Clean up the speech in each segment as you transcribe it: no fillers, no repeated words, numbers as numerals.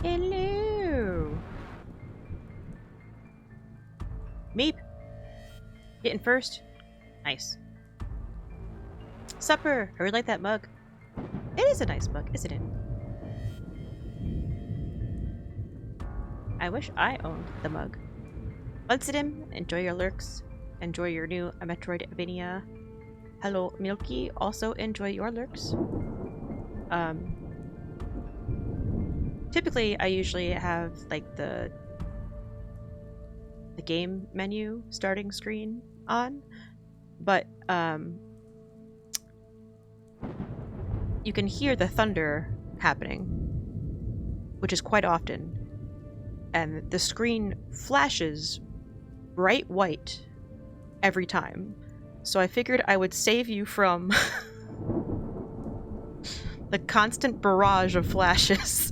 Hello. Meep. Getting first. Nice. Supper. I really like that mug. It is a nice mug, isn't it? I wish I owned the mug. Unsidim, enjoy your lurks. Enjoy your new Metroidvania. Hello, Milky. Also enjoy your lurks. Typically, I usually have like the game menu starting screen on, but you can hear the thunder happening, which is quite often, and the screen flashes bright white every time. So I figured I would save you from the constant barrage of flashes.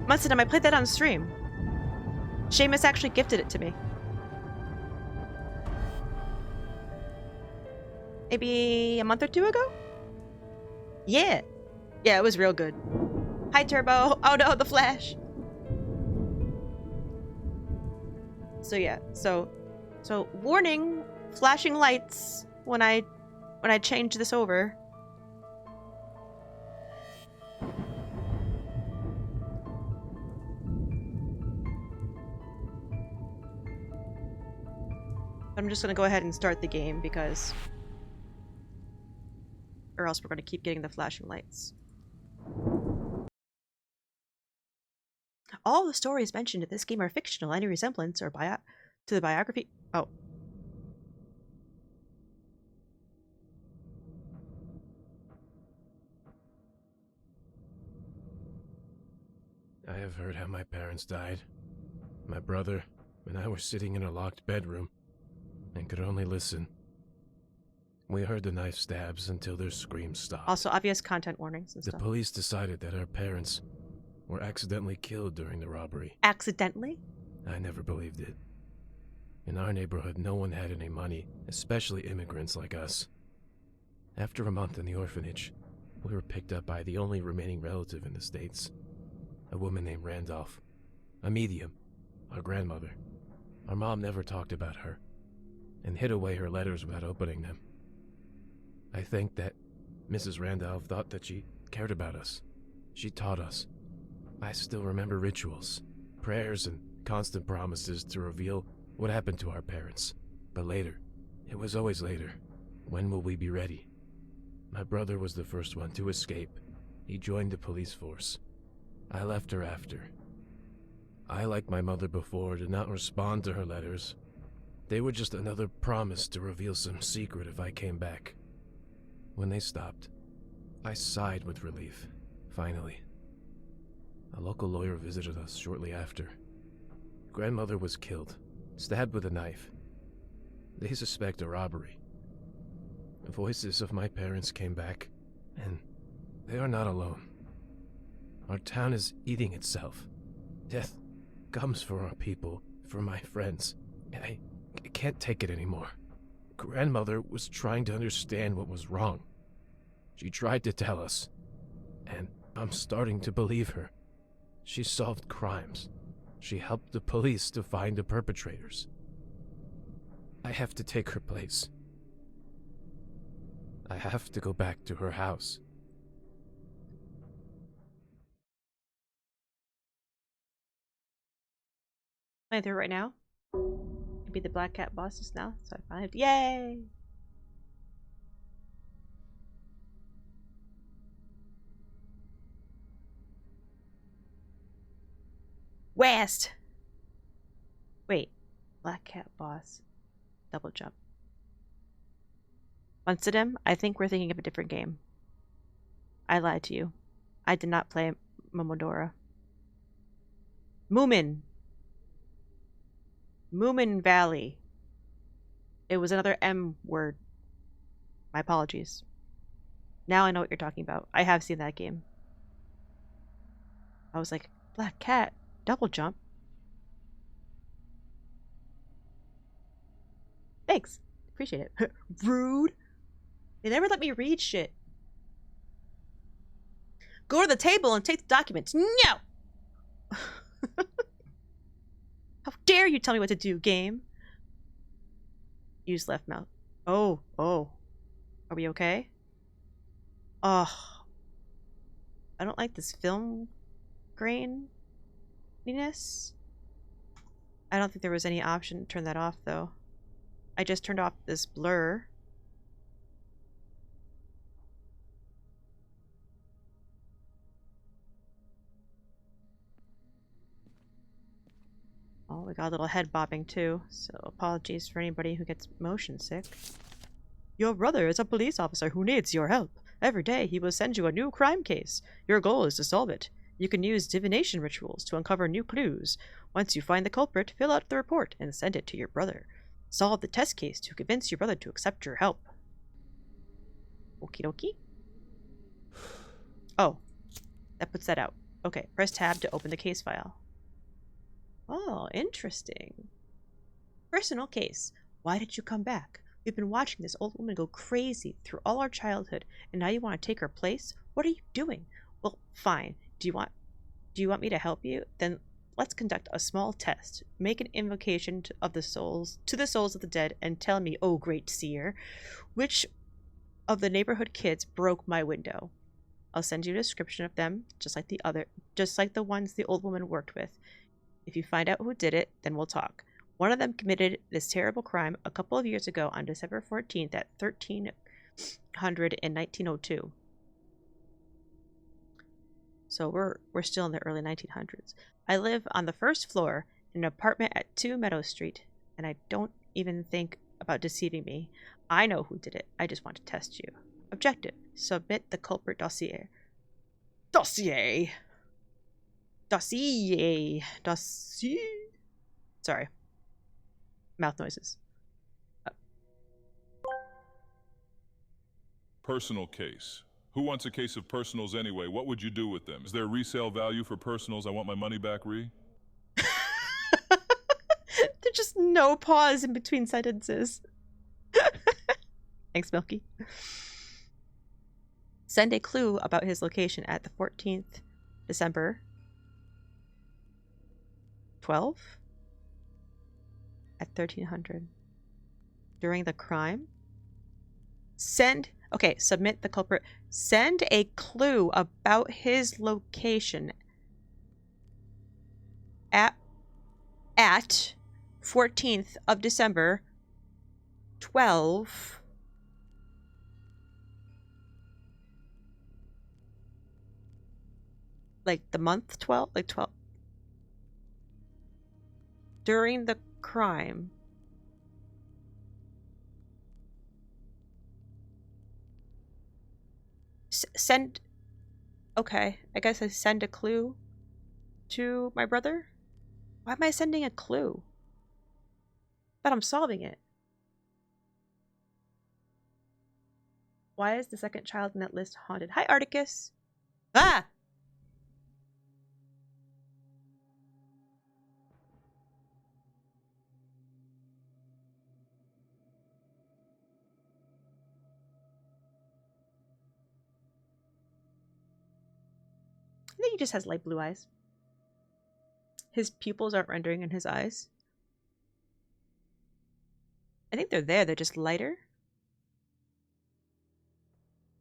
Munson, I played that on stream. Seamus actually gifted it to me. Maybe a month or two ago? Yeah. Yeah, it was real good. Hi, Turbo. Oh no, the flash. So yeah, so warning, flashing lights when I change this over. I'm just gonna go ahead and start the game because, or else we're gonna keep getting the flashing lights. All the stories mentioned in this game are fictional. Any resemblance or to the biography. Oh. I have heard how my parents died. My brother and I were sitting in a locked bedroom and could only listen. We heard the knife stabs until their screams stopped. Also, obvious content warnings and stuff. The police decided that our parents were accidentally killed during the robbery. Accidentally? I never believed it. In our neighborhood, no one had any money, especially immigrants like us. After a month in the orphanage, we were picked up by the only remaining relative in the States, a woman named Randolph, a medium, our grandmother. Our mom never talked about her, and hid away her letters without opening them. I think that Mrs. Randolph thought that she cared about us. She taught us. I still remember rituals, prayers, and constant promises to reveal what happened to our parents. But later, it was always later. When will we be ready? My brother was the first one to escape. He joined the police force. I left her after. I, like my mother before, did not respond to her letters. They were just another promise to reveal some secret if I came back. When they stopped, I sighed with relief. Finally. A local lawyer visited us shortly after. Grandmother was killed, stabbed with a knife. They suspect a robbery. The voices of my parents came back, and they are not alone. Our town is eating itself. Death comes for our people, for my friends, and I can't take it anymore. Grandmother was trying to understand what was wrong. She tried to tell us, and I'm starting to believe her. She solved crimes. She helped the police to find the perpetrators. I have to take her place. I have to go back to her house. Am I there right now? Could be the Black Cat bosses now, so I finally have to. Yay! West! Wait. Black Cat boss. Double jump. Muncidem, I think we're thinking of a different game. I lied to you. I did not play Momodora. Moomin! Moomin Valley. It was another M word. My apologies. Now I know what you're talking about. I have seen that game. I was like, Black Cat, double jump. Thanks. Appreciate it. Rude. They never let me read shit. Go to the table and take the documents. No! How dare you tell me what to do, game? Use left mouse. Oh. Are we okay? Oh. I don't like this film graininess. I don't think there was any option to turn that off, though. I just turned off this blur. Oh, we got a little head bobbing too, so apologies for anybody who gets motion sick. Your brother is a police officer who needs your help. Every day he will send you a new crime case. Your goal is to solve it. You can use divination rituals to uncover new clues. Once you find the culprit, fill out the report and send it to your brother. Solve the test case to convince your brother to accept your help. Okie dokie. Oh, that puts that out. Okay, press tab to open the case file. Oh, interesting. Personal case. Why did you come back? We've been watching this old woman go crazy through all our childhood, and now you want to take her place? What are you doing? Well, fine. Do you want me to help you? Then let's conduct a small test. Make an invocation to the souls of the dead, and tell me, oh great seer, which of the neighborhood kids broke my window. I'll send you a description of them, just like the ones the old woman worked with. If you find out who did it, then we'll talk. One of them committed this terrible crime a couple of years ago on December 14th at 1300 in 1902. So we're still in the early 1900s. I live on the first floor in an apartment at 2 Meadow Street, and I don't even think about deceiving me. I know who did it. I just want to test you. Objective. Submit the culprit dossier. Dossier. Sorry. Mouth noises. Personal case. Who wants a case of personals anyway? What would you do with them? Is there resale value for personals? I want my money back, Ree. There's just no pause in between sentences. Thanks, Milky. Send a clue about his location at the 14th December 12 at 1300 during the crime. Submit the culprit. Send a clue about his location at 14th of December 12 like the month 12, like 12 during the crime. Okay, I guess I send a clue to my brother. Why am I sending a clue? But I'm solving it. Why is the second child in that list haunted? Hi, Articus. Ah! I think he just has light blue eyes. His pupils aren't rendering in his eyes. I think they're there, they're just lighter.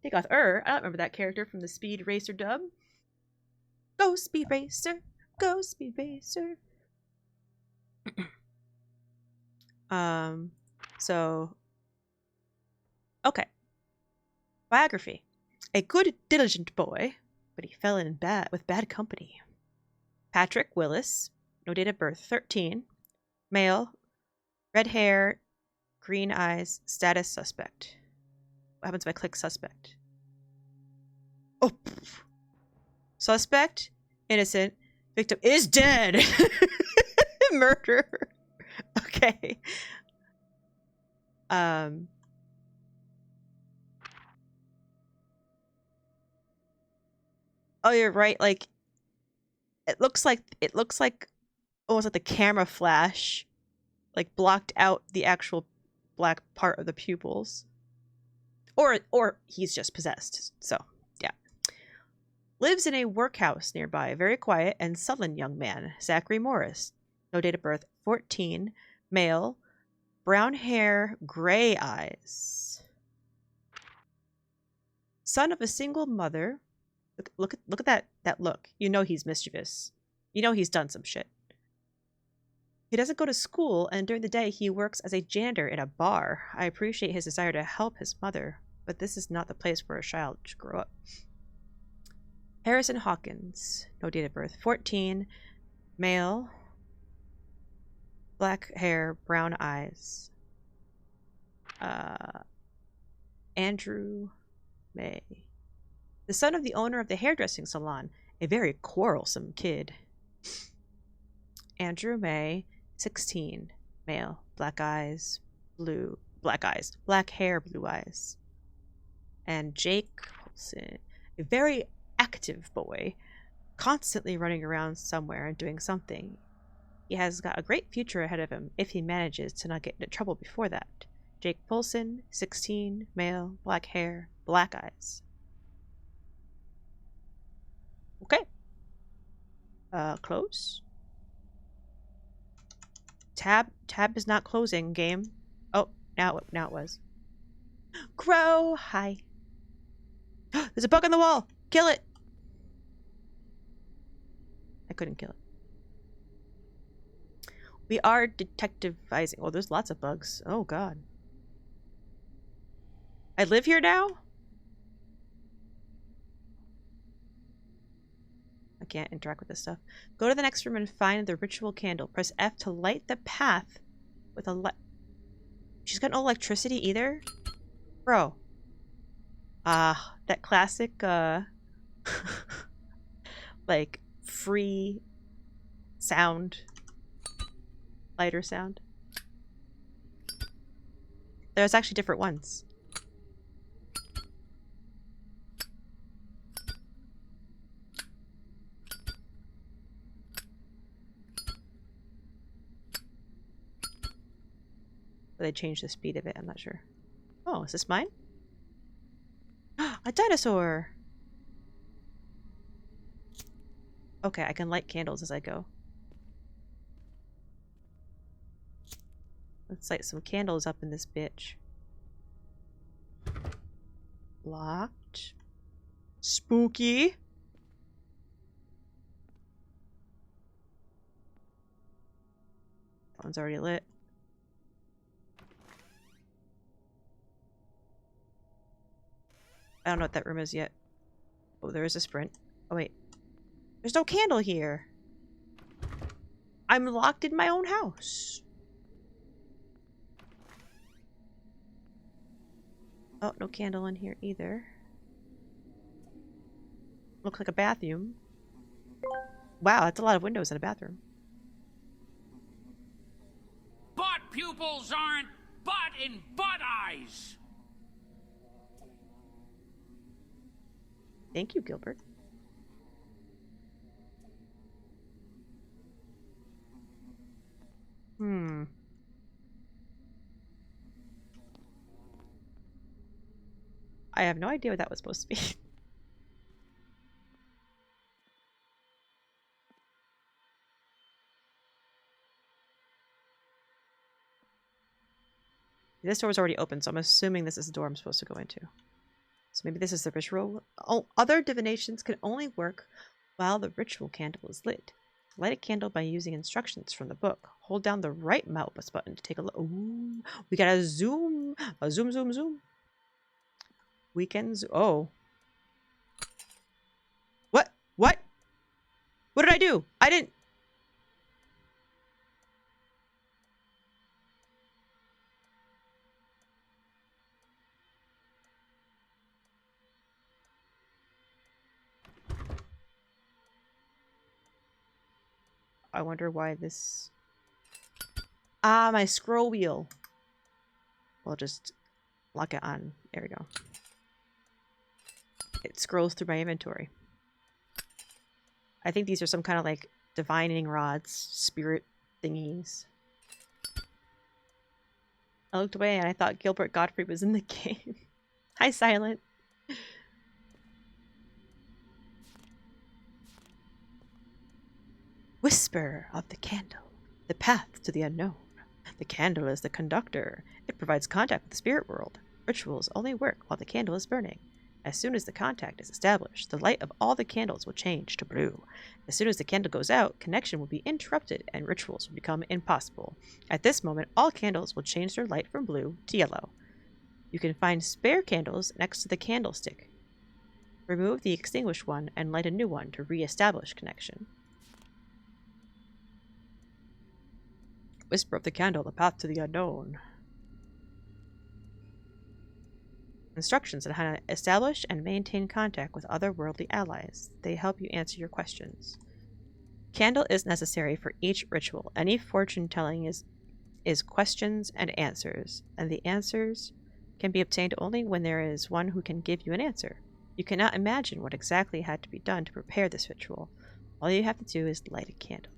Take off I don't remember that character from the Speed Racer dub. Go Speed Racer, go Speed Racer. So okay. Biography. A good, diligent boy, but he fell in with bad company. Patrick Willis, no date of birth, 13, male, red hair, green eyes, status suspect. What happens if I click suspect? Oh, suspect, innocent, victim is dead. Murder. Okay. Oh, you're right. Like, it looks like almost like the camera flash, like blocked out the actual black part of the pupils. Or he's just possessed. So, yeah. Lives in a workhouse nearby. Very quiet and sullen young man. Zachary Morris. No date of birth. 14. Male. Brown hair. Gray eyes. Son of a single mother. Look at that look. You know he's mischievous. You know he's done some shit. He doesn't go to school, and during the day he works as a janitor in a bar. I appreciate his desire to help his mother, but this is not the place for a child to grow up. Harrison Hawkins. No date of birth. 14. Male. Black hair, brown eyes. Andrew May. The son of the owner of the hairdressing salon. A very quarrelsome kid. Andrew May. 16. Male. Black eyes. Black hair, blue eyes. And Jake Olsen. A very active boy. Constantly running around somewhere and doing something. He has got a great future ahead of him if he manages to not get into trouble before that. Jake Polson, 16, male, black hair, black eyes. Okay. Close. Tab is not closing, game. Oh, now it was. Crow, hi. There's a bug on the wall. Kill it. I couldn't kill it. We are detectivizing. Oh, there's lots of bugs. Oh, God. I live here now? I can't interact with this stuff. Go to the next room and find the ritual candle. Press F to light the path with a light. She's got no electricity either? Bro. That classic, like, free sound. Lighter sound. There's actually different ones. But they changed the speed of it, I'm not sure. Oh, is this mine? A dinosaur! Okay, I can light candles as I go. Let's light some candles up in this bitch. Locked. Spooky. That one's already lit. I don't know what that room is yet. Oh, there is a sprint. Oh, wait. There's no candle here. I'm locked in my own house. Oh, no candle in here either. Looks like a bathroom. Wow, that's a lot of windows in a bathroom. Butt pupils aren't butt in butt eyes. Thank you, Gilbert. I have no idea what that was supposed to be. This door was already open, so I'm assuming this is the door I'm supposed to go into. So maybe this is the ritual. Oh, other divinations can only work while the ritual candle is lit. Light a candle by using instructions from the book. Hold down the right mouse button to take a look. Ooh, we got a zoom. A zoom, zoom, zoom. Weekends. Oh. What? What? What did I do? I didn't. I wonder why this... Ah, my scroll wheel. I'll just lock it on. There we go. It scrolls through my inventory. I think these are some kind of like divining rods, spirit thingies. I looked away and I thought Gilbert Gottfried was in the game. Hi, Silent. Whisper of the candle, the path to the unknown. The candle is the conductor. It provides contact with the spirit world. Rituals only work while the candle is burning. As soon as the contact is established, the light of all the candles will change to blue. As soon as the candle goes out, connection will be interrupted and rituals will become impossible. At this moment, all candles will change their light from blue to yellow. You can find spare candles next to the candlestick. Remove the extinguished one and light a new one to re-establish connection. Whisper of the candle, the path to the unknown. Instructions on how to establish and maintain contact with otherworldly allies. They help you answer your questions. Candle is necessary for each ritual. Any fortune telling is questions and answers, and the answers can be obtained only when there is one who can give you an answer. You cannot imagine what exactly had to be done to prepare this ritual. All you have to do is light a candle.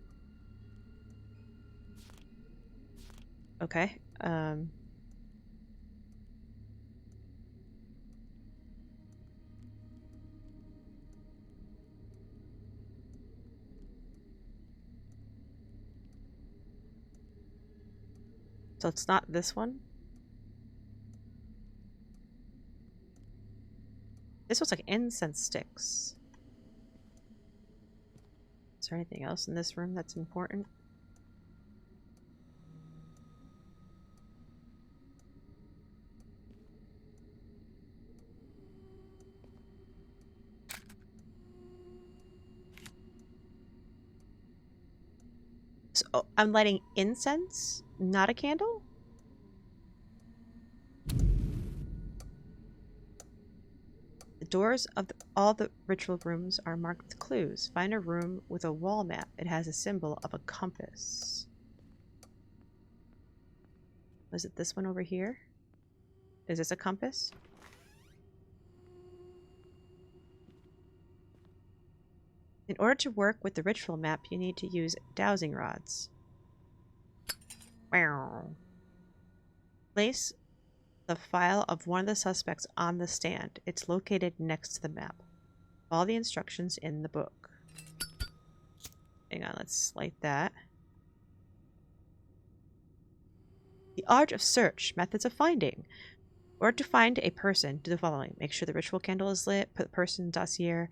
Okay. So it's not this one. This looks like incense sticks. Is there anything else in this room that's important? So I'm lighting incense, not a candle? The doors of all the ritual rooms are marked with clues. Find a room with a wall map. It has a symbol of a compass. Was it this one over here? Is this a compass? In order to work with the ritual map, you need to use dowsing rods. Wow. Place the file of one of the suspects on the stand. It's located next to the map. Follow the instructions in the book. Hang on, let's light that. The art of search. Methods of finding. In order to find a person, do the following. Make sure the ritual candle is lit. Put the person dossier.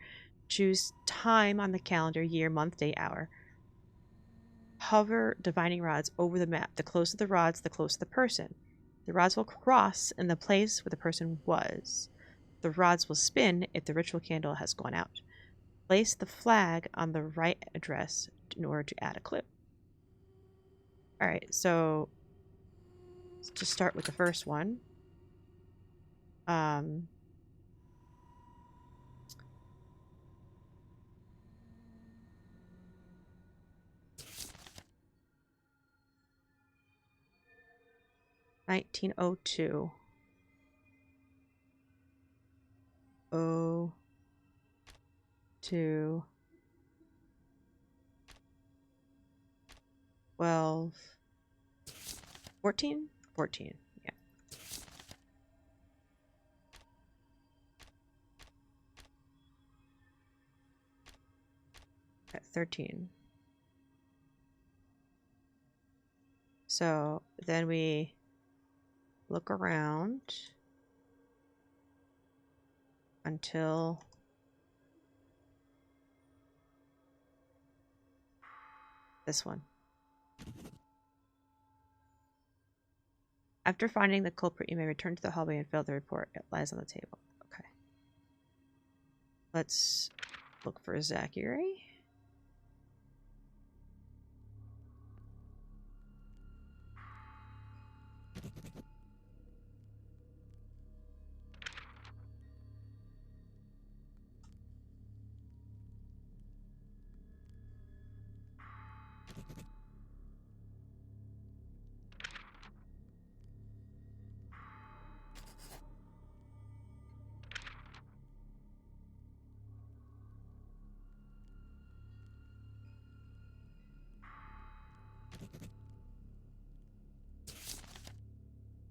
Choose time on the calendar, year, month, day, hour. Hover divining rods over the map. The closer the rods, the closer the person. The rods will cross in the place where the person was. The rods will spin if the ritual candle has gone out. Place the flag on the right address in order to add a clue. Alright, so let's just start with the first one. 1902. 02. 12. 14? 14, yeah. At 13. So then we look around until this one. After finding the culprit, you may return to the hallway and fill the report. It lies on the table. Okay. Let's look for Zachary.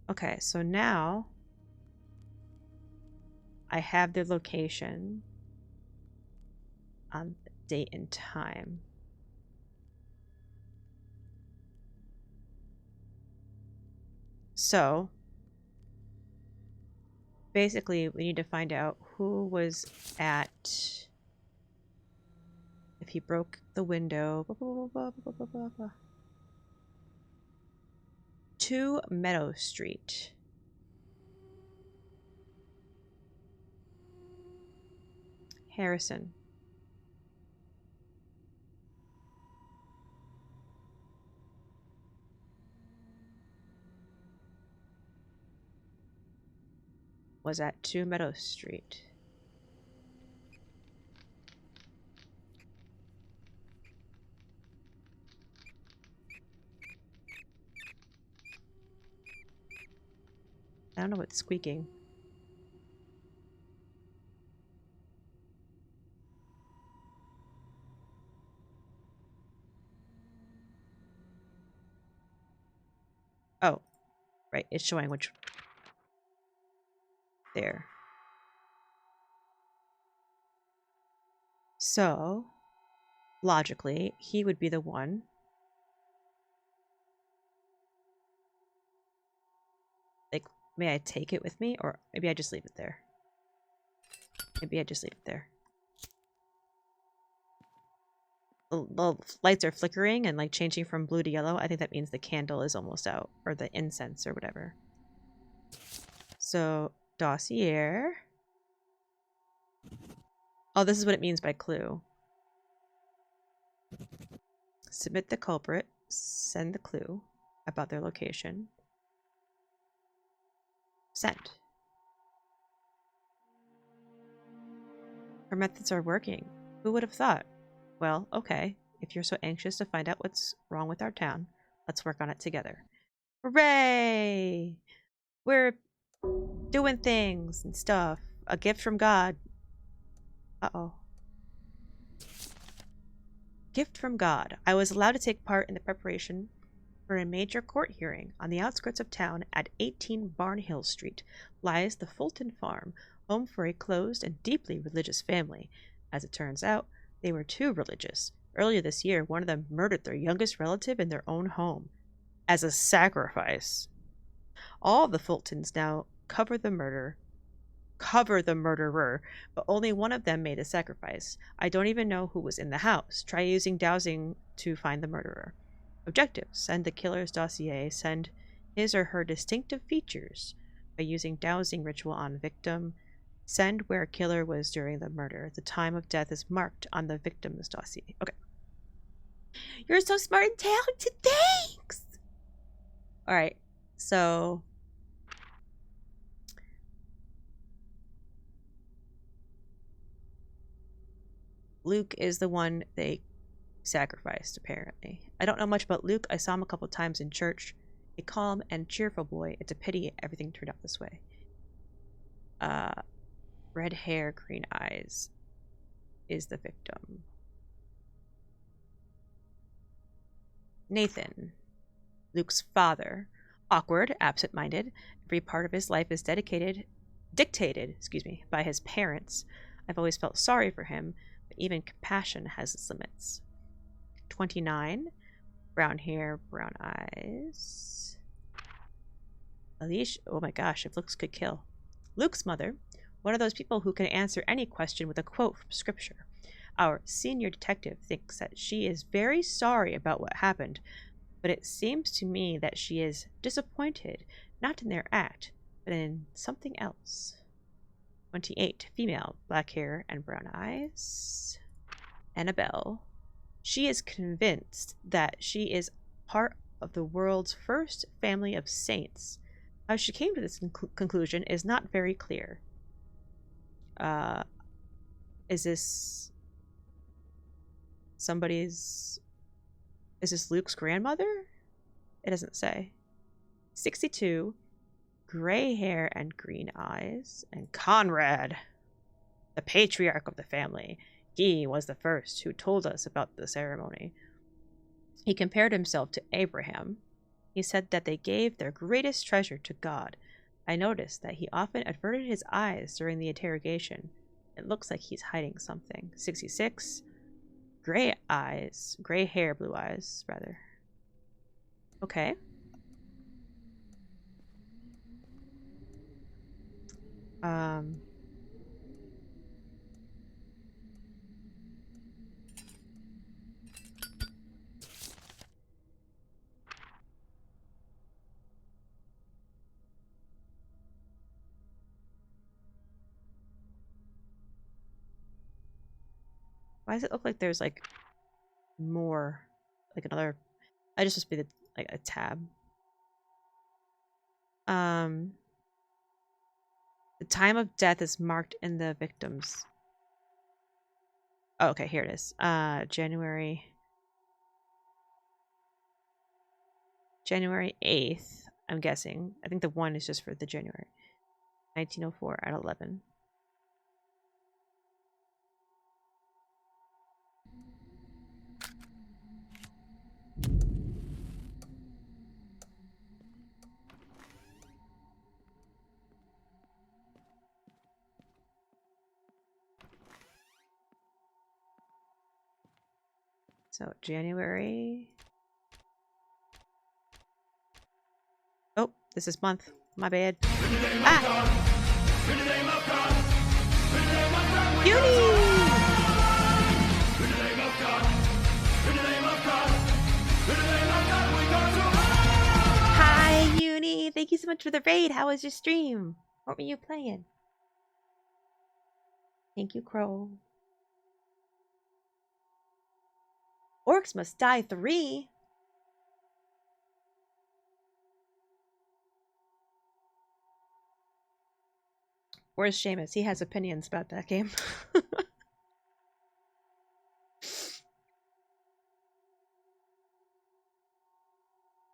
Okay, so now I have their location on the date and time. So basically, we need to find out who was at, if he broke the window. 2 Meadow Street. Harrison. Was at 2 Meadow Street. I don't know what's squeaking. Oh, right. It's showing which. There. So, logically, he would be the one. Like, may I take it with me? Or maybe I just leave it there. Maybe I just leave it there. The lights are flickering and like changing from blue to yellow. I think that means the candle is almost out, or the incense or whatever. So, dossier. Oh, this is what it means by clue. Submit the culprit, send the clue about their location. Send. Our methods are working. Who would have thought? Well, okay. If you're so anxious to find out what's wrong with our town, let's work on it together. Hooray! We're doing things and stuff. A gift from God. Uh-oh. Gift from God. I was allowed to take part in the preparation for a major court hearing. On the outskirts of town at 18 Barnhill Street lies the Fulton Farm, home for a closed and deeply religious family. As it turns out, they were too religious. Earlier this year, one of them murdered their youngest relative in their own home as a sacrifice. All of the Fultons now cover the murderer, but only one of them made the sacrifice. I don't even know who was in the house. Try using dowsing to find the murderer. Objectives: send the killer's dossier, send his or her distinctive features by using dowsing ritual on victim, send where killer was during the murder. The time of death is marked on the victim's dossier. Okay. You're so smart and talented. Thanks! Alright, so Luke is the one they sacrificed, apparently. I don't know much about Luke. I saw him a couple times in church. A calm and cheerful boy. It's a pity everything turned out this way. Red hair, green eyes is the victim. Nathan, Luke's father. Awkward, absent-minded. Every part of his life is dictated, by his parents. I've always felt sorry for him, but even compassion has its limits. 29, brown hair, brown eyes. Alicia, oh my gosh, if looks could kill. Luke's mother, one of those people who can answer any question with a quote from scripture. Our senior detective thinks that she is very sorry about what happened, but it seems to me that she is disappointed, not in their act, but in something else. 28, female, black hair and brown eyes. Annabelle. She is convinced that she is part of the world's first family of saints. How she came to this conclusion is not very clear. Is this Luke's grandmother? It doesn't say. 62, gray hair and green eyes. And Conrad, the patriarch of the family. He was the first who told us about the ceremony. He compared himself to Abraham. He said that they gave their greatest treasure to God. I noticed that he often averted his eyes during the interrogation. It looks like he's hiding something. 66. Gray eyes. Gray hair, blue eyes, rather. Okay. Why does it look like there's like more, like another? I just must be like a tab. The time of death is marked in the victims. Oh, okay, here it is. January 8th, I'm guessing. I think the 1 is just for the January. 1904 at 11. So, January. Oh, this is month. My bad. Ah! Uni! Hi, Uni! Thank you so much for the raid. How was your stream? What were you playing? Thank you, Crow. Orcs Must Die 3? Where's Seamus? He has opinions about that game.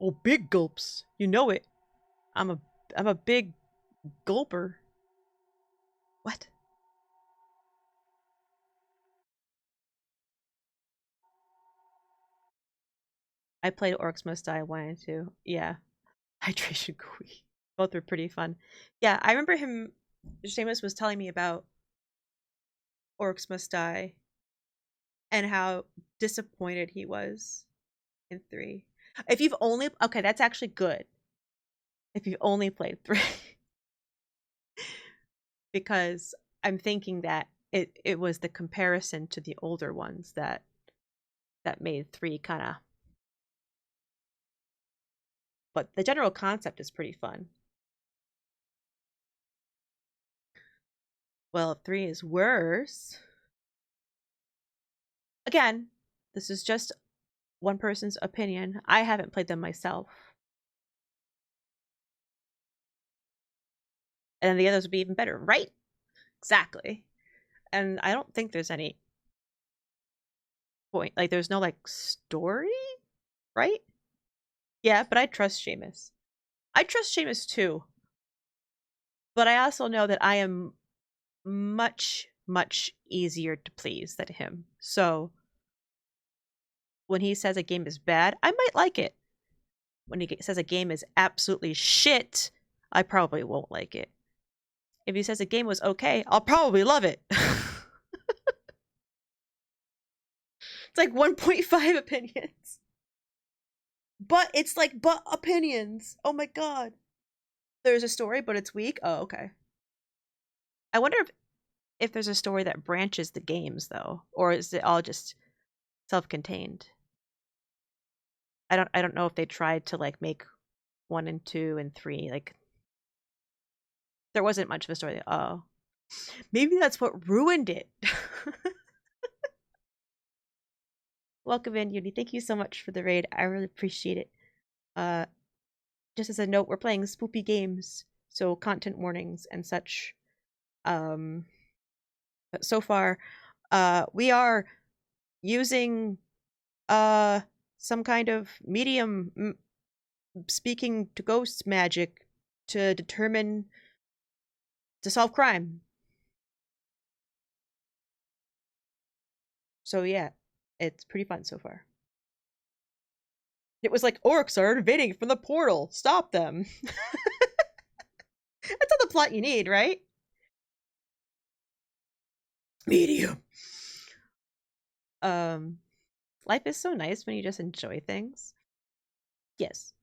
Oh, big gulps. You know it. I'm a big gulper. What? I played Orcs Must Die 1 and 2. Yeah. Hydration Queen. Both were pretty fun. Yeah, I remember him. Seamus was telling me about Orcs Must Die and how disappointed he was in 3. If you've only. Okay, that's actually good. If you've only played 3. Because I'm thinking that it was the comparison to the older ones that made 3 kind of. But the general concept is pretty fun. Well, if 3 is worse. Again, this is just one person's opinion. I haven't played them myself. And then the others would be even better, right? Exactly. And I don't think there's any point. Like, there's no, like, story? Right? Yeah, but I trust Seamus. I trust Seamus too. But I also know that I am much, much easier to please than him. So when he says a game is bad, I might like it. When he says a game is absolutely shit, I probably won't like it. If he says a game was okay, I'll probably love it. It's like 1.5 opinions. But it's like, but opinions. Oh my god. There's a story, but it's weak? Oh, okay. I wonder if there's a story that branches the games, though. Or is it all just self-contained? I don't know if they tried to, like, make 1 and 2 and 3, like... There wasn't much of a story. Oh. Maybe that's what ruined it. Welcome in, Uni. Thank you so much for the raid. I really appreciate it. Just as a note, we're playing spoopy games, so content warnings and such. But so far, we are using some kind of medium speaking to ghosts magic to solve crime. So yeah, it's pretty fun so far. It was like, orcs are invading from the portal. Stop them. That's all the plot you need, right? Medium. Life is so nice when you just enjoy things. Yes.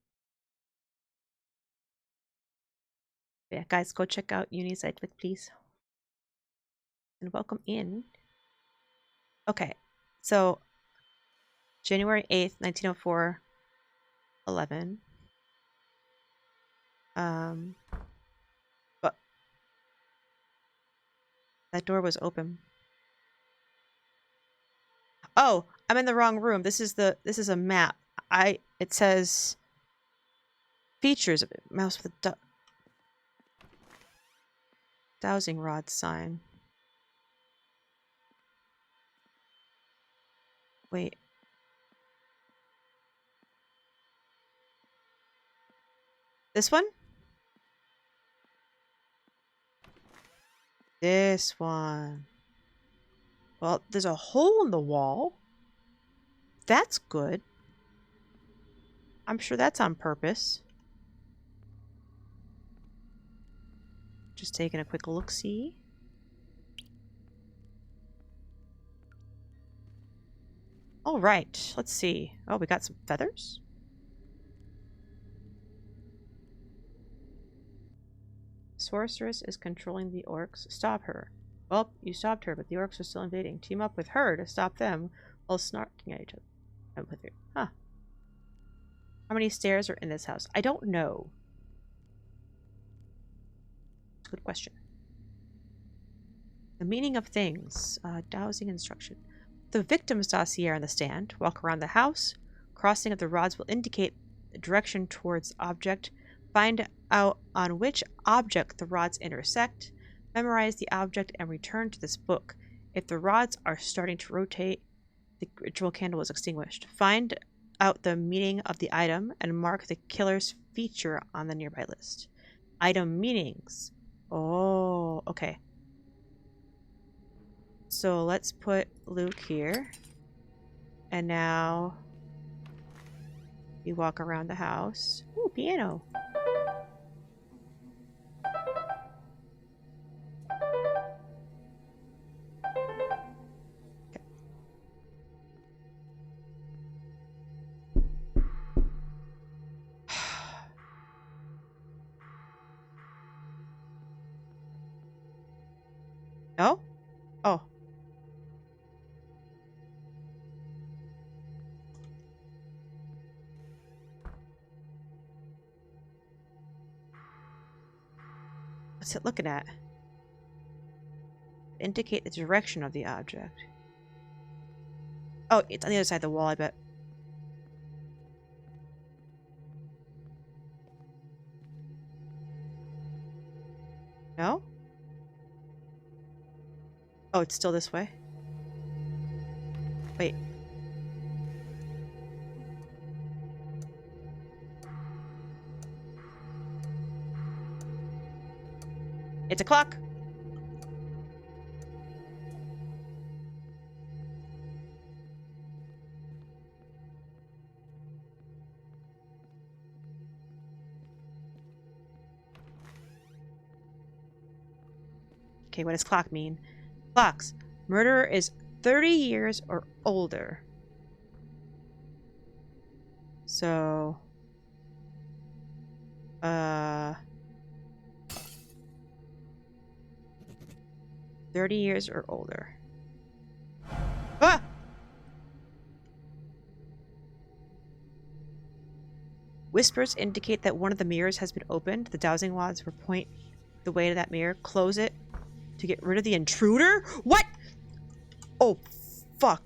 Yeah, guys, go check out Unicyclic, please. And welcome in. Okay, so January 8th, 1904, 11. But that door was open. Oh, I'm in the wrong room. This is a map. It says features of mouse with a dowsing rod sign. Wait. This one? This one. Well, there's a hole in the wall. That's good. I'm sure that's on purpose. Just taking a quick look-see. All right, let's see. Oh, we got some feathers. Sorceress is controlling the orcs. Stop her. Well, you stopped her, but the orcs are still invading. Team up with her to stop them while snarking at each other. I'm with her. Huh. How many stairs are in this house? I don't know. It's a good question. The meaning of things. Dowsing instruction. The victim's dossier on the stand. Walk around the house. Crossing of the rods will indicate the direction towards object. Find out on which object the rods intersect. Memorize the object and return to this book. If the rods are starting to rotate, the ritual candle is extinguished. Find out the meaning of the item and mark the killer's feature on the nearby list. Item meanings. Oh, okay. So let's put Luke here. And now we walk around the house. Ooh, piano. No? Oh. What's it looking at? Indicate the direction of the object. Oh, it's on the other side of the wall, I bet. No? Oh, it's still this way. Wait. It's a clock. Okay, what does clock mean? Clocks. Murderer is 30 years or older. So... 30 years or older. Ah! Whispers indicate that one of the mirrors has been opened. The dowsing rods will point the way to that mirror. Close it to get rid of the intruder? What? Oh, fuck.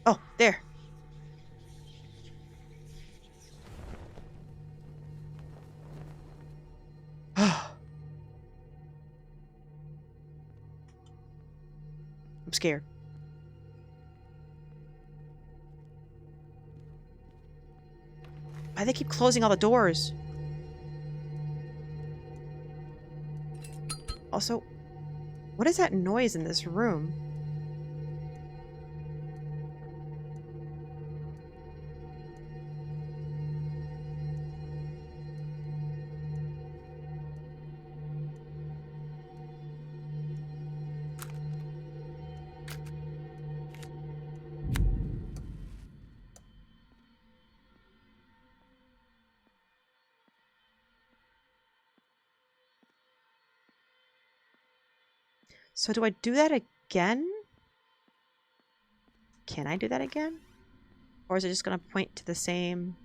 Oh, there. I'm scared. Why do they keep closing all the doors? Also, what is that noise in this room? So do I do that again? Can I do that again? Or is it just going to point to the same...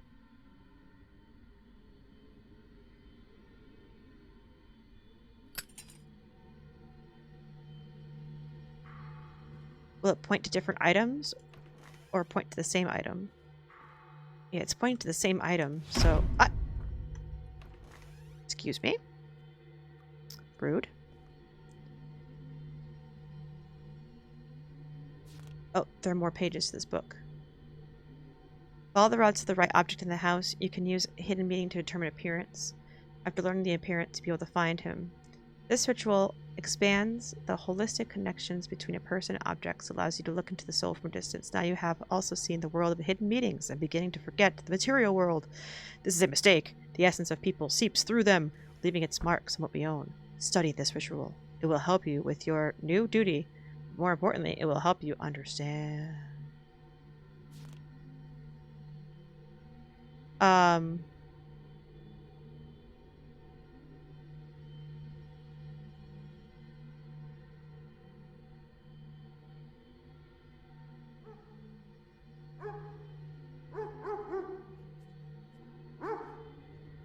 Will it point to different items? Or point to the same item? Yeah, it's pointing to the same item, so... Excuse me? Rude. Oh, there are more pages to this book. Follow the rods to the right object in the house. You can use hidden meaning to determine appearance. After learning the appearance, be able to find him. This ritual expands the holistic connections between a person and objects, allows you to look into the soul from a distance. Now you have also seen the world of hidden meanings and beginning to forget the material world. This is a mistake. The essence of people seeps through them, leaving its marks on what we own. Study this ritual. It will help you with your new duty. More importantly, it will help you understand.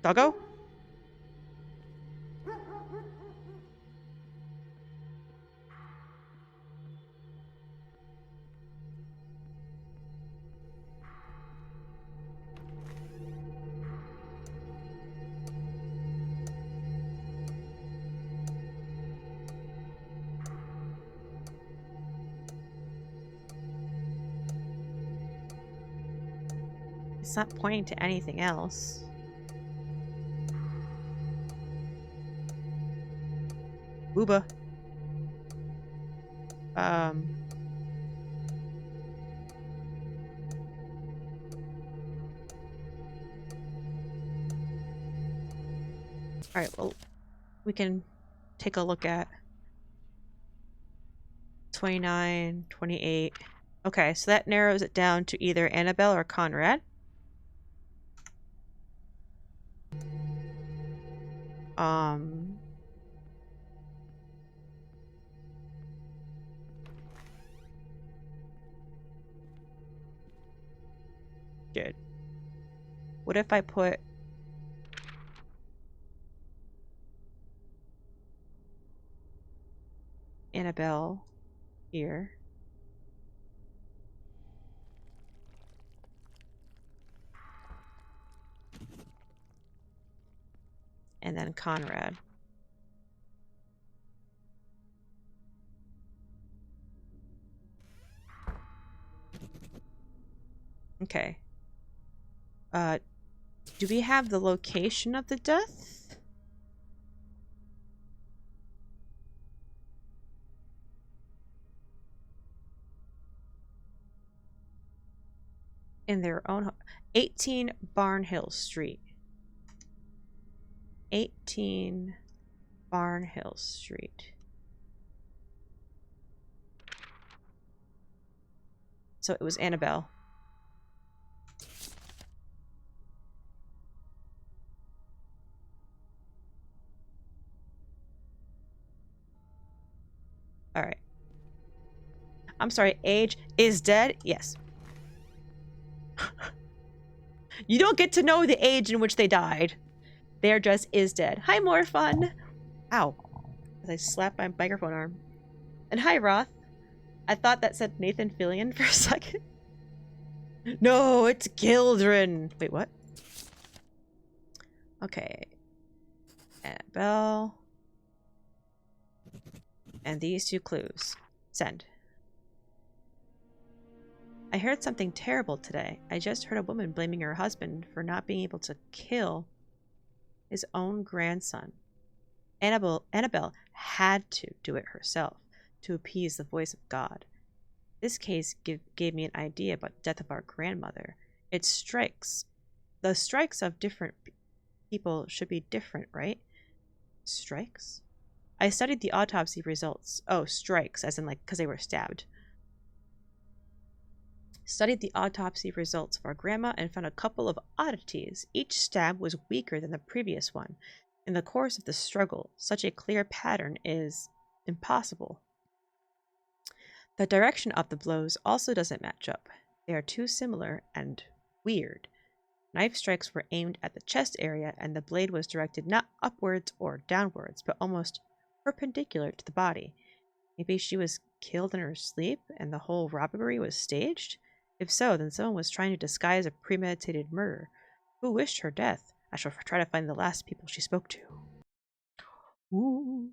Doggo? It's not pointing to anything else. Booba. Alright, well, we can take a look at 29, 28. Okay, so that narrows it down to either Annabelle or Conrad. Good. What if I put Annabelle here? And then Conrad. Okay. Do we have the location of the death? In their own home. 18 Barnhill Street. 18 Barnhill Street. So it was Annabelle. Alright. I'm sorry, age is dead? Yes. You don't get to know the age in which they died. They're just is dead. Hi, more fun. Ow. As I slap my microphone arm. And hi, Roth. I thought that said Nathan Fillion for a second. No, it's Gildren. Wait, what? Okay. Annabelle. And these two clues. Send. I heard something terrible today. I just heard a woman blaming her husband for not being able to kill his own grandson. Annabelle had to do it herself to appease the voice of God. This case gave me an idea about the death of our grandmother. It strikes. The strikes of different people should be different, right? Strikes? I studied the autopsy results. Oh, strikes, as in like, because they were stabbed. Studied the autopsy results of our grandma and found a couple of oddities. Each stab was weaker than the previous one. In the course of the struggle, such a clear pattern is impossible. The direction of the blows also doesn't match up. They are too similar and weird. Knife strikes were aimed at the chest area, and the blade was directed not upwards or downwards, but almost perpendicular to the body. Maybe she was killed in her sleep, and the whole robbery was staged? If so, then someone was trying to disguise a premeditated murder. Who wished her death? I shall try to find the last people she spoke to. Ooh.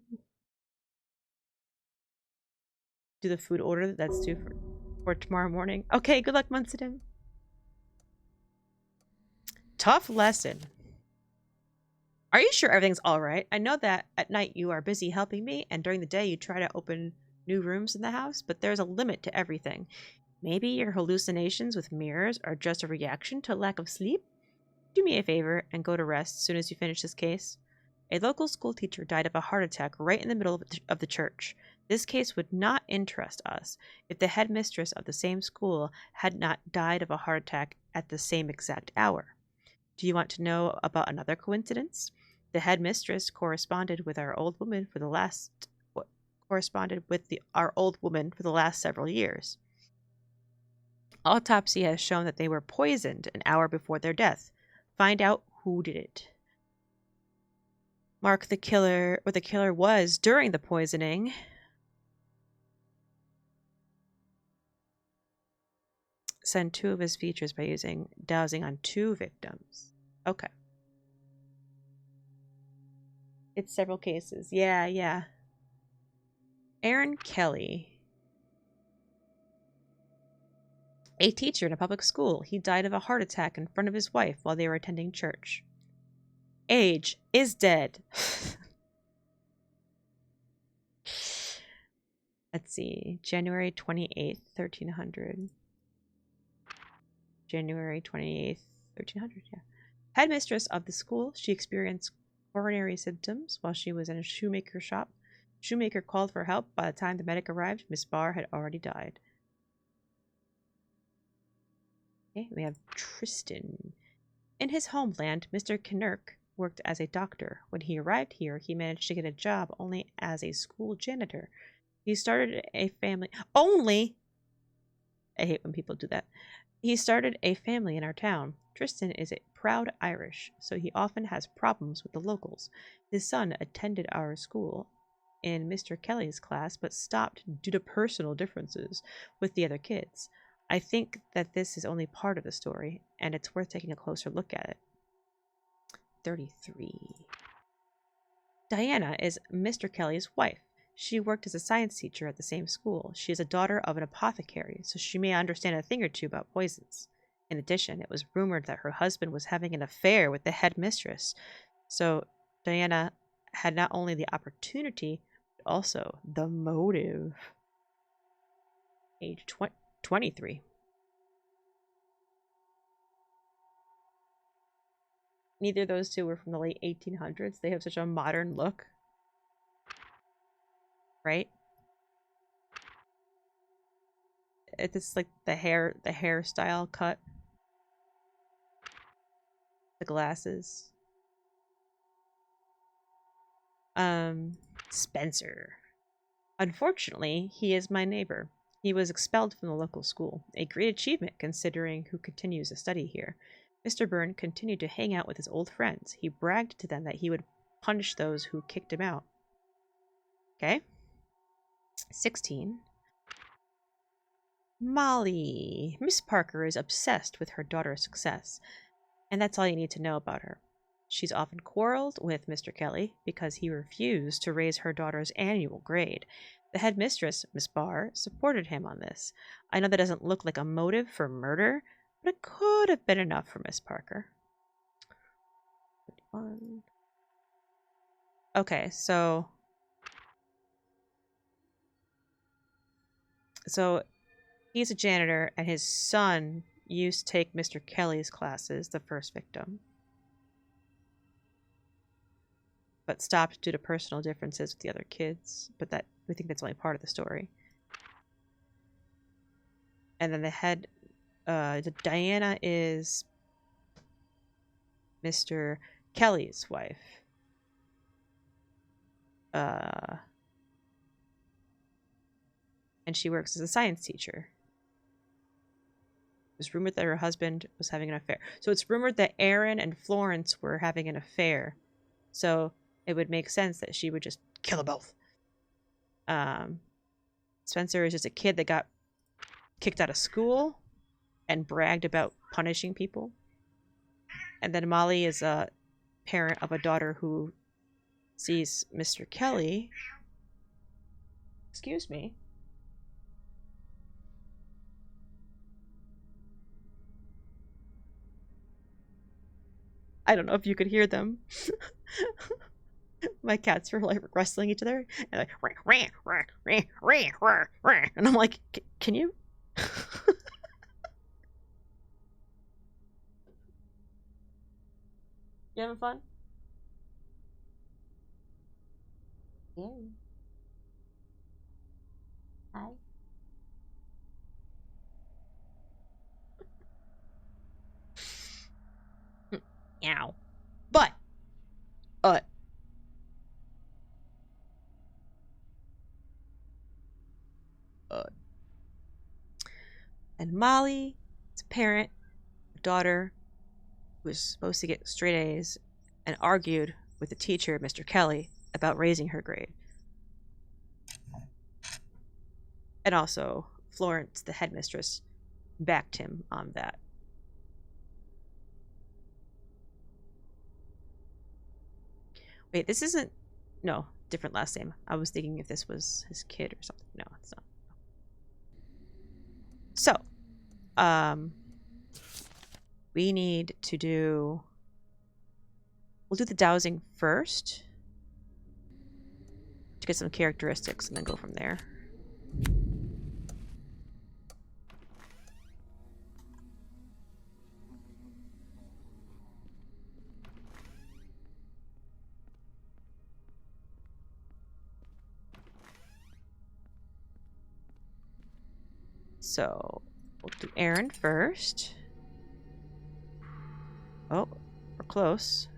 Do the food order that's due for tomorrow morning. Okay, good luck, Munsidem. Tough lesson. Are you sure everything's alright? I know that at night you are busy helping me, and during the day you try to open new rooms in the house, but there's a limit to everything. Maybe your hallucinations with mirrors are just a reaction to lack of sleep? Do me a favor and go to rest as soon as you finish this case. A local school teacher died of a heart attack right in the middle of the church. This case would not interest us if the headmistress of the same school had not died of a heart attack at the same exact hour. Do you want to know about another coincidence? The headmistress corresponded with our old woman for the last several years. Autopsy has shown that they were poisoned an hour before their death. Find out who did it. Mark the killer, or the killer was during the poisoning. Send 2 of his features by using dowsing on 2 victims. Okay. It's several cases. Yeah. Aaron Kelly. A teacher in a public school. He died of a heart attack in front of his wife while they were attending church. Age is dead. Let's see. January 28th, 1300. January 28th, 1300, yeah. Headmistress of the school, she experienced coronary symptoms while she was in a shoemaker shop. Shoemaker called for help. By the time the medic arrived, Miss Barr had already died. Okay, we have Tristan. In his homeland, Mr. Kinnerk worked as a doctor. When he arrived here, he managed to get a job only as a school janitor. He started a family. Only! I hate when people do that. He started a family in our town. Tristan is a proud Irish, so he often has problems with the locals. His son attended our school in Mr. Kelly's class, but stopped due to personal differences with the other kids. I think that this is only part of the story, and it's worth taking a closer look at it. 33. Diana is Mr. Kelly's wife. She worked as a science teacher at the same school. She is a daughter of an apothecary, so she may understand a thing or two about poisons. In addition, it was rumored that her husband was having an affair with the headmistress, so Diana had not only the opportunity, but also the motive. Age 23. Neither of those two were from the late 1800s. They have such a modern look. Right? It's like the hairstyle cut. The glasses. Spencer. Unfortunately, he is my neighbor. He was expelled from the local school, a great achievement considering who continues to study here. Mr. Byrne continued to hang out with his old friends. He bragged to them that he would punish those who kicked him out. Okay. 16. Molly. Miss Parker is obsessed with her daughter's success, and that's all you need to know about her. She's often quarreled with Mr. Kelly because he refused to raise her daughter's annual grade. The headmistress, Miss Barr, supported him on this. I know that doesn't look like a motive for murder, but it could have been enough for Miss Parker. 51. Okay, so he's a janitor, and his son used to take Mr. Kelly's classes, the first victim, but stopped due to personal differences with the other kids. But that we think that's only part of the story. And then Diana is Mr. Kelly's wife. and she works as a science teacher. It was rumored that her husband was having an affair. So it's rumored that Aaron and Florence were having an affair. So it would make sense that she would just kill them both. Spencer is just a kid that got kicked out of school and bragged about punishing people. And then Molly is a parent of a daughter who sees Mr. Kelly. Excuse me. I don't know if you could hear them. My cats were like wrestling each other and like and I'm like, can you? You having fun? Yeah. Hi. Ow. But and Molly is a parent, a daughter who was supposed to get straight A's and argued with the teacher, Mr. Kelly, about raising her grade. And also, Florence, the headmistress, backed him on that. Wait, this isn't... No, different last name. I was thinking if this was his kid or something. No, it's not. So, we need to do... We'll do the dowsing first to get some characteristics and then go from there. So, we'll do Aaron first. Oh, we're close.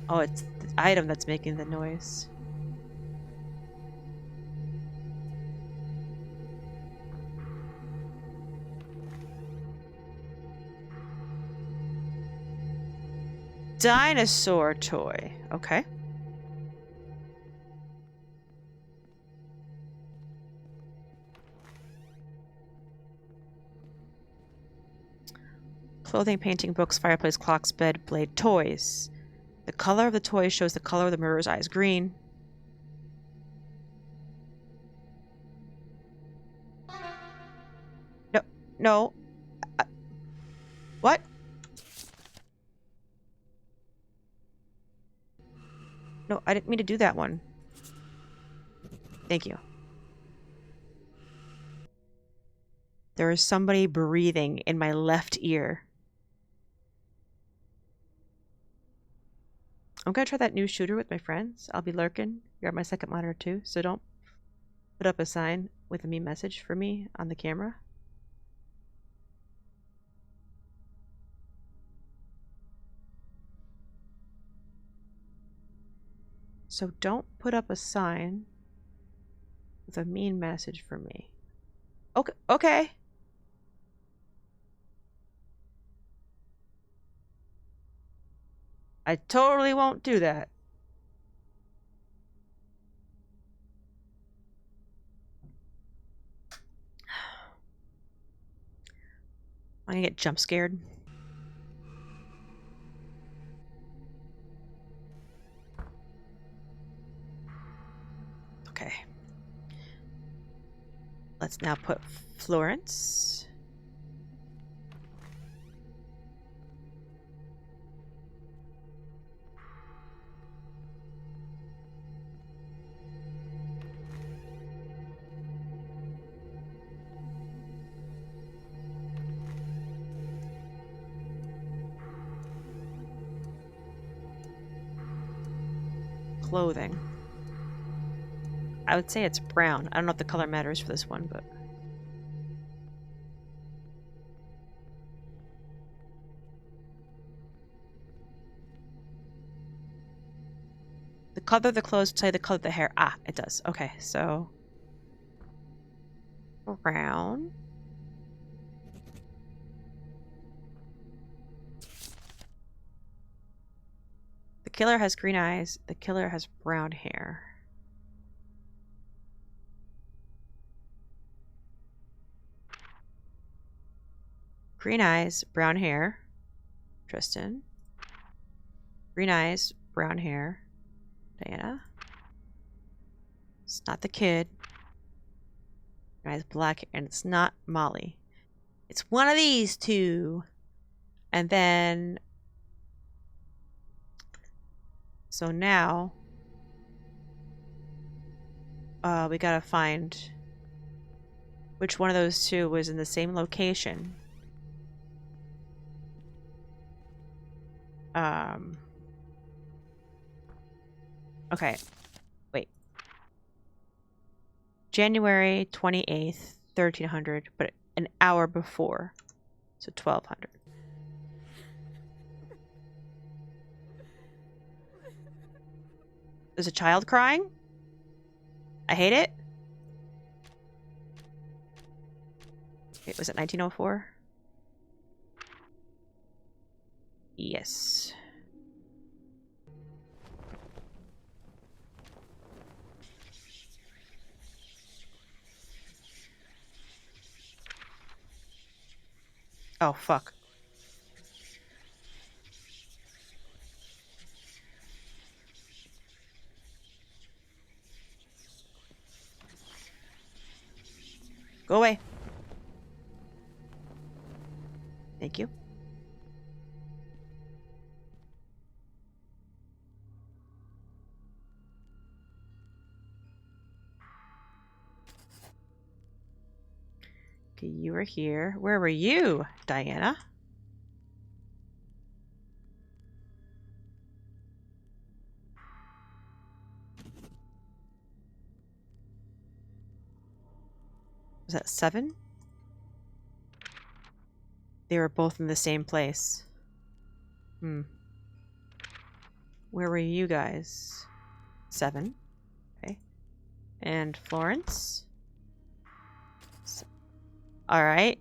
Oh, it's the item that's making the noise. Dinosaur toy. Okay. Clothing, painting, books, fireplace, clocks, bed, blade, toys. The color of the toy shows the color of the mirror's eyes. Green. No. No. What? No, I didn't mean to do that one. Thank you. There is somebody breathing in my left ear. I'm gonna try that new shooter with my friends. I'll be lurking. You're on my second monitor too, so don't put up a sign with a meme message for me on the camera. So don't put up a sign with a mean message for me. Okay, okay. I totally won't do that. I'm gonna get jump scared. Okay. Let's now put Florence. Clothing. I would say it's brown. I don't know if the color matters for this one, but... The color of the clothes tell you the color of the hair. Ah, it does. Okay, so brown. The killer has green eyes. The killer has brown hair. Green eyes, brown hair. Tristan. Green eyes, brown hair. Diana. It's not the kid. Green eyes, black, and it's not Molly. It's one of these two. And then... So now... we gotta find which one of those two was in the same location. Okay. Wait. January 28th, 1300, but an hour before. So 1200. There's a child crying? I hate it. Wait, was it 1904? Yes. Oh, fuck. Go away. Thank you. Okay, you were here. Where were you, Diana? Was that 7? They were both in the same place. Hmm. Where were you guys? 7. Okay. And Florence? Alright.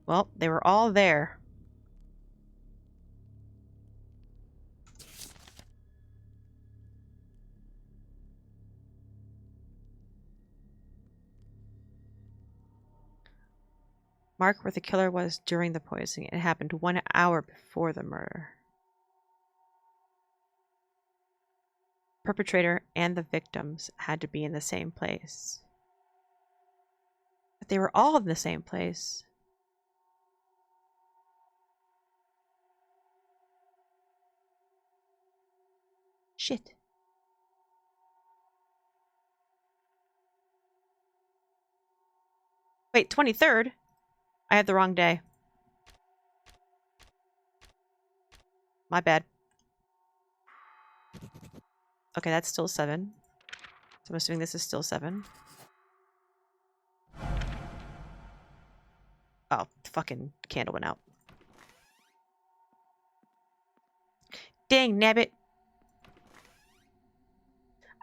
Well, they were all there. Mark where the killer was during the poisoning. It happened 1 hour before the murder. Perpetrator and the victims had to be in the same place. But they were all in the same place. Shit. Wait, 23rd? I had the wrong day. My bad. Okay, that's still 7. So I'm assuming this is still 7. Oh, the fucking candle went out. Dang, nabbit.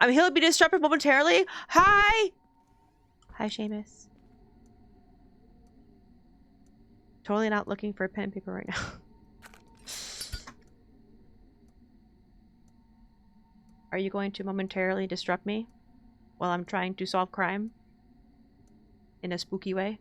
He'll be disrupted momentarily. Hi! Hi, Seamus. Totally not looking for a pen and paper right now. Are you going to momentarily disrupt me while I'm trying to solve crime in a spooky way?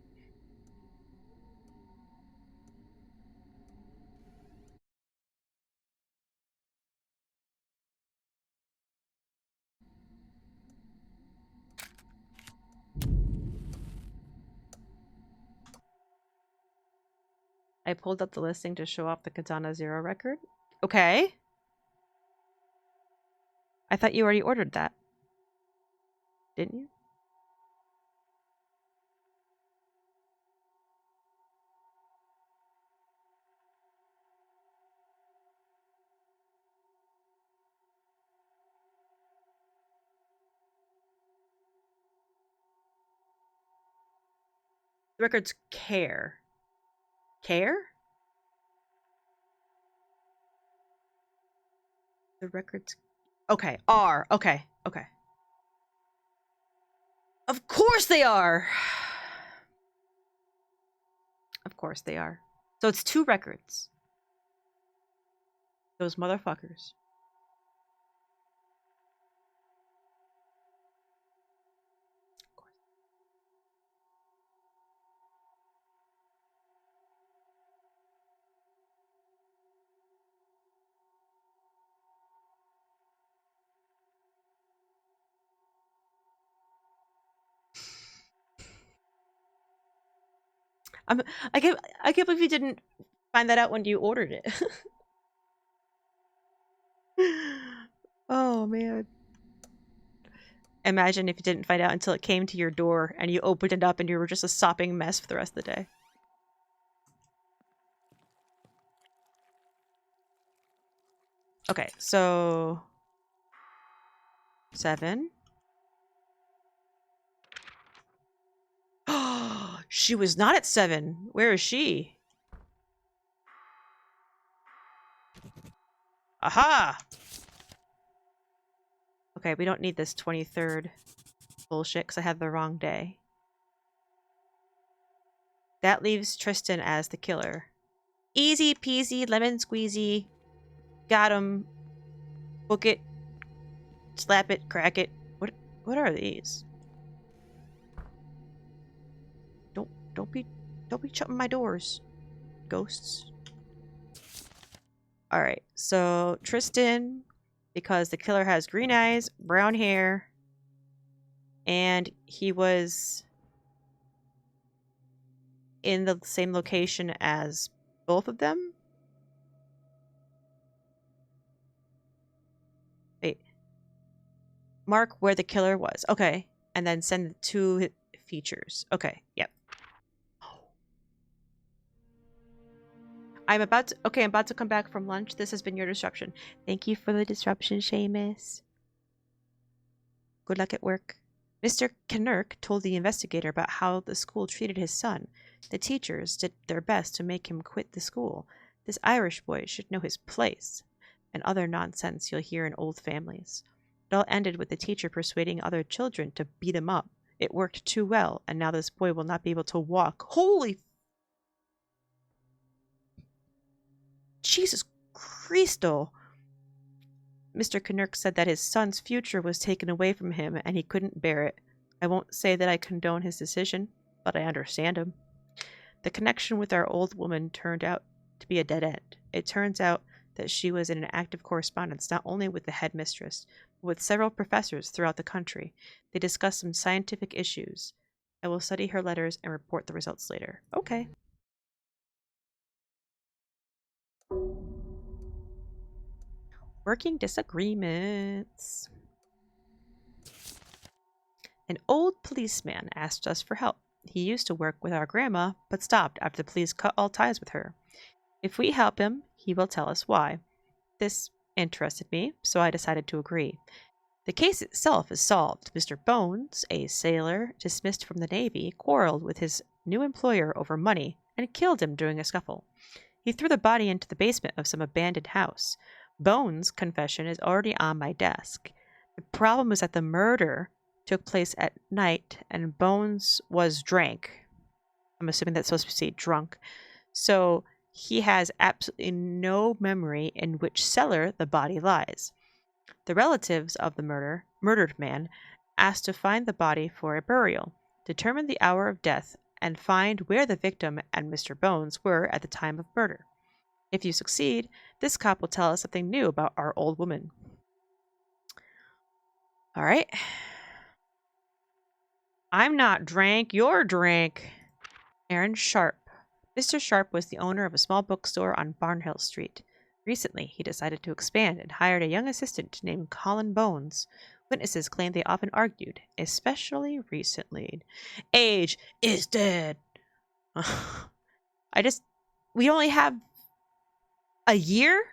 I pulled up the listing to show off the Katana Zero record. Okay. I thought you already ordered that. Didn't you? The record's care. Care? The record's Okay, are. Okay, okay. Of course they are! Of course they are. So it's 2 records. Those motherfuckers. I'm, I can't believe you didn't find that out when you ordered it. Oh, man. Imagine if you didn't find out until it came to your door and you opened it up and you were just a sopping mess for the rest of the day. Okay, so 7. She was not at 7. Where is she? Aha! Okay, we don't need this 23rd bullshit because I had the wrong day. That leaves Tristan as the killer. Easy peasy, lemon squeezy. Got him. Book it. Slap it. Crack it. What are these? Don't be shutting my doors. Ghosts. Alright, so Tristan, because the killer has green eyes, brown hair, and he was in the same location as both of them. Wait. Mark where the killer was. Okay. And then send 2 features. Okay. Yep. I'm about to come back from lunch. This has been your disruption. Thank you for the disruption, Seamus. Good luck at work. Mr. Knirk told the investigator about how the school treated his son. The teachers did their best to make him quit the school. This Irish boy should know his place. And other nonsense you'll hear in old families. It all ended with the teacher persuading other children to beat him up. It worked too well, and now this boy will not be able to walk. Holy Jesus Christo! Mr. Knirk said that his son's future was taken away from him and he couldn't bear it. I won't say that I condone his decision, but I understand him. The connection with our old woman turned out to be a dead end. It turns out that she was in an active correspondence not only with the headmistress, but with several professors throughout the country. They discussed some scientific issues. I will study her letters and report the results later. Okay. Working disagreements. An old policeman asked us for help. He used to work with our grandma, but stopped after the police cut all ties with her. If we help him, he will tell us why. This interested me, so I decided to agree. The case itself is solved. Mr. Bones, a sailor dismissed from the Navy, quarreled with his new employer over money and killed him during a scuffle. He threw the body into the basement of some abandoned house. Bones' confession is already on my desk. The problem is that the murder took place at night and Bones was drank. I'm assuming that's supposed to say drunk. So he has absolutely no memory in which cellar the body lies. The relatives of the murdered man asked to find the body for a burial, determine the hour of death, and find where the victim and Mr. Bones were at the time of murder. If you succeed, this cop will tell us something new about our old woman. All right. I'm not drank, you're drank. Aaron Sharp. Mr. Sharp was the owner of a small bookstore on Barnhill Street. Recently, he decided to expand and hired a young assistant named Colin Bones. Witnesses claim they often argued, especially recently. Age is dead. We only have a year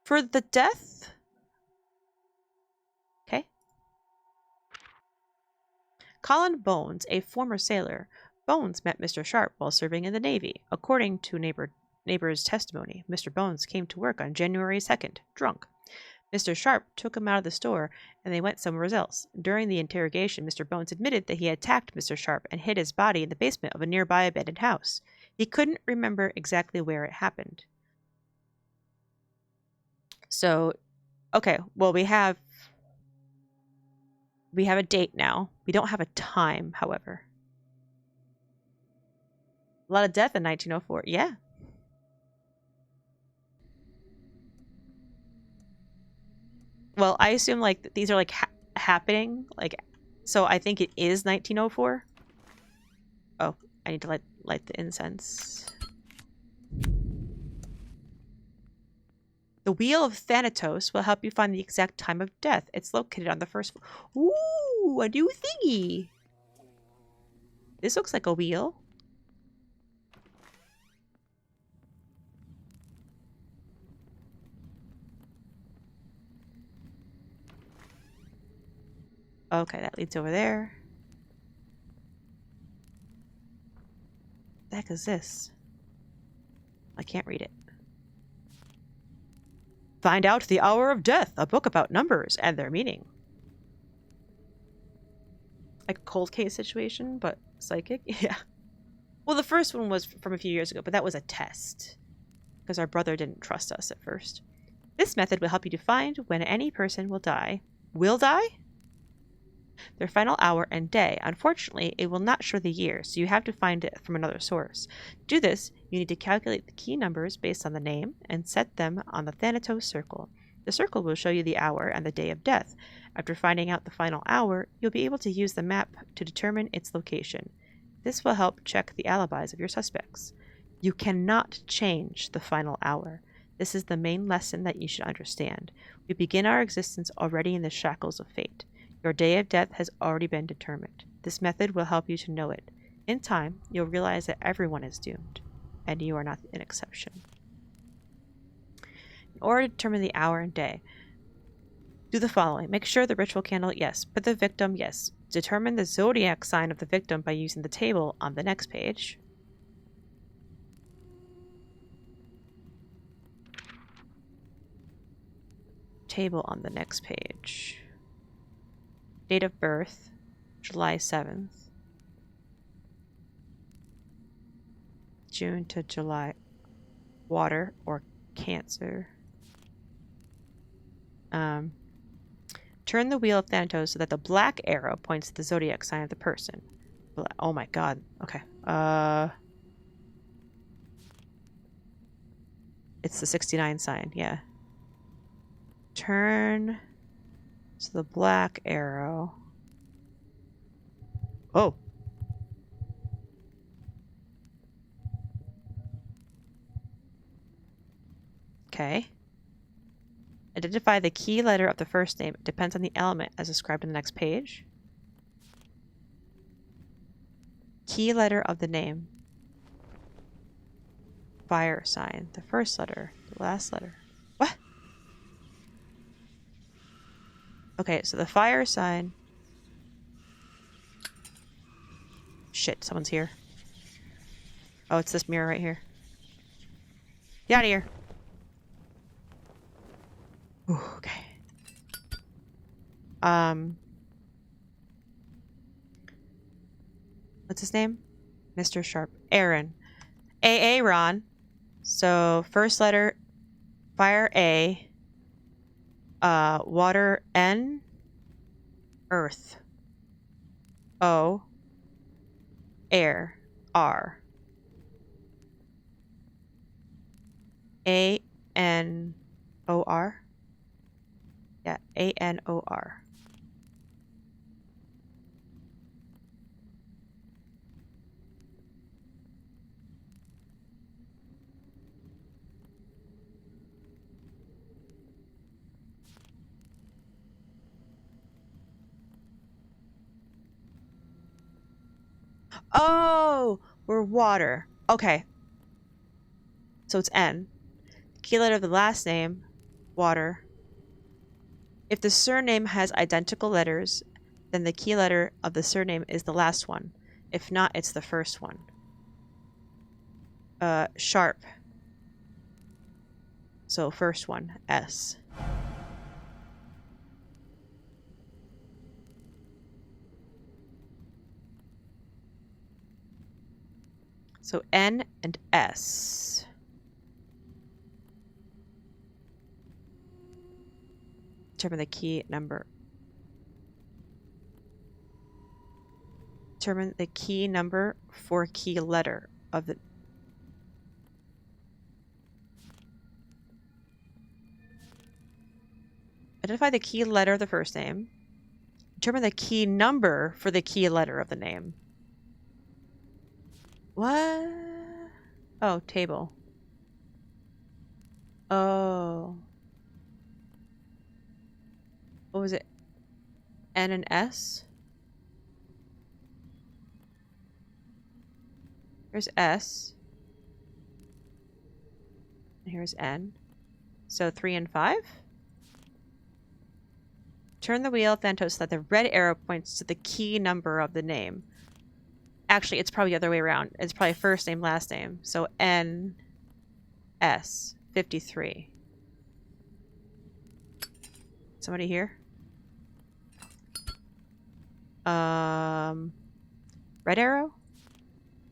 for the death? Okay. Colin Bones, a former sailor. Bones met Mr. Sharp while serving in the Navy. According to neighbor's testimony, Mr. Bones came to work on January 2nd, drunk. Mr. Sharp took him out of the store, and they went somewhere else. During the interrogation, Mr. Bones admitted that he had attacked Mr. Sharp and hid his body in the basement of a nearby abandoned house. He couldn't remember exactly where it happened. So, okay, well, we have a date now. We don't have a time, however. A lot of death in 1904. Yeah. Well, I assume like these are like happening, like, so I think it is 1904. Oh, I need to light the incense. The Wheel of Thanatos will help you find the exact time of death. It's located on the first floor. Ooh, a new thingy. This looks like a wheel. Okay, that leads over there. What the heck is this? I can't read it. Find out the hour of death, a book about numbers and their meaning. Like a cold case situation, but psychic? Yeah. Well, the first one was from a few years ago, but that was a test. Because our brother didn't trust us at first. This method will help you to find when any person will die. Will die? Their final hour and day. Unfortunately, it will not show the year, so you have to find it from another source. To do this, you need to calculate the key numbers based on the name and set them on the Thanatos circle. The circle will show you the hour and the day of death. After finding out the final hour, you'll be able to use the map to determine its location. This will help check the alibis of your suspects. You cannot change the final hour. This is the main lesson that you should understand. We begin our existence already in the shackles of fate. Your day of death has already been determined. This method will help you to know it. In time, you'll realize that everyone is doomed, and you are not an exception. In order to determine the hour and day, do the following. Make sure the ritual candle, yes. Put the victim, yes. Determine the zodiac sign of the victim by using the table on the next page. Table on the next page. Date of birth, July 7th. June to July. Water or Cancer. Turn the Wheel of Thanatos so that the black arrow points to the zodiac sign of the person. Oh my god. Okay. It's the 69 sign, yeah. Turn to the black arrow. Oh. Okay. Identify the key letter of the first name. It depends on the element as described in the next page. Key letter of the name. Fire sign. The first letter. The last letter. What? Okay, so the fire sign. Shit, someone's here. Oh, it's this mirror right here. Get out of here. Ooh, okay. What's his name? Mr. Sharp. Aaron. Aaron. So first letter, fire A. Water N. Earth. O. Air. R. A-N-O-R. Yeah, A-N-O-R. Oh, we're water. Okay. So it's N. The key letter of the last name, water. If the surname has identical letters, then the key letter of the surname is the last one. If not, it's the first one. Sharp. So first one, S. So N and S. Determine the key number. Determine the key number for key letter of the... Identify the key letter of the first name. Determine the key number for the key letter of the name. What? Oh, table. Oh. What was it? N and S? Here's S. And here's N. So 3 and 5? Turn the wheel then so that the red arrow points to the key number of the name. Actually, it's probably the other way around. It's probably first name, last name. So N, S, 53. Somebody here? Red arrow?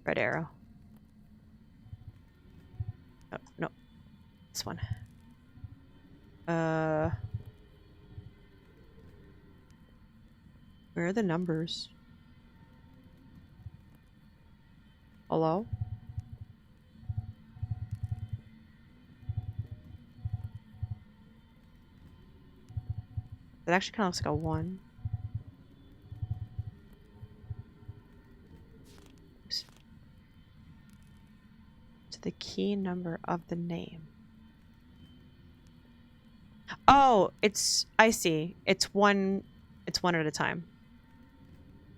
Red arrow. Oh, no. This one. Where are the numbers? Hello? That actually kind of looks like a 1. To the key number of the name. Oh, I see. It's one at a time.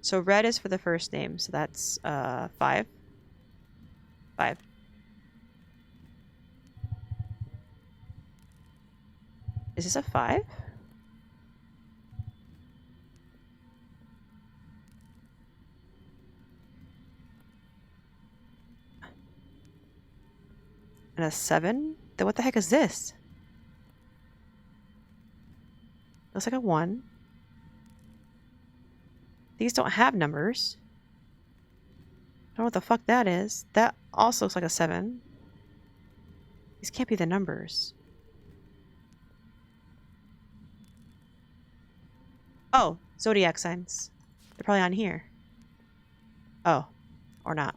So red is for the first name, so that's 5. 5. Is this a 5? And a 7? Then what the heck is this? Looks like a 1. These don't have numbers. I don't know what the fuck that is. That also looks like a 7. These can't be the numbers. Oh, zodiac signs. They're probably on here. Oh, or not.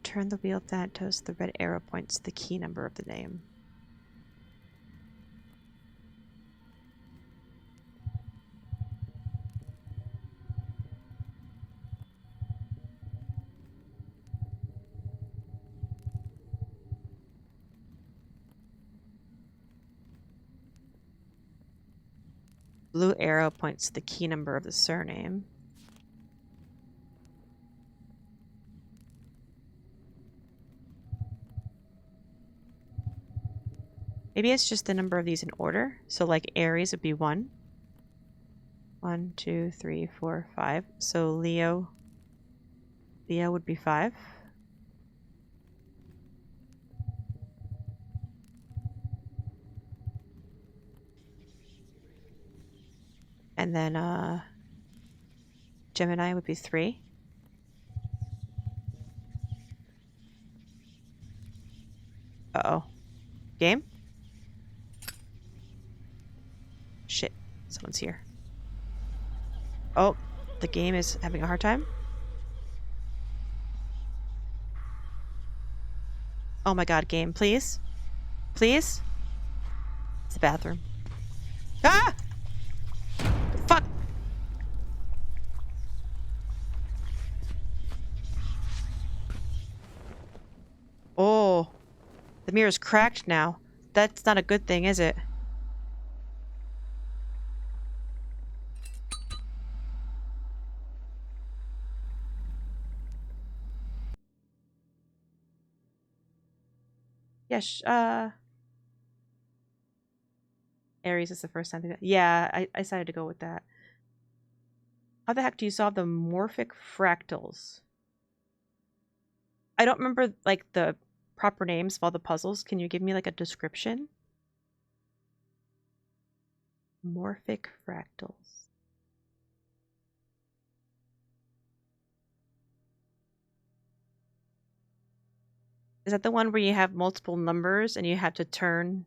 Turn the wheel that toes the red arrow points to the key number of the name. Blue arrow points to the key number of the surname. Maybe it's just the number of these in order. So like Aries would be 1. 1, 2, 3, 4, 5. So Leo would be 5. And then Gemini would be 3. Uh-oh. Game? Shit. Someone's here. Oh, the game is having a hard time? Oh my god, game, please? Please? It's the bathroom. Ah! Fuck! Oh. The mirror's cracked now. That's not a good thing, is it? Yes, Aries is the first time. Yeah, I decided to go with that. How the heck do you solve the morphic fractals? I don't remember, like, the proper names of all the puzzles. Can you give me, like, a description? Morphic fractals. Is that the one where you have multiple numbers and you have to turn?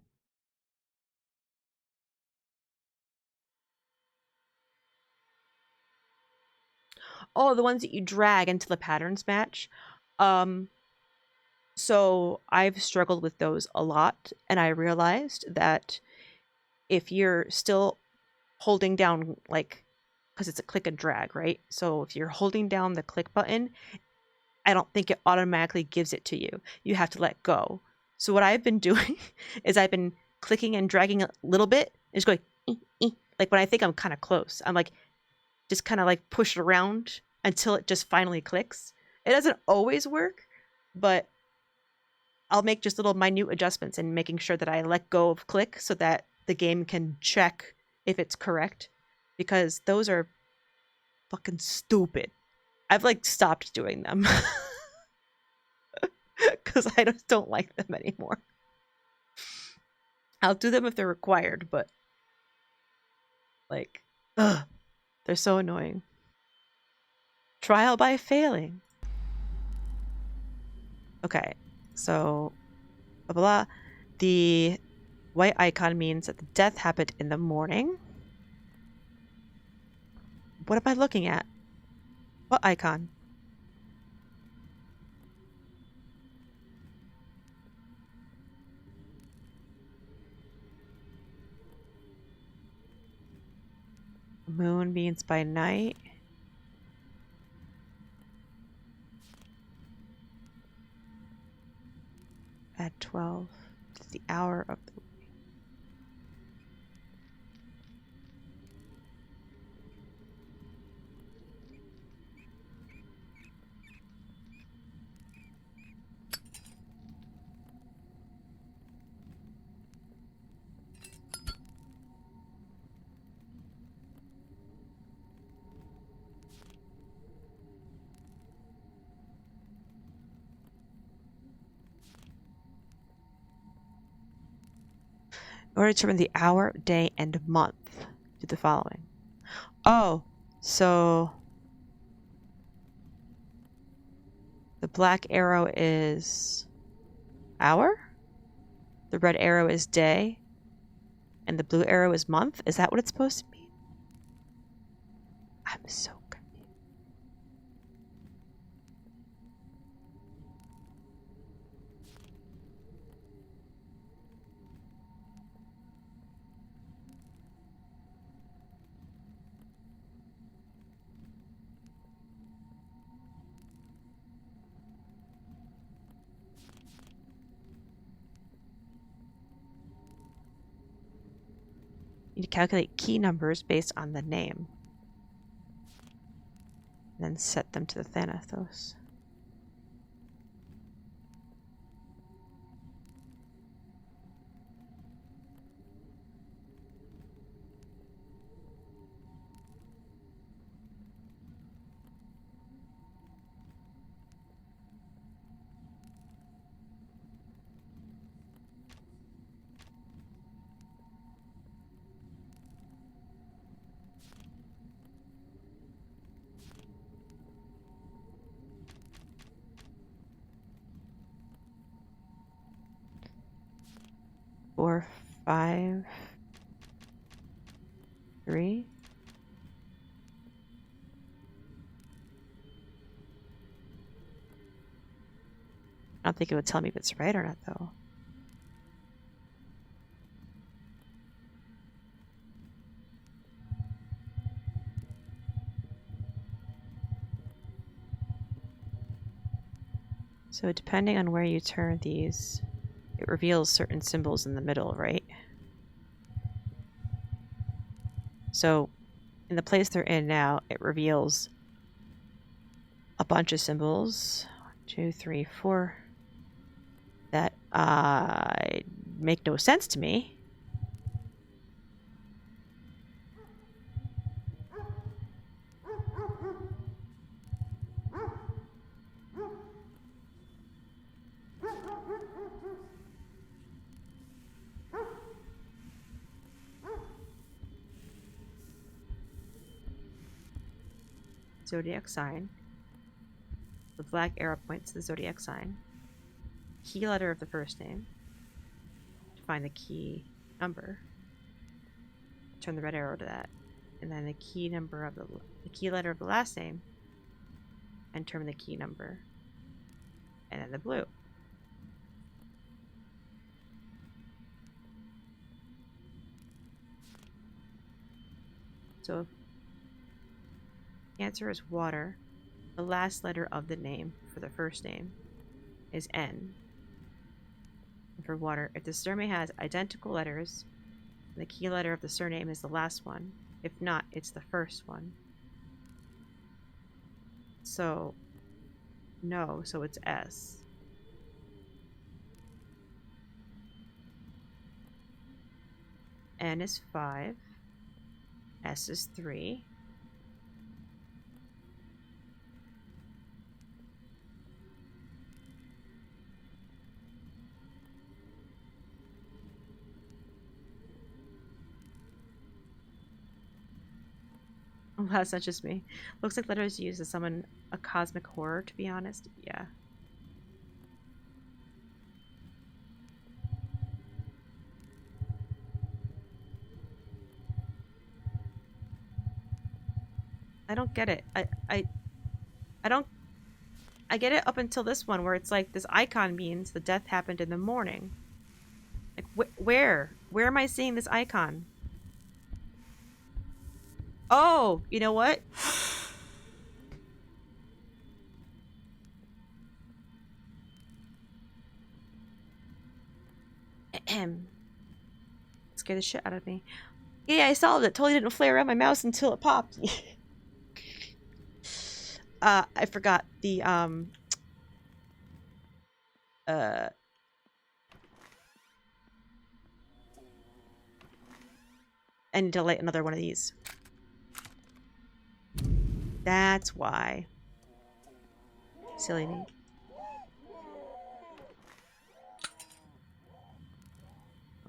Oh, the ones that you drag until the patterns match. So I've struggled with those a lot, and I realized that if you're still holding down, like, because it's a click and drag, right? So if you're holding down the click button, I don't think it automatically gives it to you. You have to let go. So what I've been doing is I've been clicking and dragging a little bit, and just going, like when I think I'm kind of close, I'm like, just kind of like push it around until it just finally clicks. It doesn't always work, but I'll make just little minute adjustments in making sure that I let go of click so that the game can check if it's correct, because those are fucking stupid. I've like stopped doing them because I just don't like them anymore. I'll do them if they're required, but like, ugh, they're so annoying. Trial by failing. Okay, so blah, blah, blah. The white icon means that the death happened in the morning. What am I looking at? What icon? Moon means by night. At 12. It's the hour of the In order to determine the hour, day, and month, do the following. Oh, so the black arrow is hour, the red arrow is day, and the blue arrow is month? Is that what it's supposed to mean? I'm so confused. You need to calculate key numbers based on the name. And then set them to the Thanatos. Four, 5, 3. I don't think it would tell me if it's right or not, though. So depending on where you turn these, it reveals certain symbols in the middle, right? So in the place they're in now, it reveals a bunch of symbols. 1, 2, 3, 4. That make no sense to me. zodiac sign. The black arrow points to the zodiac sign. Key letter of the first name. To find the key number. Turn the red arrow to that. And then the key number of the key letter of the last name. And turn the key number. And then the blue. So answer is water. The last letter of the name for the first name is N. And for water, if the surname has identical letters, the key letter of the surname is the last one. If not, it's the first one. So, no, so it's S. N is 5. S is 3. Oh, that's not just me. Looks like letters used to summon a cosmic horror, to be honest. Yeah. I don't get it. I don't... I get it up until this one where it's like this icon means the death happened in the morning. Like, where? Where am I seeing this icon? Oh, you know what? Scared the shit out of me. Yeah, I solved it. Totally didn't flare around my mouse until it popped. I forgot the, I need to light another one of these. That's why. Silly me.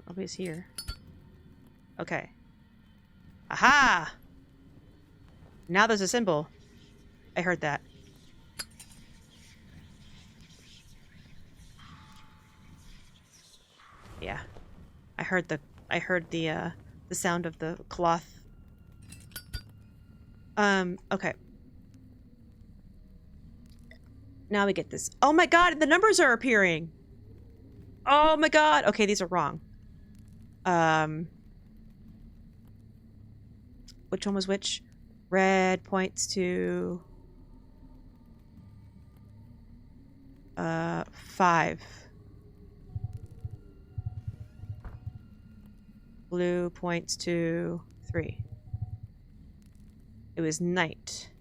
Nobody's here. Okay. Aha! Now there's a symbol. I heard that. Yeah. I heard the sound of the cloth. Okay. Now we get this. Oh my god, the numbers are appearing! Oh my god! Okay, these are wrong. Which one was which? Red points to... 5. Blue points to 3. It was night.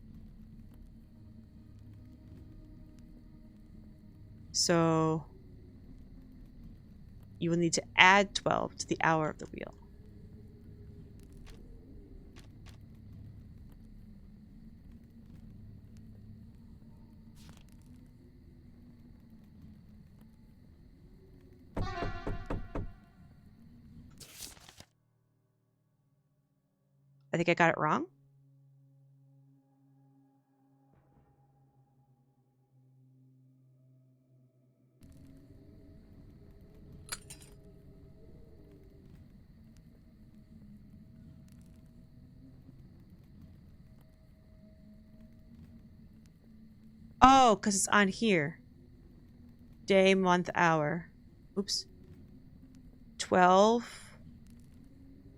So you will need to add 12 to the hour of the wheel. I think I got it wrong. Oh, because it's on here. Day, month, hour. Oops. 12.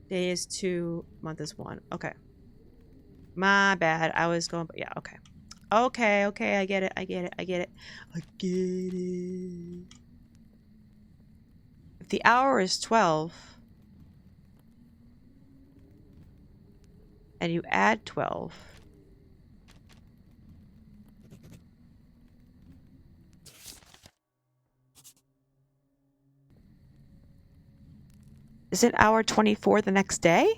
Day is 2, month is 1. Okay. My bad. I was going, but yeah, okay. Okay, I get it. I get it. If the hour is 12, and you add 12, isn't hour 24 the next day?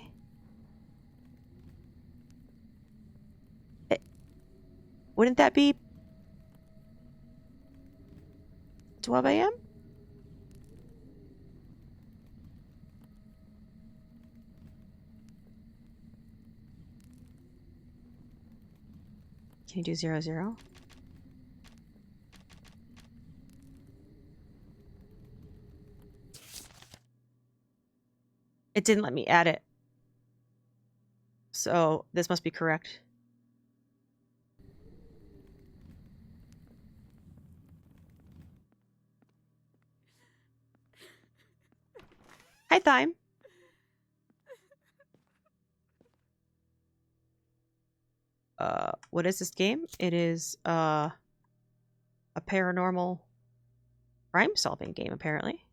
Wouldn't that be 12 a.m.? Can you do 0, 0? It didn't let me add it. So this must be correct. Hi, Thyme. What is this game? It is a paranormal crime solving game, apparently.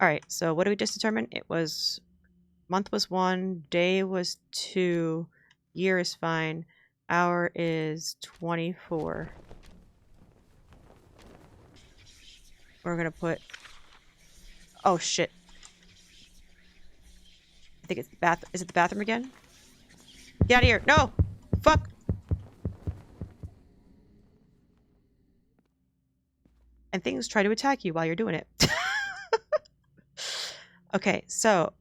Alright, so what did we just determine? It was month was 1, day was 2, year is fine, hour is 24. We're gonna put, oh shit. I think it's the bath. Is it the bathroom again? Get out of here. No! Fuck! And things try to attack you while you're doing it. Okay, so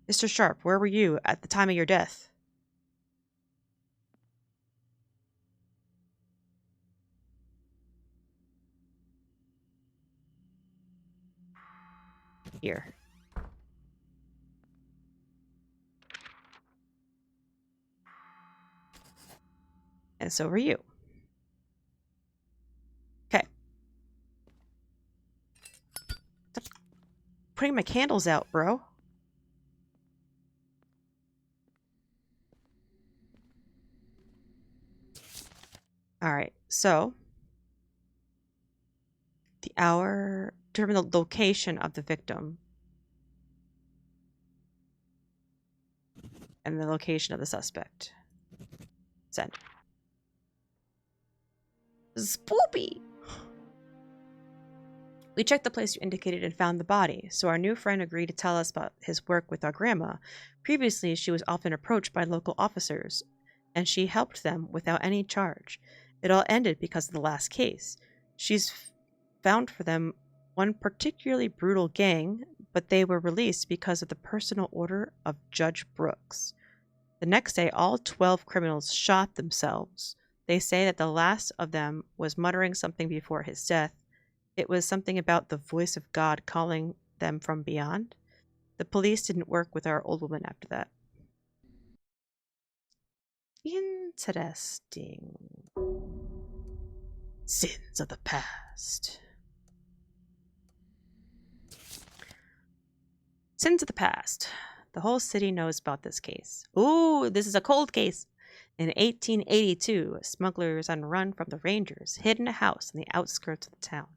Mr. Sharp, where were you at the time of your death? Here. And so were you. Okay. Stop putting my candles out, bro. Alright, so the hour, determine the location of the victim. And the location of the suspect. Send. Spoopy! We checked the place you indicated and found the body, so our new friend agreed to tell us about his work with our grandma. Previously, she was often approached by local officers, and she helped them without any charge. It all ended because of the last case. She's found for them one particularly brutal gang, but they were released because of the personal order of Judge Brooks. The next day, all 12 criminals shot themselves. They say that the last of them was muttering something before his death. It was something about the voice of God calling them from beyond. The police didn't work with our old woman after that. Interesting. Sins of the past. Sins of the past. The whole city knows about this case. Ooh, this is a cold case. In 1882, smugglers on run from the Rangers hid in a house in the outskirts of the town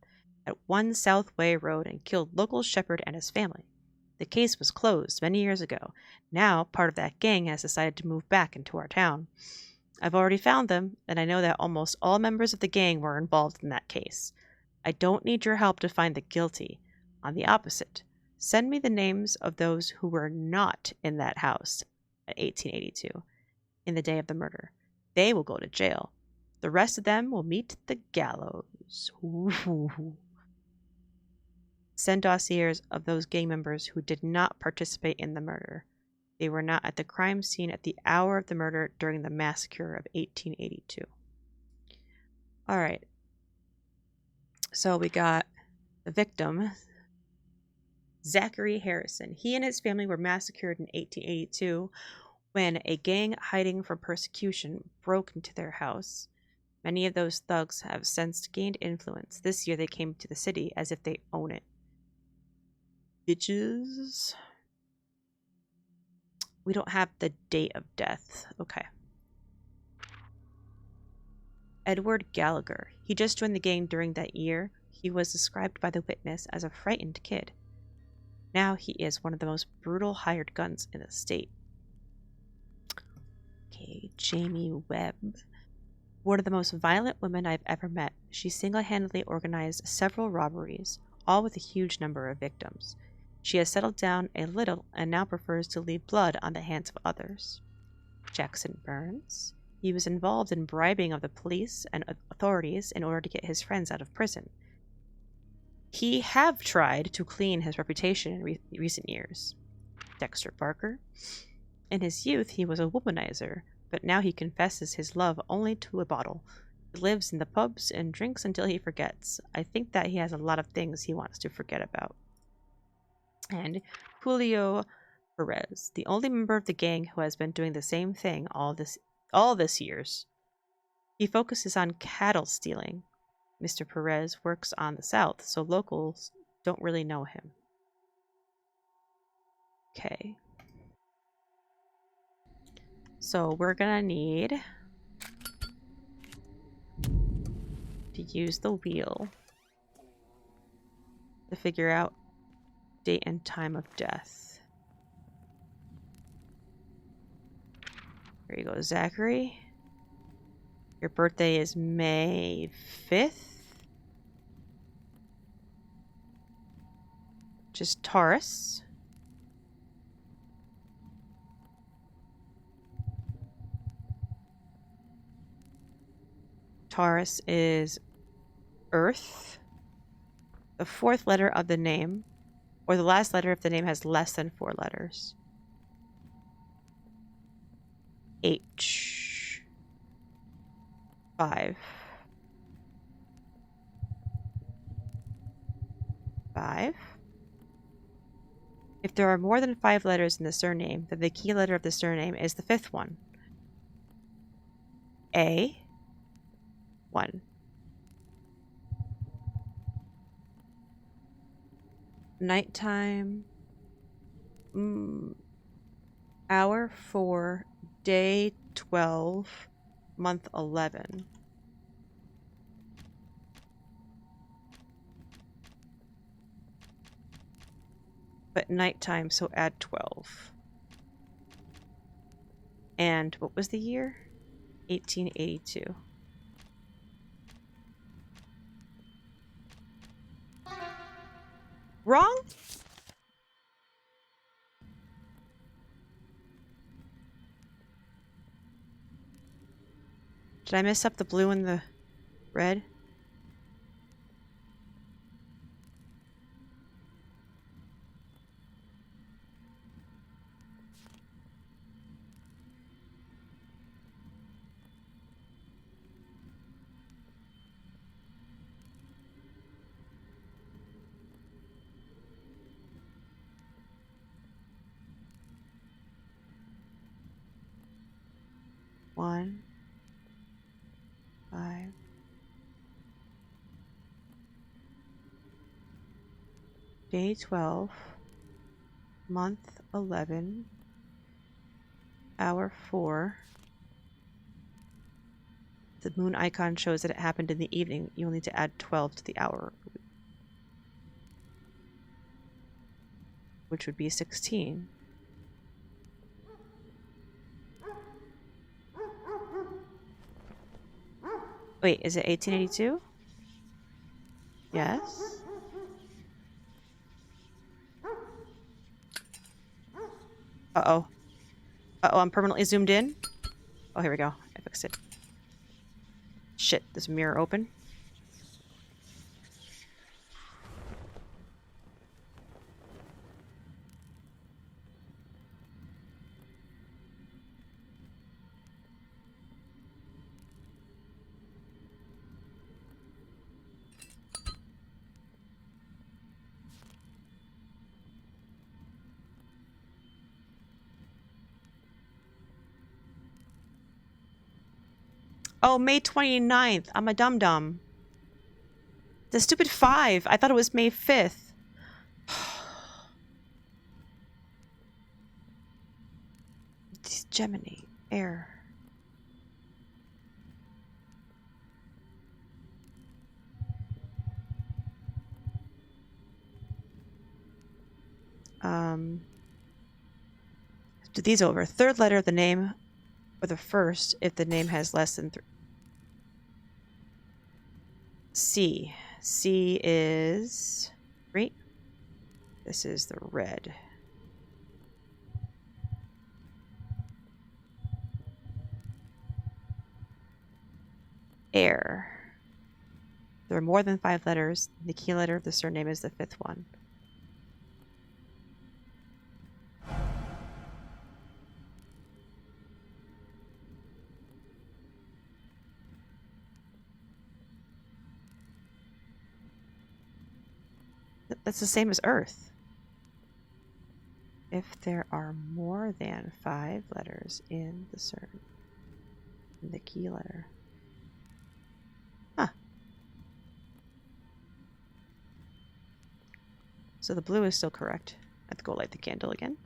at 1 South Way Road and killed local shepherd and his family. The case was closed many years ago. Now, part of that gang has decided to move back into our town. I've already found them, and I know that almost all members of the gang were involved in that case. I don't need your help to find the guilty. On the opposite, send me the names of those who were not in that house at 1882, in the day of the murder. They will go to jail. The rest of them will meet the gallows. Ooh. Send dossiers of those gang members who did not participate in the murder. They were not at the crime scene at the hour of the murder during the massacre of 1882. All right. So we got the victim, Zachary Harrison. He and his family were massacred in 1882 when a gang hiding from persecution broke into their house. Many of those thugs have since gained influence. This year they came to the city as if they own it. Bitches. We don't have the date of death. Okay. Edward Gallagher. He just joined the gang during that year. He was described by the witness as a frightened kid. Now he is one of the most brutal hired guns in the state. Okay, Jamie Webb. One of the most violent women I've ever met. She single-handedly organized several robberies, all with a huge number of victims. She has settled down a little and now prefers to leave blood on the hands of others. Jackson Burns. He was involved in bribing of the police and authorities in order to get his friends out of prison. He have tried to clean his reputation in recent years. Dexter Barker. In his youth, he was a womanizer, but now he confesses his love only to a bottle. He lives in the pubs and drinks until he forgets. I think that he has a lot of things he wants to forget about. And Julio Perez, the only member of the gang who has been doing the same thing all this years. He focuses on cattle stealing. Mr. Perez works on the south, so locals don't really know him. Okay. So we're gonna need to use the wheel to figure out date and time of death. There you go, Zachary. Your birthday is May 5th. Which is Taurus. Taurus is Earth. The fourth letter of the name, or the last letter if the name has less than 4 letters. H. 5. 5. If there are more than 5 letters in the surname, then the key letter of the surname is the 5th one. A. 1. Nighttime. Hour 4, day 12, month 11. But nighttime, so add 12. And what was the year? 1882. Wrong? Did I mess up the blue and the red? One, 5. Day 12, month 11, hour 4. The moon icon shows that it happened in the evening. You'll need to add 12 to the hour, which would be 16. Wait, is it 1882? Yes. Uh-oh. Uh-oh, I'm permanently zoomed in. Oh, here we go. I fixed it. Shit, this mirror open? Oh, May 29th. I'm a dum-dum. The stupid 5. I thought it was May 5th. It's Gemini. Air. Do these over. Third letter of the name, or the first if the name has less than 3. C. C is green. This is the red. Air. There are more than 5 letters. The key letter of the surname is the 5th one. That's the same as Earth. If there are more than 5 letters in the key letter. Huh. So the blue is still correct. I have to go light the candle again.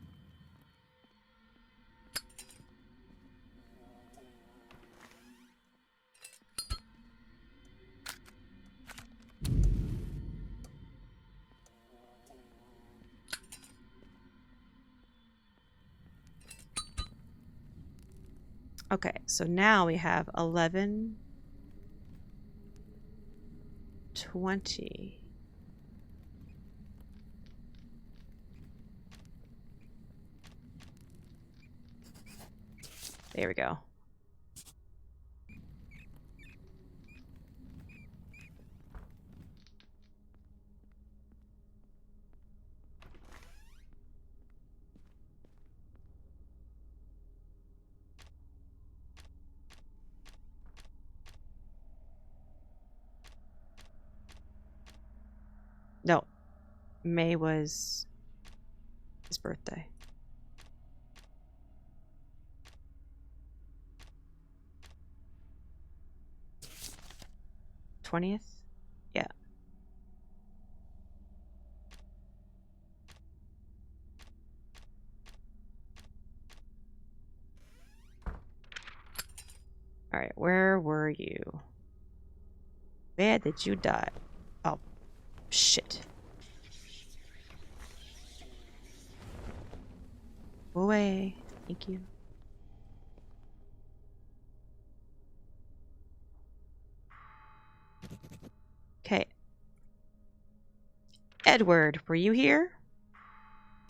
Okay, so now we have 11, 20. There we go. No, May was his birthday. '20th? Yeah. Alright, where were you? Where did you die? Oh, shit. Go away. Thank you. Okay. Edward, were you here?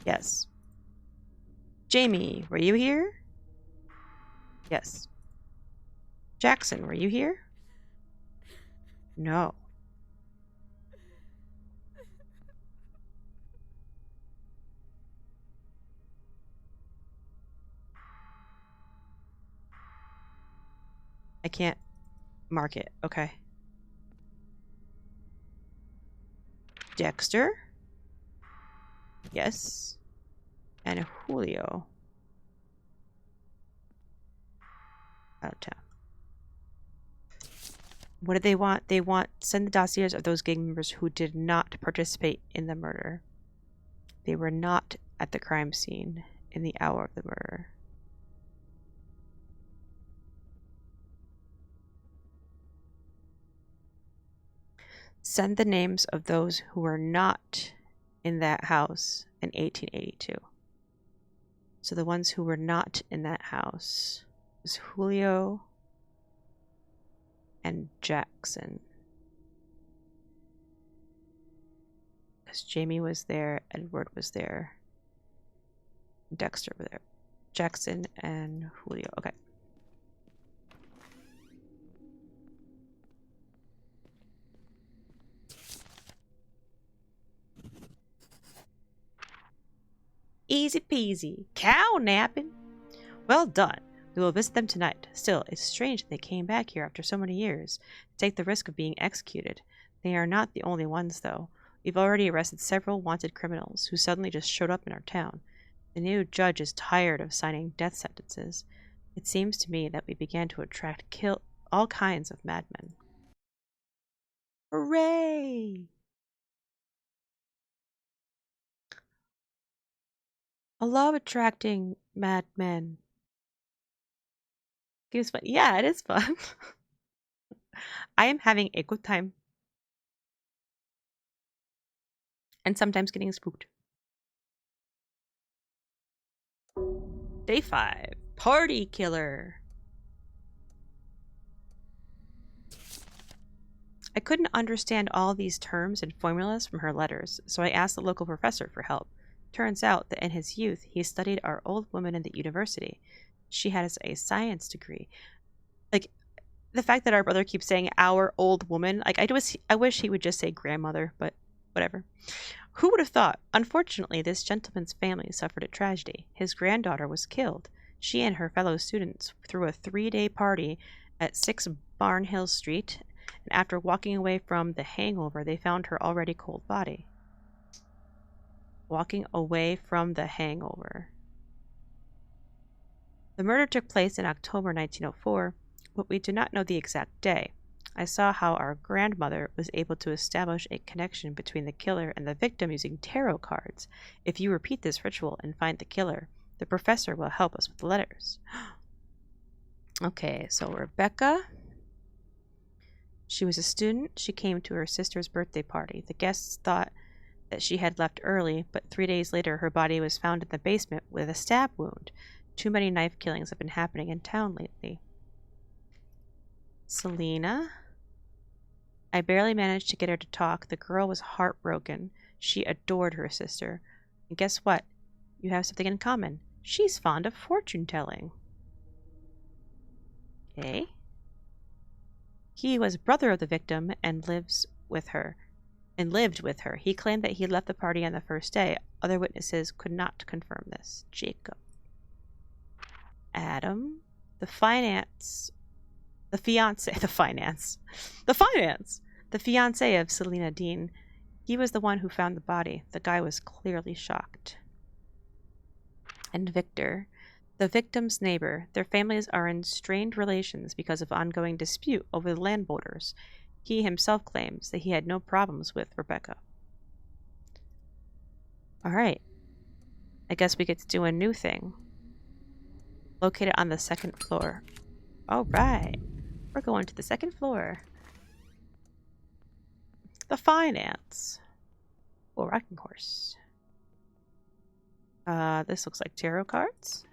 Yes. Jamie, were you here? Yes. Jackson, were you here? No. I can't mark it. Okay. Dexter? Yes. And Julio. Out of town. What do they want? They want send the dossiers of those gang members who did not participate in the murder. They were not at the crime scene in the hour of the murder. Send the names of those who were not in that house in 1882. So the ones who were not in that house was Julio and Jackson. Because Jamie was there, Edward was there, Dexter was there. Jackson and Julio. Okay. Easy peasy. Cow napping. Well done. We will visit them tonight. Still, it's strange that they came back here after so many years to take the risk of being executed. They are not the only ones, though. We've already arrested several wanted criminals who suddenly just showed up in our town. The new judge is tired of signing death sentences. It seems to me that we began to attract all kinds of madmen. Hooray! I love attracting madmen. It was fun. Yeah, it is fun. I am having a good time. And sometimes getting spooked. Day 5. Party killer. I couldn't understand all these terms and formulas from her letters, so I asked the local professor for help. Turns out that in his youth, he studied our old woman in the university. She has a science degree. Like, the fact that our brother keeps saying our old woman, like, I wish he would just say grandmother, but whatever. Who would have thought? Unfortunately, this gentleman's family suffered a tragedy. His granddaughter was killed. She and her fellow students threw a 3-day party at 6 Barnhill Street, and after walking away from the hangover, they found her already cold body. walking away from the hangover. The murder took place in October 1904, but we do not know the exact day. I saw how our grandmother was able to establish a connection between the killer and the victim using tarot cards. If you repeat this ritual and find the killer, the professor will help us with the letters. Okay, so Rebecca. She was a student. She came to her sister's birthday party. The guests thought that she had left early, but 3 days later her body was found in the basement with a stab wound. Too many knife killings have been happening in town lately. Selena. I barely managed to get her to talk. The girl was heartbroken. She adored her sister. And guess what? You have something in common. She's fond of fortune-telling. Okay. He was brother of the victim and lived with her. He claimed that he left the party on the first day. Other witnesses could not confirm this. Jacob. Adam. The fiance of Selena Dean. He was the one who found the body. The guy was clearly shocked. And Victor, the victim's neighbor. Their families are in strained relations because of ongoing dispute over the land borders. He himself claims that he had no problems with Rebecca. Alright. I guess we get to do a new thing. Located on the 2nd floor. Alright. We're going to the 2nd floor. The finance. Or rocking horse. This looks like tarot cards.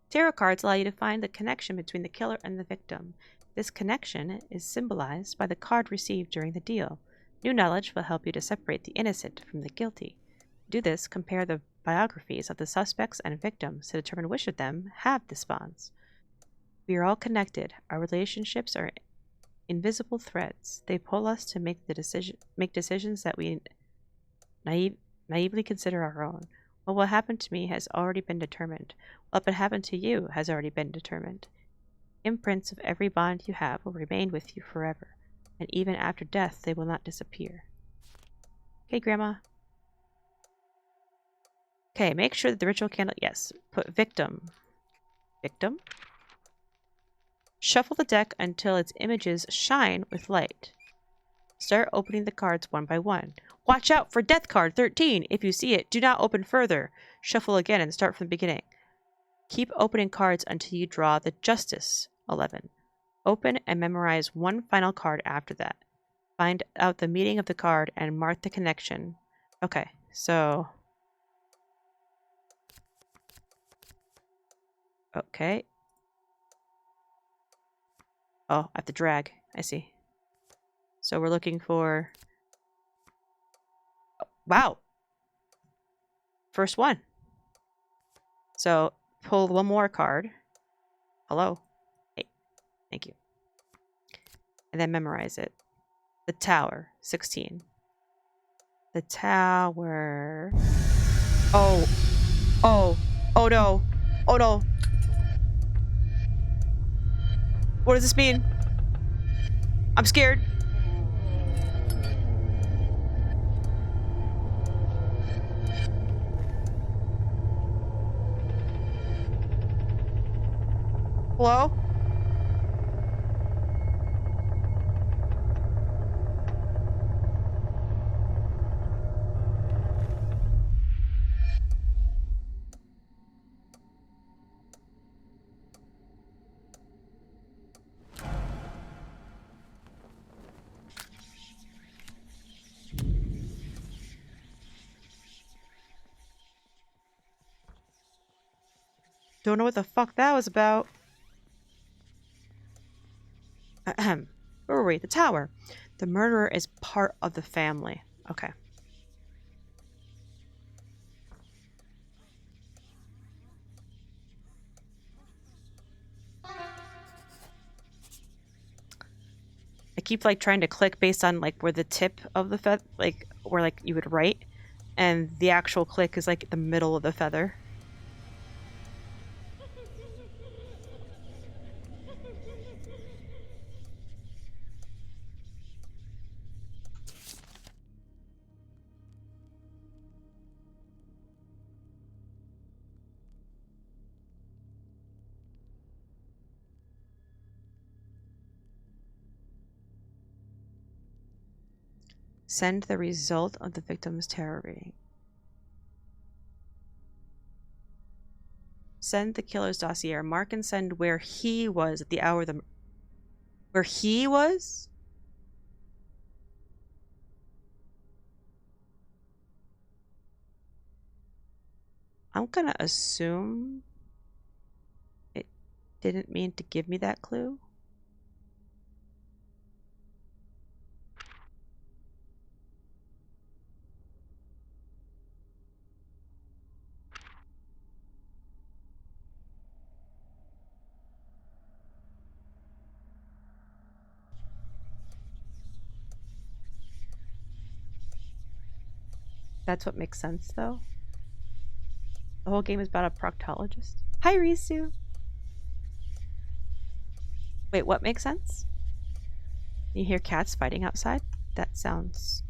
Tarot cards allow you to find the connection between the killer and the victim. This connection is symbolized by the card received during the deal. New knowledge will help you to separate the innocent from the guilty. To do this, compare the biographies of the suspects and victims to determine which of them have this bonds. We are all connected. Our relationships are invisible threads. They pull us to make decisions that we naively consider our own. What will happen to me has already been determined. What will happen to you has already been determined. Imprints of every bond you have will remain with you forever, and even after death they will not disappear. Okay, Grandma. Okay, make sure that the ritual candle... Yes, put victim. Victim. Shuffle the deck until its images shine with light. Start opening the cards one by one. Watch out for death card 13. If you see it, do not open further. Shuffle again and start from the beginning. Keep opening cards until you draw the Justice 11. Open and memorize one final card after that. Find out the meaning of the card and mark the connection. Okay, so... Okay. Oh, I have to drag. I see. So we're looking for... Oh, wow! First one. So, pull one more card. Hello. Hey. Thank you. And then memorize it. The Tower, 16. The Tower... Oh. Oh. Oh no. Oh no. What does this mean? I'm scared. Hello? Don't know what the fuck that was about. Ahem. Where were we? The tower. The murderer is part of the family. Okay. I keep like trying to click based on like where the tip of the feather, like where like you would write, and the actual click is like the middle of the feather. Send the result of the victim's terror rating. Send the killer's dossier. Mark and send where he was at the hour of the... Where he was? I'm gonna assume it didn't mean to give me that clue. That's what makes sense, though. The whole game is about a proctologist. Hi, Risu. Wait, what makes sense? You hear cats fighting outside? That sounds...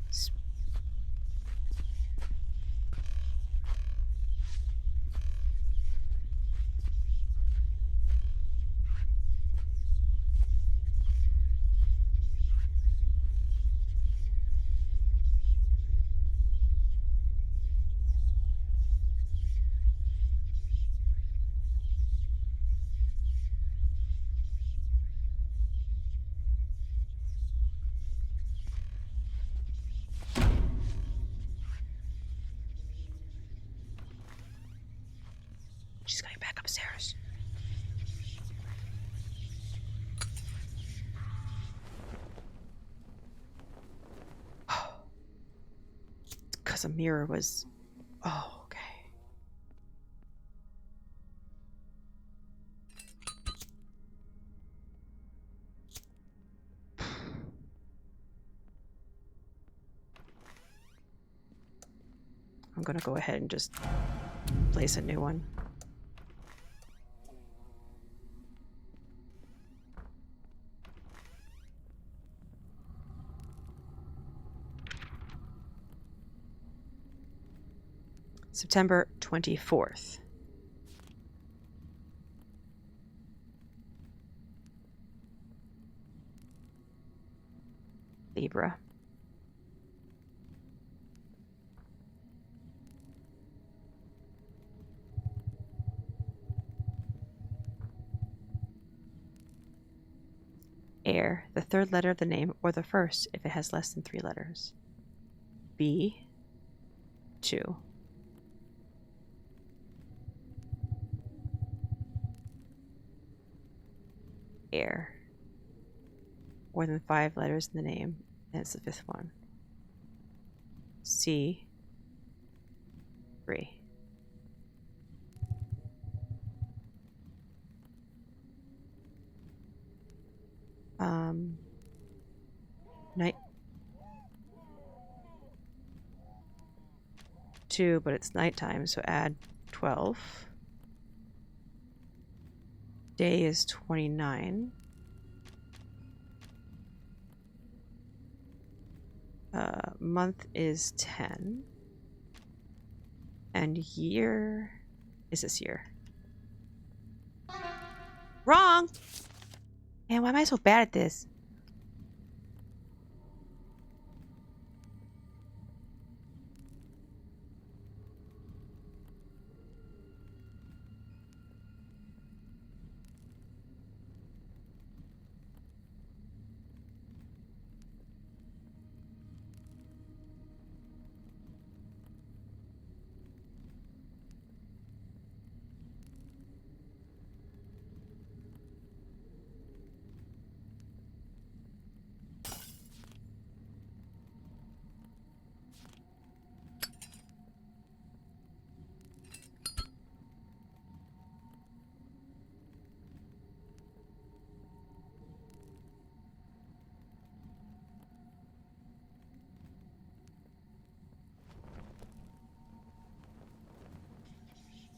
She's going back upstairs. Because a mirror was... Oh, okay. I'm gonna go ahead and just place a new one. September 24th. Libra. Air, the third letter of the name, or the first if it has less than 3 letters. B, 2. Air. More than 5 letters in the name, and it's the 5th one. C, 3. Night 2, but it's nighttime, so add 12. Day is 29. Month is 10. And year is this year. Wrong! Man, why am I so bad at this?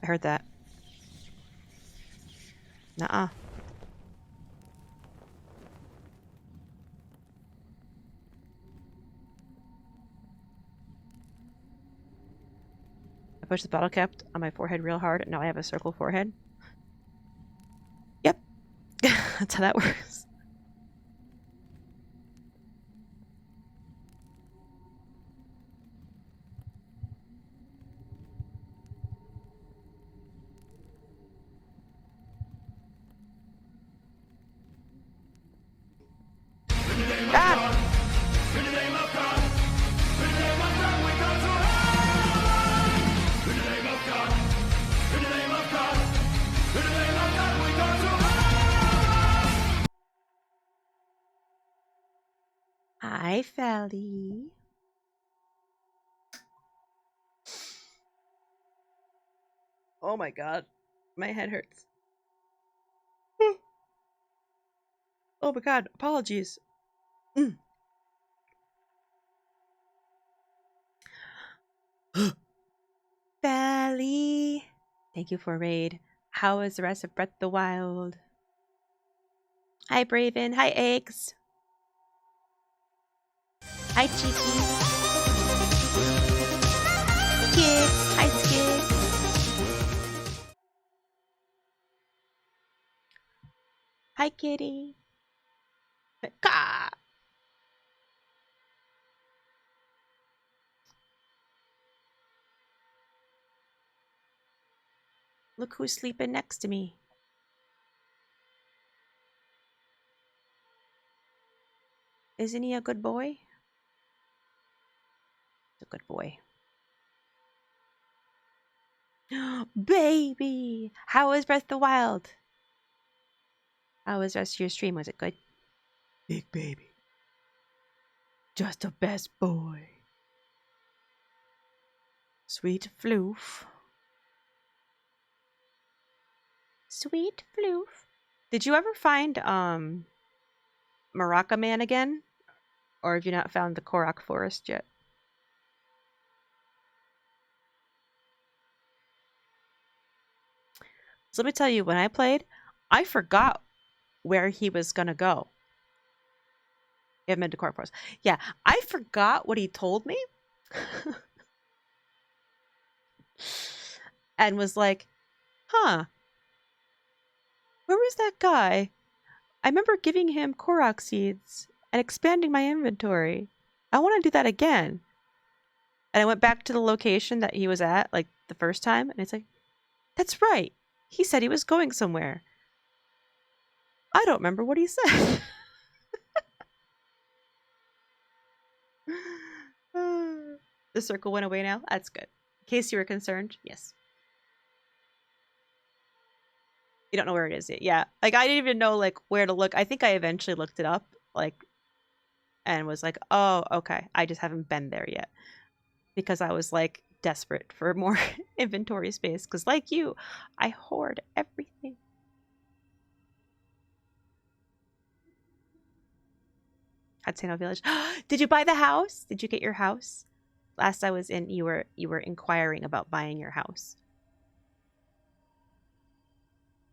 I heard that. Nuh-uh. I pushed the bottle cap on my forehead real hard, and now I have a circle forehead. Yep. That's how that works. Hi, Felly. Oh my god. My head hurts. Oh my god. Apologies. Felly. Thank you for raid. How is the rest of Breath of the Wild? Hi, Braven. Hi, Eggs. Hi, Cheeky. Skid. Hi, Skid. Hi, Kitty. Ka. Look who's sleeping next to me. Isn't he a good boy? He's a good boy. Baby! How was Breath of the Wild? How was the rest of your stream? Was it good? Big baby. Just a best boy. Sweet floof. Sweet floof. Did you ever find Maraca Man again? Or have you not found the Korok Forest yet? So let me tell you, when I played, I forgot where he was gonna go. Yeah, meant to Korok Forest. Yeah, I forgot what he told me. And was like, huh, where was that guy? I remember giving him Korok seeds and expanding my inventory. I want to do that again. And I went back to the location that he was at, like, the first time, and it's like, that's right. He said he was going somewhere. I don't remember what he said. The circle went away now? That's good. In case you were concerned, yes. You don't know where it is yet. Yeah. Like, I didn't even know, like, where to look. I think I eventually looked it up, like, and was like, oh, okay. I just haven't been there yet. Because I was, like, desperate for more inventory space. Because, like you, I hoard everything. Hatsano Village. Did you buy the house? Did you get your house? Last I was in, you were inquiring about buying your house.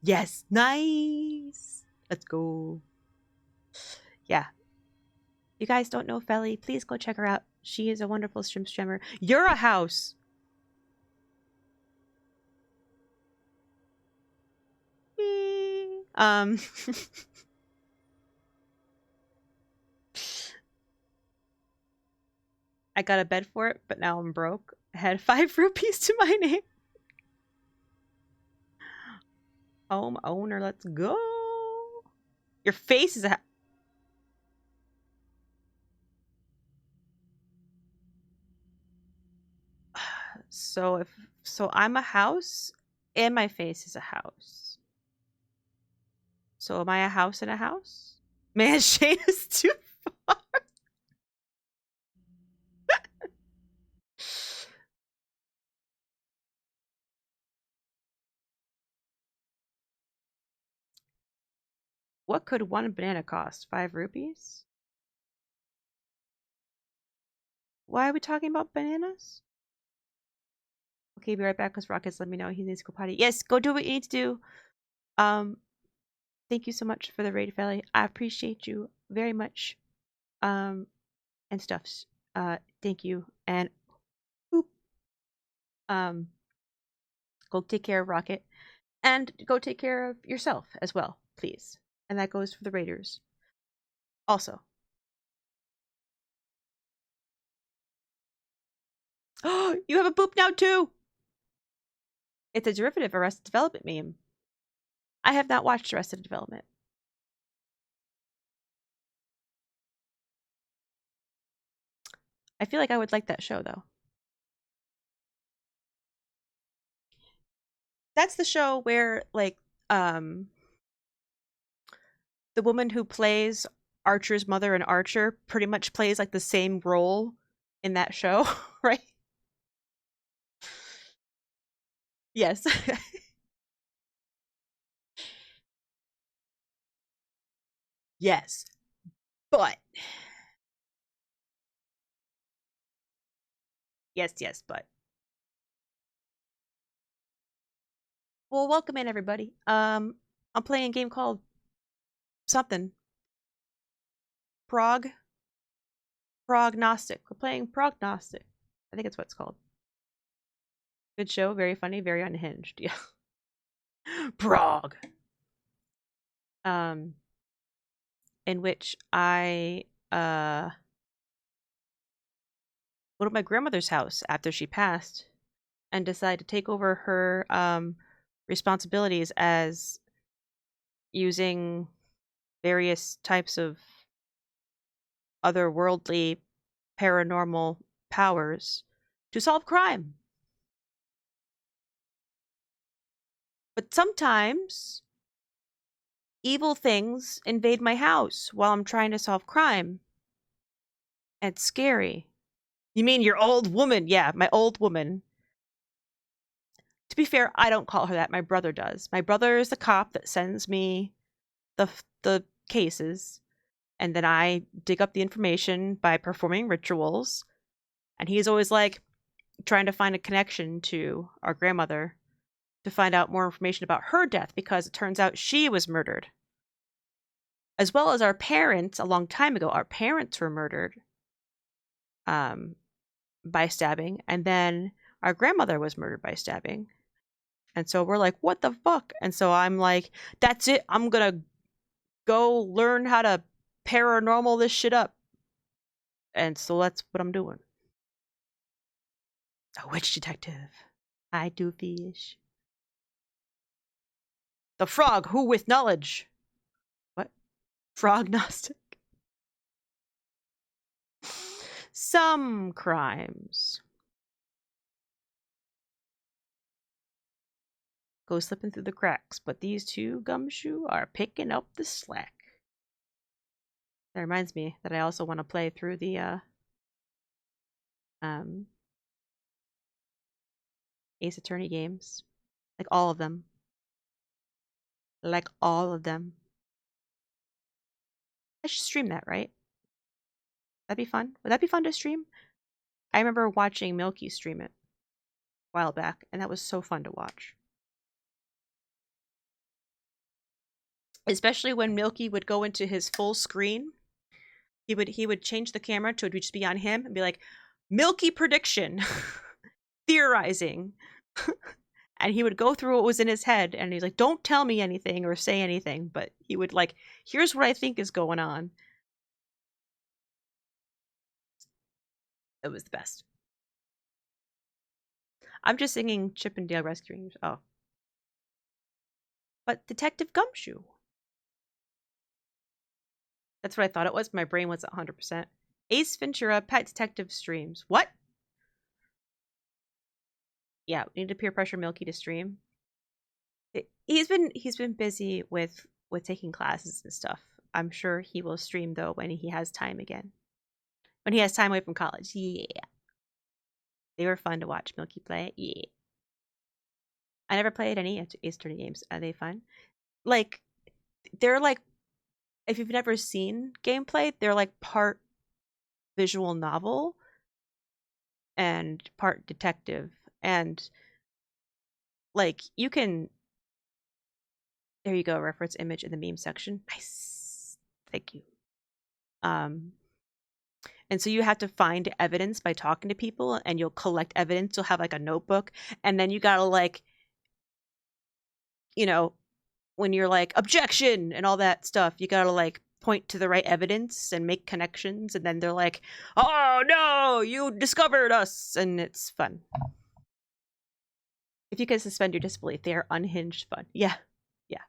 Yes, nice. Let's go. Yeah. You guys don't know Felly, please go check her out. She is a wonderful streamer. You're a house. I got a bed for it, but now I'm broke. I had 5 rupees to my name. Home owner, let's go. Your face is a... So I'm a house and my face is a house. So am I a house in a house? Man, Shane is too far. What could 1 banana cost? 5 rupees? Why are we talking about bananas? Okay, be right back because Rockets let me know he needs to go potty. Yes, go do what you need to do. Thank you so much for the raid, Felly. I appreciate you very much. And stuffs. Thank you. And boop. Go take care of Rocket. And go take care of yourself as well, please. And that goes for the raiders. Also. Oh, you have a boop now too! It's a derivative of Arrested Development meme. I have not watched Arrested Development. I feel like I would like that show, though. That's the show where, like, the woman who plays Archer's mother in Archer pretty much plays like the same role in that show, right? Yes. Yes. But yes, but. Well, welcome in everybody. I'm playing a game called something. Prognostic. We're playing Prognostic. I think it's what it's called. Good show, very funny, very unhinged. Yeah. Prog. In which I go to my grandmother's house after she passed and decide to take over her responsibilities as using various types of otherworldly paranormal powers to solve crime. But sometimes evil things invade my house while I'm trying to solve crime. And it's scary. You mean your old woman? Yeah, my old woman. To be fair, I don't call her that. My brother does. My brother is the cop that sends me the cases, and then I dig up the information by performing rituals. And he's always like trying to find a connection to our grandmother to find out more information about her death, because it turns out she was murdered. As well as our parents, a long time ago, our parents were murdered by stabbing, and then our grandmother was murdered by stabbing. And so we're like, what the fuck? And so I'm like, that's it. I'm gonna go learn how to paranormal this shit up. And so that's what I'm doing. A witch detective. I do fish. The frog who with knowledge. What? Prognostic. Some crimes go slipping through the cracks, but these two gumshoe are picking up the slack. That reminds me that I also want to play through the Ace Attorney games. Like all of them. Like all of them. I should stream that, right? That'd be fun. Would that be fun to stream? I remember watching Milky stream it a while back, and that was so fun to watch. Especially when Milky would go into his full screen. He would change the camera to just be on him and be like, Milky prediction. Theorizing. And he would go through what was in his head, and he's like, don't tell me anything or say anything, but he would like, here's what I think is going on. It was the best. I'm just singing Chip and Dale Rescue Rangers. Oh. But Detective Gumshoe. That's what I thought it was. My brain was 100%. Ace Ventura Pet Detective streams. What? Yeah, we need to peer pressure Milky to stream. He's been busy with taking classes and stuff. I'm sure he will stream though when he has time again. When he has time away from college. Yeah. They were fun to watch Milky play. Yeah. I never played any Ace Attorney games. Are they fun? Like, they're like, if you've never seen gameplay, they're like part visual novel and part detective. And like, you can, there you go, reference image in the meme section. Nice. Thank you. And so you have to find evidence by talking to people, and you'll collect evidence. You'll have like a notebook, and then you gotta like, you know, when you're like objection and all that stuff, you gotta like point to the right evidence and make connections, and then they're like, oh no, you discovered us, and it's fun. If you can suspend your disbelief, they are unhinged fun. Yeah. Yeah.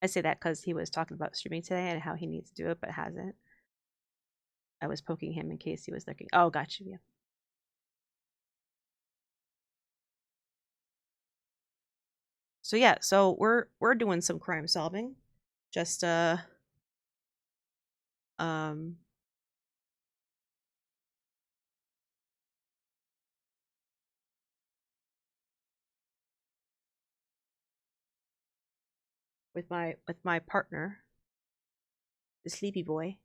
I say that because he was talking about streaming today and how he needs to do it but hasn't. I was poking him in case he was looking. Oh, got you. Yeah. So yeah, so we're doing some crime solving. Just um with my partner, the sleepy boy.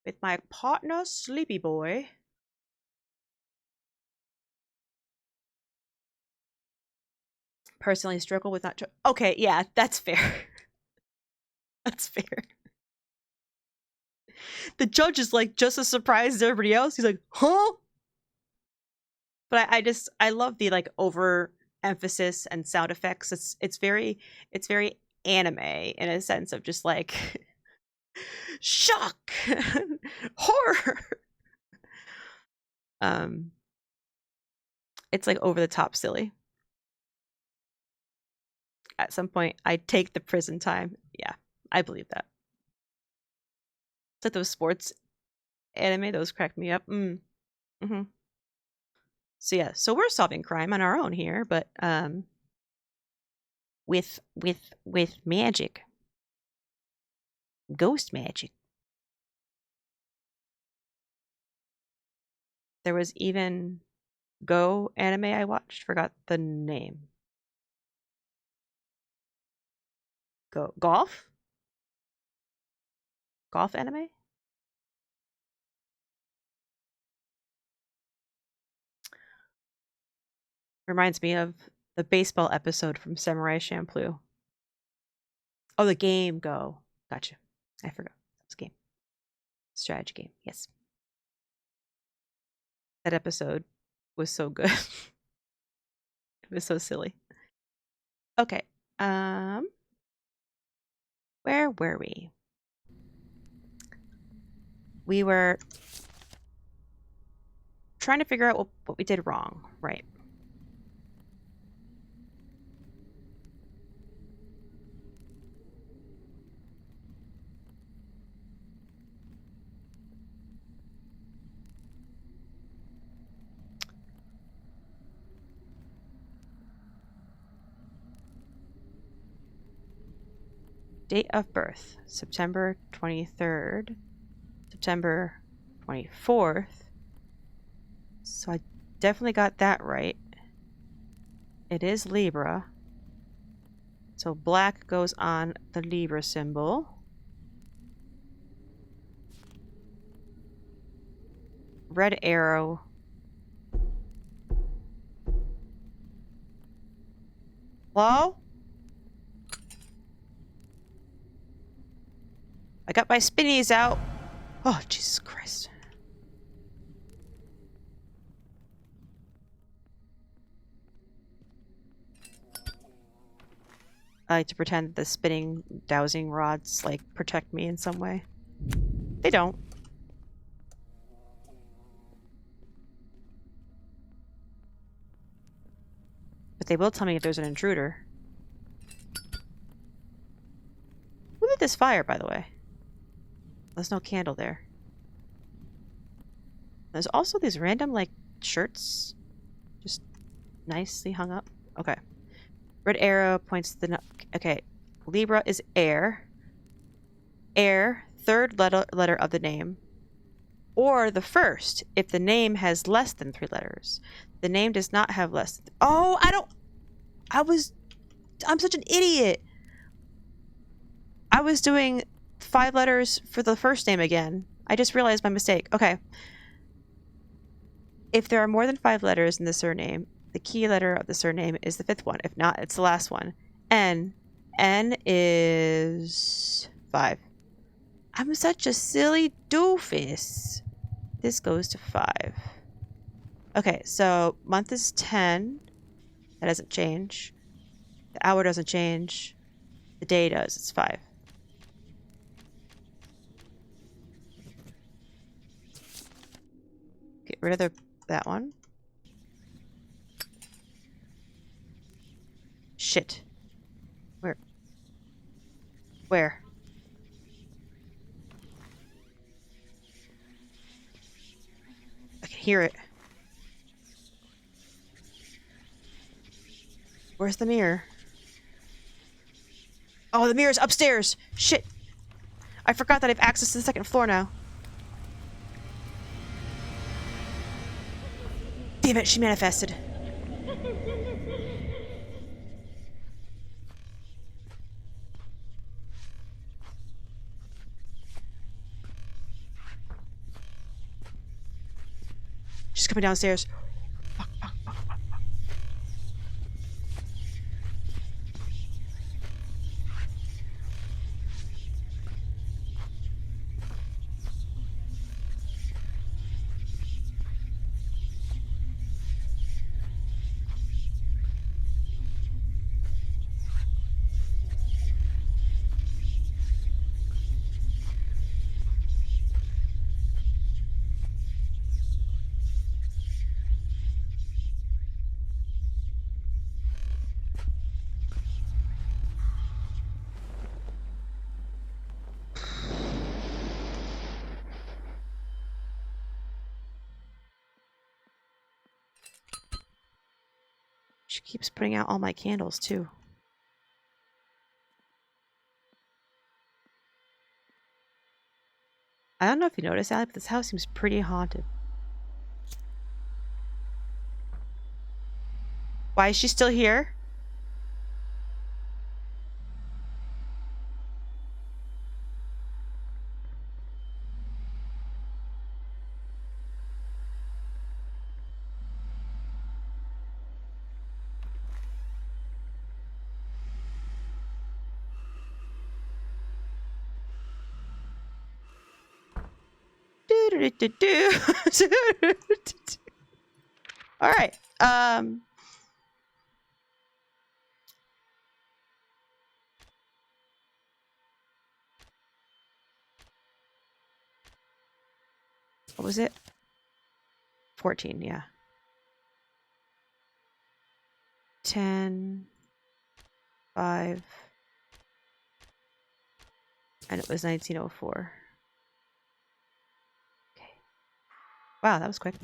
With my partner, sleepy boy. Personally struggle with not okay, yeah, that's fair. That's fair. The judge is like just as surprised as everybody else. He's like, huh? But I love the like over emphasis and sound effects. It's very anime in a sense of just like shock, horror. Um, it's like over the top silly. At some point, I'd take the prison time. Yeah, I believe that. It's like those sports anime; those crack me up. Mm-hmm. So yeah, so we're solving crime on our own here, but with magic, ghost magic. There was even Go anime I watched. Forgot the name. Golf anime. Reminds me of the baseball episode from Samurai Champloo. Oh, the game Go. Gotcha. I forgot. That was a game. Strategy game. Yes. That episode was so good. It was so silly. Okay. Where were we? We were trying to figure out what we did wrong, right? Date of birth, September 23rd, September 24th. So I definitely got that right. It is Libra. So black goes on the Libra symbol. Red arrow. Hello? I got my spinnies out. Oh, Jesus Christ. I like to pretend the spinning dowsing rods like protect me in some way. They don't. But they will tell me if there's an intruder. Who lit this fire, by the way? There's no candle there. There's also these random, like, shirts. Just nicely hung up. Okay. Red arrow points to the... Okay. Libra is air. Air, third letter of the name. Or the first, if the name has less than 3 letters. The name does not have less than... Oh, I'm such an idiot. I was doing 5 letters for the first name again. I just realized my mistake. Okay. If there are more than 5 letters in the surname, the key letter of the surname is the 5th one. If not, it's the last one. N. N is 5. I'm such a silly doofus. This goes to 5. Okay, so month is 10. That doesn't change. The hour doesn't change. The day does. It's 5. Get rid of that one. Shit. Where? hear it. Where's the mirror? Oh, the mirror's upstairs! Shit! I forgot that I have access to the second floor now. Damn it, she manifested. She's coming downstairs. She keeps putting out all my candles, too. I don't know if you noticed, Allie, but this house seems pretty haunted. Why is she still here? All right. What was it? 14, yeah. 10, 5, and it was 1904. Okay. Wow, that was quick.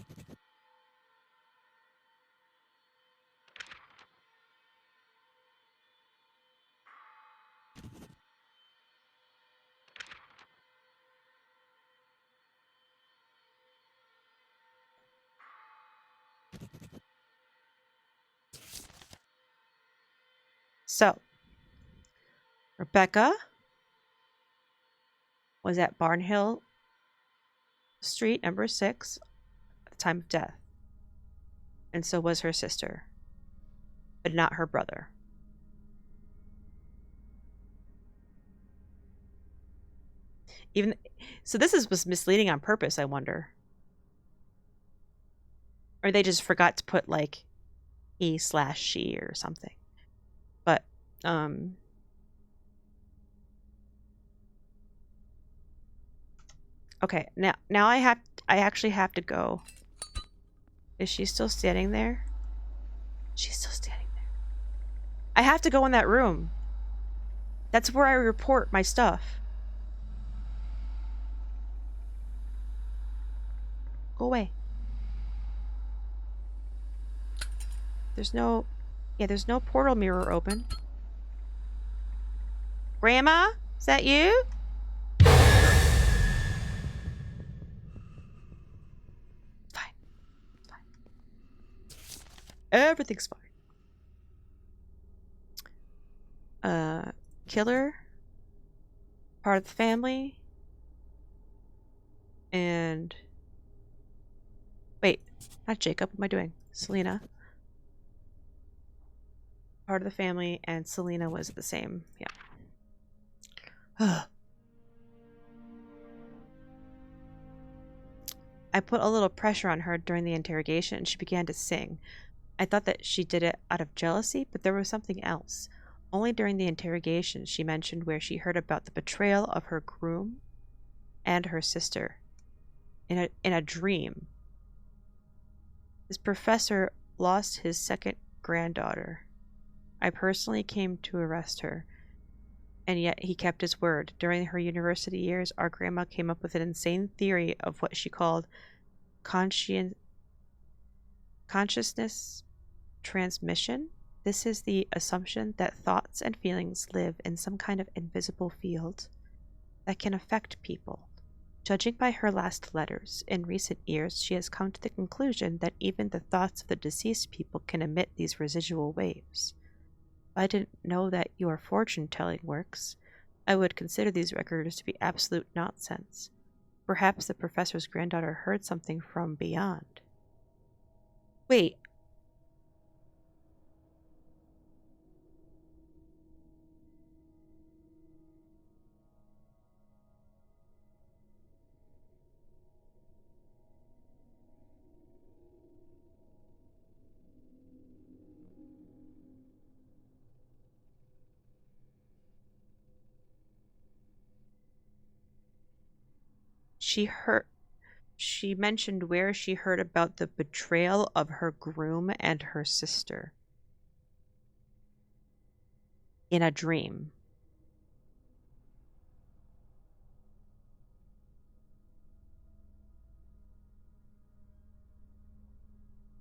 So, Rebecca was at Barnhill Street, number 6, at the time of death. And so was her sister, but not her brother. So this was misleading on purpose, I wonder. Or they just forgot to put like he/she or something. But okay, now I actually have to go. Is she still standing there? She's still standing there. I have to go in that room. That's where I report my stuff. Go away. There's no portal mirror open. Grandma? Is that you? Fine. Everything's fine. Killer. Part of the family. And... Wait. Not Jacob. What am I doing? Selena. Part of the family, and Selena was the same. Yeah. I put a little pressure on her during the interrogation, and she began to sing. I thought that she did it out of jealousy, but there was something else. Only during the interrogation she mentioned where she heard about the betrayal of her groom and her sister in a dream. This professor lost his second granddaughter. I personally came to arrest her, and yet he kept his word. During her university years, our grandma came up with an insane theory of what she called Consciousness transmission. This is the assumption that thoughts and feelings live in some kind of invisible field that can affect people. Judging by her last letters, in recent years she has come to the conclusion that even the thoughts of the deceased people can emit these residual waves. If I didn't know that your fortune-telling works, I would consider these records to be absolute nonsense. Perhaps the professor's granddaughter heard something from beyond. Wait. She mentioned where she heard about the betrayal of her groom and her sister. In a dream.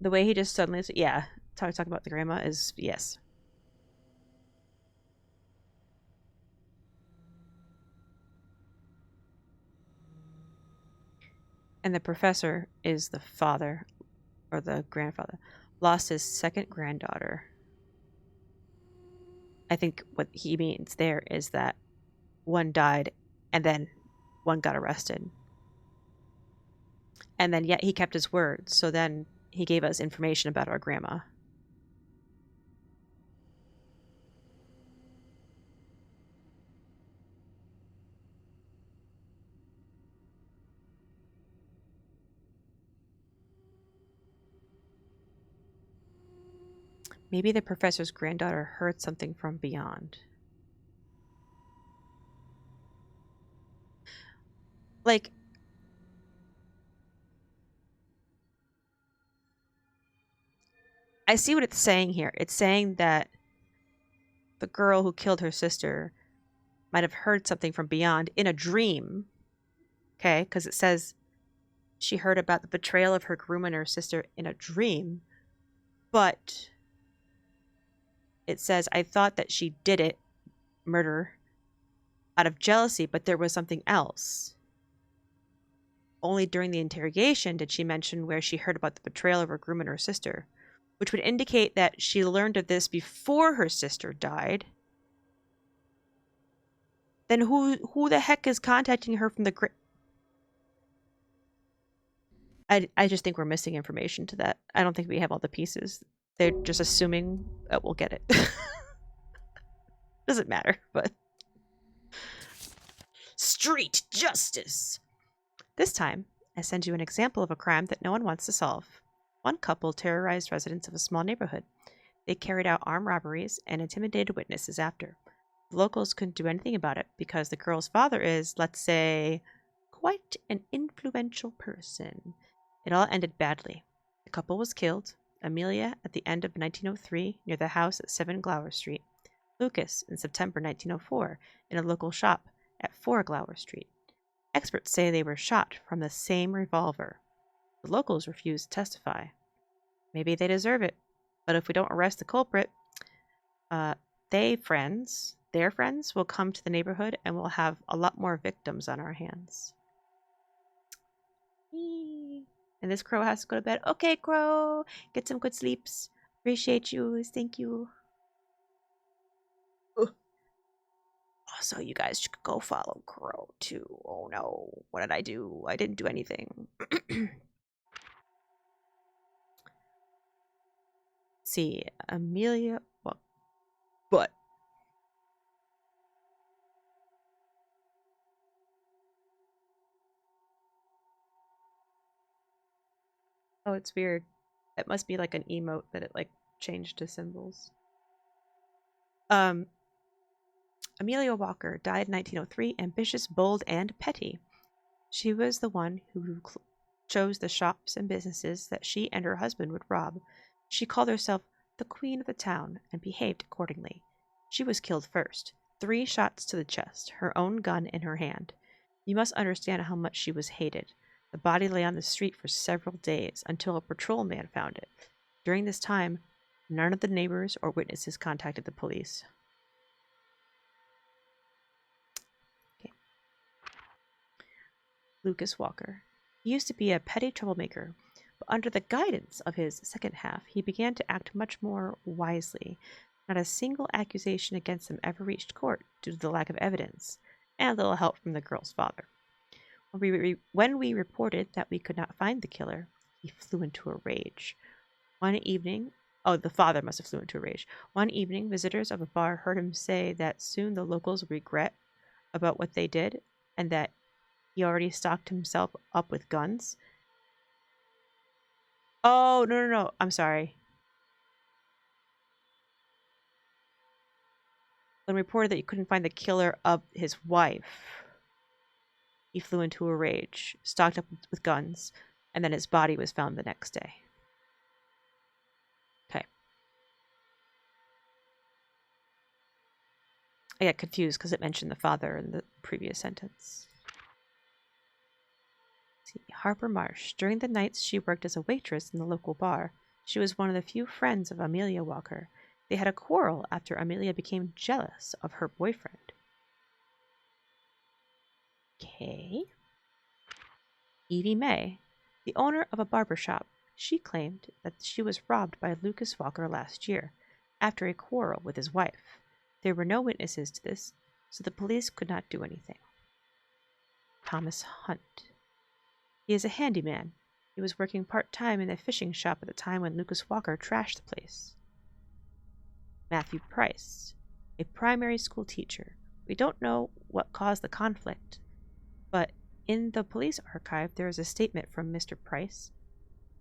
The way he just suddenly, yeah, talking about the grandma is, yes. And the professor is the father, or the grandfather, lost his second granddaughter. I think what he means there is that one died and then one got arrested. And then yet he kept his word, so then he gave us information about our grandma. Maybe the professor's granddaughter heard something from beyond. Like, I see what it's saying here. It's saying that the girl who killed her sister might have heard something from beyond in a dream. Okay, because it says she heard about the betrayal of her groom and her sister in a dream. But it says, I thought that she did it, murder, out of jealousy, but there was something else. Only during the interrogation did she mention where she heard about the betrayal of her groom and her sister, which would indicate that she learned of this before her sister died. Then who the heck is contacting her from the I just think we're missing information to that. I don't think we have all the pieces. They're just assuming that we'll get it. Doesn't matter, but... Street justice! This time, I send you an example of a crime that no one wants to solve. One couple terrorized residents of a small neighborhood. They carried out armed robberies and intimidated witnesses after. The locals couldn't do anything about it because the girl's father is, let's say, quite an influential person. It all ended badly. The couple was killed, Amelia at the end of 1903 near the house at 7 Glower Street, Lucas in September 1904 in a local shop at 4 Glower Street. Experts say they were shot from the same revolver. The locals refuse to testify. Maybe they deserve it, but if we don't arrest the culprit, their friends will come to the neighborhood and we'll have a lot more victims on our hands. And this crow has to go to bed. Okay, crow. Get some good sleeps. Appreciate you. Thank you. Also, you guys should go follow Crow, too. Oh, no. What did I do? I didn't do anything. See, Amelia... What? Oh, it's weird. It must be like an emote that it, like, changed to symbols. Amelia Walker died in 1903, ambitious, bold, and petty. She was the one who chose the shops and businesses that she and her husband would rob. She called herself the queen of the town and behaved accordingly. She was killed first, 3 shots to the chest, her own gun in her hand. You must understand how much she was hated. The body lay on the street for several days until a patrolman found it. During this time, none of the neighbors or witnesses contacted the police. Okay. Lucas Walker. He used to be a petty troublemaker, but under the guidance of his second half, he began to act much more wisely. Not a single accusation against him ever reached court due to the lack of evidence and little help from the girl's father. When we reported that we could not find the killer, he flew into a rage. One evening, the father must have flew into a rage. One evening, visitors of a bar heard him say that soon the locals would regret about what they did and that he already stocked himself up with guns. Oh, no. I'm sorry. When reported that you couldn't find the killer of his wife, he flew into a rage, stocked up with guns, and then his body was found the next day. Okay. I got confused because it mentioned the father in the previous sentence. Harper Marsh. During the nights she worked as a waitress in the local bar, she was one of the few friends of Amelia Walker. They had a quarrel after Amelia became jealous of her boyfriend. Okay. Evie May, the owner of a barber shop. She claimed that she was robbed by Lucas Walker last year after a quarrel with his wife. There were no witnesses to this, so the police could not do anything. Thomas Hunt. He is a handyman. He was working part-time in a fishing shop at the time when Lucas Walker trashed the place. Matthew Price, a primary school teacher. We don't know what caused the conflict, but in the police archive there is a statement from Mr. Price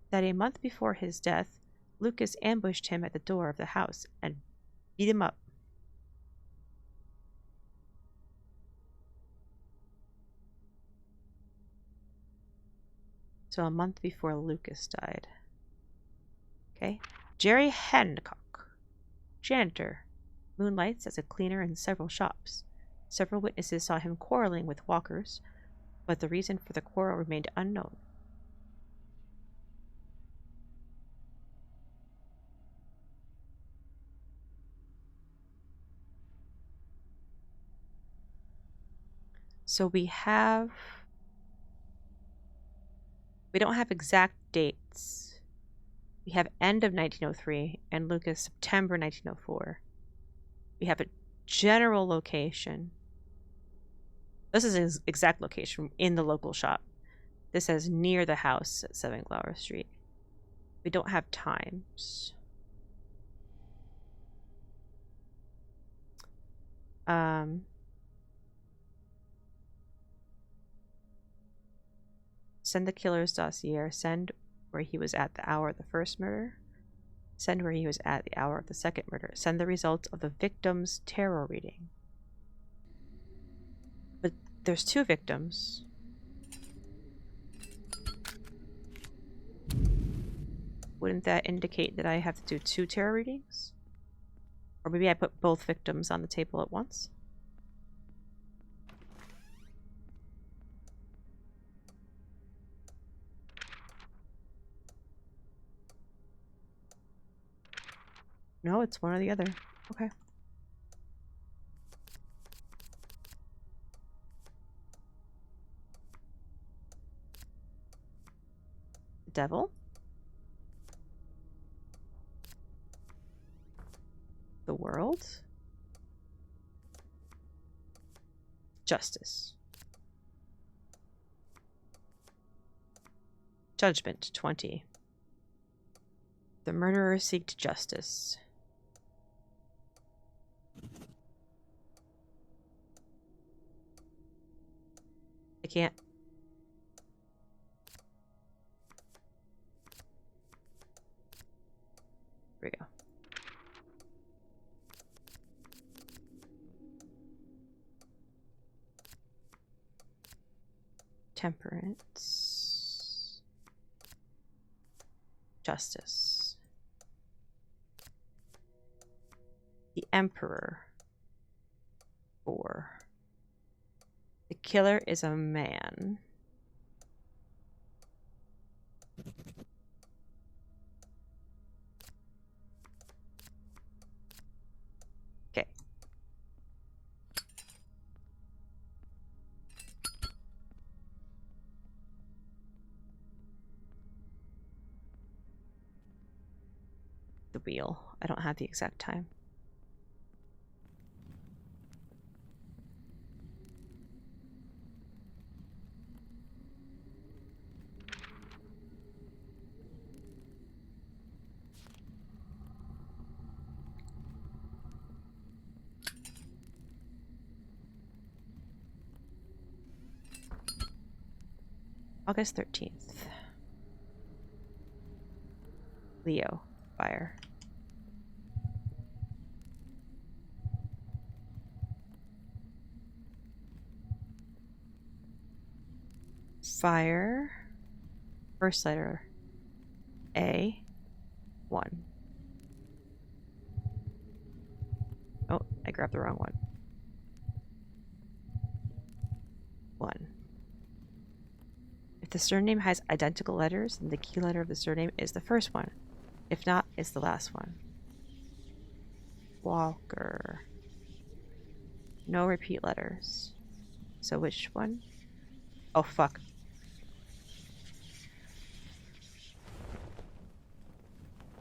that a month before his death, Lucas ambushed him at the door of the house and beat him up. So a month before Lucas died. Okay. Jerry Hancock, janitor, moonlights as a cleaner in several shops. Several witnesses saw him quarreling with Walkers, but the reason for the quarrel remained unknown. So we don't have exact dates. We have end of 1903 and Lucas September 1904. We have a general location. This is his exact location in the local shop. This says near the house at 7 Glower Street. We don't have times. Send the killer's dossier. Send where he was at the hour of the first murder. Send where he was at the hour of the second murder. Send the results of the victim's tarot reading. But there's 2 victims. Wouldn't that indicate that I have to do 2 tarot readings? Or maybe I put both victims on the table at once? No, it's one or the other. Okay. The devil. The world. Justice. Judgment 20. The murderer seeked justice. I can't. Here we go. Temperance. Justice. The Emperor. 4. The killer is a man. the wheel. I don't have the exact time. August 13th. Leo, fire. Fire. First letter A. 1. Oh, I grabbed the wrong one. 1. If the surname has identical letters, then the key letter of the surname is the first one. If not, it's the last one. Walker. No repeat letters. So which one? Oh, fuck.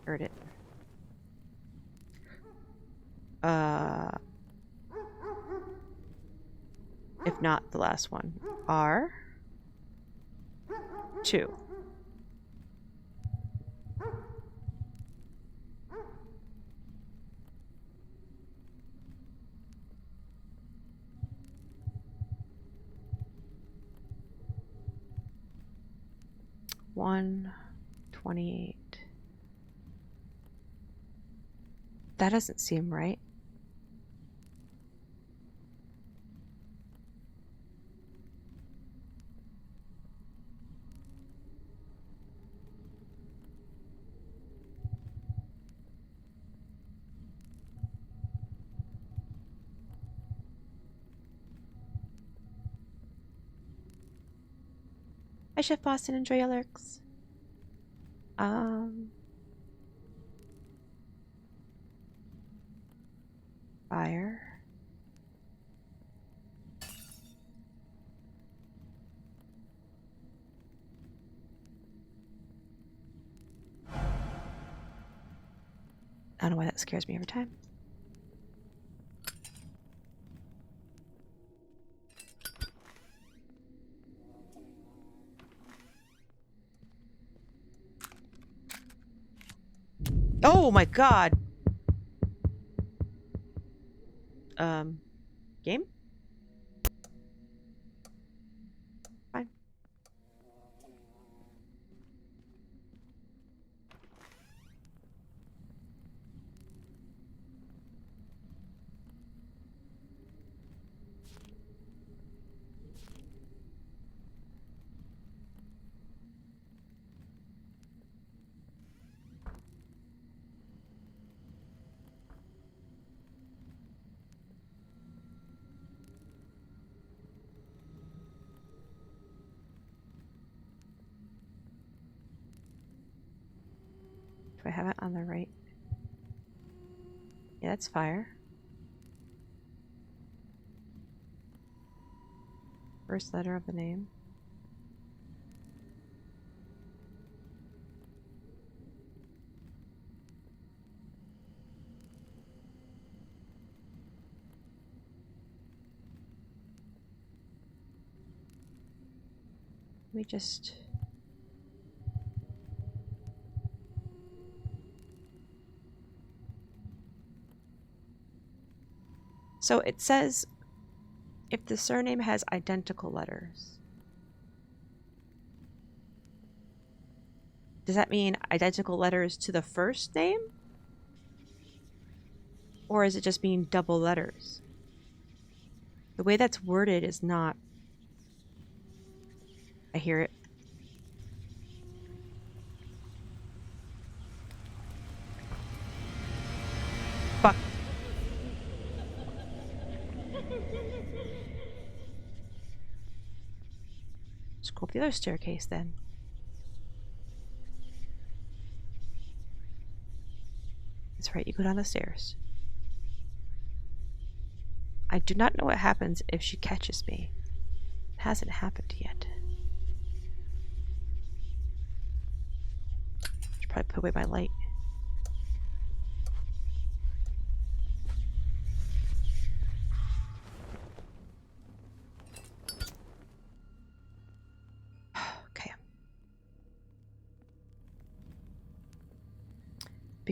Heard it. If not, the last one. R. 2. $1.28. That doesn't seem right. Hi, Chef Boston. Enjoy your lurks. Fire. I don't know why that scares me every time. Oh my god! Game? Fine. Do I have it on the right? Yeah, that's fire. First letter of the name. Let me just... So it says if the surname has identical letters. Does that mean identical letters to the first name? Or is it just mean double letters? The way that's worded is not... I hear it. Fuck. Just go up the other staircase then. That's right, you go down the stairs. I do not know what happens if she catches me. It hasn't happened yet. Should probably put away my light.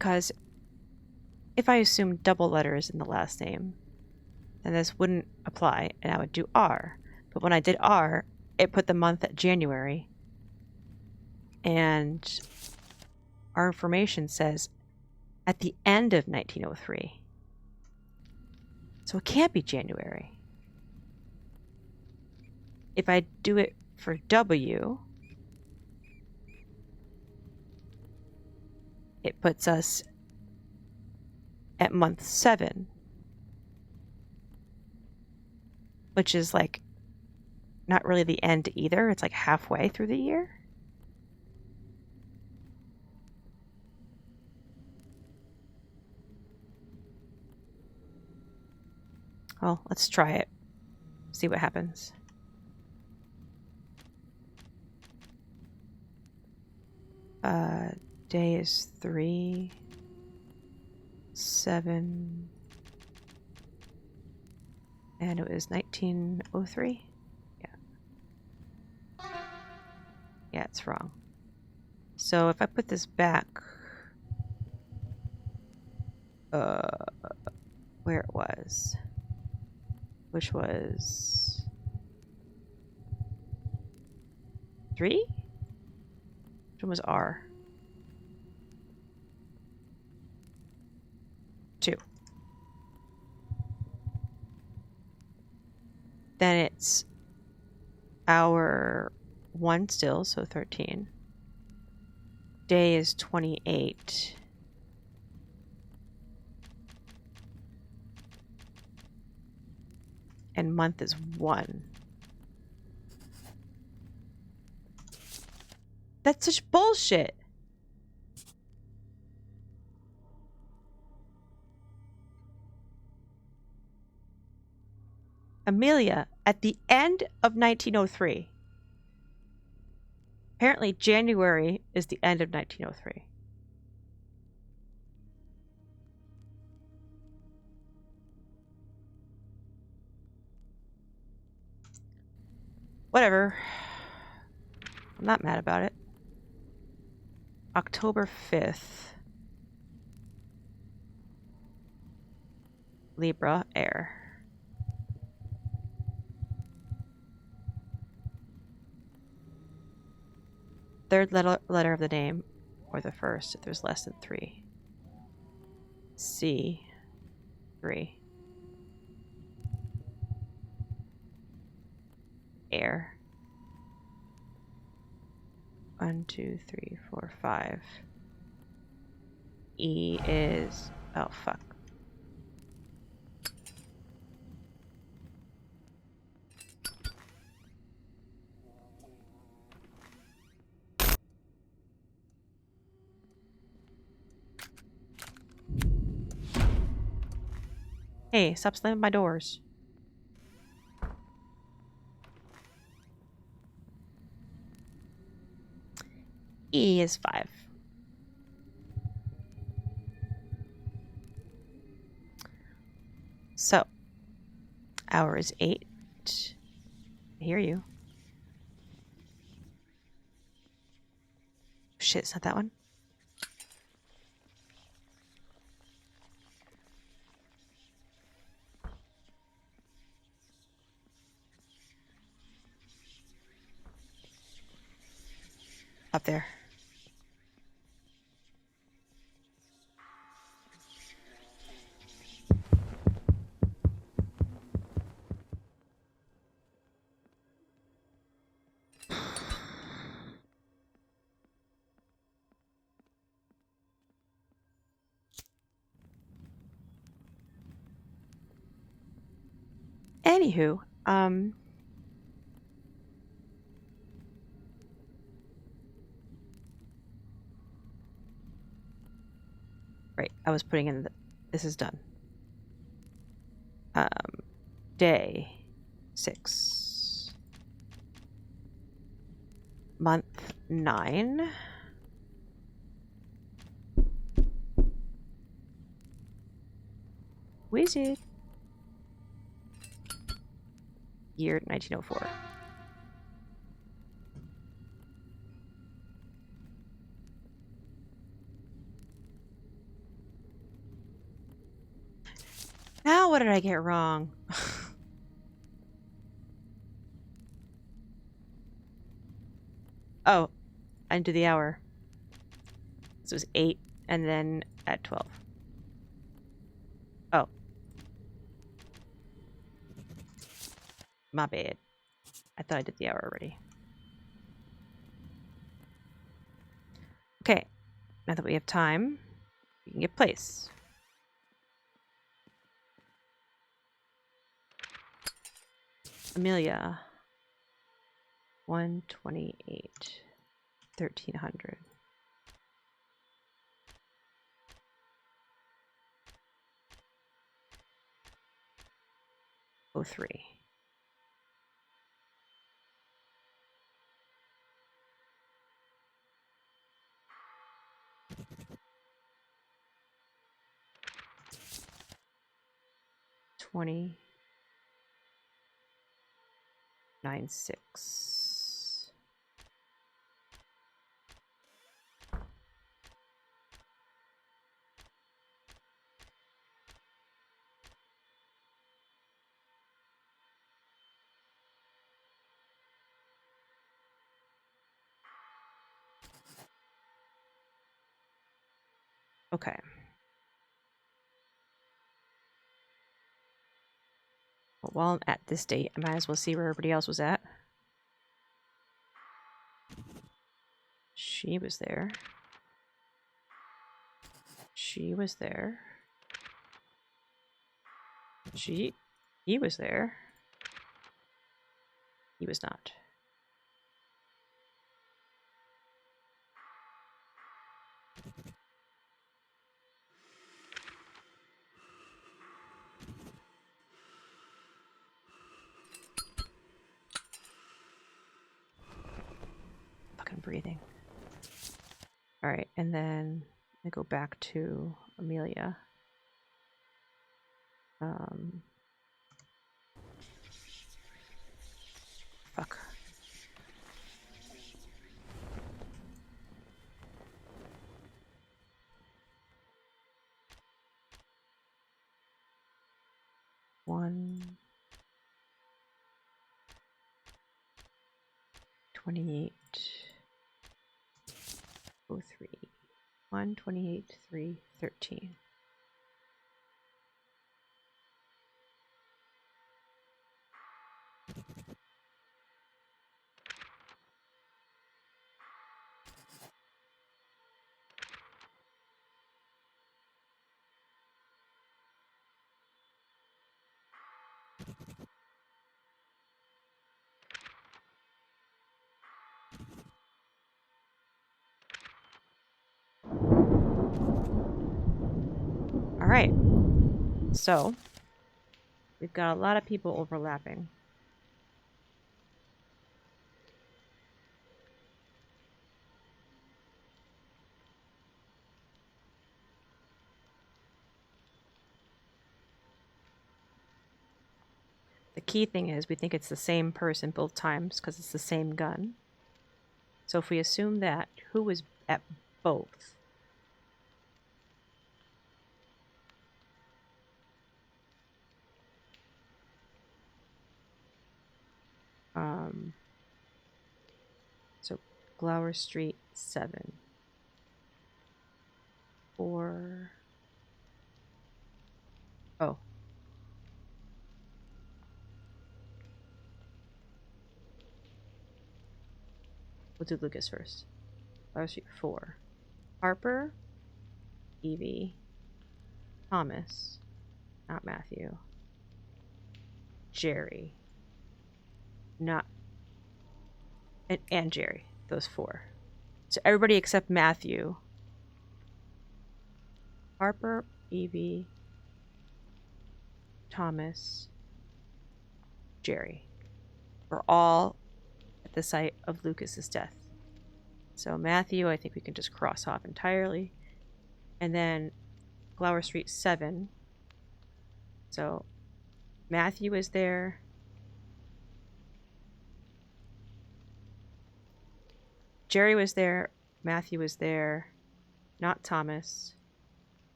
because if I assume double letters in the last name, then this wouldn't apply, and I would do R. But when I did R, it put the month at January, and our information says at the end of 1903. So it can't be January. If I do it for W, it puts us at month 7, which is like not really the end either. It's like halfway through the year. Well, let's try it. See what happens. Day is 3, 7, and it was 1903. Yeah, it's wrong. So if I put this back, where it was, which was 3? Which one was R? 2. Then it's hour 1 still, so 13. Day is 28. And month is 1. That's such bullshit. Amelia, at the end of 1903. Apparently, January is the end of 1903. Whatever. I'm not mad about it. October 5th. Libra, air. Third letter of the name, or the first if there's less than 3. C, 3. Air. 1, 2, 3, 4, 5. E is... oh, fuck. Hey, stop slamming my doors. E is 5. So, hour is 8. I hear you. Shit, it's not that one. Up there. Anywho, right, I was putting in this is done. Day 6. Month 9. Wizard. Year 1904. Now what did I get wrong? Oh, I didn't do the hour. This was 8 and then at 12. Oh. My bad. I thought I did the hour already. Okay. Now that we have time, we can get place. Amelia. 128. 1300. 03. $20.96. Okay. Well, while I'm at this date, I might as well see where everybody else was at. She was there. She was there. He was there. He was not. Fucking breathing. Alright, and then I go back to Amelia. Fuck. One 28 03 128 313. Alright. So, we've got a lot of people overlapping. The key thing is we think it's the same person both times because it's the same gun. So if we assume that, who was at both? So Glower Street 7. Or... Oh. We'll do Lucas first. Glower Street 4. Harper, Evie, Thomas, not Matthew, Jerry, not, and Jerry, those 4. So everybody except Matthew, Harper, Evie, Thomas, Jerry, were all at the site of Lucas's death. So Matthew, I think we can just cross off entirely. And then Glower Street 7. So Matthew is there. Jerry was there. Matthew was there. Not Thomas.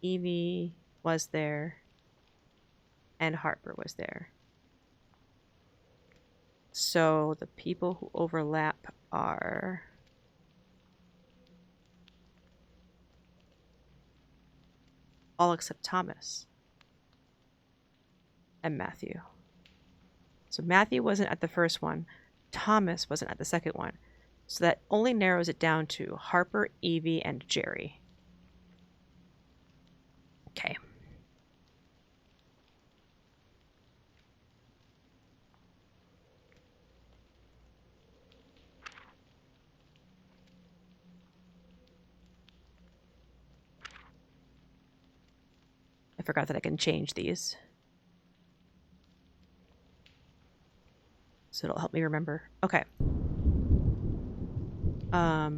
Evie was there. and Harper was there. So the people who overlap are all except Thomas and Matthew. So Matthew wasn't at the first one. Thomas wasn't at the second one. So that only narrows it down to Harper, Evie, and Jerry. Okay. I forgot that I can change these. So it'll help me remember. Okay. I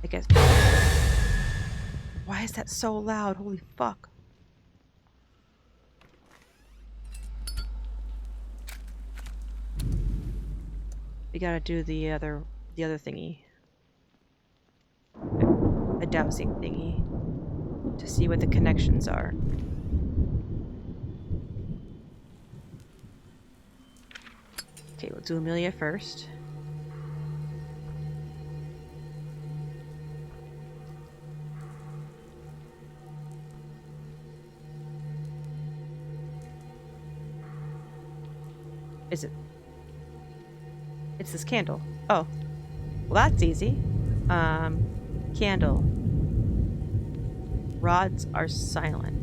guess. Why is that so loud? Holy fuck. We gotta do the other thingy. The dowsing thingy. To see what the connections are. Okay, we'll do Amelia first. Is it? It's this candle. Oh. Well, that's easy. Candle. Rods are silent.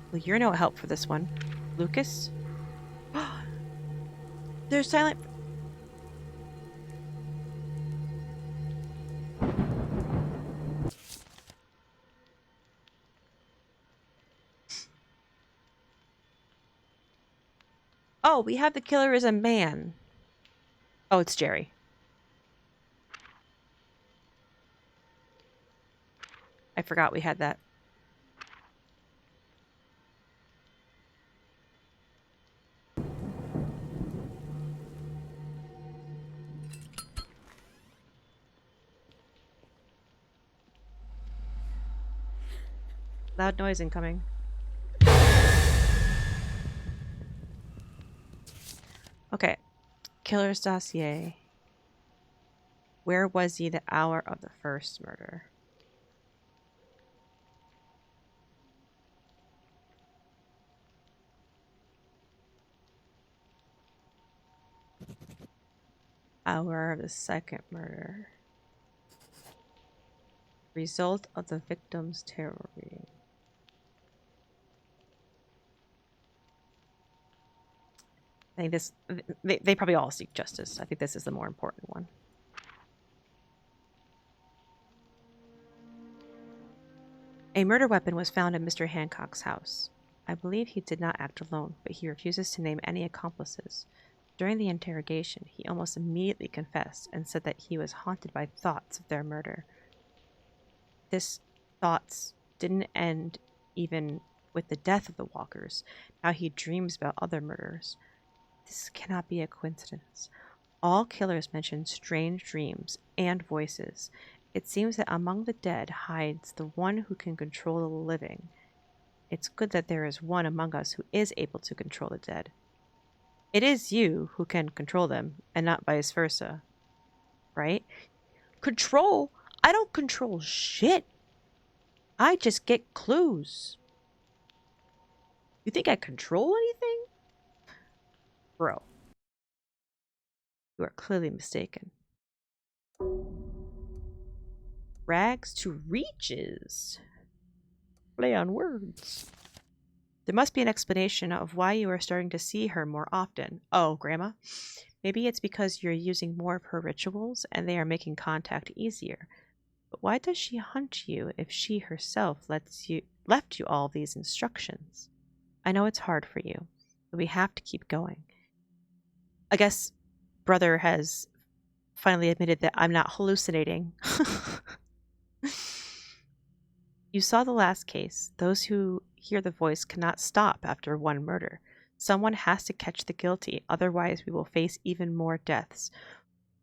Well, you're no help for this one. Lucas? They're silent. Oh, we have the killer as a man. Oh, it's Jerry. I forgot we had that. Loud noise incoming. Okay. Killer's dossier. Where was he the hour of the first murder? Hour of the second murder. Result of the victim's tarot reading. I think this, they probably all seek justice. I think this is the more important one. A murder weapon was found in Mr. Hancock's house. I believe he did not act alone, but he refuses to name any accomplices. During the interrogation, he almost immediately confessed and said that he was haunted by thoughts of their murder. This thoughts didn't end even with the death of the Walkers. Now he dreams about other murders. This cannot be a coincidence. All killers mention strange dreams and voices. It seems that among the dead hides the one who can control the living. It's good that there is one among us who is able to control the dead. It is you who can control them, and not vice versa. Right? Control? I don't control shit. I just get clues. You think I control anything? Bro. You are clearly mistaken. Rags to riches. Play on words. There must be an explanation of why you are starting to see her more often. Oh, Grandma? Maybe it's because you're using more of her rituals and they are making contact easier. But why does she hunt you if she herself left you all these instructions? I know it's hard for you, but we have to keep going. I guess brother has finally admitted that I'm not hallucinating. You saw the last case. Those who hear the voice cannot stop after one murder. Someone has to catch the guilty, otherwise we will face even more deaths.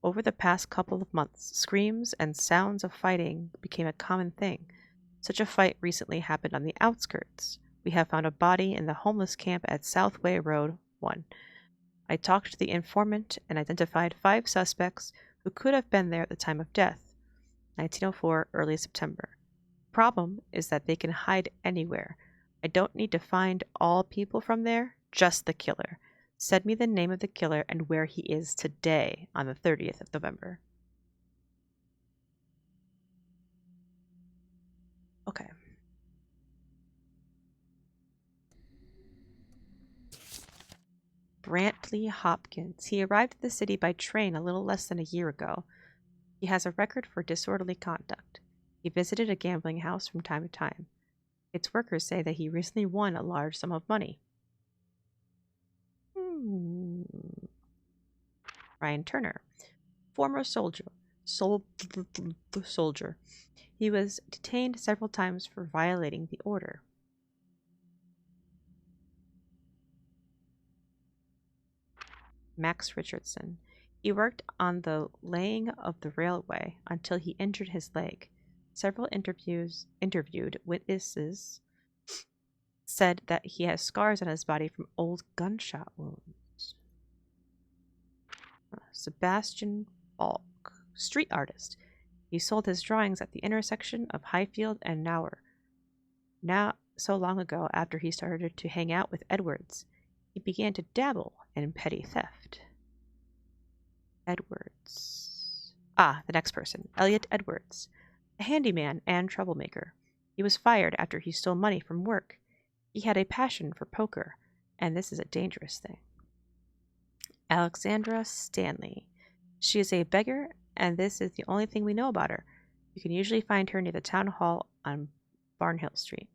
Over the past couple of months, screams and sounds of fighting became a common thing. Such a fight recently happened on the outskirts. We have found a body in the homeless camp at Southway Road 1. I talked to the informant and identified 5 suspects who could have been there at the time of death, 1904, early September. Problem is that they can hide anywhere. I don't need to find all people from there, just the killer. Send me the name of the killer and where he is today on the 30th of November. Okay. Brantley Hopkins. He arrived at the city by train a little less than a year ago. He has a record for disorderly conduct. He visited a gambling house from time to time. Its workers say that he recently won a large sum of money. Ryan Turner, former soldier. He was detained several times for violating the order. Max Richardson. He worked on the laying of the railway until he injured his leg. Several interviewed witnesses said that he has scars on his body from old gunshot wounds. Sebastian Falk, street artist. He sold his drawings at the intersection of Highfield and Nauer. Now, so long ago, after he started to hang out with Edwards, he began to dabble in petty theft. Edwards. The next person. Elliot Edwards. A handyman and troublemaker. He was fired after he stole money from work. He had a passion for poker, and this is a dangerous thing. Alexandra Stanley. She is a beggar, and this is the only thing we know about her. You can usually find her near the town hall on Barnhill Street.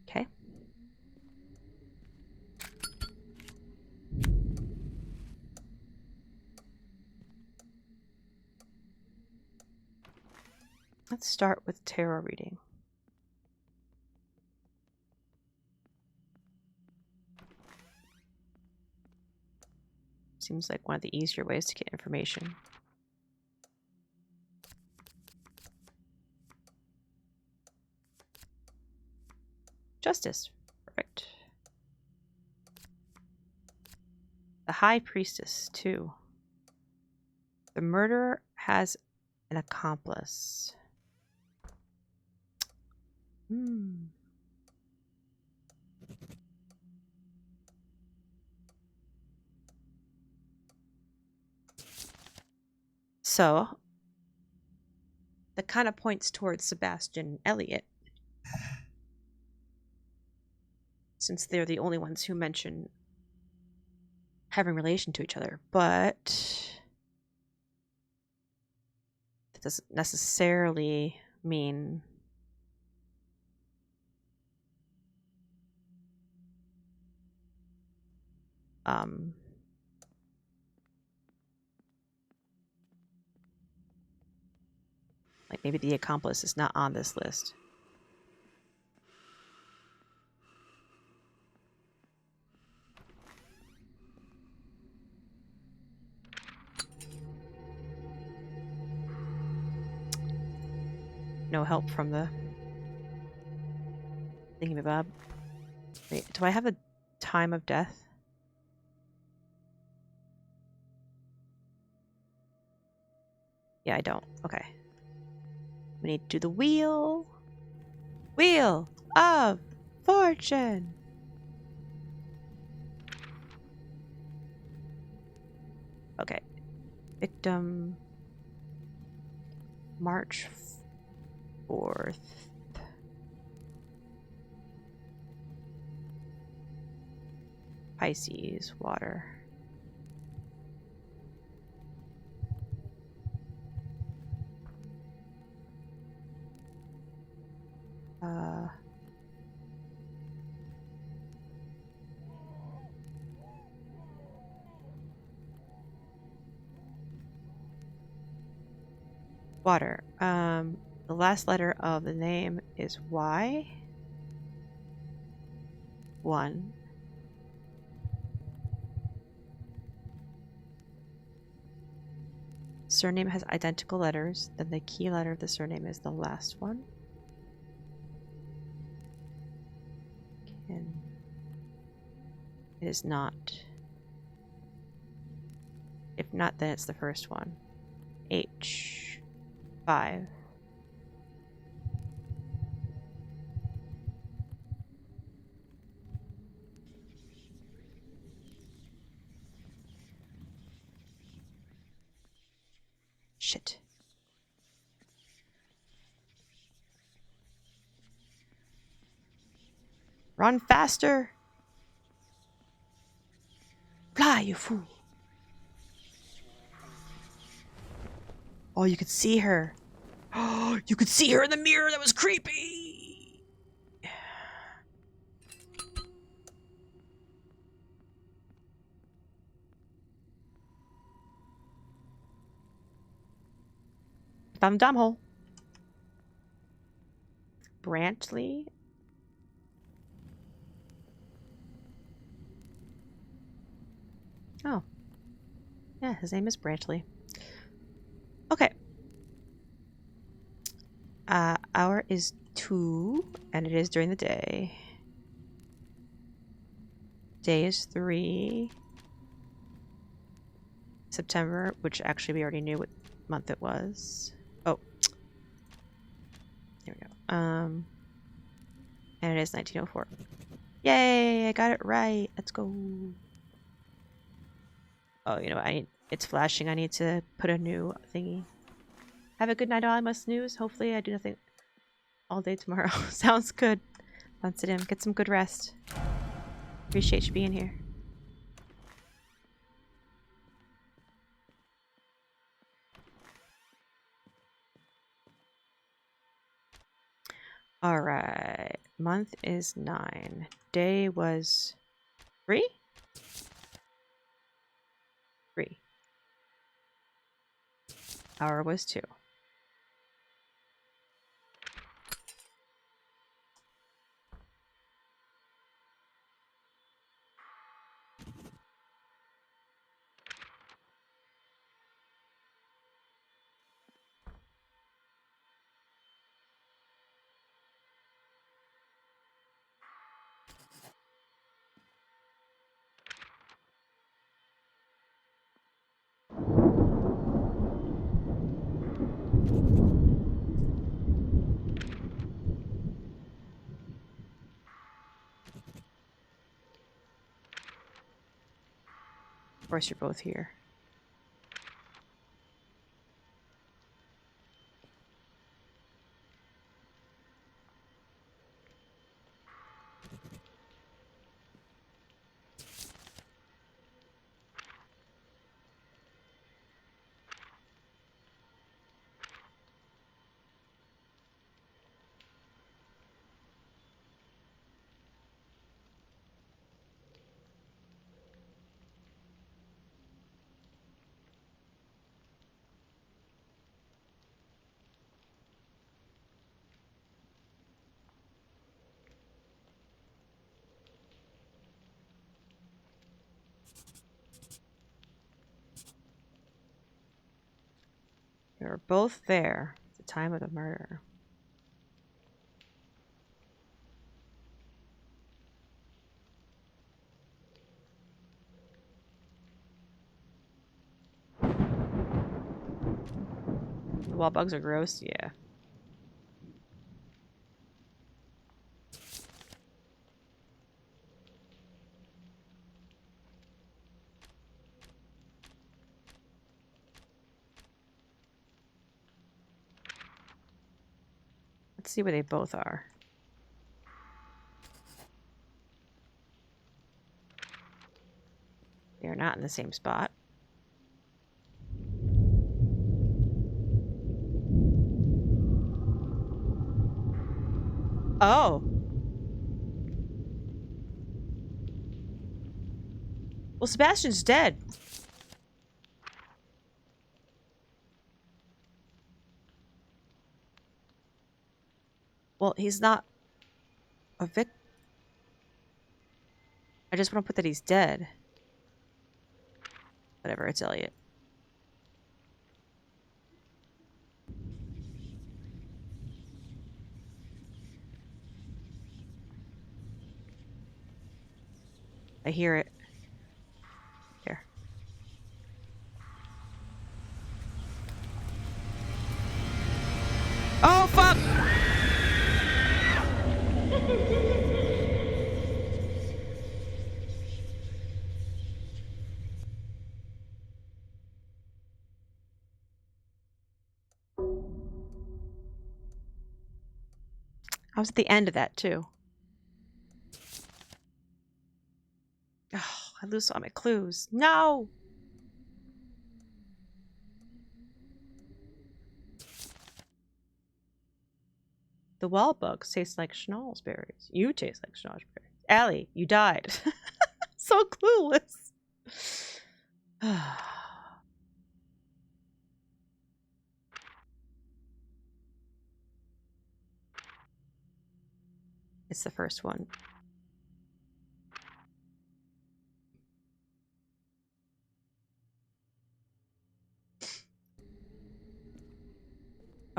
Okay. Let's start with tarot reading. Seems like one of the easier ways to get information. Justice. Perfect. The High Priestess, too. The murderer has an accomplice. So, that kind of points towards Sebastian Elliot, since they're the only ones who mention having relation to each other, but that doesn't necessarily mean like maybe the accomplice is not on this list. No help from the thingamabob. Wait, do I have a time of death? Yeah, I don't. Okay. We need to do the wheel. Wheel of Fortune. Okay. Victim. March 4th. Pisces, water. Water. The last letter of the name is Y. 1. Surname has identical letters, then the key letter of the surname is the last one. And it is not. If not, then it's the first one. H. 5. Shit. Run faster! Fly, you fool! Oh, you could see her. Oh, you could see her in the mirror. That was creepy. Found the dom hole. Brantley. Oh. Yeah, his name is Brantley. Okay. Hour is 2, and it is during the day. Day is 3. September, which actually we already knew what month it was. Oh. Here we go. And it is 1904. Yay! I got it right. Let's go. Oh, you know what? It's flashing. I need to put a new thingy. Have a good night, all. I must snooze. Hopefully I do nothing all day tomorrow. Sounds good. Let's sit in. Get some good rest. Appreciate you being here. Alright. Month is 9. Day was 3? 3. Hour was 2. Of course, you're both here. They were both there at the time of the murder. The wall bugs are gross? Yeah. Let's see where they both are. They are not in the same spot. Oh. Well, Sebastian's dead. Well, he's not a victim. I just want to put that he's dead. Whatever, it's Elliot. I hear it. Here. Oh, fuck! I was at the end of that, too. Oh, I lose all my clues. No! The wall bugs taste like schnozberries. You taste like schnozberries. Allie, you died. So clueless. It's the first one.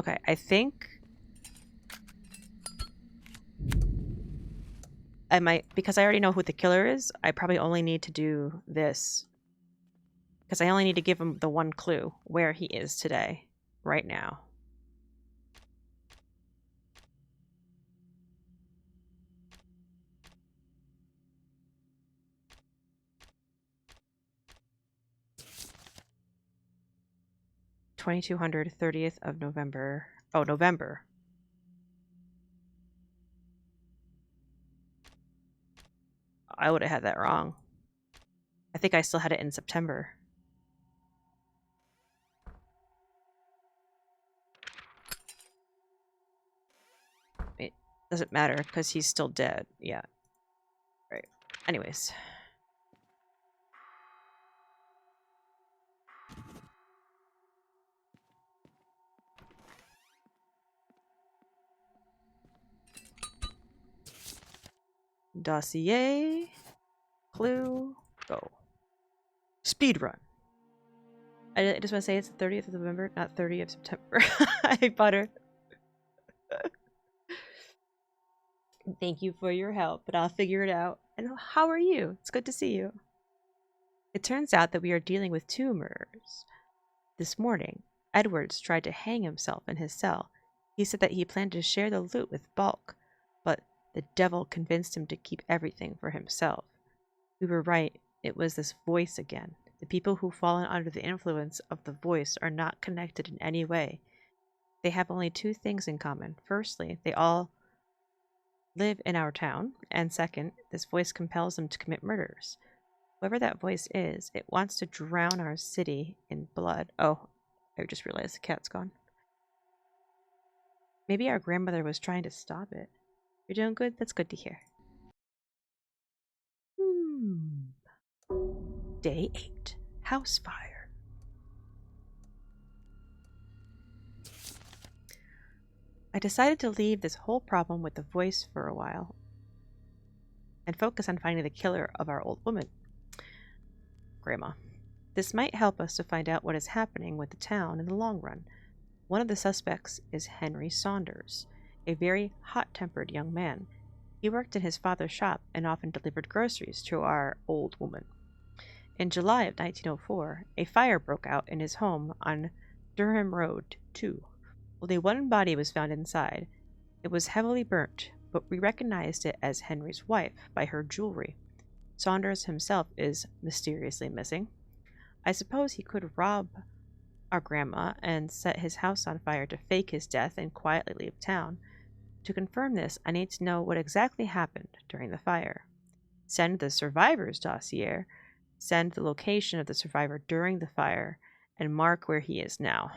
Okay, I think I might, because I already know who the killer is, I probably only need to do this. Because I only need to give him the one clue where he is today, right now. $2,200, 30th of November. Oh, November. I would have had that wrong. I think I still had it in September. It doesn't matter because he's still dead. Yeah. Right. Anyways. Dossier. Clue. Go. Speed run. I just want to say it's the 30th of November, not 30th of September. Hey, Butter. Thank you for your help, but I'll figure it out. And how are you? It's good to see you. It turns out that we are dealing with two murders. This morning, Edwards tried to hang himself in his cell. He said that he planned to share the loot with Bulk, but the devil convinced him to keep everything for himself. We were right. It was this voice again. The people who've fallen under the influence of the voice are not connected in any way. They have only two things in common. Firstly, they all live in our town, and second, this voice compels them to commit murders. Whoever that voice is, it wants to drown our city in blood. Oh, I just realized the cat's gone. Maybe our grandmother was trying to stop it. You're doing good? That's good to hear. Day 8. House fire. I decided to leave this whole problem with the voice for a while and focus on finding the killer of our old woman, Grandma. This might help us to find out what is happening with the town in the long run. One of the suspects is Henry Saunders, a very hot-tempered young man. He worked in his father's shop and often delivered groceries to our old woman. In July of 1904, a fire broke out in his home on Durham Road 2. Only one body was found inside. It was heavily burnt, but we recognized it as Henry's wife by her jewelry. Saunders himself is mysteriously missing. I suppose he could rob our grandma and set his house on fire to fake his death and quietly leave town. To confirm this, I need to know what exactly happened during the fire. Send the survivor's dossier Send the location of the survivor during the fire and mark where he is now.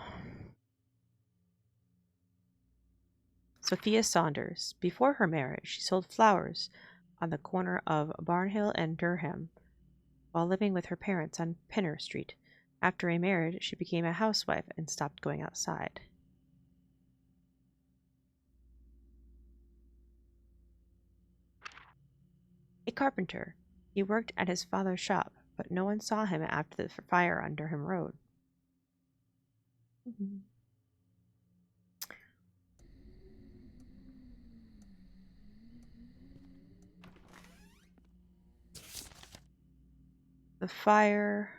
Sophia Saunders. Before her marriage, she sold flowers on the corner of Barnhill and Durham while living with her parents on Pinner Street. After remarriage, she became a housewife and stopped going outside. A carpenter. He worked at his father's shop, but no one saw him after the fire on Durham Road. The fire...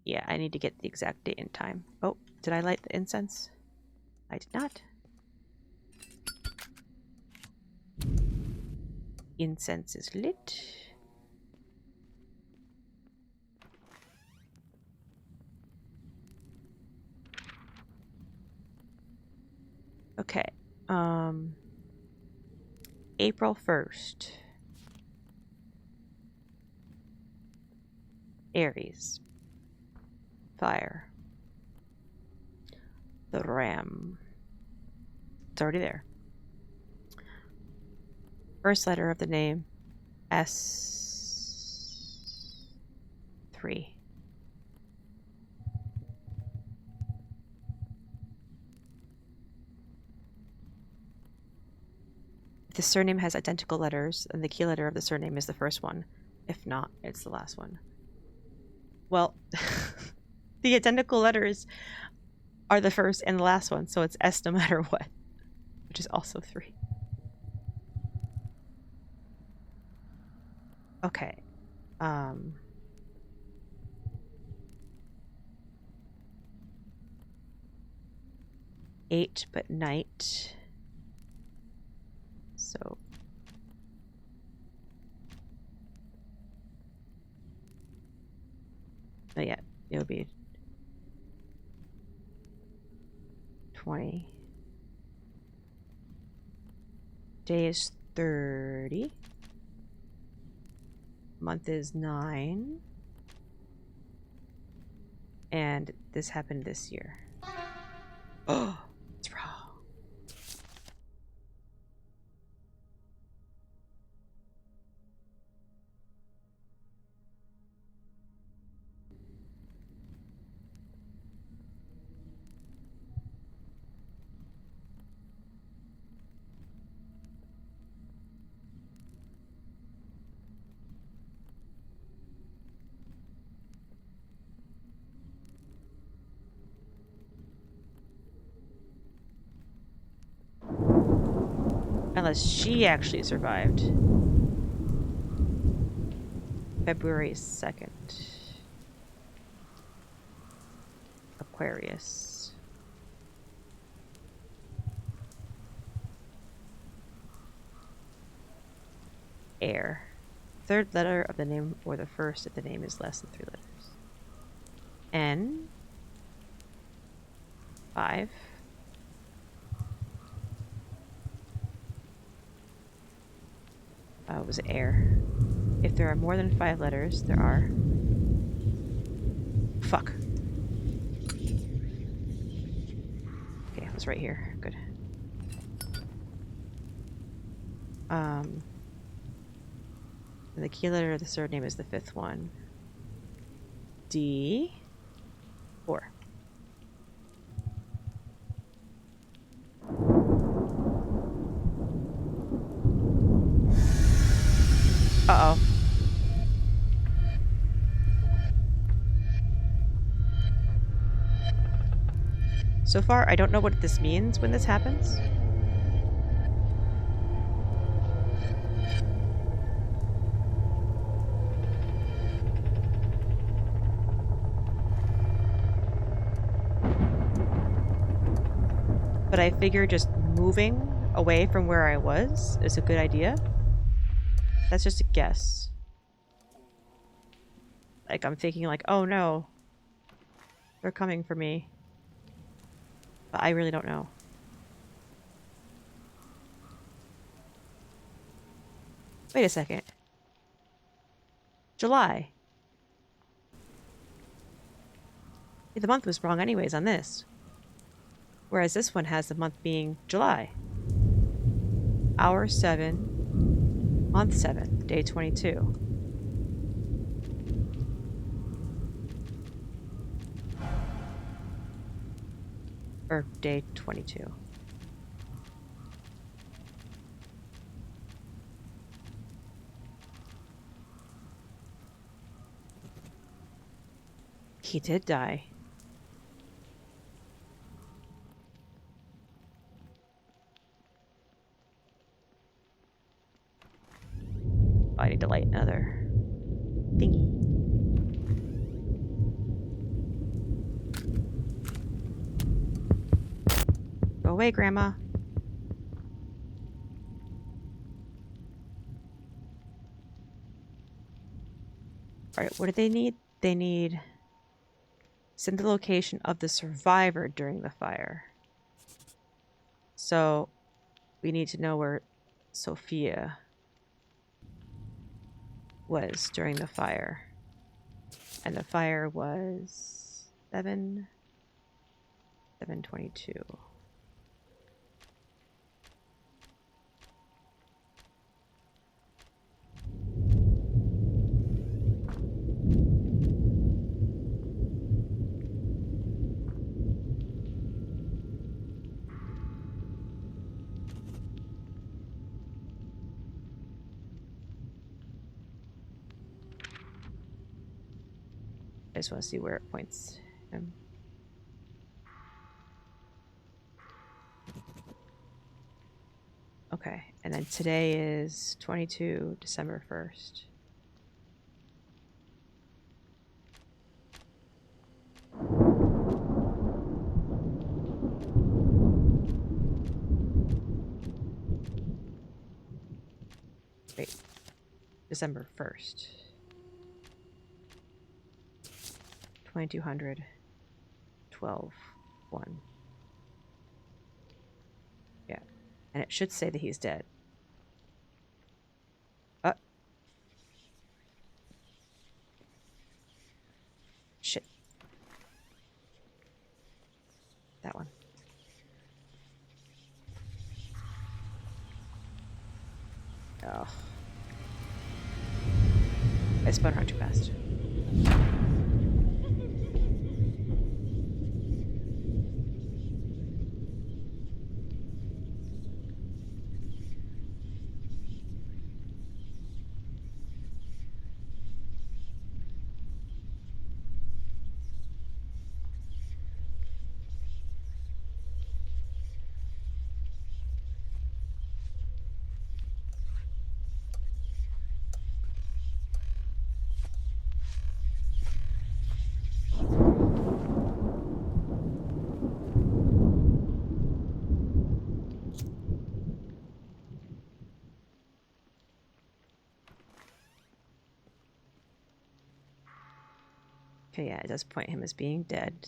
Yeah, I need to get the exact date and time. Oh, did I light the incense? I did not. Incense is lit. Okay. April 1st. Aries. Fire. The ram. It's already there. First letter of the name, S3. If the surname has identical letters, then the key letter of the surname is the first one. If not, it's the last one. Well, the identical letters are the first and the last one, so it's S no matter what, which is also 3. Okay. 8, but night. So oh yeah, it'll be 20. Day is 30. Month is 9. And this happened this year. Oh, it's wrong. Unless she actually survived. February 2nd. Aquarius. Air. Third letter of the name or the first if the name is less than 3 letters. N. 5. Was air. If there are more than 5 letters, there are... Fuck. Okay, it was right here. Good. And the key letter of the surname is the 5th one. D. 4. Uh-oh. So far, I don't know what this means when this happens. But I figure just moving away from where I was is a good idea. That's just a guess. Like, I'm thinking like, oh no, they're coming for me. But I really don't know. Wait a second. July. The month was wrong anyways on this. Whereas this one has the month being July. Hour 7, month 7, day 22. Or day 22. He did die. I need to light another thingy. Go away, Grandma. Alright, what do they need? They need... Send the location of the survivor during the fire. So, we need to know where Sophia was during the fire. And the fire was 7:22. I just want to see where it points him. Okay, and then today is 22 December 1st. Wait, December 1st. 2200 12:1. Yeah, and it should say that he's dead. Shit. That one. Oh. I spun around too fast. Okay, yeah, it does point him as being dead.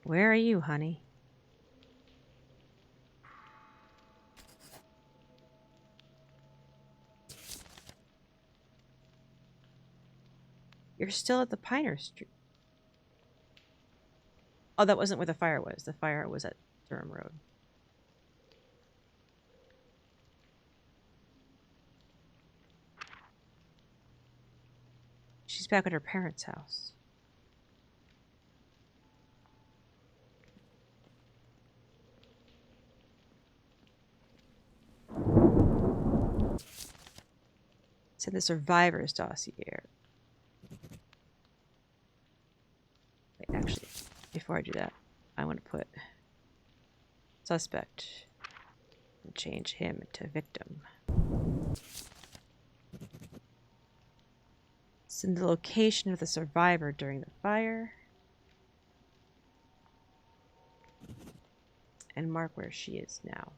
Where are you, honey? You're still at the Piner Street. Oh, that wasn't where the fire was. The fire was at Durham Road. She's back at her parents' house. It's in the survivor's dossier. Wait, actually, before I do that, I want to put suspect and change him to victim. Send the location of the survivor during the fire. And mark where she is now.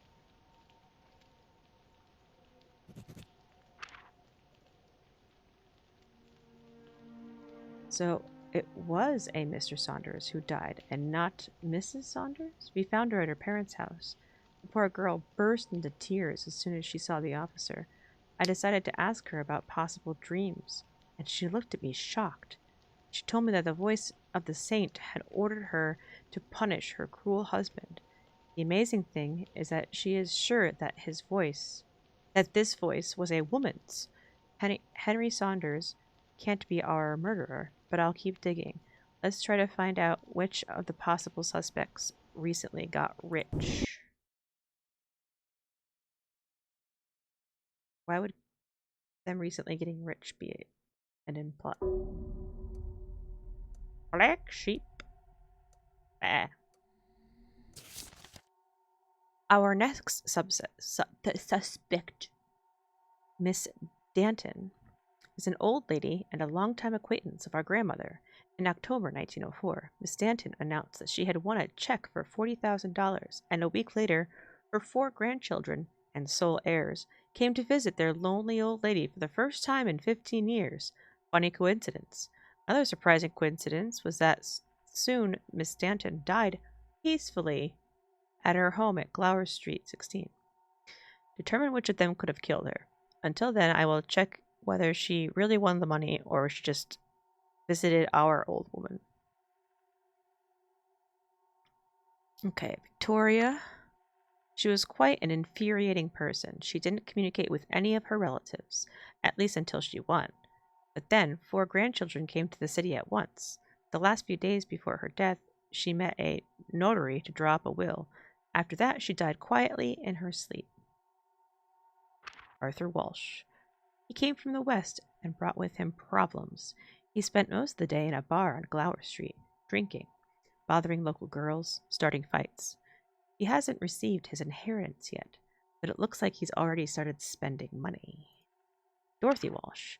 So it was a Mr. Saunders who died and not Mrs. Saunders? We found her at her parents' house. The poor girl burst into tears as soon as she saw the officer. I decided to ask her about possible dreams and she looked at me shocked. She told me that the voice of the saint had ordered her to punish her cruel husband. The amazing thing is that she is sure that this voice was a woman's. Henry Saunders can't be our murderer, but I'll keep digging. Let's try to find out which of the possible suspects recently got rich. Why would them recently getting rich be an implot? Black sheep. Ah. Our next suspect, Miss Danton, is an old lady and a longtime acquaintance of our grandmother. In October 1904, Miss Danton announced that she had won a check for $40,000, and a week later, her 4 grandchildren and sole heirs came to visit their lonely old lady for the first time in 15 years. Funny coincidence. Another surprising coincidence was that soon Miss Danton died peacefully at her home at Glower Street 16. Determine which of them could have killed her. Until then, I will check whether she really won the money or she just visited our old woman. Okay, Victoria. She was quite an infuriating person. She didn't communicate with any of her relatives, at least until she won. But then 4 grandchildren came to the city at once. The last few days before her death, she met a notary to draw up a will. After that, she died quietly in her sleep. Arthur Walsh. He came from the West and brought with him problems. He spent most of the day in a bar on Glower Street, drinking, bothering local girls, starting fights. He hasn't received his inheritance yet, but it looks like he's already started spending money. Dorothy Walsh,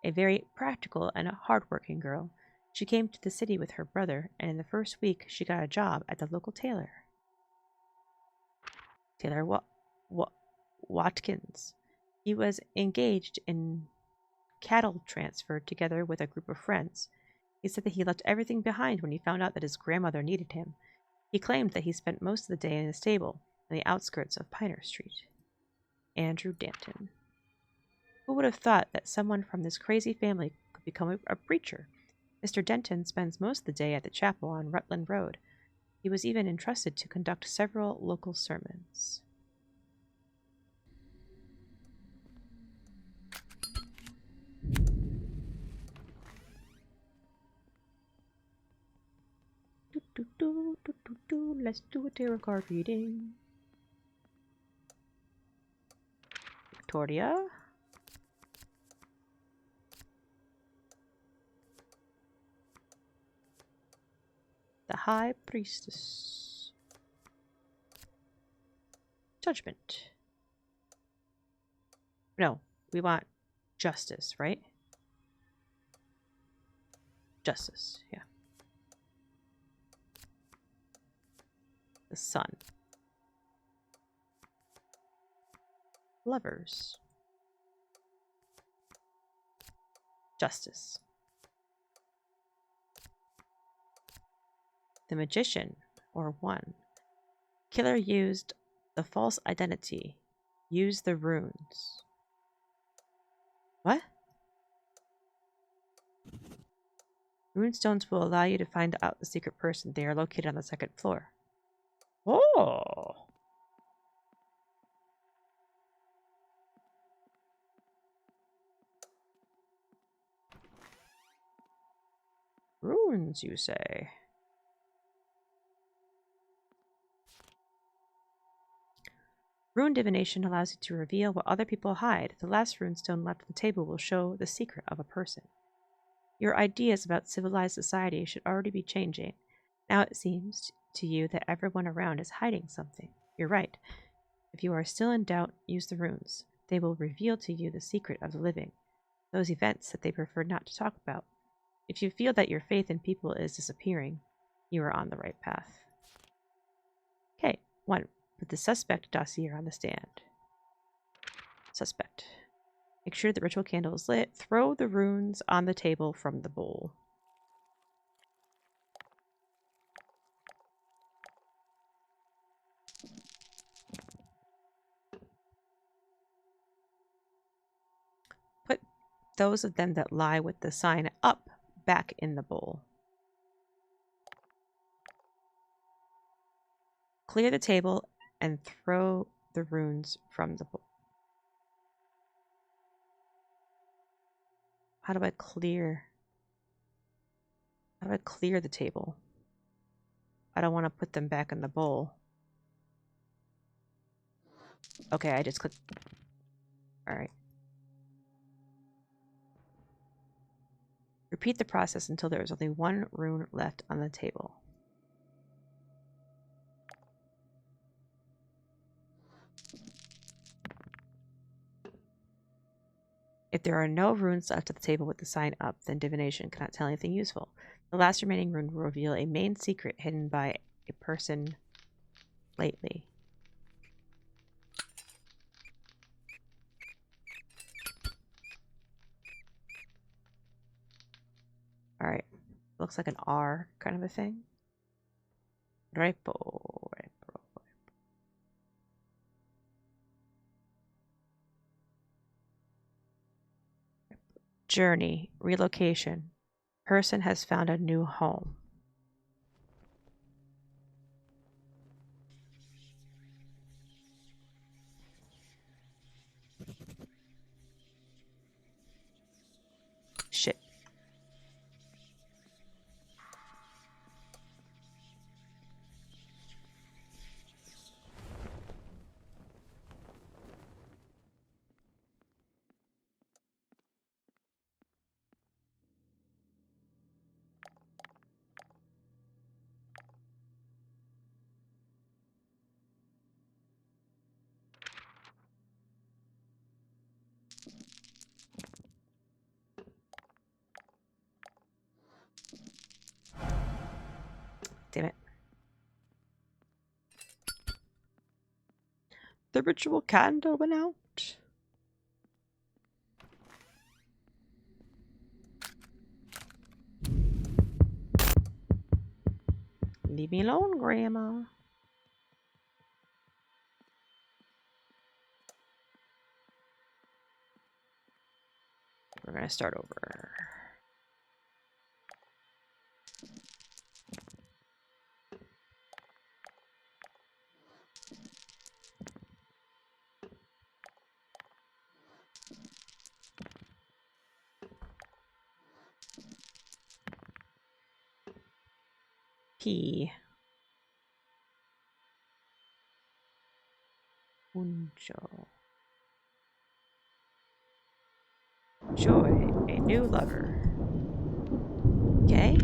a very practical and hard-working girl. She came to the city with her brother, and in the first week she got a job at the local tailor. Taylor Watkins. He was engaged in cattle transfer together with a group of friends. He said that he left everything behind when he found out that his grandmother needed him. He claimed that he spent most of the day in a stable on the outskirts of Piner Street. Andrew Danton. Who would have thought that someone from this crazy family could become a preacher? Mr. Denton spends most of the day at the chapel on Rutland Road. He was even entrusted to conduct several local sermons. Let's do a tarot card reading. Victoria. The High Priestess. Judgment. No, we want justice, right? Justice, yeah. The Sun. Lovers. Justice. The Magician, or One. Killer used the false identity. Use the runes. What? Runestones will allow you to find out the secret person. They are located on the 2nd floor. Oh! Runes, you say? Rune divination allows you to reveal what other people hide. The last runestone left on the table will show the secret of a person. Your ideas about civilized society should already be changing. Now it seems to you that everyone around is hiding something. You're right. If you are still in doubt, use the runes. They will reveal to you the secret of the living, those events that they prefer not to talk about. If you feel that your faith in people is disappearing, you are on the right path. Okay, 1. Put the suspect dossier on the stand. Suspect. Make sure the ritual candle is lit. Throw the runes on the table from the bowl. those of them that lie with the sign up back in the bowl. Clear the table and throw the runes from the bowl. How do I clear the table? I don't want to put them back in the bowl. Okay, I just clicked. All right. Repeat the process until there is only one rune left on the table. If there are no runes left at the table with the sign up, then divination cannot tell anything useful. The last remaining rune will reveal a main secret hidden by a person lately. Alright. Looks like an R kind of a thing. Repo. Journey. Relocation. Person has found a new home. Shit. Damn it. The ritual candle went out. Leave me alone, Grandma. We're gonna start over. P. Unjo. Joy, a new lover. Okay.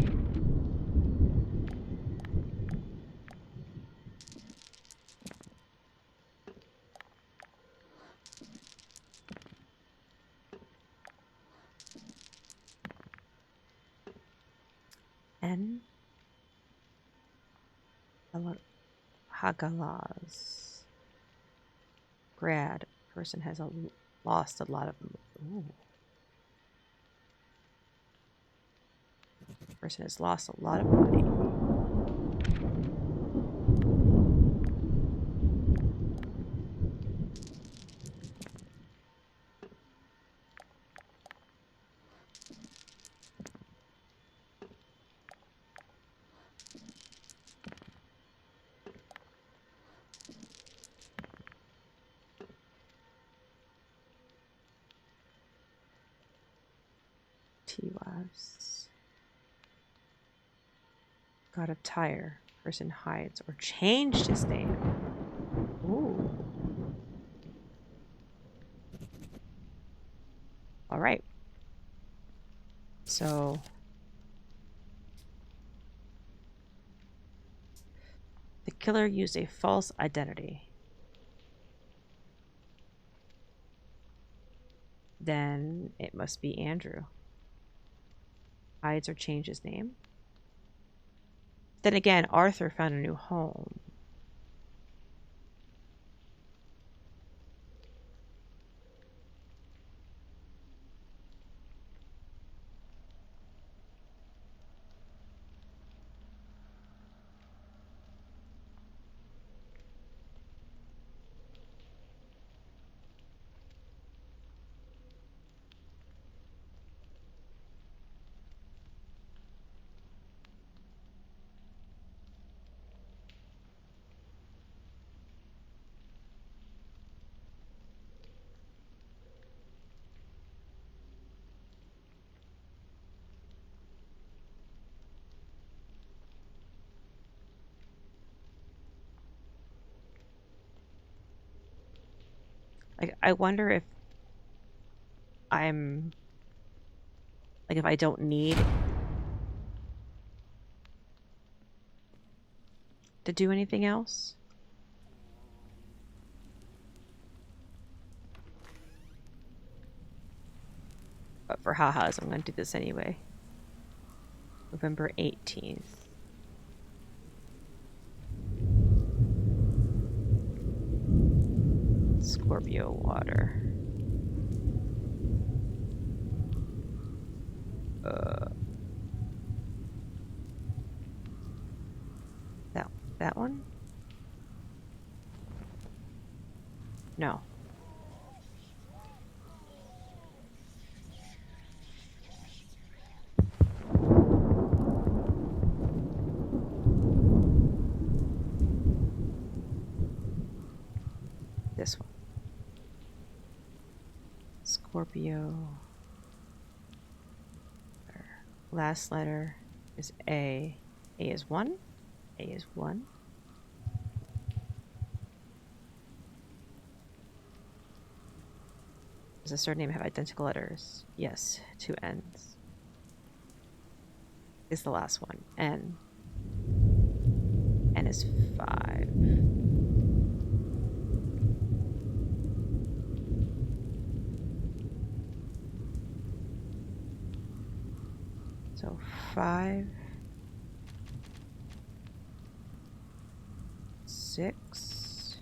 N. Hagalaz. Grad. Person has lost a lot of. Ooh. Person has lost a lot of money. T-Labs. God of Tyre. Person hides or changed his name. Ooh. Alright. So the killer used a false identity. Then it must be Andrew. Hides or changed his name. Then again, Arthur found a new home. Like, I wonder if I'm... Like, if I don't need to do anything else. But for ha-has, I'm going to do this anyway. November 18th. Scorpio water. That one? No. This one. Scorpio. Last letter is A. A is 1. A is 1. Does the surname have identical letters? Yes, 2 N's. Is the last one. N. N is 5. So 5, 6,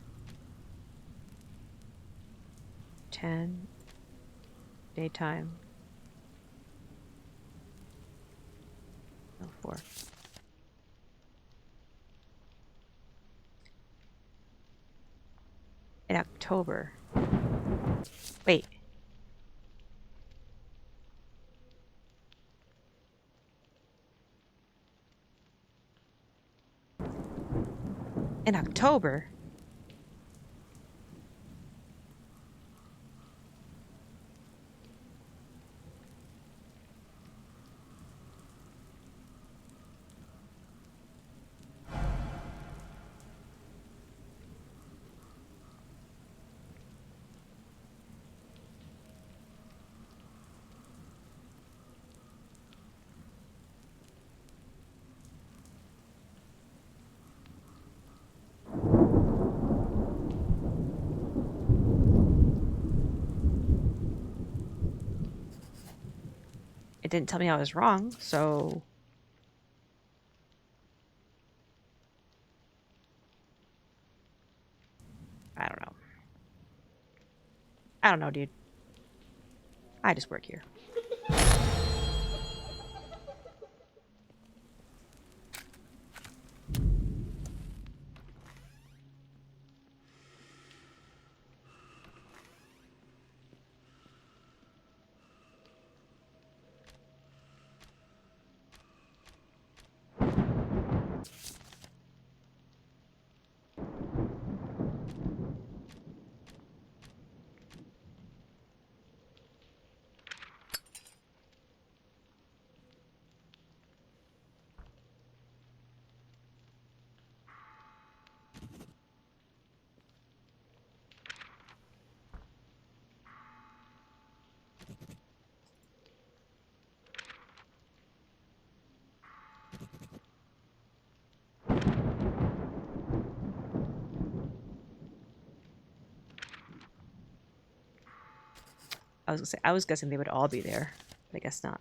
10, daytime. No, 4. In October. Wait. In October? It didn't tell me I was wrong, so... I don't know. I don't know, dude. I just work here. I was guessing they would all be there, but I guess not.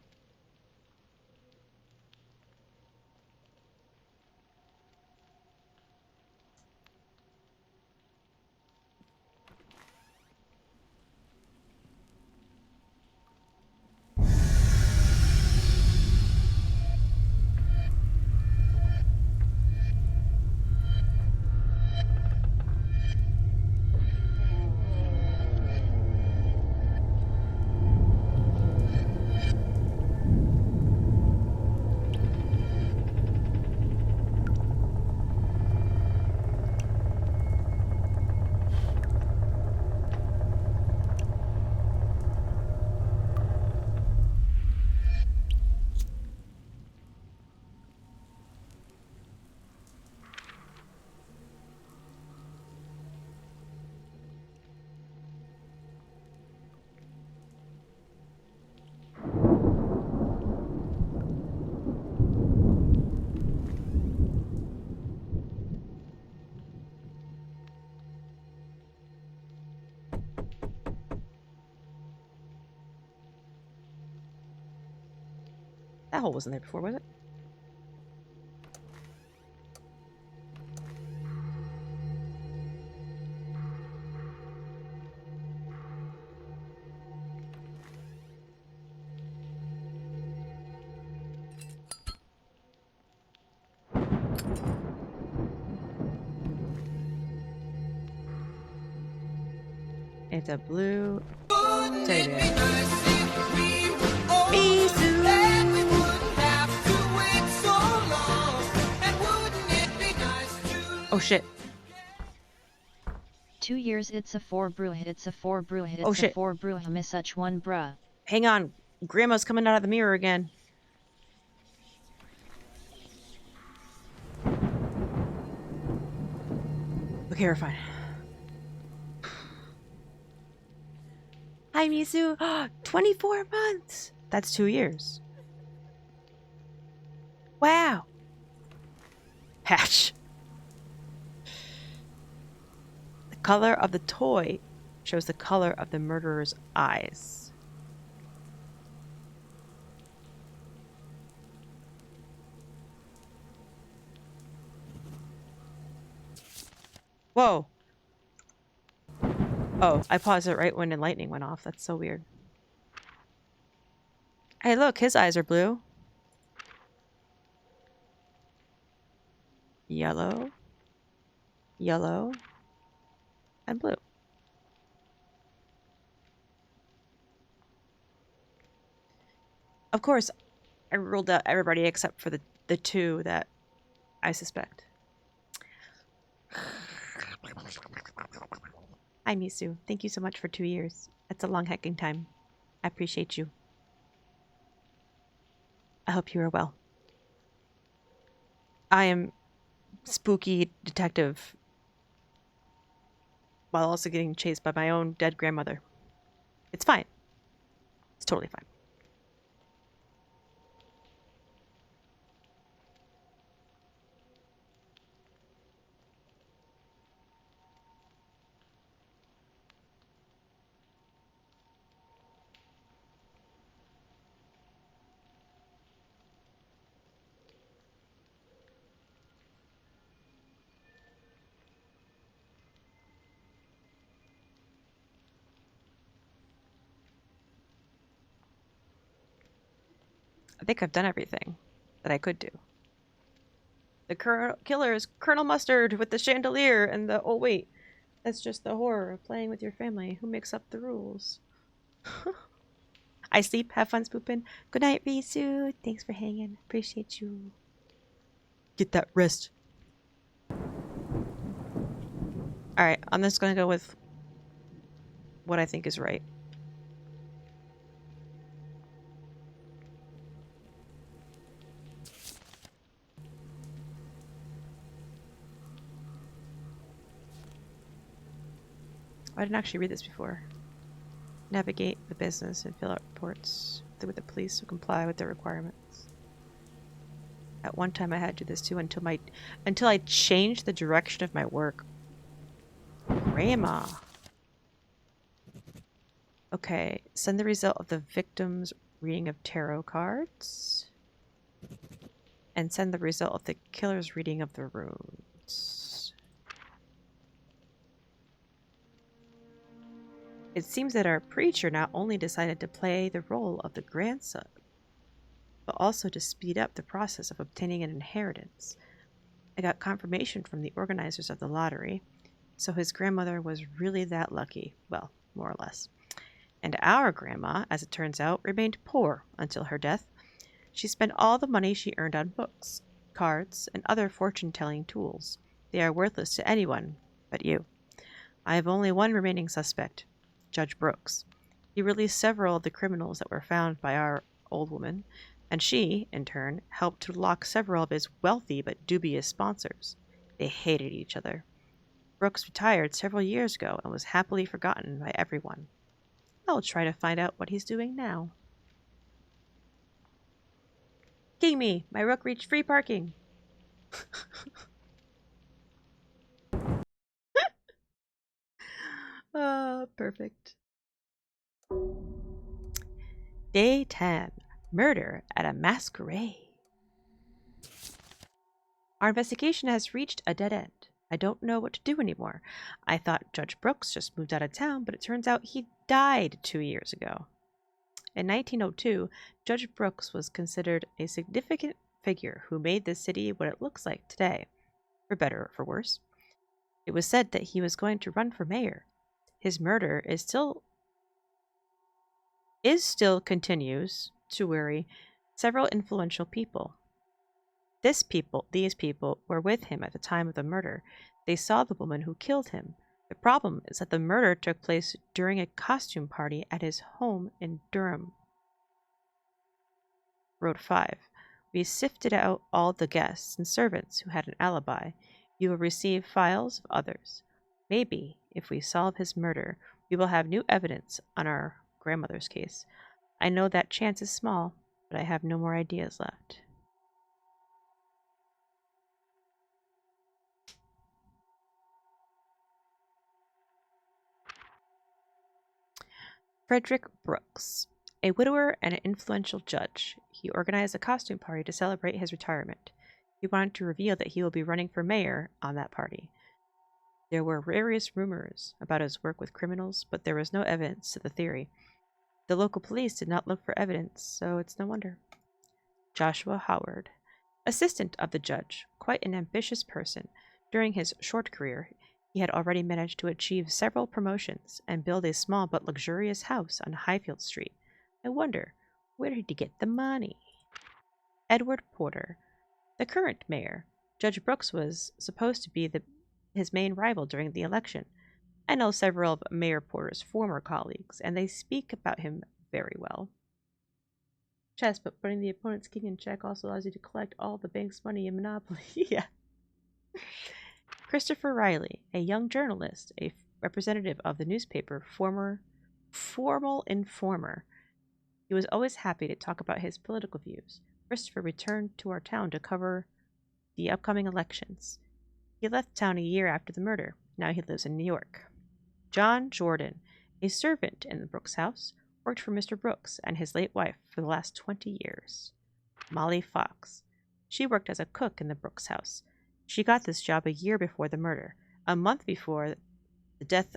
That hole wasn't there before, was it? It's a blue teddy bear. Misu! Oh shit. 2 years it's a 4 brew hit, it's a 4 brew hit, it's Oh, a shit. 4 brew miss such one bruh. Hang on. Grandma's coming out of the mirror again. Okay, we're fine. Hi, Misu. 24 months. That's 2 years. Wow. Patch. The color of the toy shows the color of the murderer's eyes. Whoa. Oh, I paused it right when the lightning went off. That's so weird. Hey, look, his eyes are blue. Yellow. Yellow. And blue. Of course, I ruled out everybody except for the two that I suspect. Hi, Misu. Thank you so much for 2 years. That's a long hecking time. I appreciate you. I hope you are well. I am spooky detective while also getting chased by my own dead grandmother. It's fine. It's totally fine. I think I've done everything that I could do. The killer is Colonel Mustard with the chandelier and the... Oh, wait. That's just the horror of playing with your family. Who makes up the rules? I sleep. Have fun spooping. Good night, Risu. Thanks for hanging. Appreciate you. Get that rest. Alright, I'm just going to go with what I think is right. I didn't actually read this before. Navigate the business and fill out reports with the police who comply with their requirements. At one time I had to do this too until I changed the direction of my work. Grandma. Okay, send the result of the victim's reading of tarot cards. And send the result of the killer's reading of the runes. It seems that our preacher not only decided to play the role of the grandson, but also to speed up the process of obtaining an inheritance. I got confirmation from the organizers of the lottery, so his grandmother was really that lucky. Well, more or less. And our grandma, as it turns out, remained poor until her death. She spent all the money she earned on books, cards, and other fortune-telling tools. They are worthless to anyone but you. I have only one remaining suspect, Judge Brooks. He released several of the criminals that were found by our old woman, and she, in turn, helped to lock several of his wealthy but dubious sponsors. They hated each other. Brooks retired several years ago and was happily forgotten by everyone. I'll try to find out what he's doing now. King me! My rook reached free parking! Perfect. Day 10. Murder at a masquerade. Our investigation has reached a dead end. I don't know what to do anymore. I thought Judge Brooks just moved out of town, but it turns out he died 2 years ago. In 1902, Judge Brooks was considered a significant figure who made this city what it looks like today, for better or for worse. It was said that he was going to run for mayor. His murder still continues to worry several influential people. These people were with him at the time of the murder. They saw the woman who killed him. The problem is that the murder took place during a costume party at his home in Durham. Road 5. We sifted out all the guests and servants who had an alibi. You will receive files of others. Maybe, if we solve his murder, we will have new evidence on our grandmother's case. I know that chance is small, but I have no more ideas left. Frederick Brooks, a widower and an influential judge. He organized a costume party to celebrate his retirement. He wanted to reveal that he will be running for mayor on that party. There were various rumors about his work with criminals, but there was no evidence to the theory. The local police did not look for evidence, so it's no wonder. Joshua Howard, assistant of the judge, quite an ambitious person. During his short career, he had already managed to achieve several promotions and build a small but luxurious house on Highfield Street. I wonder, where did he get the money? Edward Porter, the current mayor. Judge Brooks was supposed to be his main rival during the election. I know several of Mayor Porter's former colleagues, and they speak about him very well. Chess, but putting the opponent's king in check also allows you to collect all the bank's money in Monopoly. Yeah. Christopher Riley, a young journalist, a representative of the newspaper, Formal Informer. He was always happy to talk about his political views. Christopher returned to our town to cover the upcoming elections. He left town a year after the murder. Now he lives in New York. John Jordan, a servant in the Brooks house, worked for Mr. Brooks and his late wife for the last 20 years. Molly Fox. She worked as a cook in the Brooks house. She got this job a year before the murder. A month before the death,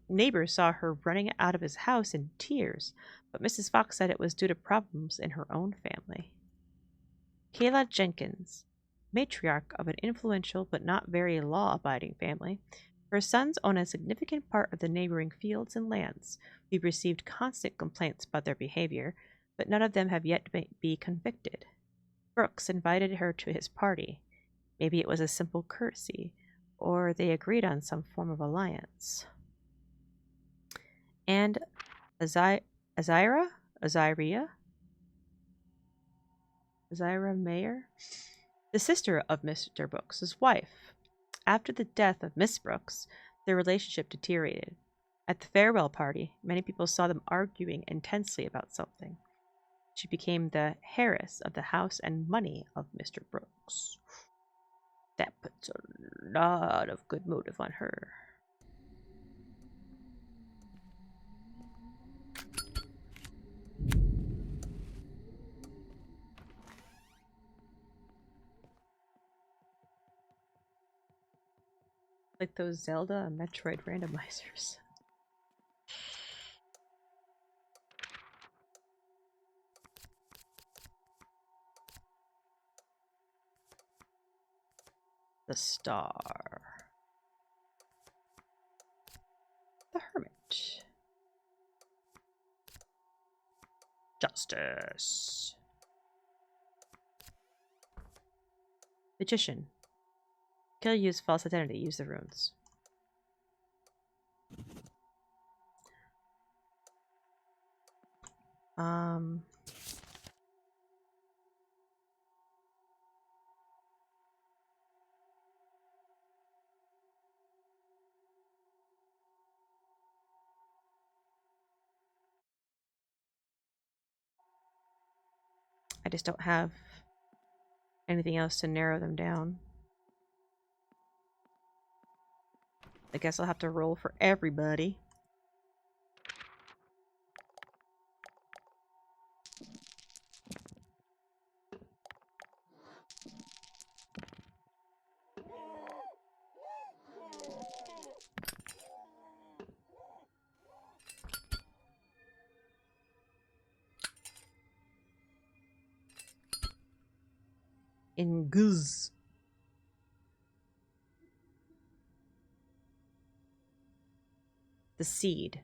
neighbors saw her running out of his house in tears, but Mrs. Fox said it was due to problems in her own family. Kayla Jenkins, matriarch of an influential but not very law-abiding family. Her sons own a significant part of the neighboring fields and lands. We've received constant complaints about their behavior, but none of them have yet been convicted. Brooks invited her to his party. Maybe it was a simple courtesy, or they agreed on some form of alliance. And Azira Mayer, the sister of Mr. Brooks' wife. After the death of Miss Brooks, their relationship deteriorated. At the farewell party, many people saw them arguing intensely about something. She became the heiress of the house and money of Mr. Brooks. That puts a lot of good motive on her. Like those Zelda and Metroid randomizers. The Star. The Hermit. Justice. Magician. Kill, use false identity. Use the runes. I just don't have anything else to narrow them down. I guess I'll have to roll for everybody. in Guz. The seed.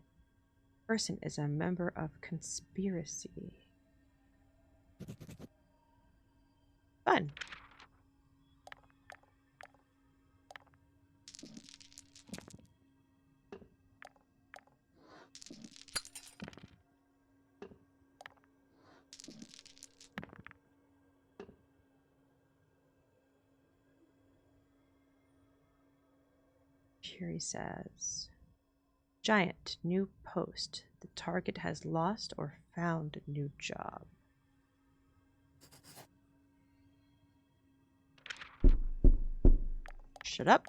Person is a member of conspiracy. Fun. Cherry says, Giant, new post. The target has lost or found a new job. Shut up.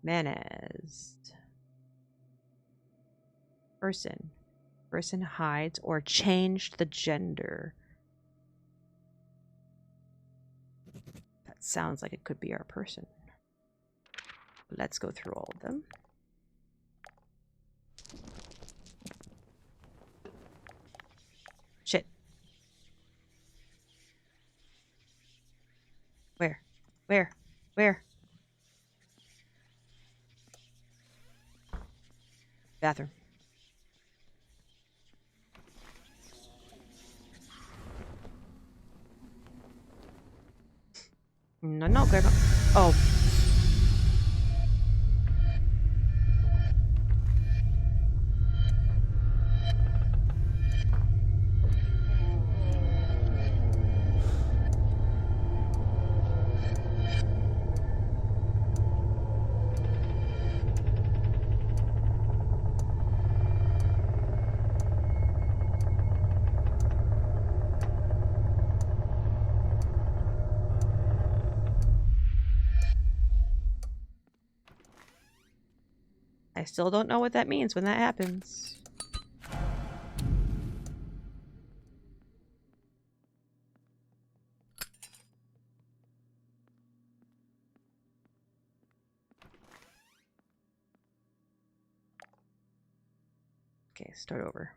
Manez. Person. Person hides or changed the gender. That sounds like it could be our person. Let's go through all of them. Shit. Where? Where? Where? Bathroom. No, no, grandma. Oh. I still don't know what that means when that happens. Okay, start over.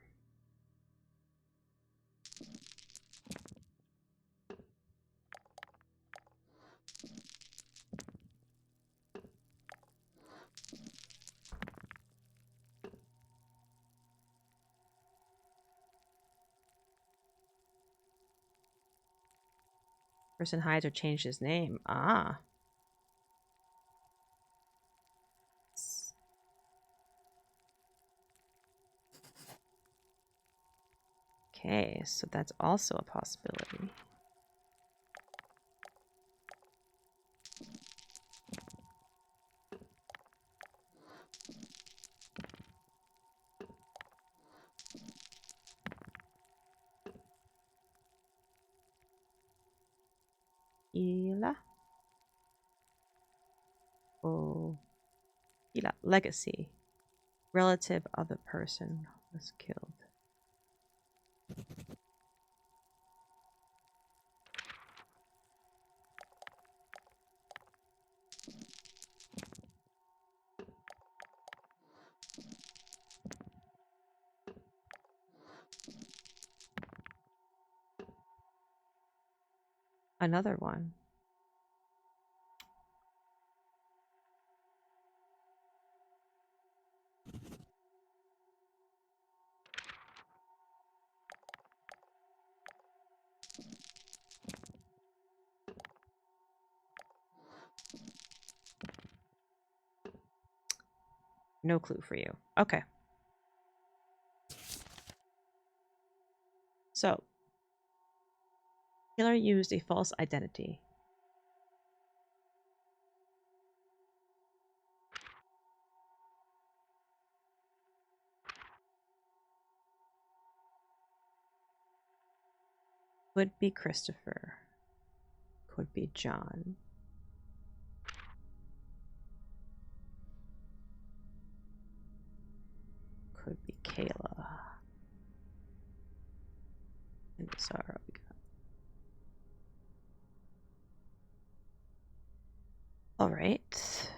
Person hides or changed his name. Ah. Okay, so that's also a possibility. Ila. Oh. Ila. Legacy. Relative of the person was killed. Another one. No clue for you. Okay. So, killer used a false identity. Could be Christopher. Could be John. Could be Kayla. And Sarah we got. All right.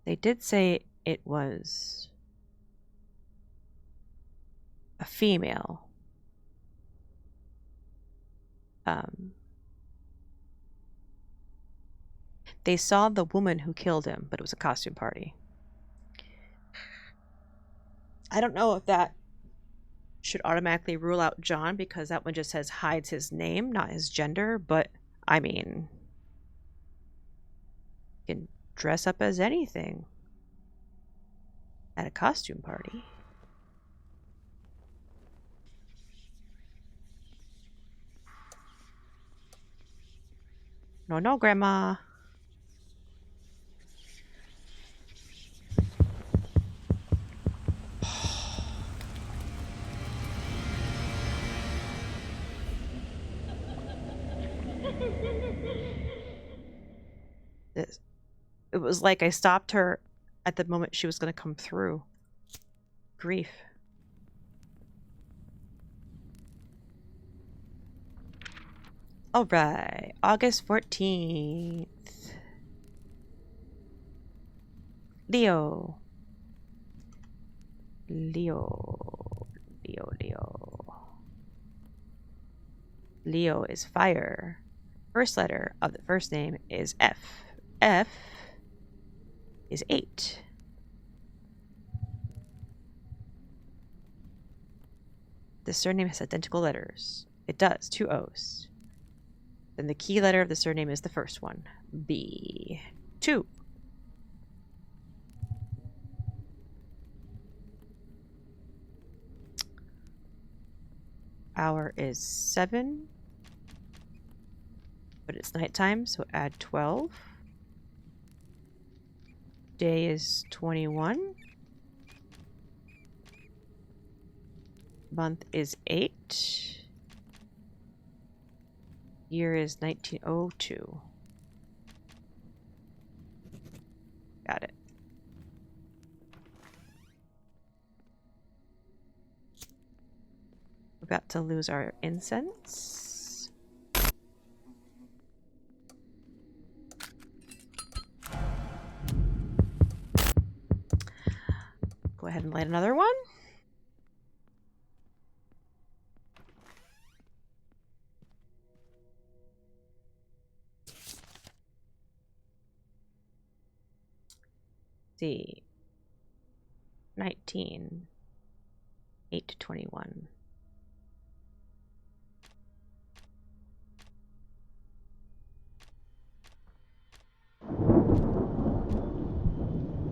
They did say it was a female. They saw the woman who killed him, but it was a costume party. I don't know if that should automatically rule out John, because that one just says hides his name, not his gender, but I mean, you can dress up as anything at a costume party. No, no, Grandma. It was like I stopped her at the moment she was going to come through. Grief. All right, August 14th. Leo. Leo. Leo, Leo. Leo is fire. First letter of the first name is F. F is 8. The surname has identical letters. It does, 2 O's. Then the key letter of the surname is the first one, B. 2. Hour is 7. But it's nighttime, so add 12. Day is 21. Month is 8. Year is 1902. Got it. We're about to lose our incense. Go ahead and light another one. See. 19. 8 to 21.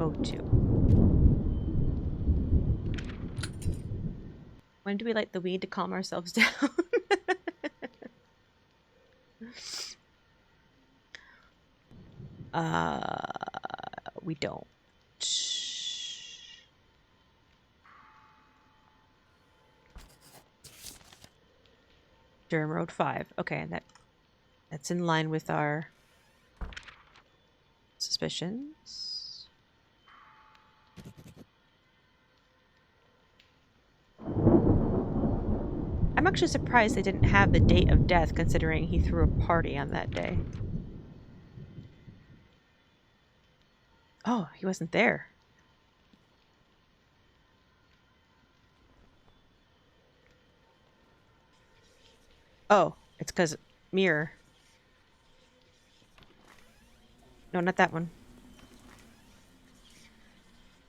Oh, 2. When do we light the weed to calm ourselves down? We don't. Durham Road 5. Okay, that's in line with our suspicions. I'm actually surprised they didn't have the date of death, considering he threw a party on that day. Oh, he wasn't there. Oh, it's because mirror. No, not that one.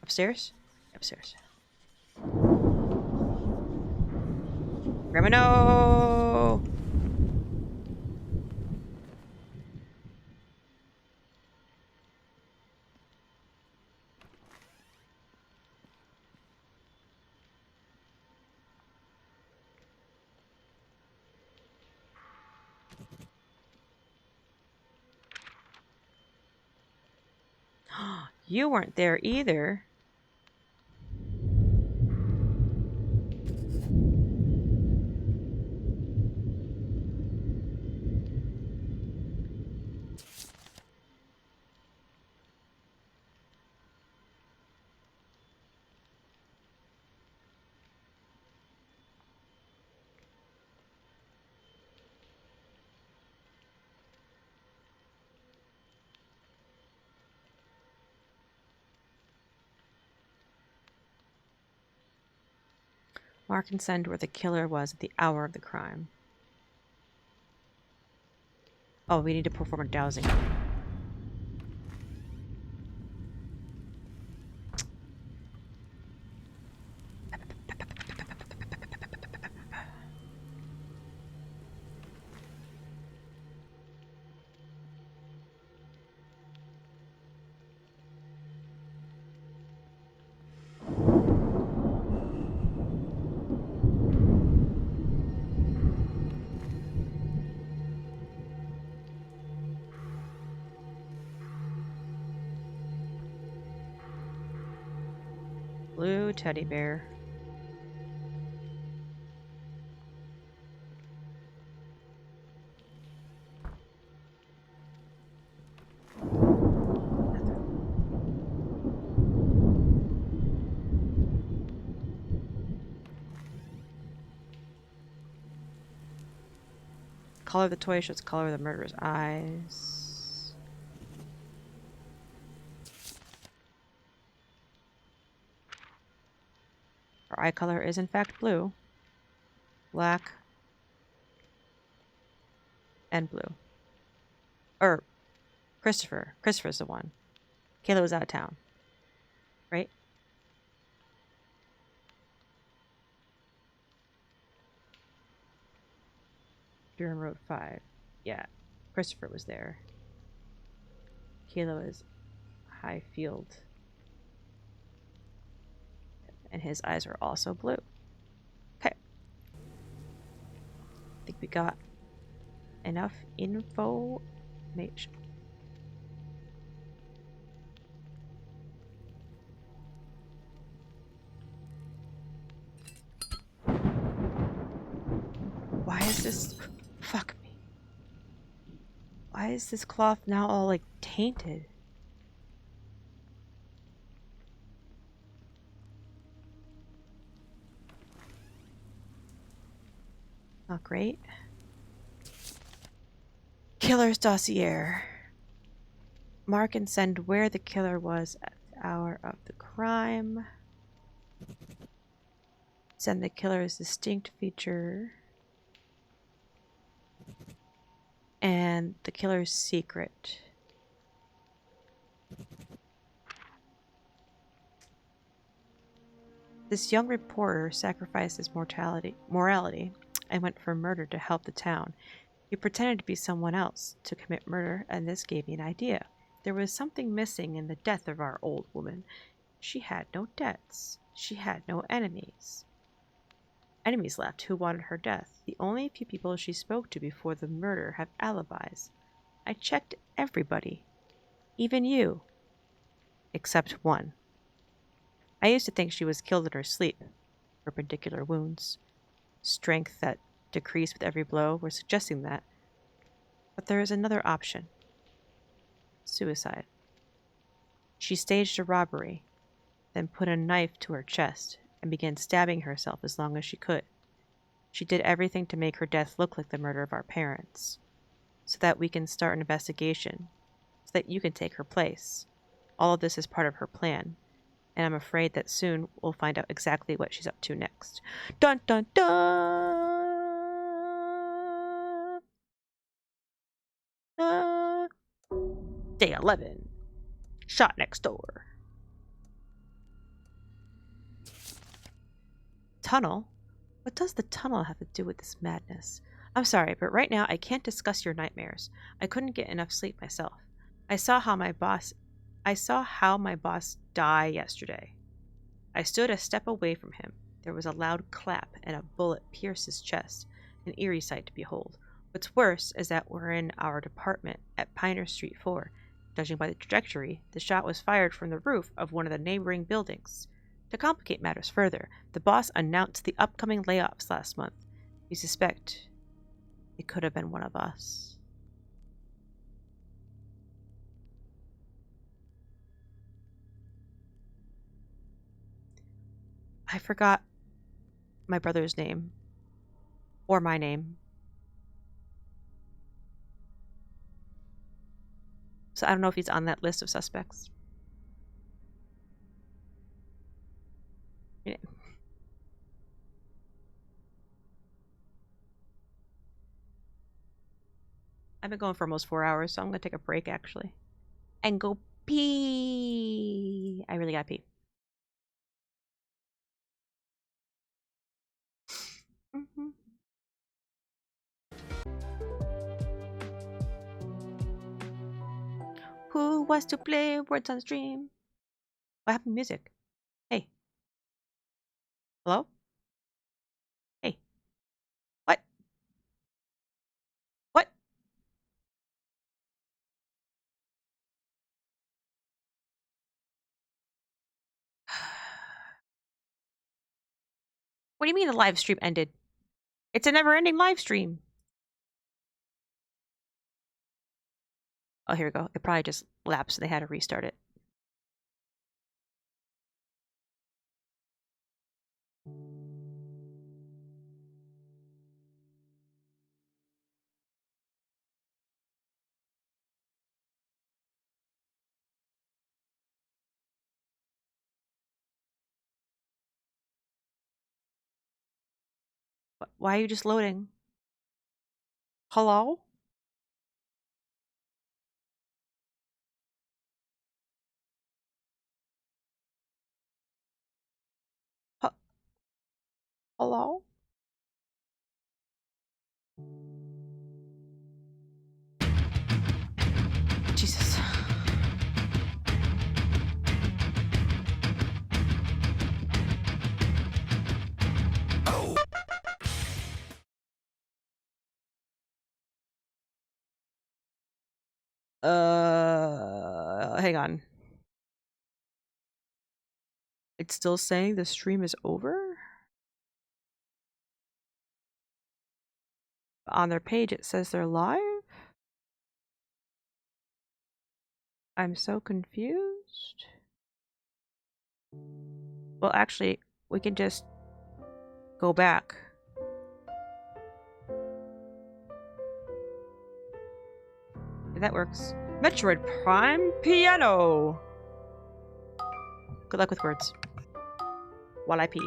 Upstairs? Upstairs. Grandma, no! You weren't there either. Mark and send where the killer was at the hour of the crime. Oh, we need to perform a dowsing. Blue teddy bear. Color of the toy shows color of the murderer's eyes. Her eye color is in fact blue, black, and blue. Christopher's the one. Kayla was out of town, right? Durham Road 5. Yeah, Christopher was there. Kayla was Highfield. And his eyes are also blue. Okay. I think we got enough information. Why is this... Fuck me. Why is this cloth now all, like, tainted? Not great. Killer's dossier. Mark and send where the killer was at the hour of the crime. Send the killer's distinct feature. And the killer's secret. This young reporter sacrificed his morality and went for murder to help the town. He pretended to be someone else to commit murder, and this gave me an idea. There was something missing in the death of our old woman. She had no debts. She had no enemies. Enemies left who wanted her death. The only few people she spoke to before the murder have alibis. I checked everybody. Even you. Except one. I used to think she was killed in her sleep. Perpendicular wounds. Strength that decreased with every blow were suggesting that. But there is another option. Suicide. She staged a robbery, then put a knife to her chest and began stabbing herself as long as she could. She did everything to make her death look like the murder of our parents, so that we can start an investigation, so that you can take her place. All of this is part of her plan, and I'm afraid that soon we'll find out exactly what she's up to next. Dun dun dun! Day 11. Shot next door. Tunnel? What does the tunnel have to do with this madness? I'm sorry, but right now I can't discuss your nightmares. I couldn't get enough sleep myself. I saw how my boss die yesterday. I stood a step away from him. There was a loud clap and a bullet pierced his chest, an eerie sight to behold. What's worse is that we're in our department at Pioneer Street 4. Judging by the trajectory, the shot was fired from the roof of one of the neighboring buildings. To complicate matters further, the boss announced the upcoming layoffs last month. We suspect it could have been one of us. I forgot my brother's name. Or my name. So I don't know if he's on that list of suspects. Yeah. I've been going for almost 4 hours, so I'm gonna take a break actually. And go pee. I really gotta pee. Who wants to play words on stream? What happened to music? Hey. Hello? Hey. What? What? What do you mean the live stream ended? It's a never-ending live stream. Oh, here we go. It probably just lapsed, so they had to restart it. Why are you just loading? Hello? Hello? Jesus. Hang on. It's still saying the stream is over? On their page, it says they're live? I'm so confused. Well, actually, we can just go back. That works. Metroid Prime Piano! Good luck with words. While I pee.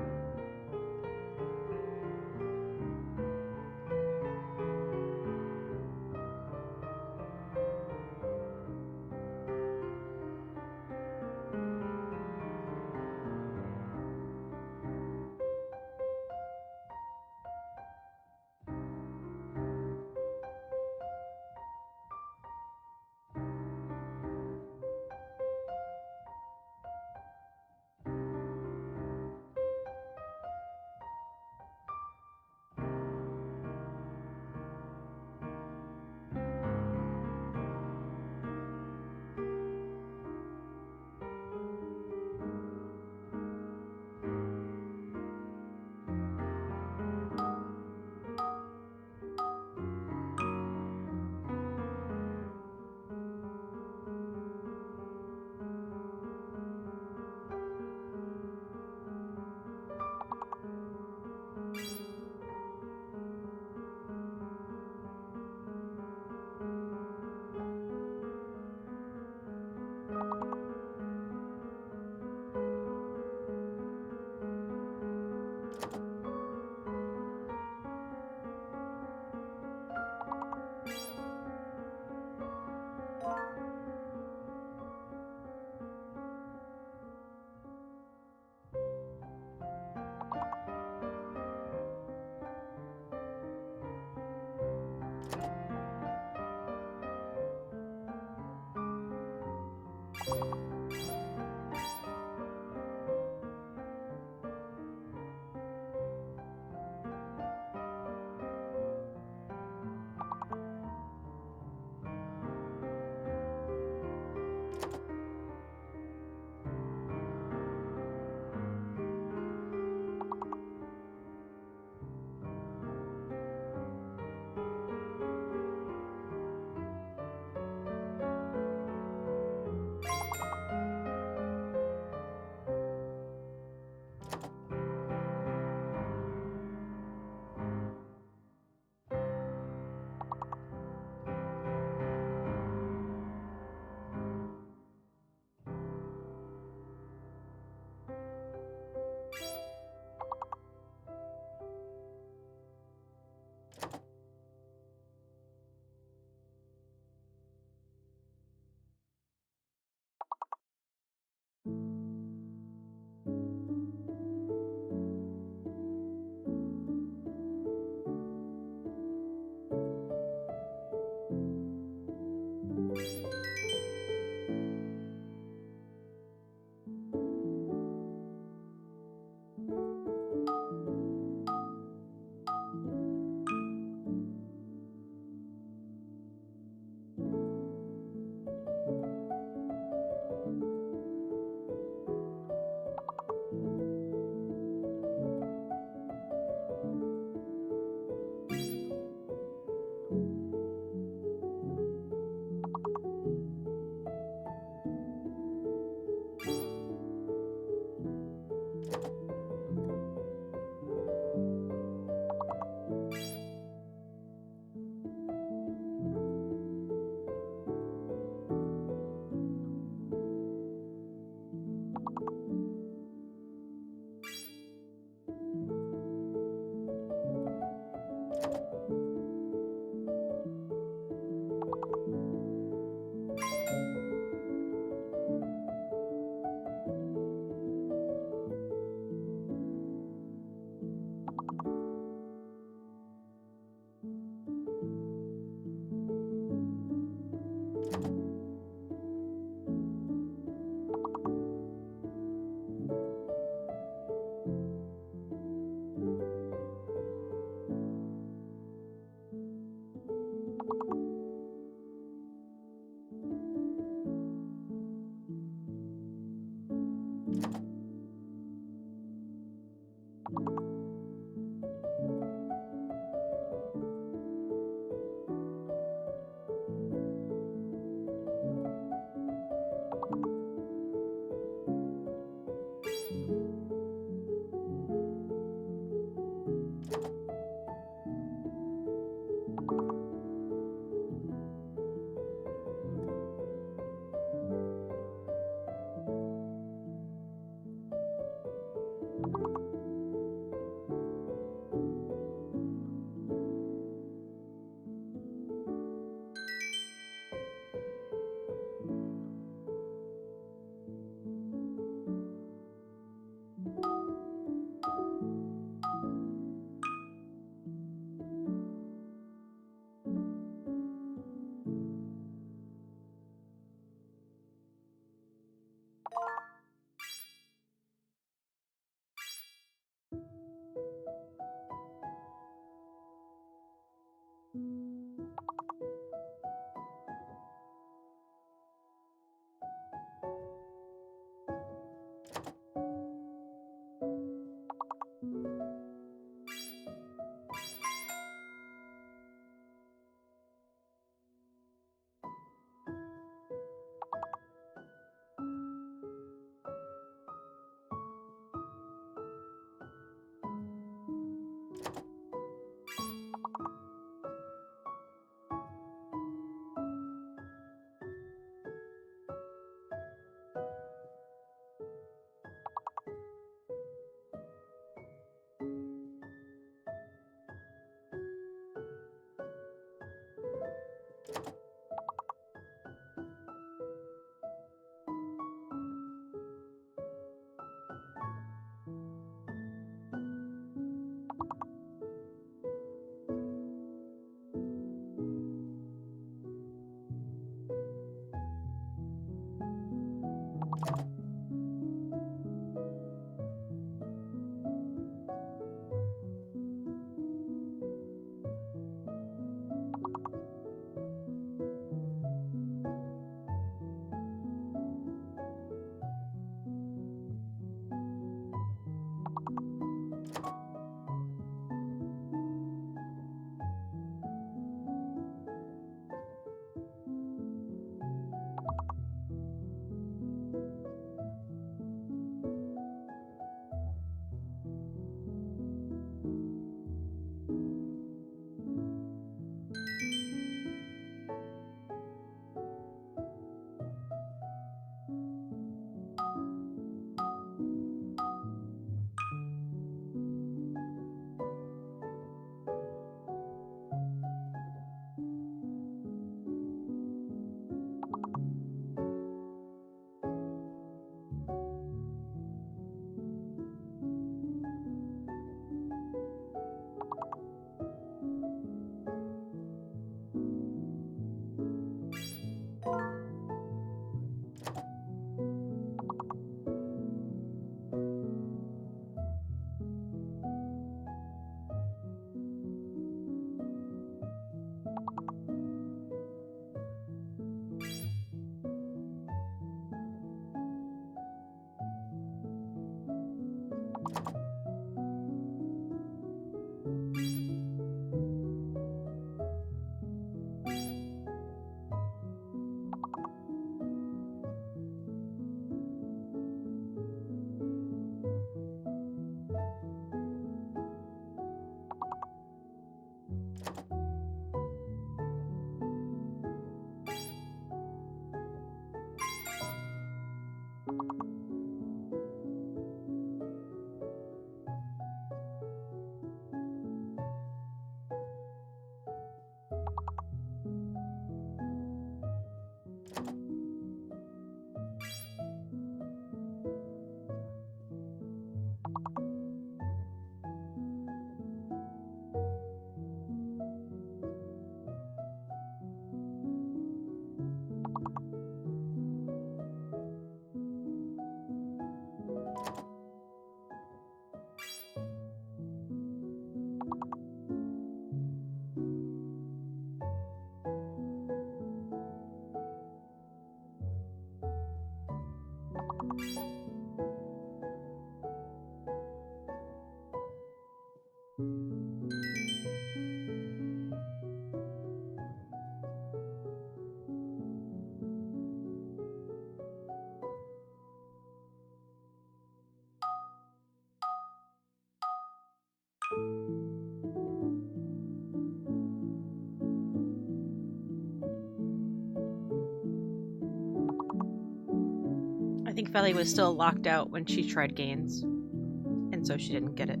I think Felly was still locked out when she tried gains, and so she didn't get it.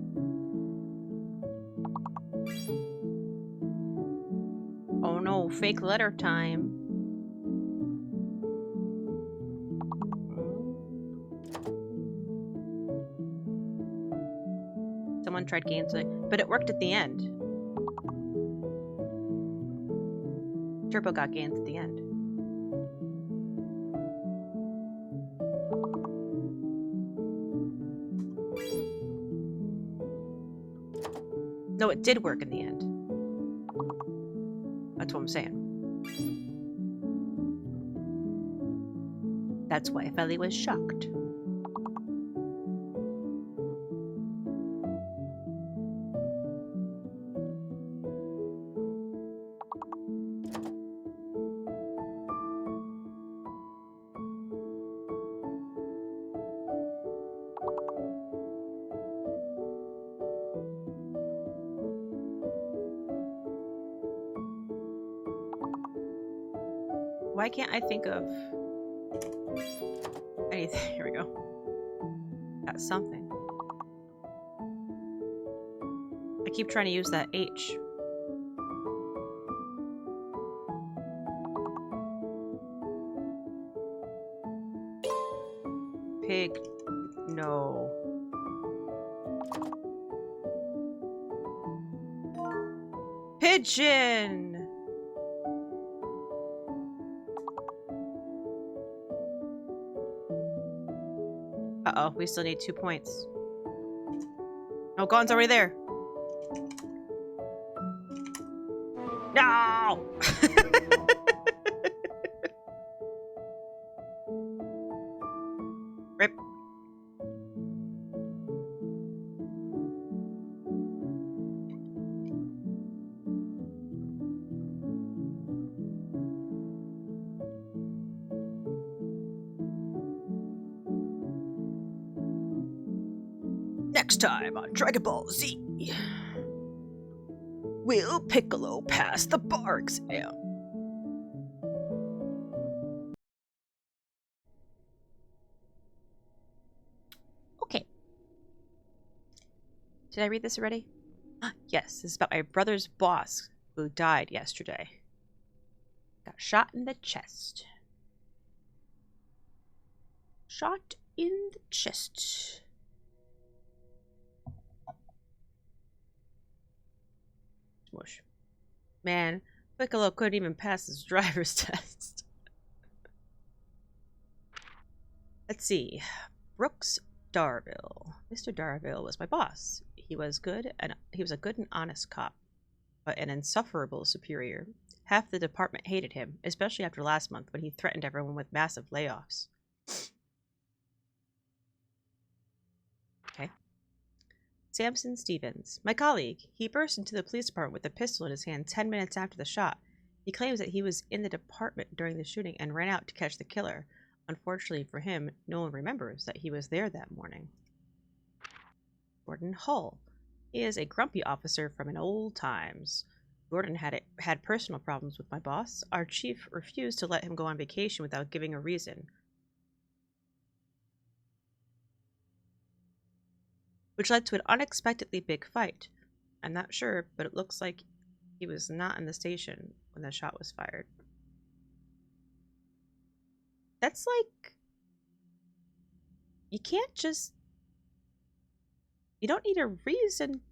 Oh no, fake letter time. Someone tried gains, but it worked at the end. Turbo got gains at the end. No, it did work in the end. That's what I'm saying. That's why Felly was shocked. Why can't I think of anything? Here we go. Got something. I keep trying to use that H. Pig. No. Pigeon! Uh-oh, we still need 2 points. Oh, Gon's already there. No! Rip. Next time on Dragon Ball Z, will Piccolo pass the bar exam? Okay. Did I read this already? Yes, this is about my brother's boss who died yesterday. Got shot in the chest. Shot in the chest. Smush. Man, Piccolo couldn't even pass his driver's test. Let's see. Brooks Darville. Mr. Darville was my boss. He was a good and honest cop, but an insufferable superior. Half the department hated him, especially after last month when he threatened everyone with massive layoffs. Okay. Samson Stevens, my colleague. He burst into the police department with a pistol in his hand 10 minutes after the shot. He claims that he was in the department during the shooting and ran out to catch the killer. Unfortunately for him, no one remembers that he was there that morning. Gordon Hull. He is a grumpy officer from an old times. Gordon had personal problems with my boss. Our chief refused to let him go on vacation without giving a reason, which led to an unexpectedly big fight. I'm not sure, but it looks like he was not in the station when the shot was fired. That's like... You can't just... You don't need a reason.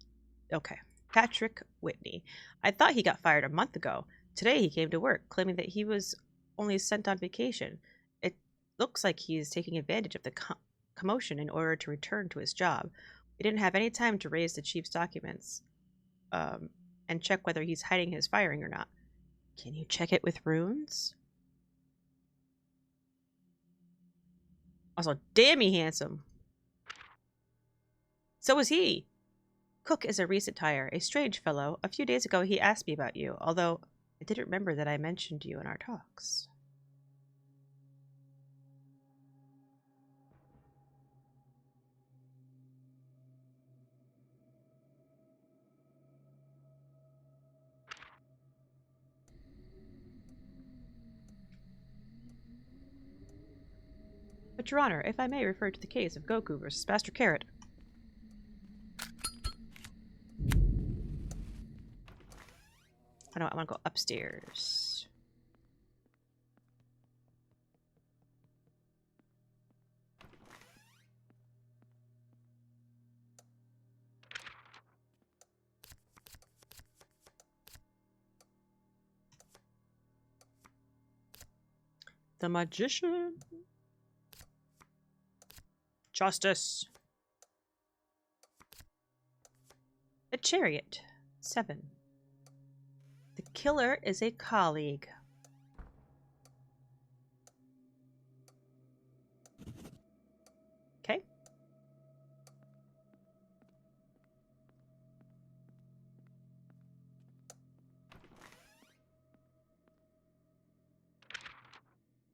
Okay. Patrick Whitney. I thought he got fired a month ago. Today he came to work, claiming that he was only sent on vacation. It looks like he is taking advantage of the commotion in order to return to his job. We didn't have any time to raise the chief's documents. and check whether he's hiding his firing or not. Can you check it with runes? Also, damn he handsome. So is he. Cook is a recent hire, a strange fellow. A few days ago he asked me about you, although I didn't remember that I mentioned you in our talks. But Your Honor, if I may refer to the case of Goku versus Master Carrot. I want to go upstairs. The Magician. Justice. The Chariot. 7. The killer is a colleague. Okay.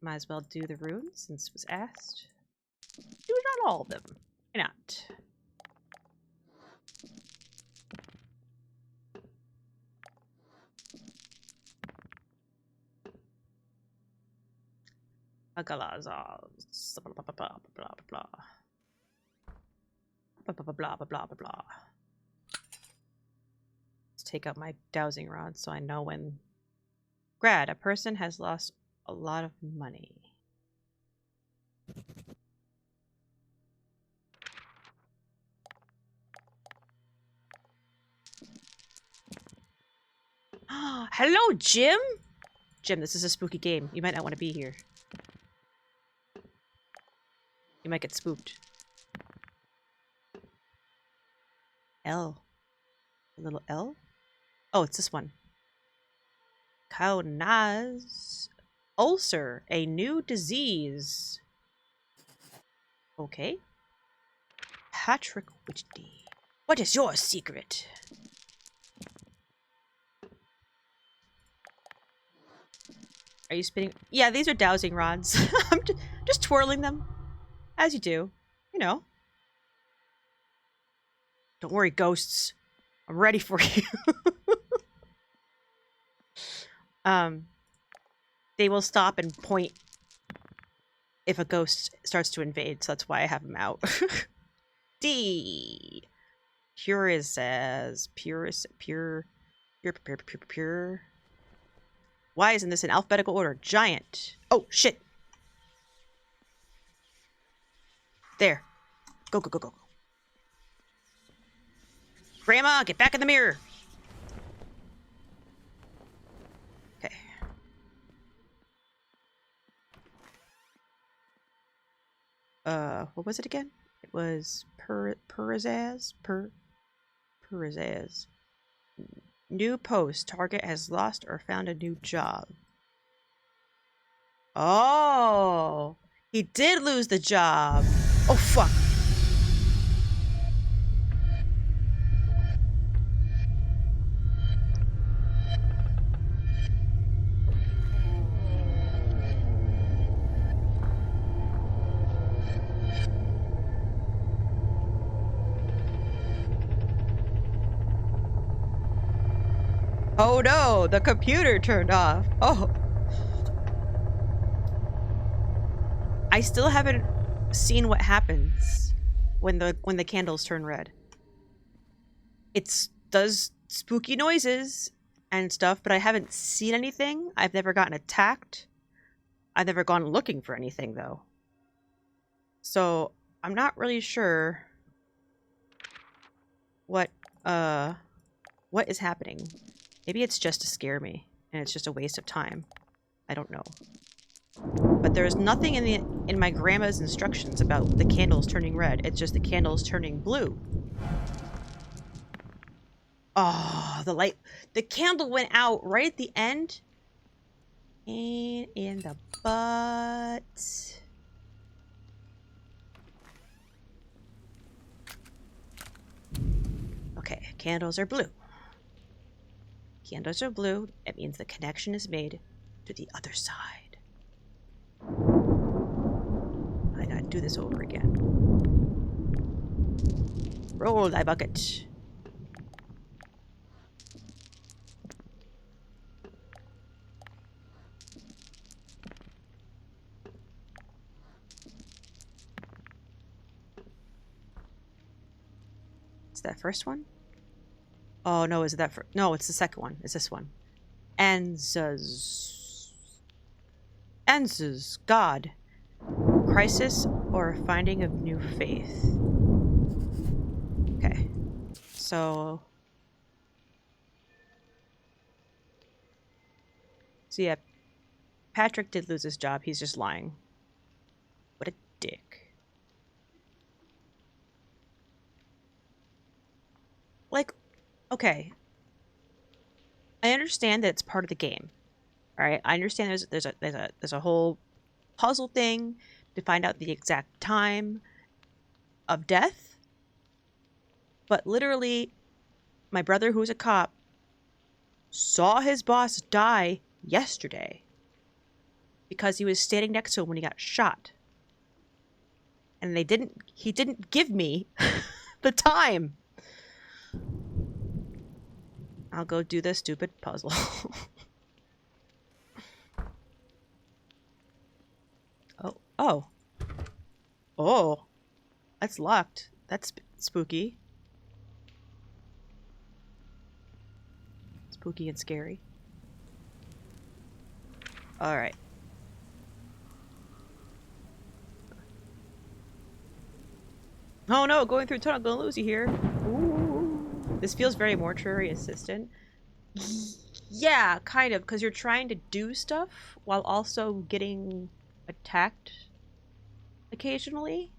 Might as well do the runes since it was asked. Do not all of them. Why not? Agalazaz. Blah blah blah blah blah blah blah blah blah blah blah blah. Let's take out my dowsing rod so I know when. Grad, a person has lost a lot of money. Hello, Jim! Jim, this is a spooky game. You might not want to be here. You might get spooked. L. A little L? Oh, it's this one. Kaunaz. Ulcer. A new disease. Okay. Patrick Whitney. What is your secret? Are you spinning? Yeah, these are dowsing rods. I'm just twirling them. As you do. You know. Don't worry, ghosts. I'm ready for you. They will stop and point if a ghost starts to invade, so that's why I have them out. D. Pure is as pure. Why isn't this in alphabetical order? Giant. Oh, shit. There. Go, go, go, go. Grandma, get back in the mirror. Okay. What was it again? It was Purizaz? Purizaz. New post. Target has lost or found a new job. Oh! He did lose the job. Oh, fuck. Oh no, the computer turned off. Oh. I still haven't seen what happens when the candles turn red. It does spooky noises and stuff, but I haven't seen anything. I've never gotten attacked. I've never gone looking for anything though. So, I'm not really sure what is happening. Maybe it's just to scare me, and it's just a waste of time. I don't know. But there's nothing in my grandma's instructions about the candles turning red. It's just the candles turning blue. Oh. The candle went out right at the end. And in the butt. Okay, candles are blue. Candles are blue. It means the connection is made to the other side. I gotta do this over again. Roll thy bucket. Is that first one? Oh no, is it that first? No, it's the second one. It's this one. Answers, God. Crisis or finding of new faith. Okay. So yeah, Patrick did lose his job. He's just lying. What a dick. Like, okay. I understand that it's part of the game. All right, I understand there's a whole puzzle thing to find out the exact time of death. But literally, my brother, who's a cop, saw his boss die yesterday because he was standing next to him when he got shot. And he didn't give me the time. I'll go do this stupid puzzle. Oh, that's locked. That's spooky. Spooky and scary. All right. Oh no, going through tunnel, gonna lose you here. Ooh. This feels very mortuary assistant. Yeah, kind of, because you're trying to do stuff while also getting attacked occasionally.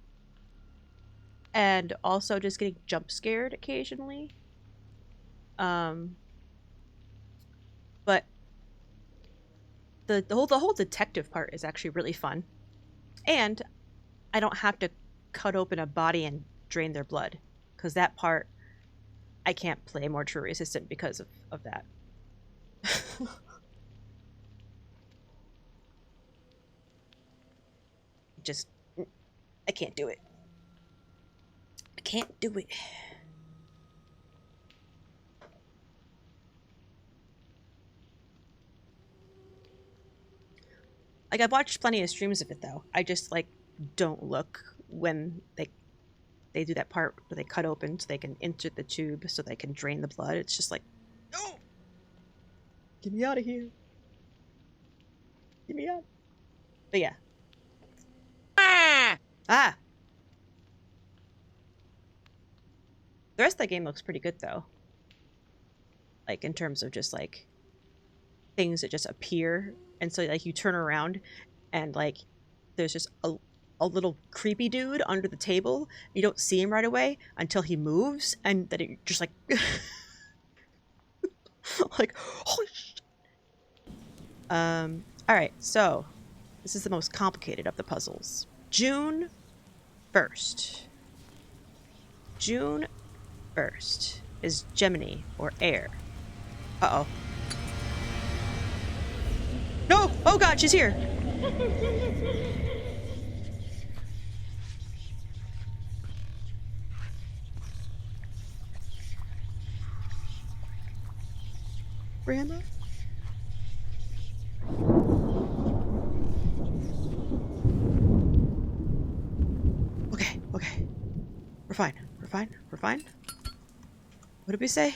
And also just getting jump scared occasionally. But the whole detective part is actually really fun. And I don't have to cut open a body and drain their blood. Because that part, I can't play mortuary assistant because of that. Just, I can't do it. I can't do it. Like, I've watched plenty of streams of it, though. I just, like, don't look when they do that part where they cut open so they can insert the tube so they can drain the blood. It's just like, no! Get me out of here. Get me out. But yeah. Ah! The rest of that game looks pretty good, though. Like, in terms of just, like, things that just appear. And so, like, you turn around and, like, there's just a little creepy dude under the table. You don't see him right away until he moves. And then it just, like... like, holy shit. Alright, so... This is the most complicated of the puzzles. June 1st. June 1st is Gemini or air. Uh-oh. No! Oh god, she's here! Grandma? Okay. We're fine. We're fine. What did we say?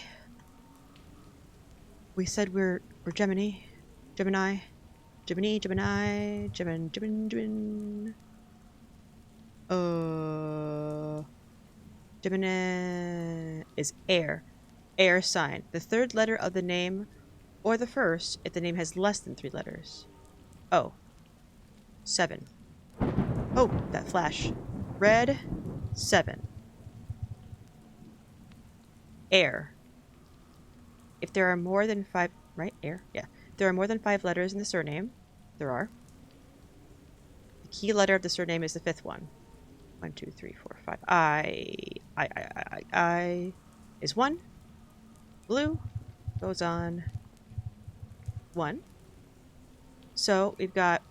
We said we're Gemini. Gemini. Gemini is air. Air sign. The third letter of the name, or the first if the name has less than 3 letters. Oh. 7. Oh, that flash. Red. 7. Air. If there are more than 5... Right? Air? Yeah. If there are more than 5 letters in the surname, there are. The key letter of the surname is the 5th one. 1, 2, 3, 4, 5. I is 1. Blue goes on 1. So we've got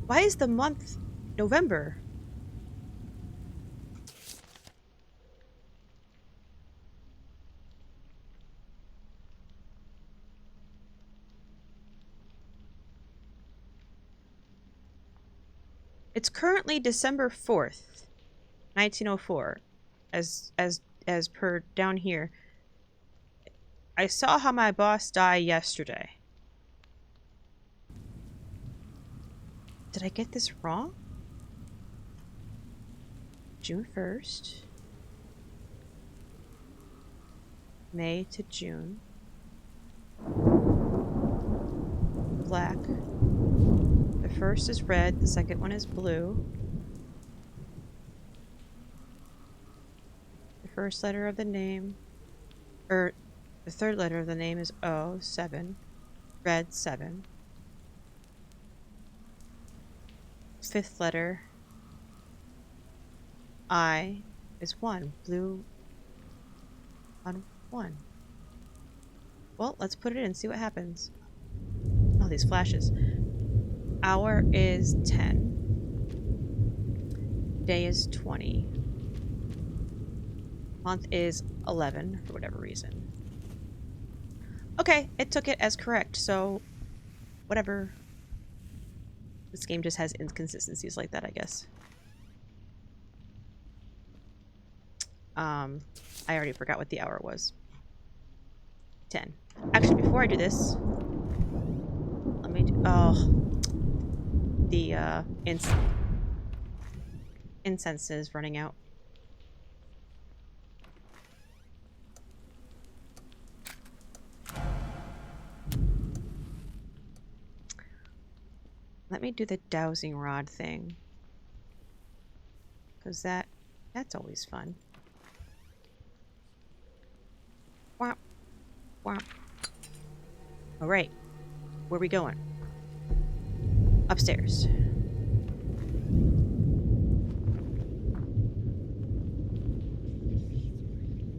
why is the month November? It's currently December 4th, 1904, as per down here. I saw how my boss died yesterday. Did I get this wrong? June 1st. May to June. Black. The first is red, the second one is blue. The first letter of the name, the third letter of the name is O, 7. Red, 7. Fifth letter, I, is 1. Blue on 1. Well, let's put it in and see what happens. Oh, these flashes. Hour is 10. Day is 20. Month is 11, for whatever reason. Okay, it took it as correct, so whatever. This game just has inconsistencies like that, I guess. I already forgot what the hour was. 10. Actually, before I do this, let me do... Oh. The, incense is running out. Let me do the dowsing rod thing. Because that's always fun. Womp. Womp. Alright. Where are we going? Upstairs.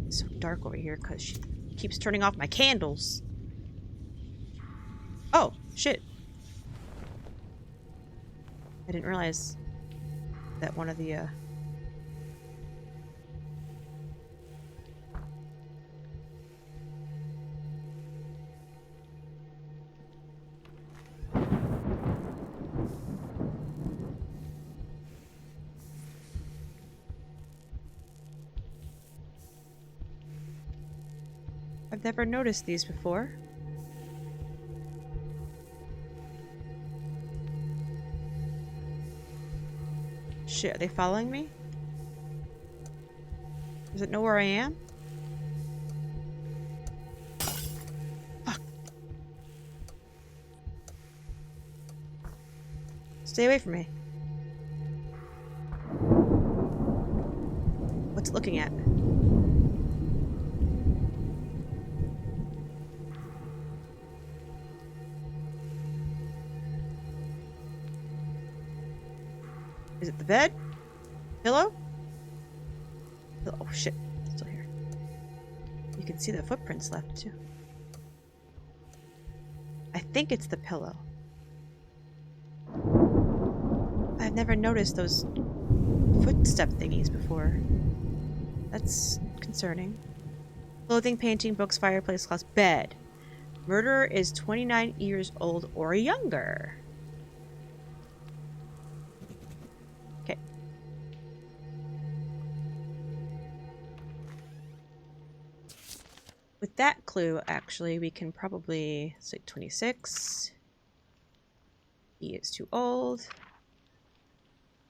It's so dark over here because she keeps turning off my candles. Oh, shit. I didn't realize that one of the, I've never noticed these before. Shit, are they following me? Does it know where I am? Fuck. Stay away from me. What's it looking at? Is it the bed? Pillow? Oh shit, it's still here. You can see the footprints left too. I think it's the pillow. I've never noticed those footstep thingies before. That's concerning. Clothing, painting, books, fireplace, closet, bed. Murderer is 29 years old or younger. Okay. With that clue, actually, we can probably say 26. He is too old.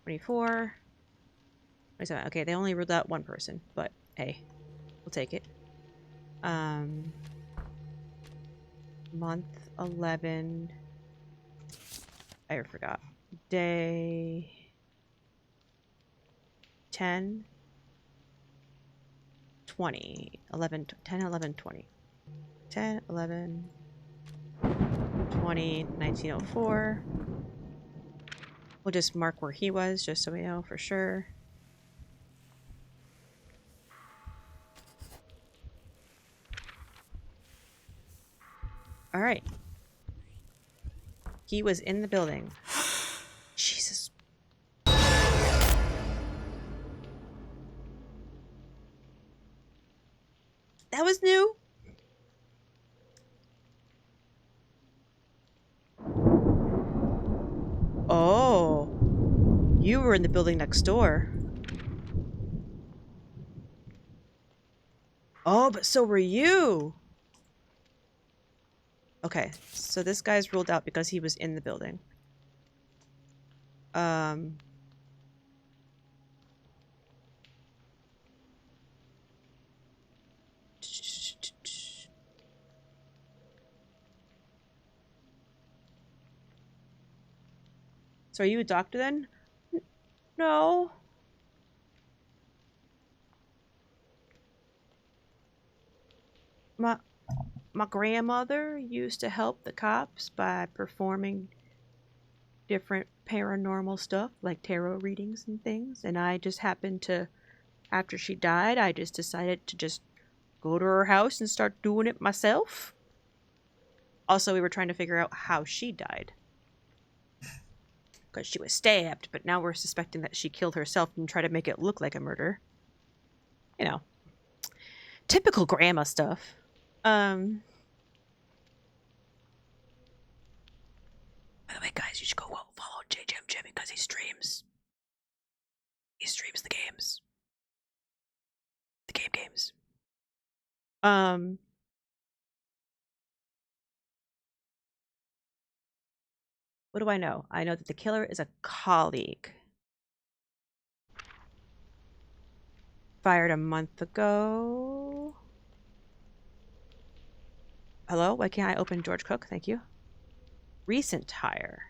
24. 27. Okay, they only ruled out one person, but hey, we'll take it. Month 11. I forgot. Day 10, 20, 11, 10, 11, 20. 10, 11, 20, 1904. We'll just mark where he was, just so we know for sure. All right. He was in the building. Jesus. That was new. Oh. You were in the building next door. Oh, but so were you. Okay, so this guy's ruled out because he was in the building. So are you a doctor then? No. My grandmother used to help the cops by performing different paranormal stuff like tarot readings and things, and I just happened to, after she died, I just decided to just go to her house and start doing it myself. Also, we were trying to figure out how she died because she was stabbed, but now we're suspecting that she killed herself and tried to make it look like a murder. You know, typical grandma stuff. By the way, guys, you should go follow JJM because he streams. He streams the games. The games. What do I know? I know that the killer is a colleague. Fired a month ago. Hello? Why can't I open George Cook? Thank you. Recent hire.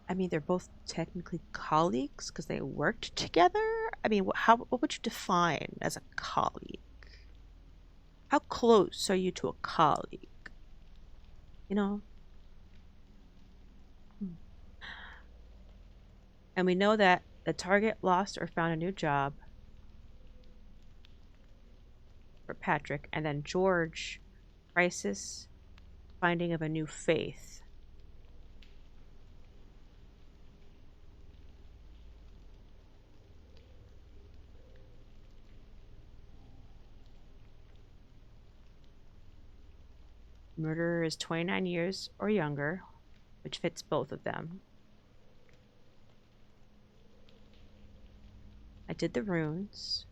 I mean, they're both technically colleagues because they worked together. I mean, what would you define as a colleague? How close are you to a colleague? You know? And we know that the target lost or found a new job for Patrick, and then George, crisis, finding of a new faith. Murderer is 29 years or younger, which fits both of them. I did the runes.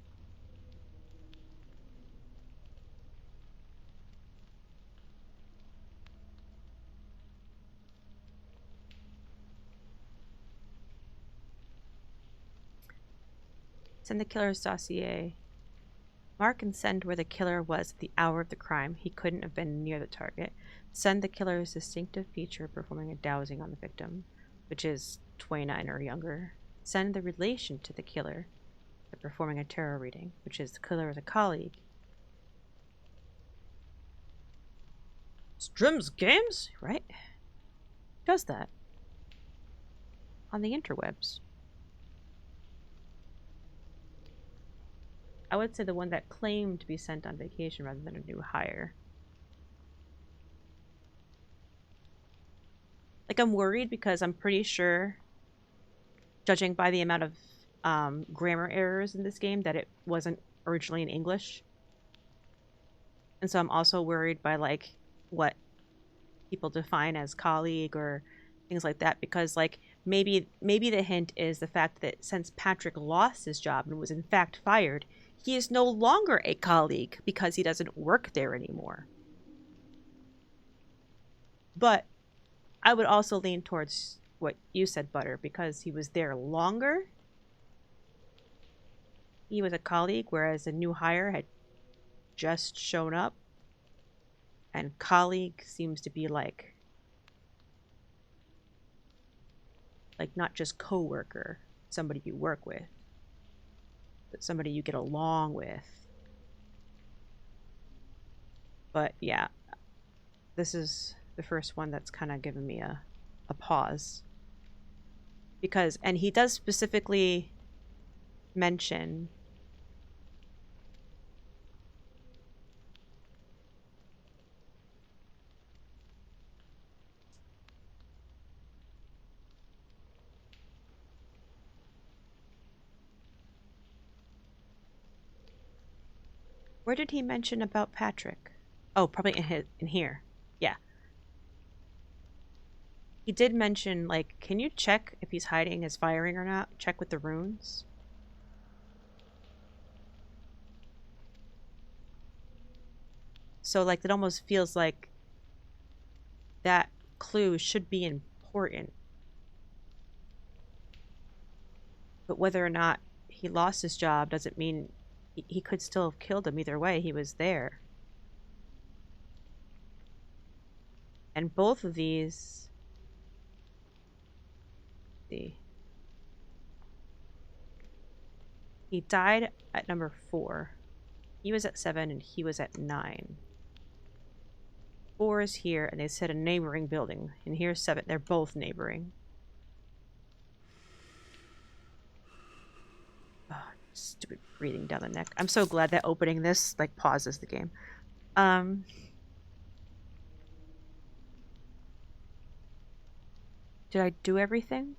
Send the killer's dossier. Mark and send where the killer was at the hour of the crime. He couldn't have been near the target. Send the killer's distinctive feature performing a dowsing on the victim, which is 29 or younger. Send the relation to the killer by performing a tarot reading, which is the killer is a colleague. Streams games, right? Does that on the interwebs? I would say the one that claimed to be sent on vacation rather than a new hire. Like, I'm worried because I'm pretty sure, judging by the amount of grammar errors in this game, that it wasn't originally in English. And so I'm also worried by, like, what people define as colleague or things like that, because, like, maybe the hint is the fact that since Patrick lost his job and was in fact fired, he is no longer a colleague because he doesn't work there anymore. But I would also lean towards what you said, Butter, because he was there longer. He was a colleague, whereas a new hire had just shown up, and colleague seems to be like not just co-worker, somebody you work with, but somebody you get along with. But yeah, this is the first one that's kind of given me a pause. Because, and he does specifically mention where did he mention about Patrick? Oh, probably in here. Yeah. He did mention, like, can you check if he's hiding his firing or not? Check with the runes. So, like, it almost feels like that clue should be important. But whether or not he lost his job doesn't mean he could still have killed him. Either way, he was there. And both of these... see. He died at number 4. He was at 7 and he was at 9. 4 is here, and they said a neighboring building. And here's 7. They're both neighboring. Oh, stupid breathing down the neck. I'm so glad that opening this, like, pauses the game. Did I do everything?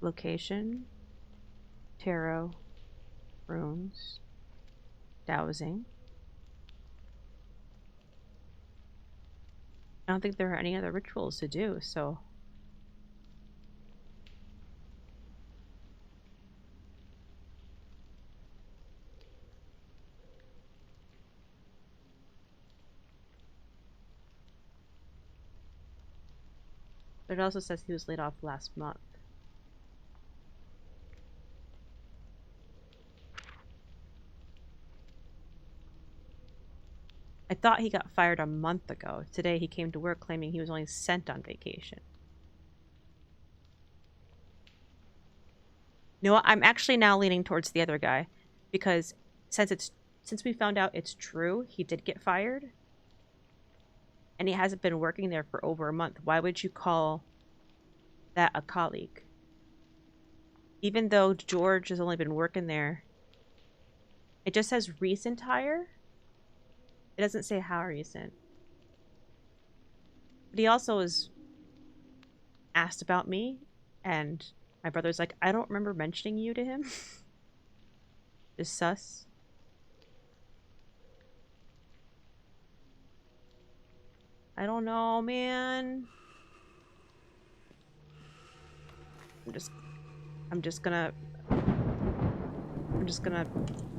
Location. Tarot. Runes. Dowsing. I don't think there are any other rituals to do, so... But it also says he was laid off last month. I thought he got fired a month ago. Today he came to work claiming he was only sent on vacation. You know what? I'm actually now leaning towards the other guy, because since we found out it's true, he did get fired, and he hasn't been working there for over a month. Why would you call that a colleague? Even though George has only been working there, it just says recent hire. It doesn't say how recent. But he also was asked about me, and my brother's like, I don't remember mentioning you to him. Just sus. I don't know, man. I'm just gonna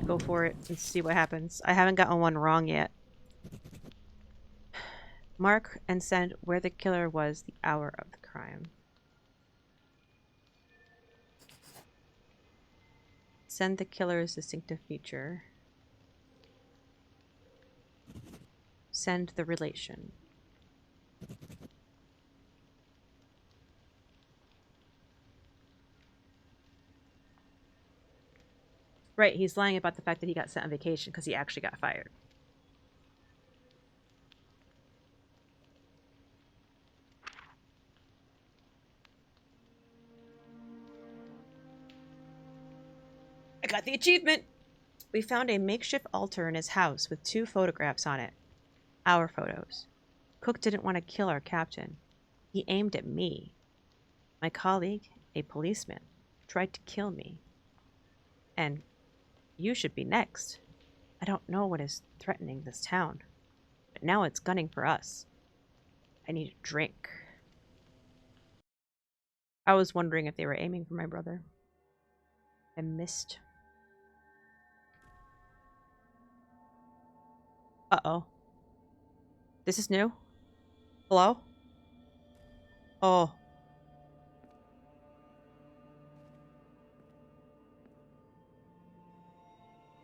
go for it and see what happens. I haven't gotten one wrong yet. Mark and send where the killer was the hour of the crime. Send the killer's distinctive feature. Send the relation. Right, he's lying about the fact that he got sent on vacation because he actually got fired. I got the achievement! We found a makeshift altar in his house with 2 photographs on it. Our photos. Cook didn't want to kill our captain. He aimed at me. My colleague, a policeman, tried to kill me. And you should be next. I don't know what is threatening this town, but now it's gunning for us. I need a drink. I was wondering if they were aiming for my brother. I missed. Uh-oh. This is new? Hello? Oh.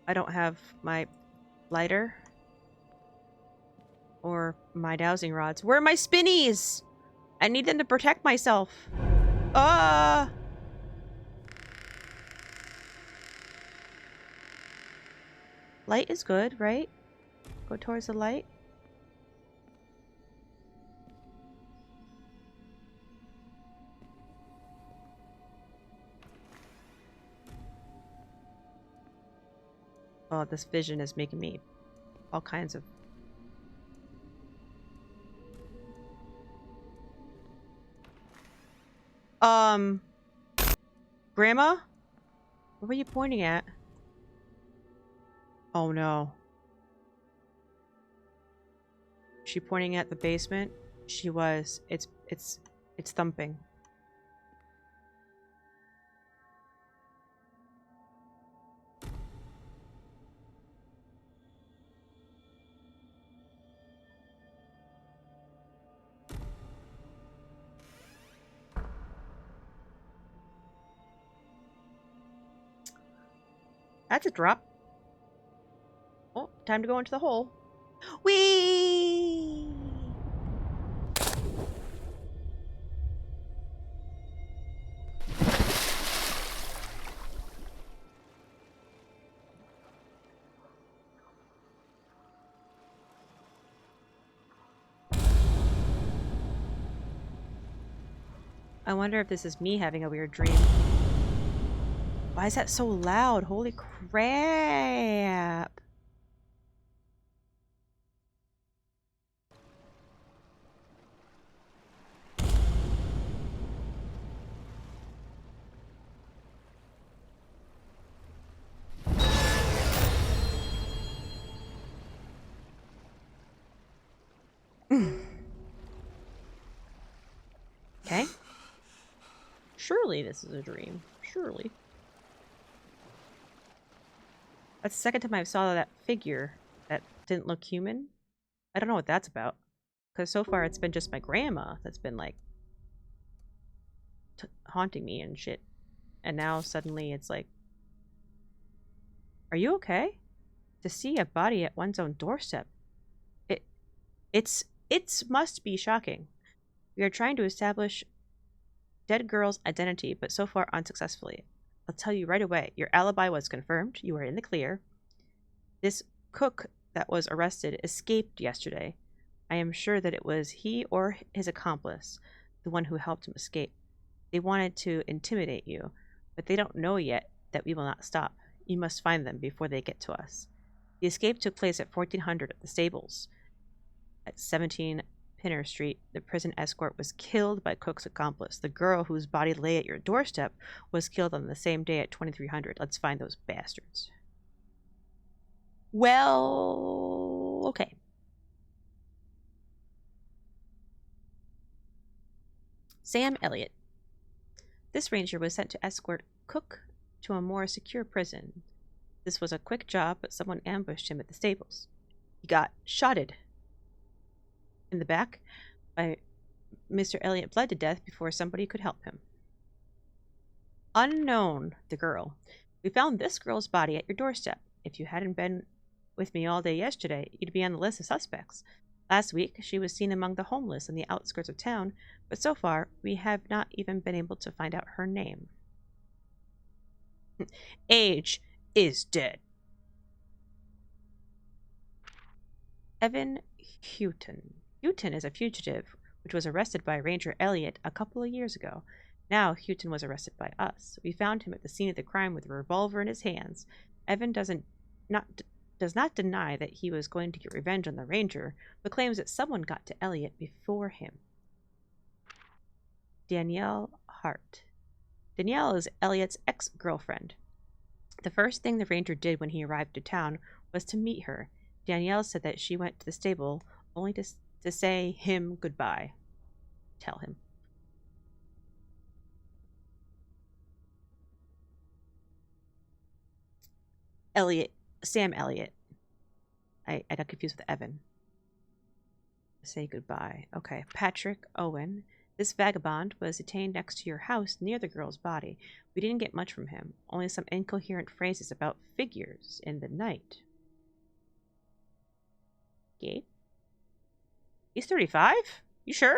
I don't have my lighter or my dowsing rods. Where are my spinnies? I need them to protect myself. Ah! Light is good, right? Go towards the light. Oh, this vision is making me all kinds of... Grandma? What were you pointing at? Oh no. Is she pointing at the basement? She was. It's thumping. That's a drop. Oh, time to go into the hole. Whee! I wonder if this is me having a weird dream. Why is that so loud? Holy crap! Okay. Surely this is a dream. Surely. That's the second time I saw that figure that didn't look human. I don't know what that's about. Because so far it's been just my grandma that's been like haunting me and shit. And now suddenly it's like, are you okay? To see a body at one's own doorstep. It's must be shocking. We are trying to establish dead girl's identity, but so far unsuccessfully. I'll tell you right away, your alibi was confirmed. You are in the clear. This cook that was arrested escaped yesterday. I am sure that it was he or his accomplice, the one who helped him escape. They wanted to intimidate you, but they don't know yet that we will not stop. You must find them before they get to us. The escape took place at 1400 at the stables. At 17 Pinner Street, the prison escort was killed by Cook's accomplice. The girl whose body lay at your doorstep was killed on the same day at 2300. Let's find those bastards. Well, okay. Sam Elliott. This ranger was sent to escort Cook to a more secure prison. This was a quick job, but someone ambushed him at the stables. He got shotted in the back by Mr. Elliott, bled to death before somebody could help him. Unknown, the girl. We found this girl's body at your doorstep. If you hadn't been with me all day yesterday, you'd be on the list of suspects. Last week, she was seen among the homeless in the outskirts of town, but so far, we have not even been able to find out her name. Age is dead. Evan Houghton. Houghton is a fugitive, which was arrested by Ranger Elliott a couple of years ago. Now, Houghton was arrested by us. We found him at the scene of the crime with a revolver in his hands. Evan does not deny that he was going to get revenge on the Ranger, but claims that someone got to Elliott before him. Danielle Hart. Danielle is Elliott's ex-girlfriend. The first thing the Ranger did when he arrived to town was to meet her. Danielle said that she went to the stable only to say him goodbye. Tell him. Sam Elliott. I got confused with Evan. Say goodbye. Okay. Patrick Owen. This vagabond was detained next to your house near the girl's body. We didn't get much from him, only some incoherent phrases about figures in the night. Gabe? He's 35? You sure?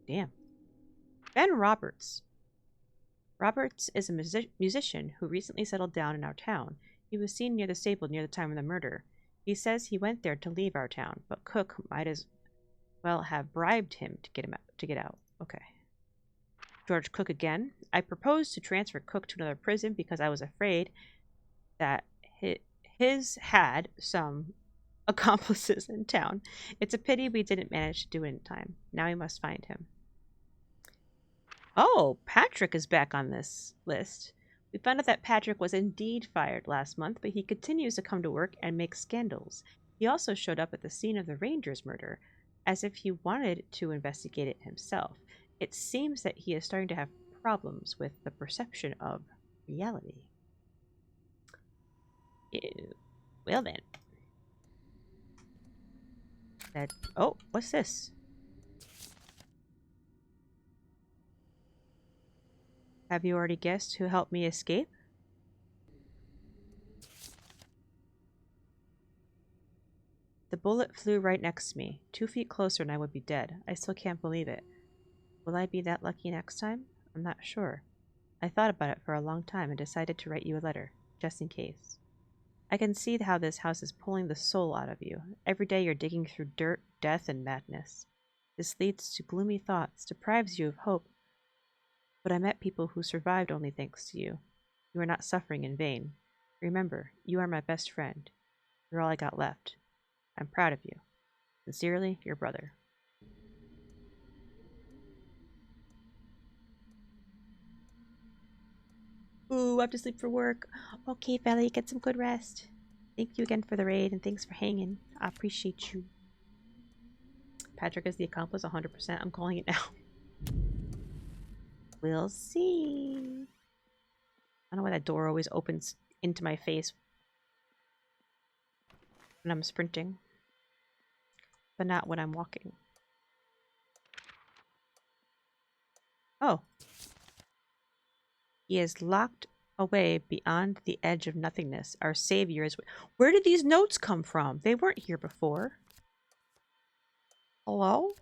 Damn. Ben Roberts. Roberts is a musician who recently settled down in our town. He was seen near the stable near the time of the murder. He says he went there to leave our town, but Cook might as well have bribed him to get out. Okay. George Cook again. I proposed to transfer Cook to another prison because I was afraid that his had some accomplices in town. It's a pity we didn't manage to do it in time. Now we must find him. Oh, Patrick is back on this list. We found out that Patrick was indeed fired last month, but he continues to come to work and make scandals. He also showed up at the scene of the Rangers murder, as if he wanted to investigate it himself. It seems that he is starting to have problems with the perception of reality. Ew. Well then. Oh, what's this? Have you already guessed who helped me escape? The bullet flew right next to me. 2 feet closer and I would be dead. I still can't believe it. Will I be that lucky next time? I'm not sure. I thought about it for a long time and decided to write you a letter, just in case. I can see how this house is pulling the soul out of you. Every day you're digging through dirt, death, and madness. This leads to gloomy thoughts, deprives you of hope. But I met people who survived only thanks to you. You are not suffering in vain. Remember, you are my best friend. You're all I got left. I'm proud of you. Sincerely, your brother. Ooh, I have to sleep for work. Okay, Felly, get some good rest. Thank you again for the raid, and thanks for hanging. I appreciate you. Patrick is the accomplice 100%. I'm calling it now. We'll see. I don't know why that door always opens into my face when I'm sprinting, but not when I'm walking. Oh. He is locked away beyond the edge of nothingness. Our savior is... Where did these notes come from? They weren't here before. Hello?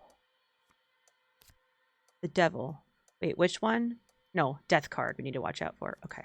The devil. Wait, which one? No, death card we need to watch out for. Okay.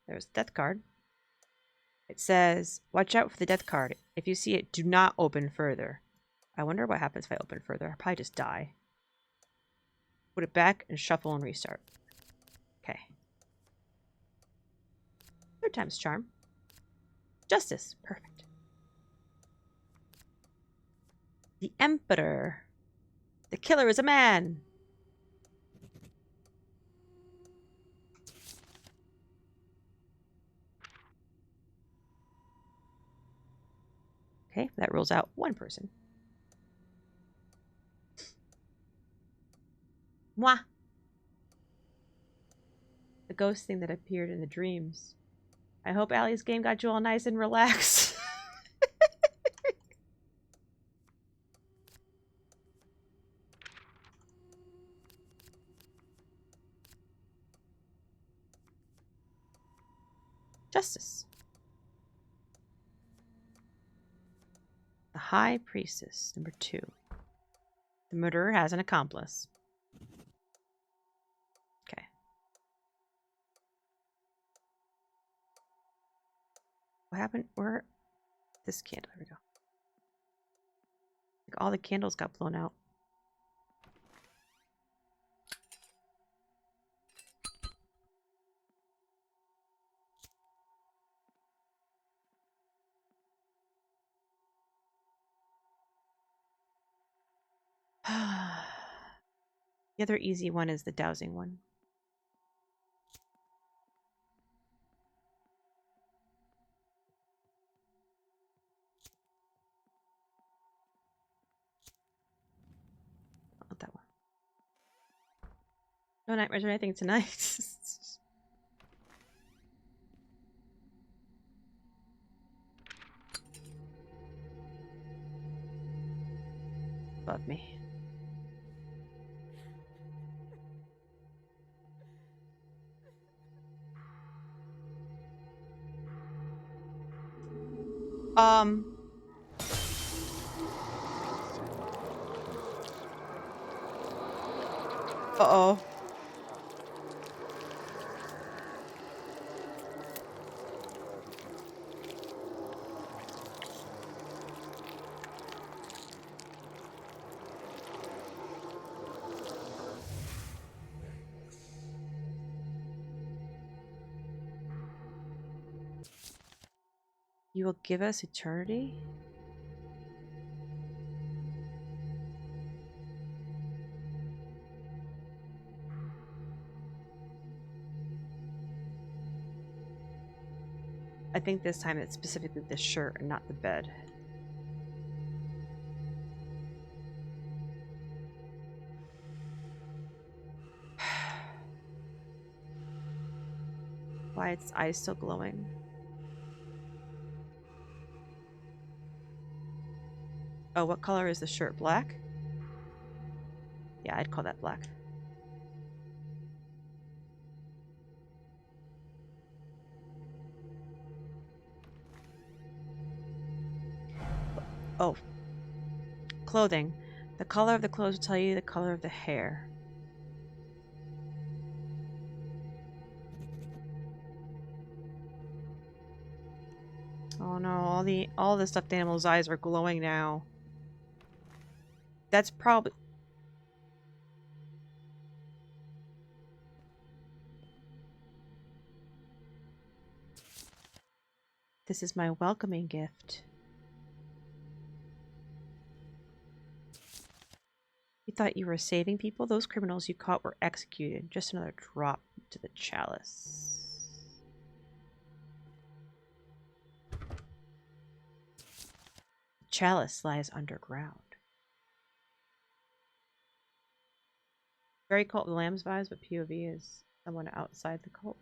There's the death card. It says, watch out for the death card. If you see it, do not open further. I wonder what happens if I open further. I'll probably just die. Put it back and shuffle and restart. Okay. Third time's charm. Justice. Perfect. The Emperor. The killer is a man. Okay, that rules out one person. Moi. The ghost thing that appeared in the dreams. I hope Allie's game got you all nice and relaxed. Justice. The High Priestess, number 2. The murderer has an accomplice. Okay. What happened? Where? This candle. There we go. Like all the candles got blown out. The other easy one is the dowsing one. Not that one. No nightmares or anything tonight. Above me. Uh-oh. You will give us eternity? I think this time it's specifically the shirt and not the bed. Why its eyes still glowing? Oh, what color is the shirt? Black? Yeah, I'd call that black. Oh. Clothing. The color of the clothes will tell you the color of the hair. Oh no, all the stuffed animals' eyes are glowing now. That's probably... This is my welcoming gift. You thought you were saving people? Those criminals you caught were executed. Just another drop to the chalice. The chalice lies underground. Very Cult of the Lambs vibes, but POV is someone outside the cult.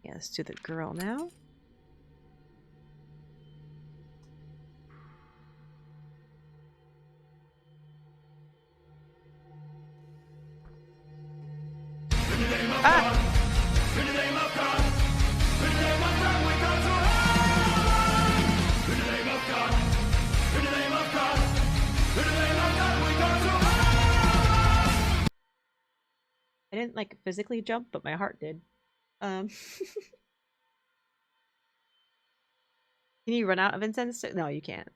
Yeah, let's do the girl now. I didn't like physically jump, but my heart did. Can you run out of incense? No, you can't.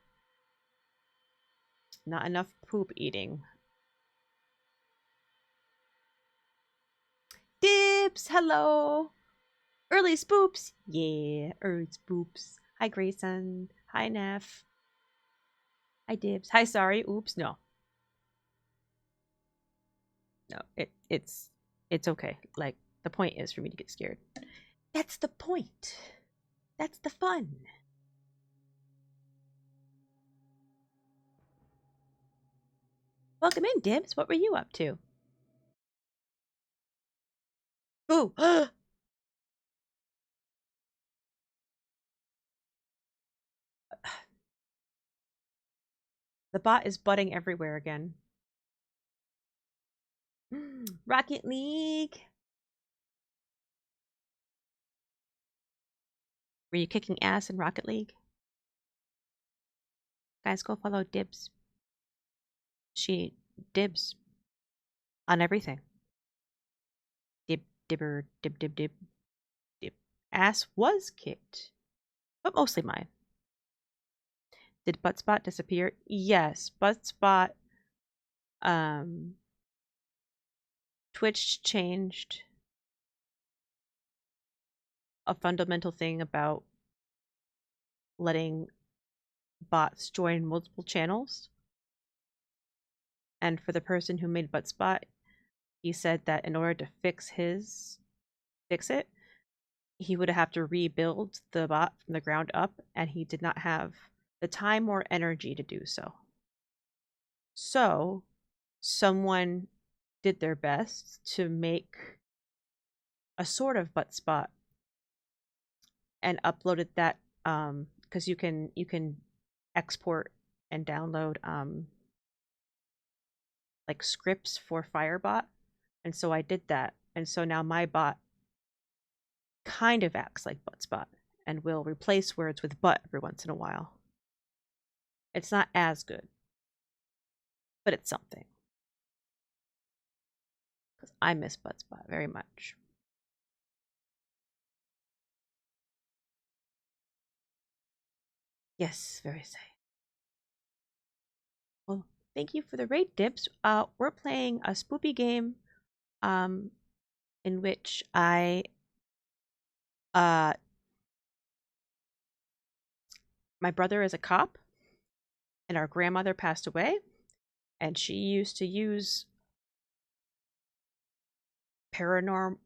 Not enough poop eating. Dibs, hello. Early spoops. Yeah, early spoops. Hi, Grayson. Hi, Neff. Hi, Dibs. Hi, sorry. Oops, no. No, it's okay. Like, the point is for me to get scared. That's the point. That's the fun. Welcome in, Dibs. What were you up to? Ooh. The bot is butting everywhere again. Rocket League. Were you kicking ass in Rocket League? Guys, go follow Dibs. She dibs on everything. Dib, dibber, dib, dib, dib, dib. Ass was kicked. but mostly mine. Did Buttspot disappear? Yes, Buttspot. Twitch changed a fundamental thing about letting bots join multiple channels. And for the person who made Buttspot, he said that in order to fix it, he would have to rebuild the bot from the ground up, and he did not have the time or energy to do so. So, someone did their best to make a sort of Buttspot and uploaded that because you can export and download like scripts for Firebot, and so I did that, and so now my bot kind of acts like Buttspot and will replace words with butt every once in a while. It's not as good, but it's something. Because I miss Buttspot very much. Yes, very sad. Well, thank you for the raid, Dips. We're playing a spoopy game in which my brother is a cop, and our grandmother passed away, and she used to use paranormal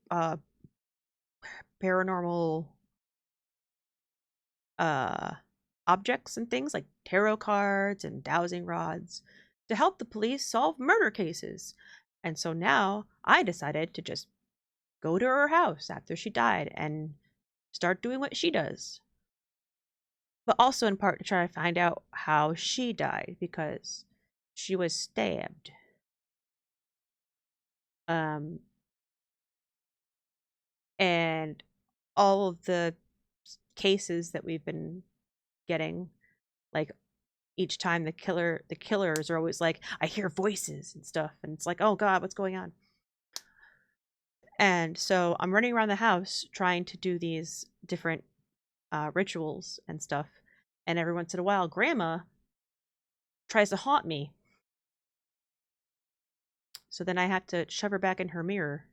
objects and things like tarot cards and dowsing rods to help the police solve murder cases. And so now I decided to just go to her house after she died and start doing what she does. But also in part to try to find out how she died, because she was stabbed. And all of the cases that we've been getting, like each time the killers are always like, I hear voices and stuff, and it's like, oh god, what's going on? And so I'm running around the house trying to do these different rituals and stuff, and every once in a while Grandma tries to haunt me, so then I have to shove her back in her mirror,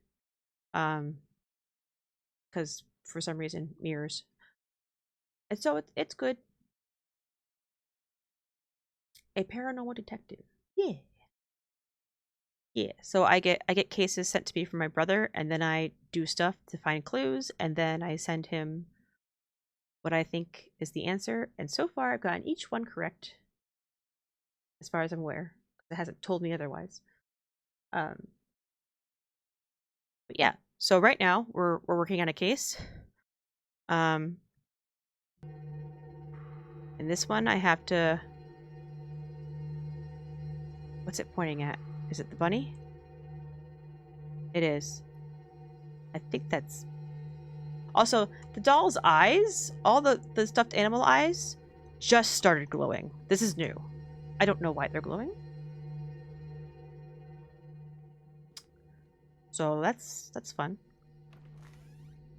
because for some reason mirrors. And so it's good. A paranormal detective. Yeah. Yeah. So I get cases sent to me from my brother, and then I do stuff to find clues, and then I send him what I think is the answer. And so far I've gotten each one correct, as far as I'm aware. It hasn't told me otherwise. But yeah. So right now we're working on a case. In this one I have to. What's it pointing at? Is it the bunny? It is. I think that's... Also, the doll's eyes, all the stuffed animal eyes, just started glowing. This is new. I don't know why they're glowing. So that's fun.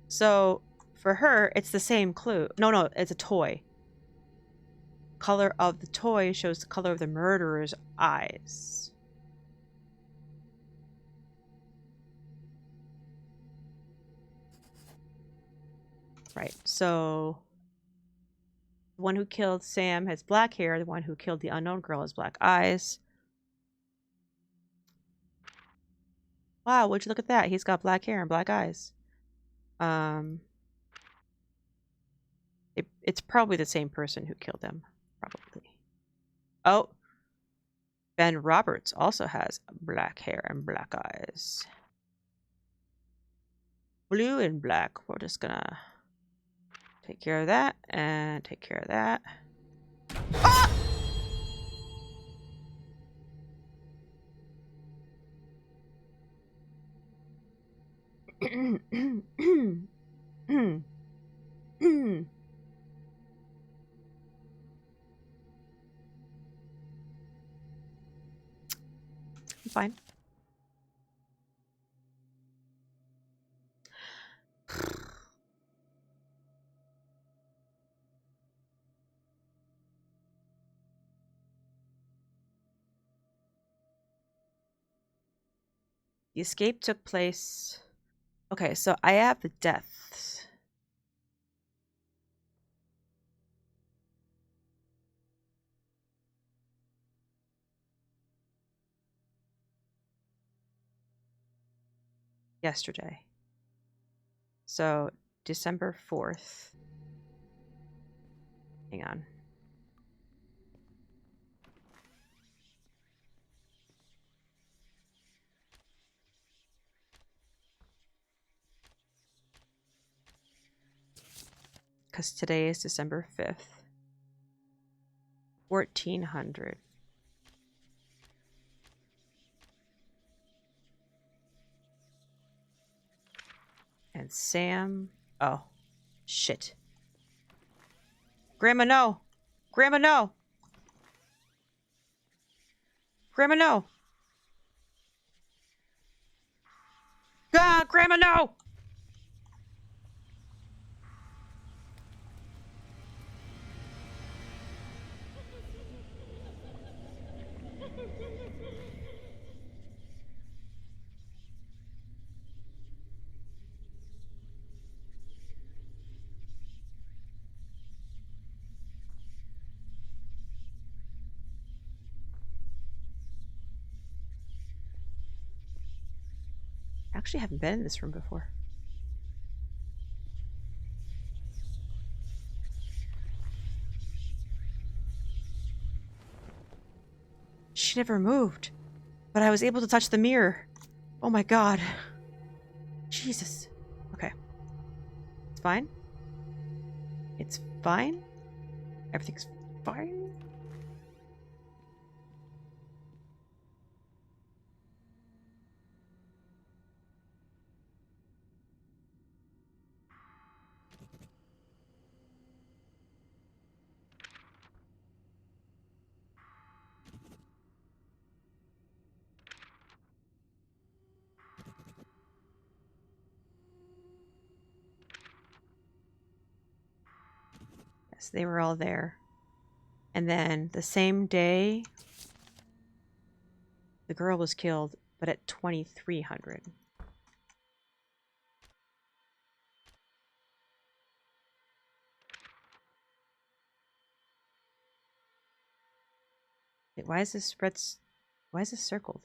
So for her, it's the same clue. No, it's a toy. Color of the toy shows the color of the murderer's eyes. Right, so the one who killed Sam has black hair, the one who killed the unknown girl has black eyes. Wow, would you look at that? He's got black hair and black eyes. It's probably the same person who killed him. Probably. Oh, Ben Roberts also has black hair and black eyes. Blue and black. We're just gonna take care of that and take care of that. Ah! Fine. The escape took place... Okay, so I have the deaths. Yesterday. So, December 4th. Hang on. Because today is December 5th. 1400. And Sam... Oh. Shit. Grandma, no! Grandma, no! Grandma, no! God, Grandma, no! I actually haven't been in this room before. She never moved, but I was able to touch the mirror. Oh my god. Jesus. Okay. It's fine. It's fine. Everything's fine. Yes, they were all there. And then the same day, the girl was killed, but at 2300. Wait, why is this why is this circled?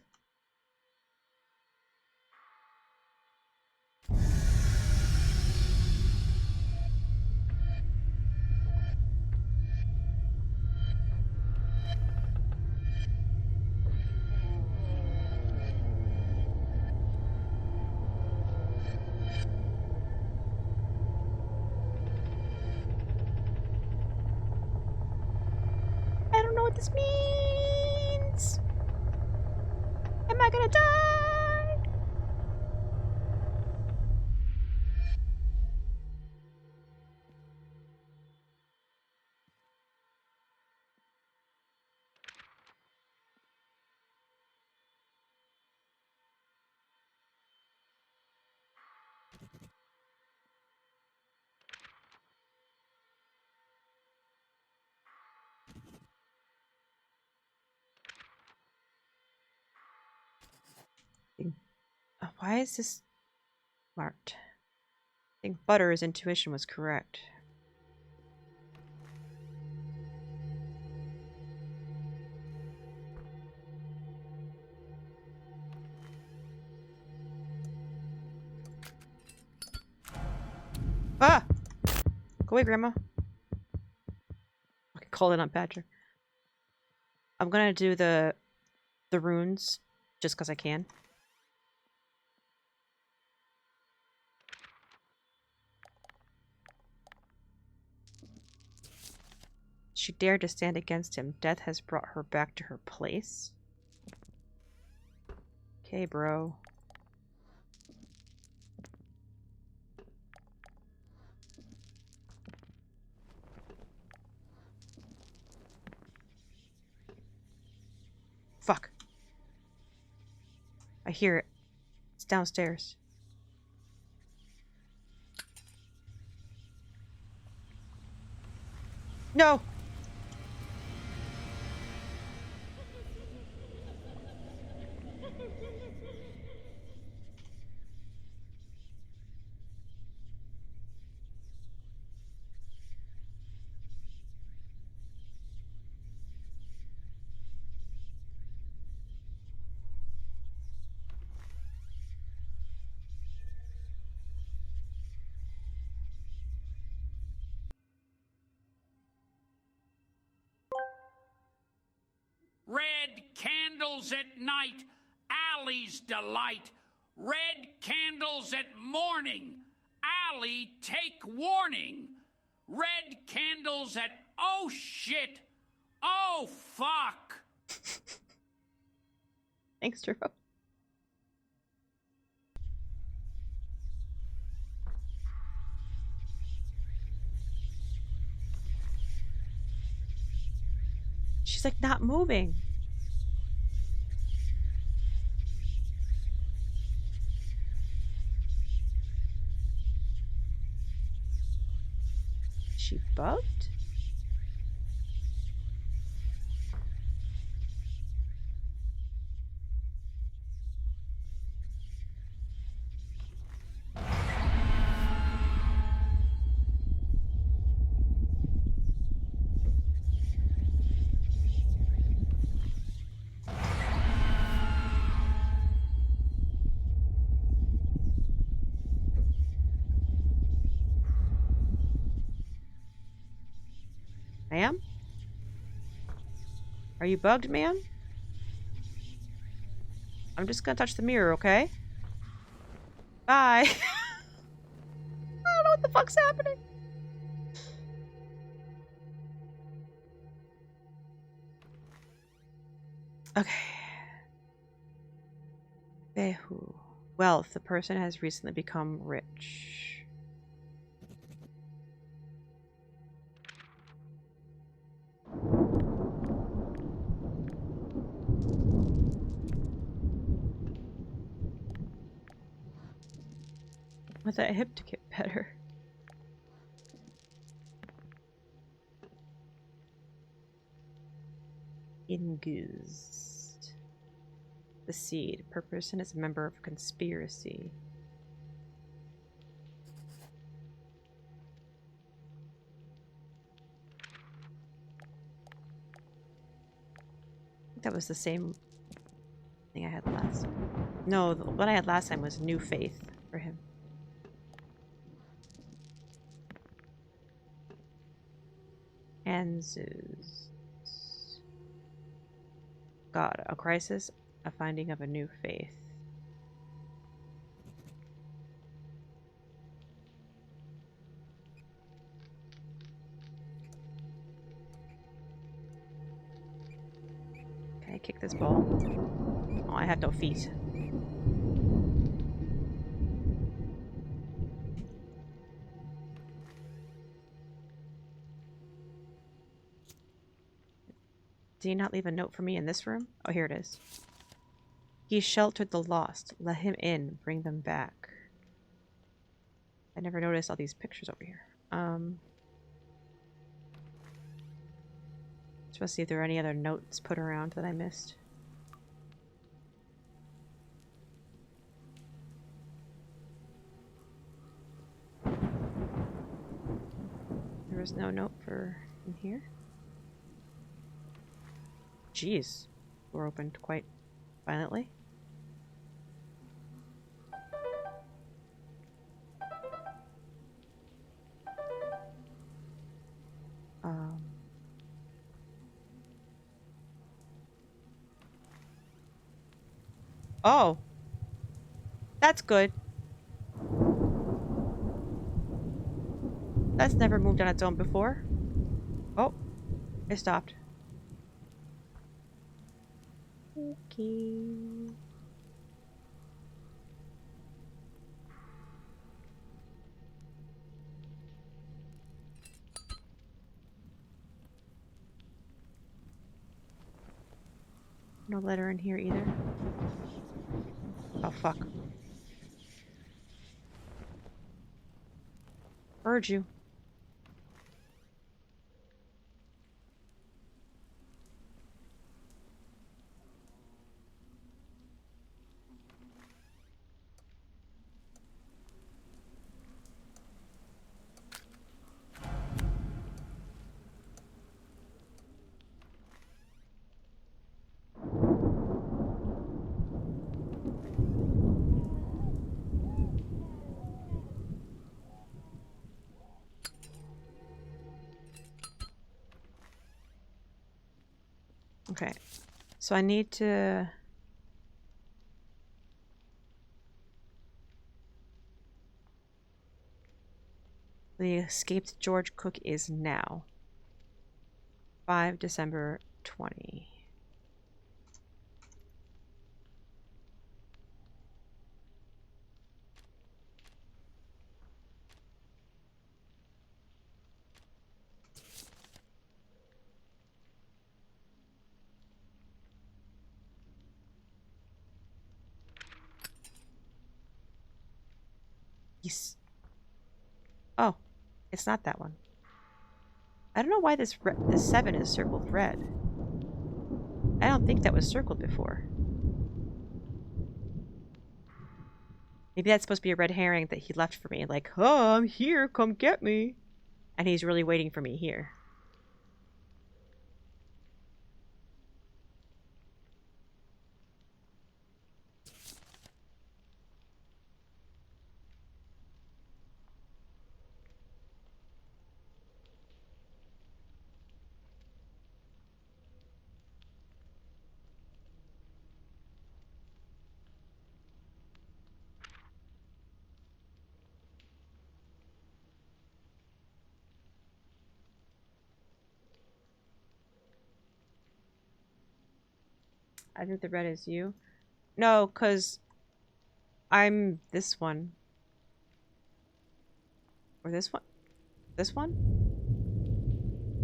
I don't know what this means. Am I gonna die? Why is this marked? I think Butter's intuition was correct. Ah! Go away, Grandma. I can call it on Patrick. I'm gonna do the runes just because I can. She dared to stand against him. Death has brought her back to her place. Okay, bro. Fuck. I hear it. It's downstairs. No! candles at night, Allie's delight. Red candles at morning, Allie, take warning. Red candles at oh shit, oh fuck. Thanks, Drew. She's like not moving. Is she bugged? Ma'am? Are you bugged, ma'am? I'm just gonna touch the mirror, okay? Bye. I don't know what the fuck's happening. Okay. Behu. Wealth. The person has recently become rich. Want that hip to get better. Ingused. The seed. Per person is a member of a conspiracy. I think that was the same thing I had last. No, what I had last time was new faith for him. And Zeus. God, a crisis, a finding of a new faith. Can I kick this ball? Oh, I have no feet. Did he not leave a note for me in this room? Oh, here it is. He sheltered the lost. Let him in. Bring them back. I never noticed all these pictures over here. Supposed to see if there are any other notes put around that I missed. There was no note for in here. Jeez, door opened quite violently. Oh, that's good. That's never moved on its own before. Oh, it stopped. Okay. No letter in here either. Oh, fuck. Heard you. Okay. So I need to... The escaped George Cook is now. 5 December 20. He's... Oh, it's not that one. I don't know why this 7 is circled red. I don't think that was circled before. Maybe that's supposed to be a red herring that he left for me. Like, oh, I'm here, come get me. And he's really waiting for me here. I think the red is you. No, because I'm this one. Or this one? This one?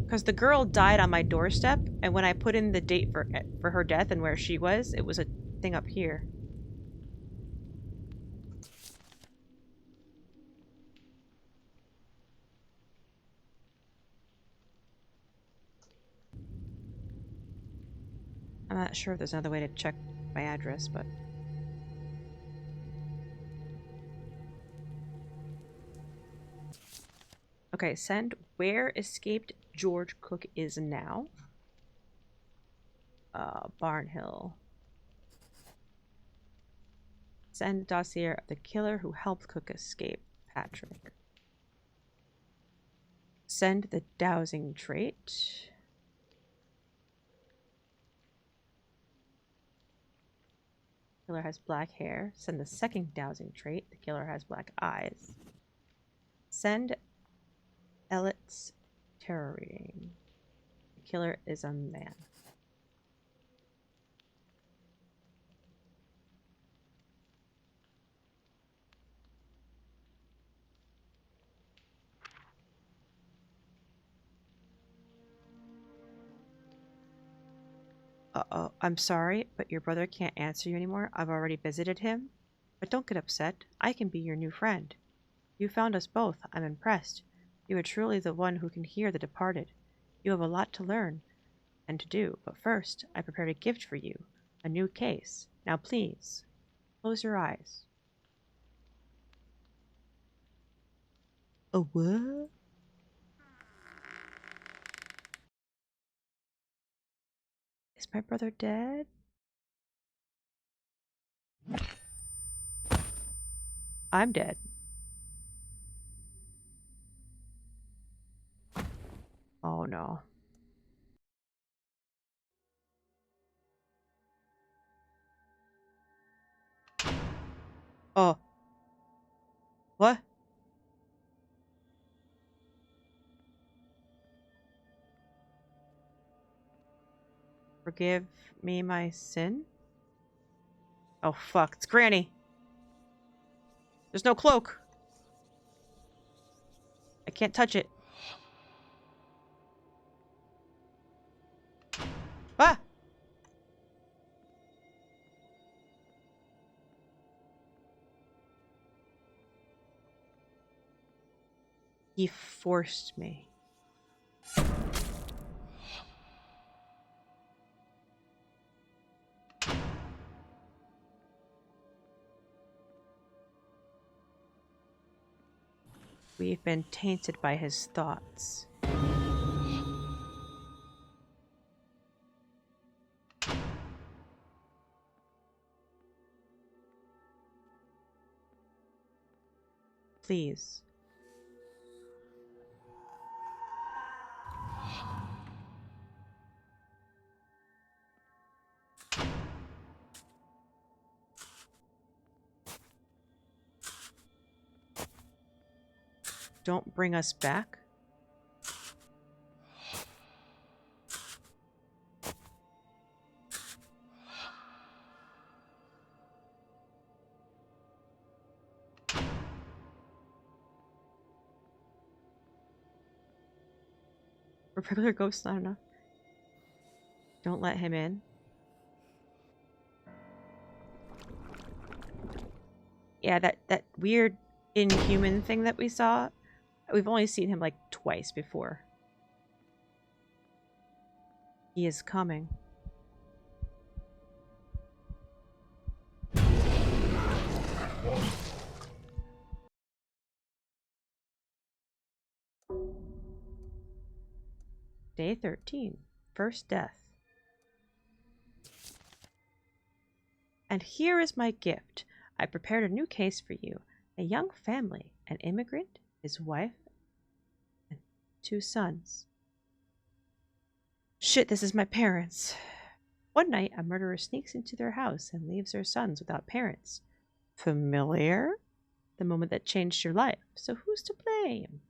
Because the girl died on my doorstep, and when I put in the date for her death and where she was, it was a thing up here. I'm not sure if there's another way to check my address, but... Okay, send where escaped George Cook is now. Barnhill. Send dossier of the killer who helped Cook escape, Patrick. Send the dowsing trait. Killer has black hair. Send the second dowsing trait. The killer has black eyes. Send Elliot's terror reading. The killer is a man. Uh-oh, I'm sorry, but your brother can't answer you anymore. I've already visited him. But don't get upset. I can be your new friend. You found us both. I'm impressed. You are truly the one who can hear the departed. You have a lot to learn and to do, but first, I prepared a gift for you. A new case. Now please, close your eyes. A what? Is my brother dead? I'm dead. Oh no. Oh. What? Forgive me my sin? Oh fuck, it's Granny. There's no cloak. I can't touch it. Ah! He forced me. We've been tainted by his thoughts. Please. Don't bring us back? A regular ghost not enough. Don't let him in. Yeah, that weird inhuman thing that we saw, we've only seen him like twice before. He is coming. Day 13. First death. And here is my gift. I prepared a new case for you. A young family, an immigrant, his wife, and 2 sons. Shit, this is my parents. One night, a murderer sneaks into their house and leaves their sons without parents. Familiar? The moment that changed your life. So who's to blame?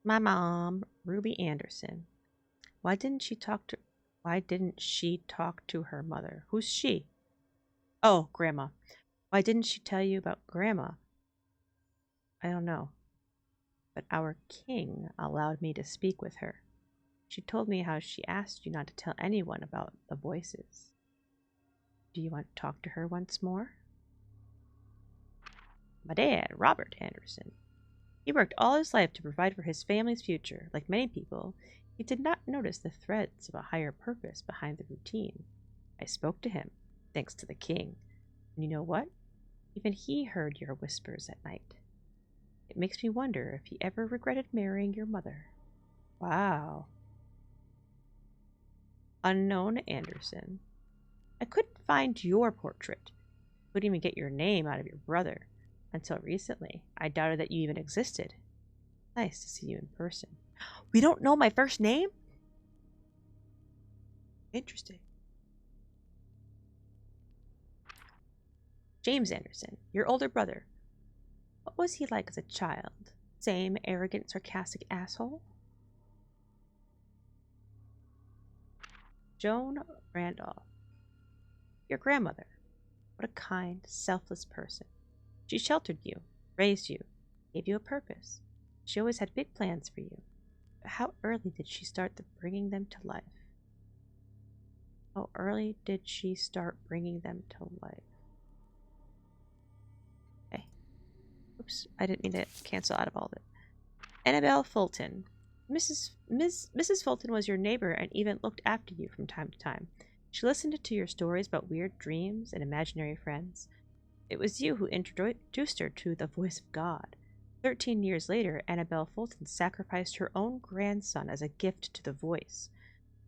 My mom, Ruby Anderson. Why didn't she talk to her mother? Who's she? Oh, Grandma. Why didn't she tell you about Grandma? I don't know. But our king allowed me to speak with her. She told me how she asked you not to tell anyone about the voices. Do you want to talk to her once more? My dad, Robert Anderson. He worked all his life to provide for his family's future. Like many people, he did not notice the threads of a higher purpose behind the routine. I spoke to him, thanks to the king. And you know what? Even he heard your whispers at night. It makes me wonder if he ever regretted marrying your mother. Wow. Unknown Anderson. I couldn't find your portrait. Couldn't even get your name out of your brother. Until recently, I doubted that you even existed. Nice to see you in person. We don't know my first name? Interesting. James Anderson, your older brother. What was he like as a child? Same arrogant, sarcastic asshole? Joan Randolph. Your grandmother. What a kind, selfless person. She sheltered you, raised you, gave you a purpose. She always had big plans for you. But how early did she start bringing them to life? How early did she start bringing them to life? Okay. Oops, I didn't mean to cancel out of all of it. Annabelle Fulton. Mrs. Fulton was your neighbor and even looked after you from time to time. She listened to your stories about weird dreams and imaginary friends. It was you who introduced her to the voice of God. 13 years later, Annabelle Fulton sacrificed her own grandson as a gift to the voice.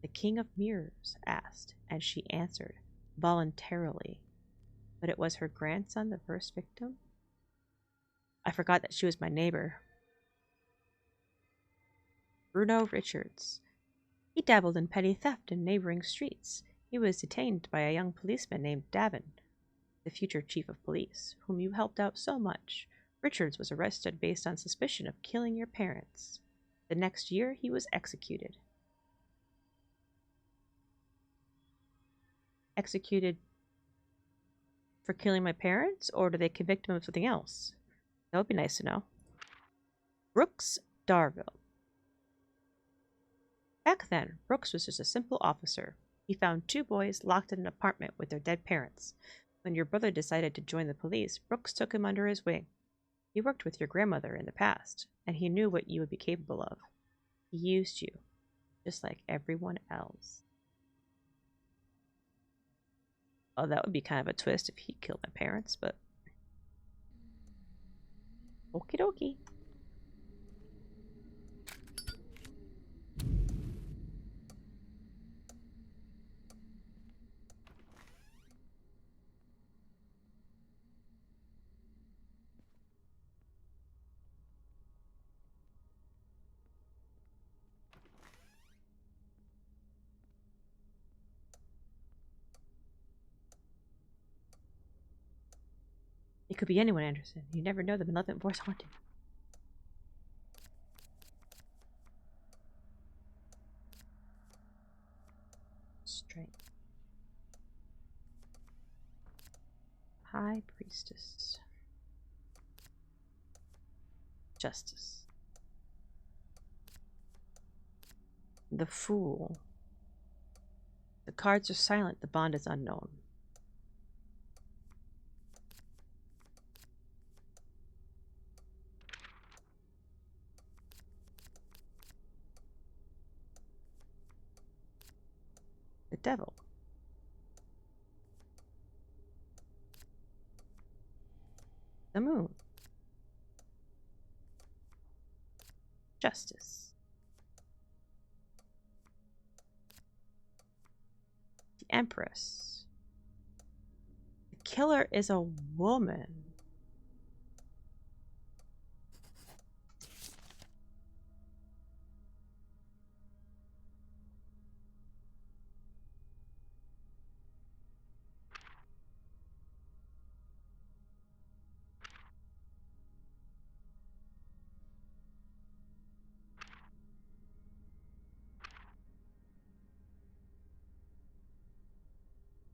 The King of Mirrors asked, and she answered, voluntarily. But it was her grandson the first victim? I forgot that she was my neighbor. Bruno Richards. He dabbled in petty theft in neighboring streets. He was detained by a young policeman named Davin, the future chief of police, whom you helped out so much. Richards was arrested based on suspicion of killing your parents. The next year, he was executed. Executed for killing my parents, or did they convict him of something else? That would be nice to know. Brooks Darville. Back then, Brooks was just a simple officer. He found 2 boys locked in an apartment with their dead parents. When your brother decided to join the police, Brooks took him under his wing. He worked with your grandmother in the past, and he knew what you would be capable of. He used you, just like everyone else. Oh, that would be kind of a twist if he killed my parents, but... Okie dokie. It could be anyone, Anderson. You never know, the malevolent voice haunted. Strength. High Priestess. Justice. The Fool. The cards are silent. The bond is unknown. The Devil. The Moon. Justice. The Empress. The killer is a woman.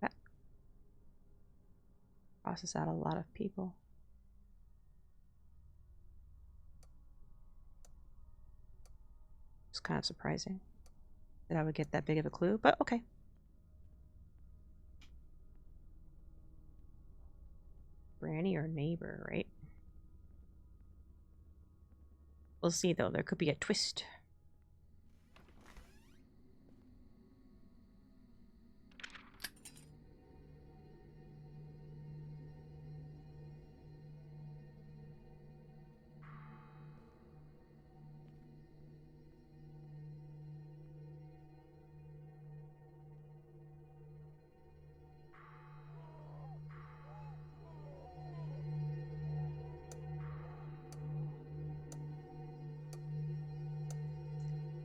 That crosses out a lot of people. It's kind of surprising that I would get that big of a clue, but okay. Granny or neighbor, right? We'll see though, there could be a twist.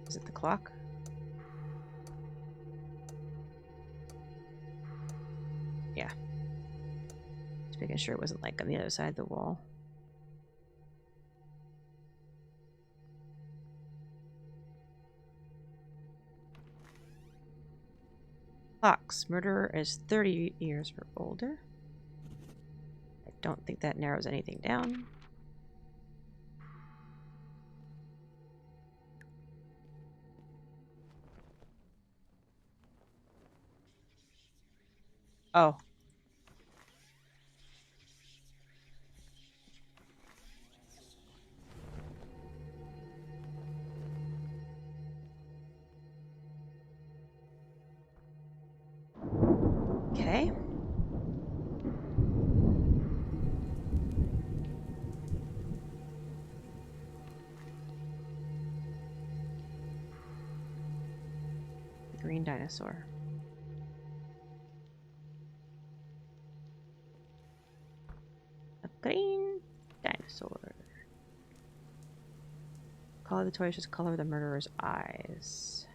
Is it the clock? Yeah. Just making sure it wasn't like on the other side of the wall. Clocks. Murderer is 30 years or older. I don't think that narrows anything down. Oh. Okay. The green dinosaur. A green dinosaur. Color of the toy is just color of the murderer's eyes.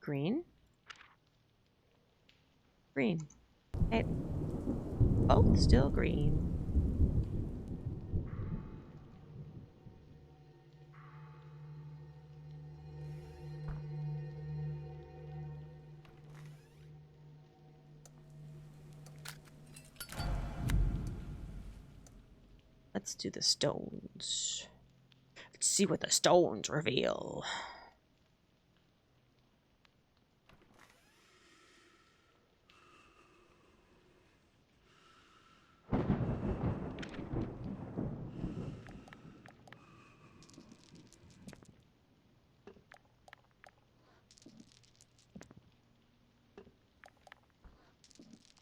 Green. Green. Hey. Both still green. Let's do the stones. Let's see what the stones reveal.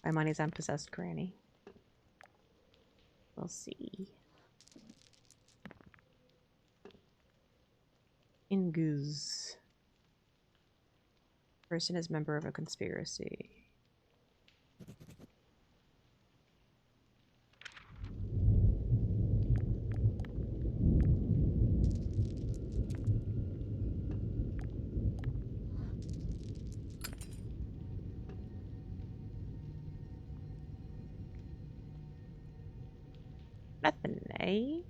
My money's on possessed granny. We'll see. Ingus. Person is member of a conspiracy. Nothing, eh?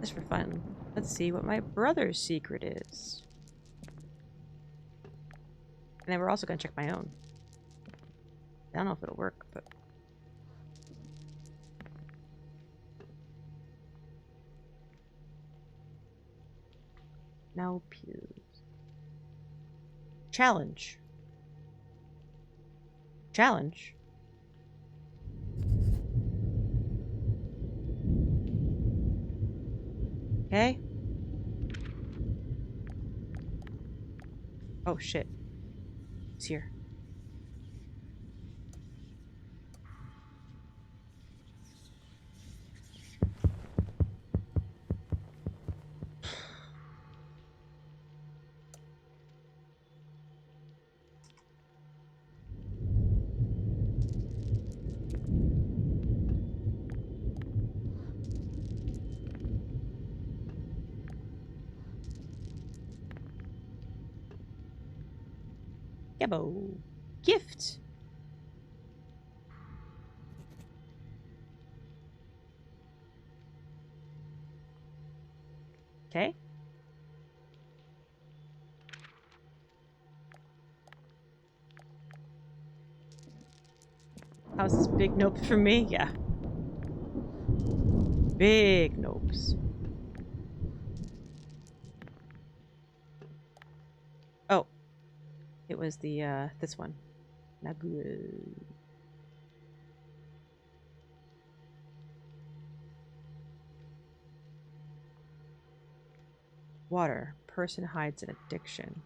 Just for fun. Let's see what my brother's secret is. And then we're also gonna check my own. I don't know if it'll work, but... No pews. Challenge. Challenge? Okay. Oh shit. It's here. Yabbo. Gift. Okay. How's this big nope for me? Yeah. Big nopes. Oh. It was the, this one. Nagu. Water. Person hides an addiction.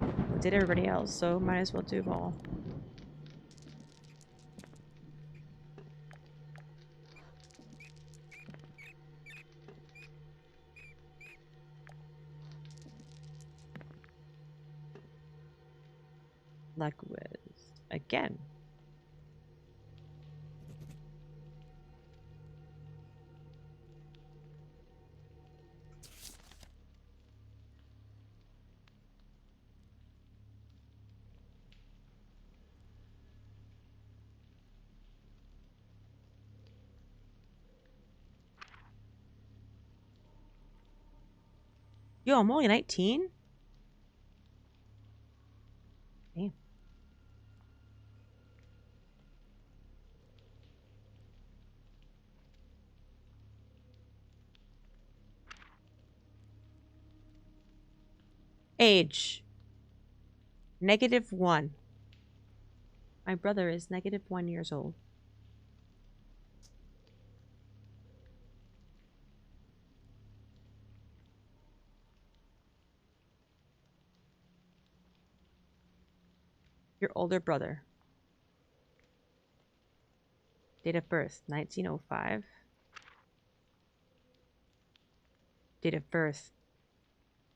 We did everybody else, so might as well do them all. Likewise. Again. Yo, I'm only 19? Damn. Age. -1. My brother is -1 years old. Your older brother. Date of birth, 1905. Date of birth,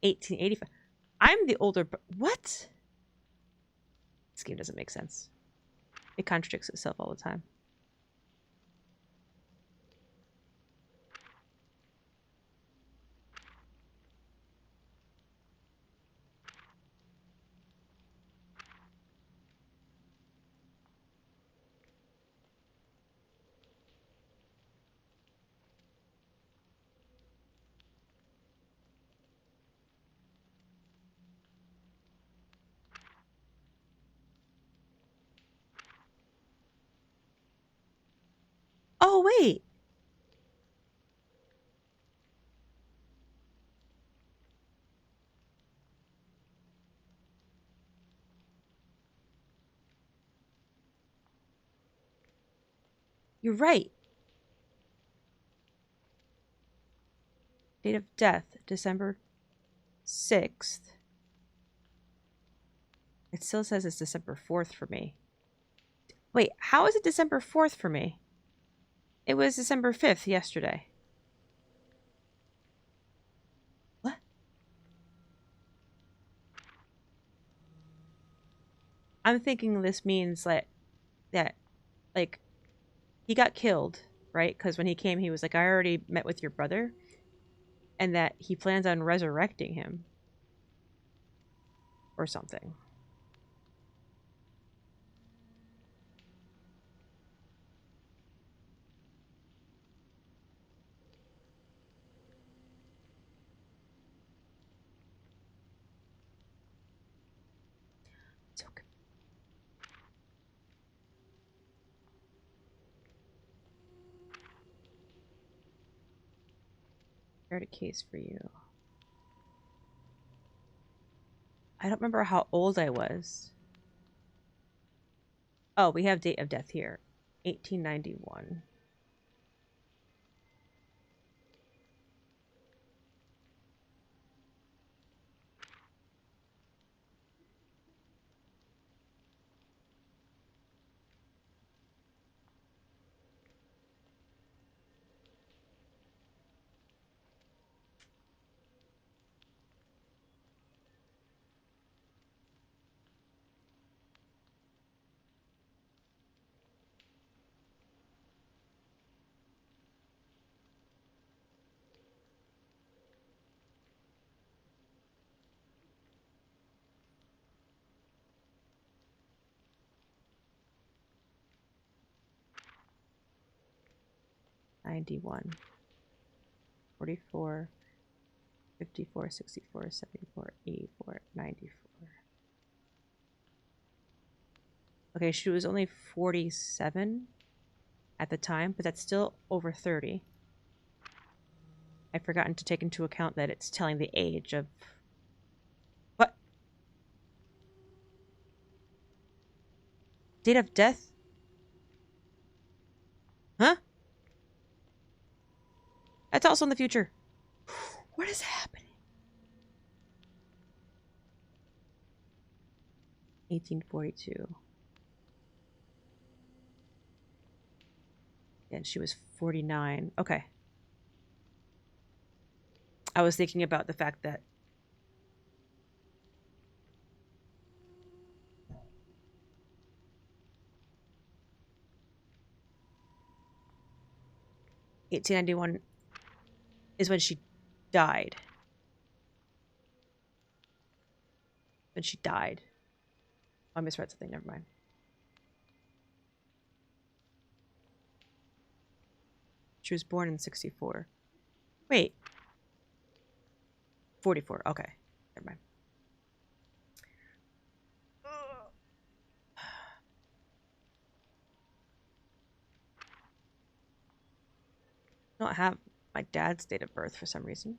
1885. I'm the older what? This game doesn't make sense. It contradicts itself all the time. Oh, wait. You're right. Date of death, December 6th. It still says it's December 4th for me. Wait, how is it December 4th for me? It was December 5th yesterday. What? I'm thinking this means like that, like, he got killed, right? Because when he came, he was like, I already met with your brother, and that he plans on resurrecting him or something. It's okay. Prepared a case for you. I don't remember how old I was. Oh, we have date of death here. 1891. '91. 44. 54, 64, 74, 84, 94. Okay, she was only 47 at the time, but that's still over 30. I've forgotten to take into account that it's telling the age of... What? Date of death? Huh? That's also in the future. What is happening? 1842. And she was 49. Okay. I was thinking about the fact that '91 is when she died. When she died. I misread something. Never mind. She was born in 64. Wait. 44. Okay. Never mind. I don't have my dad's date of birth for some reason.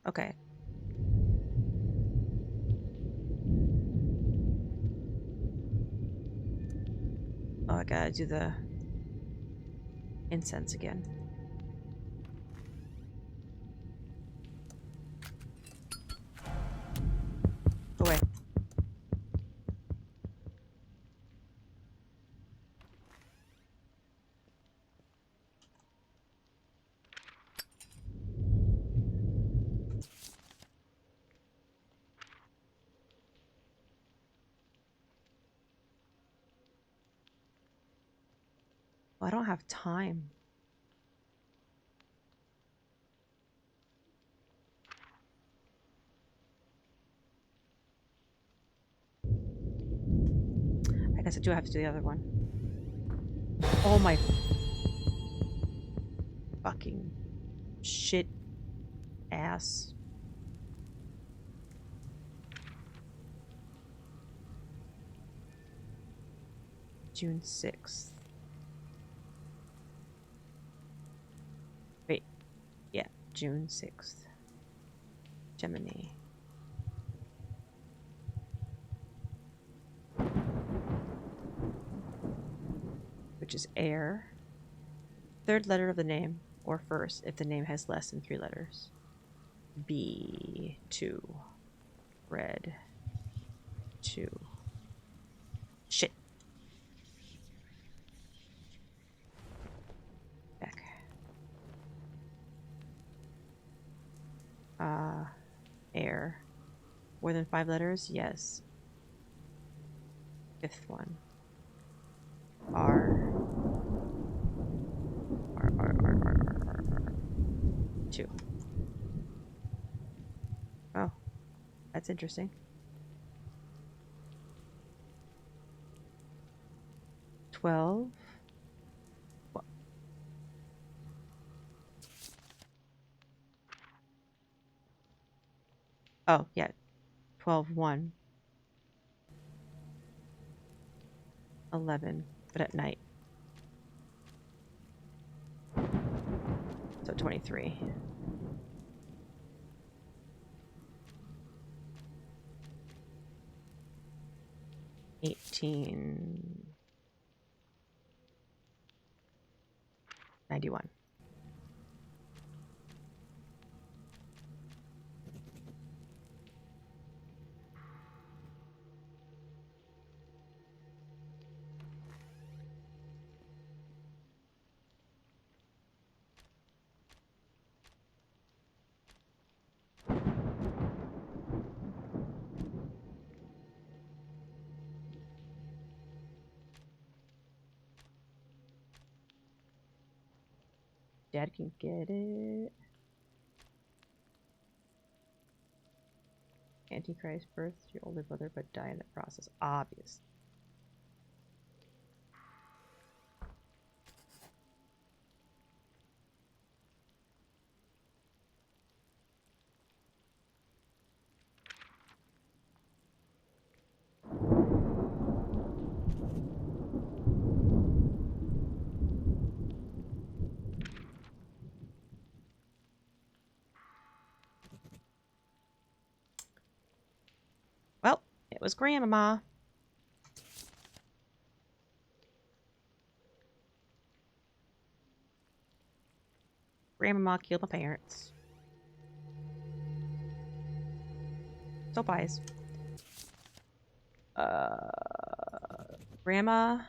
Okay. Oh, I gotta do the incense again. Go away. Oh, I don't have time. I guess I do have to do the other one. Oh my fucking shit ass. June 6th. Wait. Yeah, June 6th. Gemini. Which is air. Third letter of the name. or first if the name has less than 3 letters. B, 2. Red, 2. Shit. Back. Air. More than 5 letters? Yes. 5th one. R. R. 2. Oh. That's interesting. 12. Oh, yeah. 12-1. 11, but at night. So 23. $18.91. Dad can get it. Antichrist birthed your older brother but died in the process. Obvious. Well, it was Grandmama. Grandmama killed my parents. So pies. Grandma.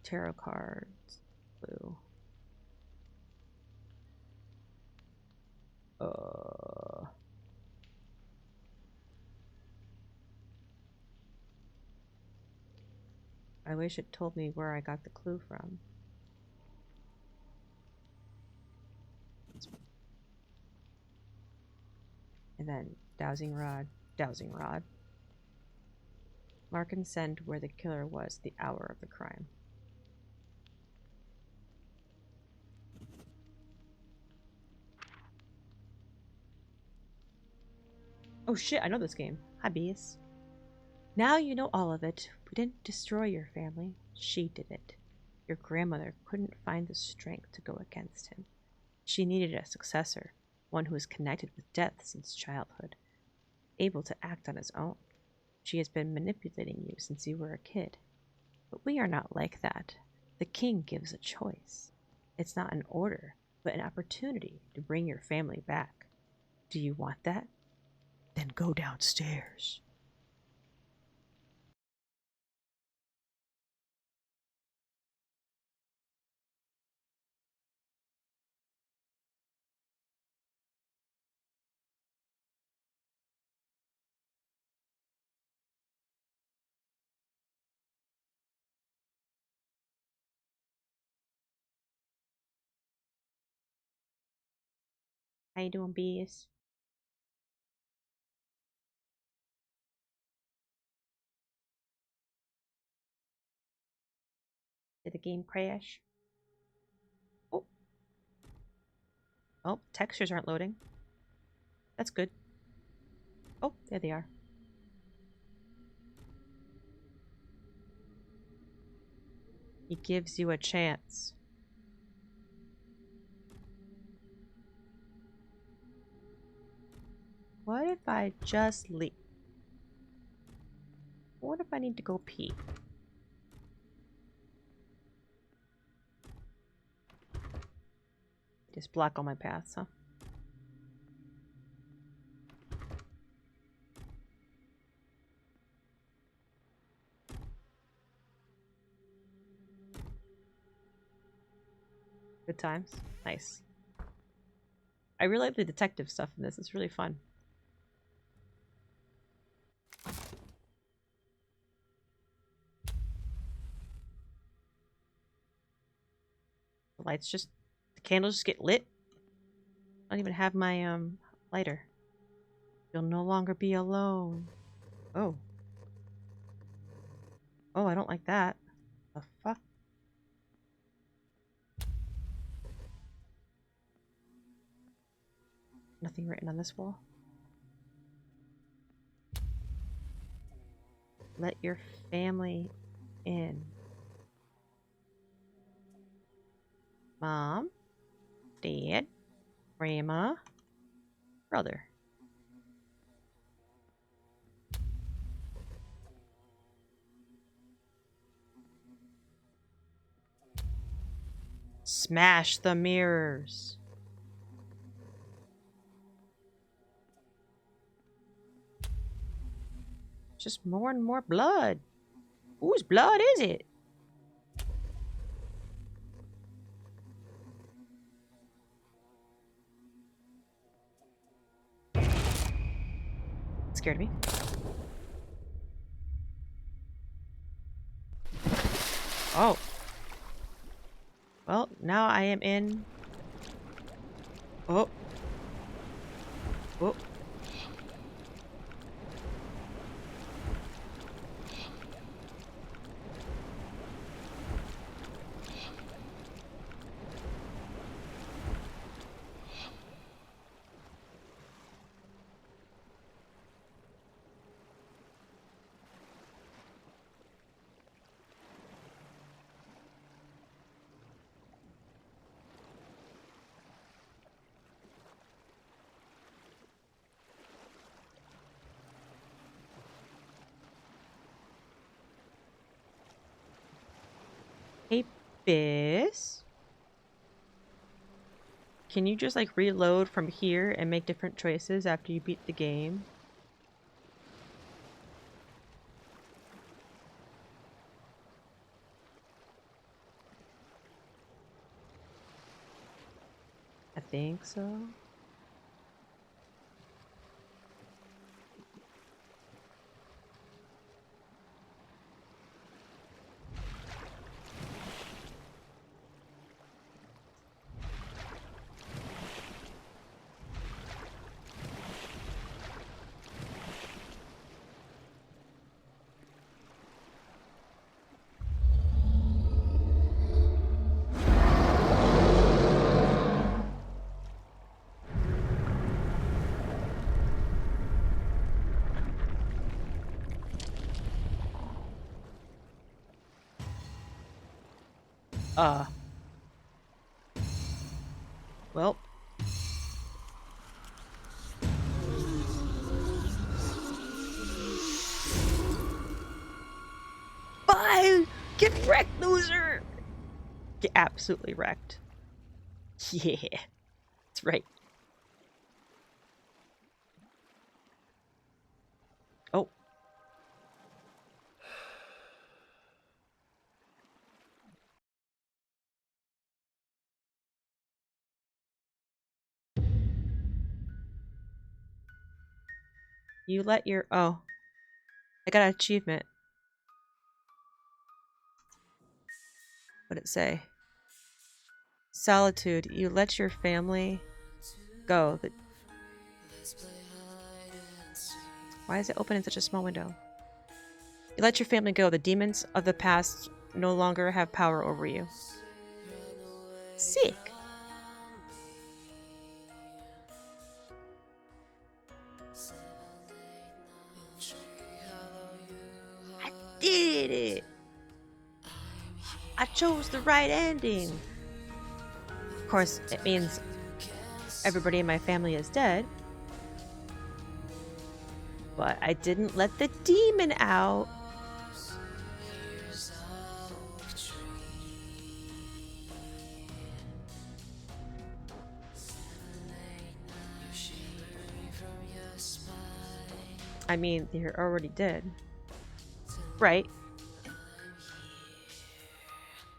Tarot cards. Blue. I wish it told me where I got the clue from. And then dowsing rod, dowsing rod. Mark and send where the killer was the hour of the crime. Oh shit, I know this game. Hi, bees. Now you know all of it. We didn't destroy your family. She did it. Your grandmother couldn't find the strength to go against him. She needed a successor, one who was connected with death since childhood, able to act on his own. She has been manipulating you since you were a kid. But we are not like that. The king gives a choice. It's not an order, but an opportunity to bring your family back. Do you want that? Then go downstairs. How you doing, bees? Did the game crash? Oh. Oh, textures aren't loading. That's good. Oh, there they are. He gives you a chance. What if I just leave? What if I need to go pee? Just block all my paths, huh? Good times. Nice. I really like the detective stuff in this. It's really fun. The lights just... The candles just get lit. I don't even have my, lighter. You'll no longer be alone. Oh. Oh, I don't like that. The fuck? Nothing written on this wall. Let your family in. Mom, Dad, Grandma, brother. Smash the mirrors. Just more and more blood. Whose blood is it? It scared me. Oh. Well, now I am in... Oh. Oh. Hey, Bis. Can you just like reload from here and make different choices after you beat the game? I think so. Well. Bye! Get wrecked, loser! Get absolutely wrecked. Yeah. That's right. Oh. You let your... Oh. I got an achievement. What'd it say? Solitude. You let your family go. Why is it open in such a small window? You let your family go. The demons of the past no longer have power over you. Sick. I did it. I chose the right ending. Of course, it means everybody in my family is dead. But I didn't let the demon out. I mean, they're already dead. Right.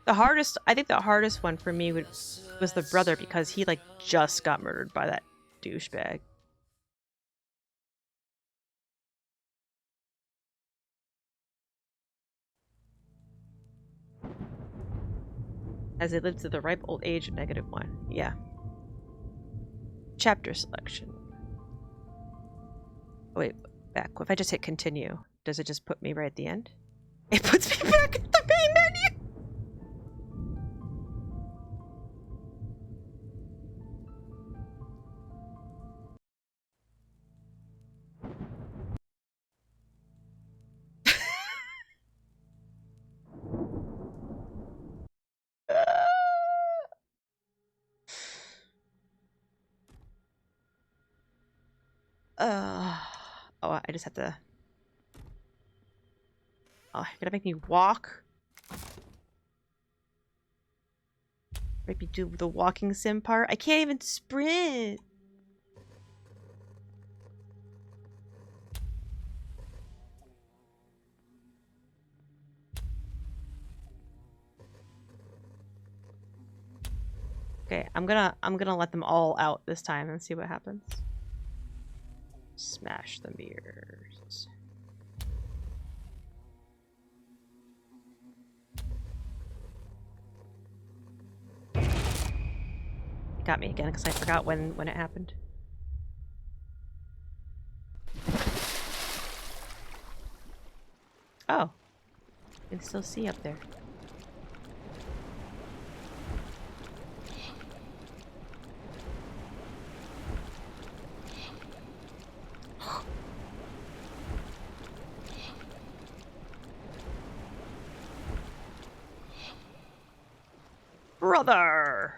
I think the hardest one for me was the brother, because he, like, just got murdered by that douchebag. As they lived to the ripe old age of -1. Yeah. Chapter selection. Oh, wait, back. If I just hit continue, does it just put me right at the end? It puts me back at the main menu! Oh, I just have to... Oh, you're gonna make me walk? Make me do the walking sim part? I can't even sprint! Okay, I'm gonna let them all out this time and see what happens. Smash the mirrors. It got me again because I forgot when it happened. Oh. You can still see up there. Brother!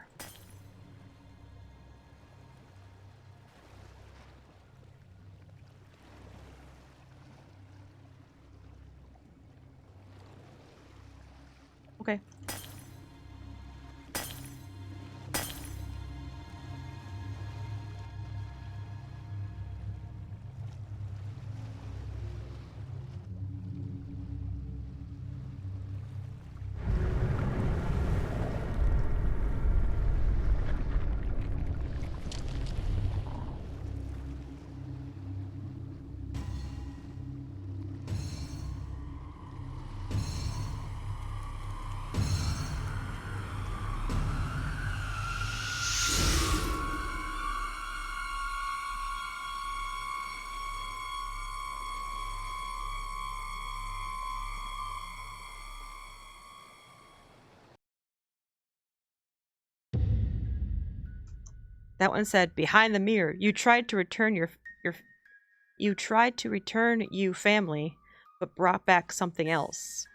Okay. That one said, behind the mirror, you tried to return you tried to return you family, but brought back something else.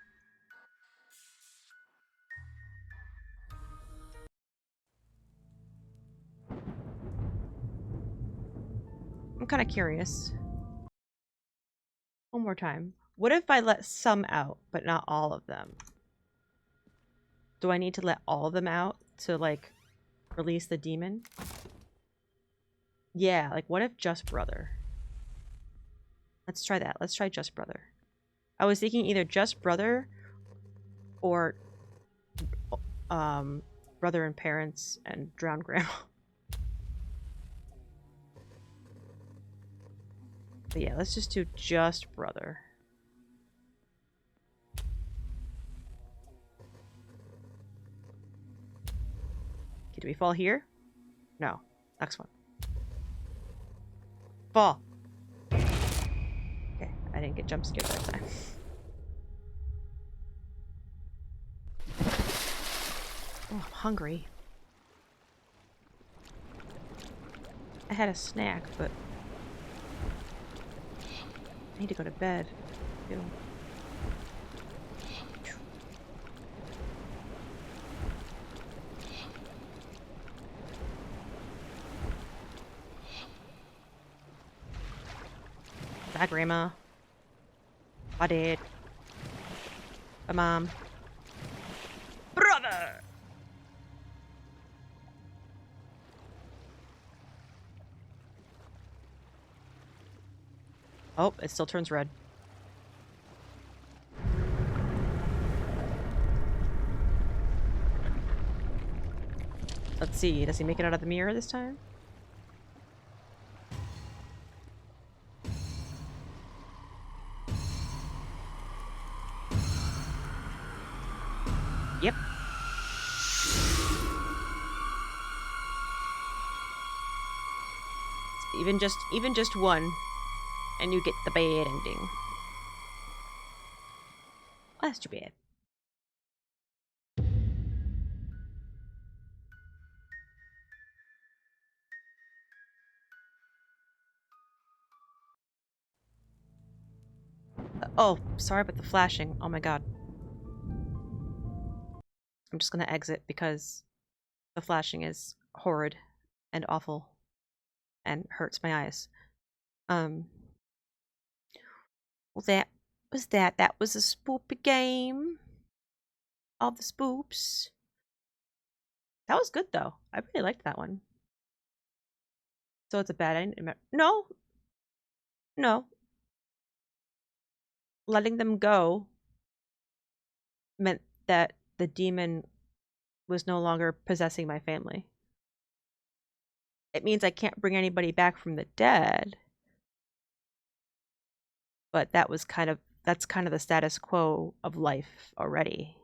I'm kind of curious. One more time. What if I let some out, but not all of them? Do I need to let all of them out to, like, release the demon? Yeah, like, what if just brother? Let's try that. Let's try just brother. I was thinking either just brother or brother and parents and drowned grandma. But yeah, let's just do just brother. Okay, do we fall here? No. Next one. Fall. Okay, I didn't get jump scared that time. Oh, I'm hungry. I had a snack, but I need to go to bed. Ew. Bye, Grandma. Bye, Dad. Bye, Mom. Brother! Oh, it still turns red. Let's see. Does he make it out of the mirror this time? Yep. Even just one, and you get the bad ending. Well, that's too bad. Oh, sorry about the flashing. Oh my god. I'm just gonna exit because the flashing is horrid and awful and hurts my eyes. Well, that was that. That was a spoopy game. All the spoops. That was good though. I really liked that one. So it's a bad ending. No. No. Letting them go meant that the demon was no longer possessing my family. It means I can't bring anybody back from the dead. But that's kind of the status quo of life already.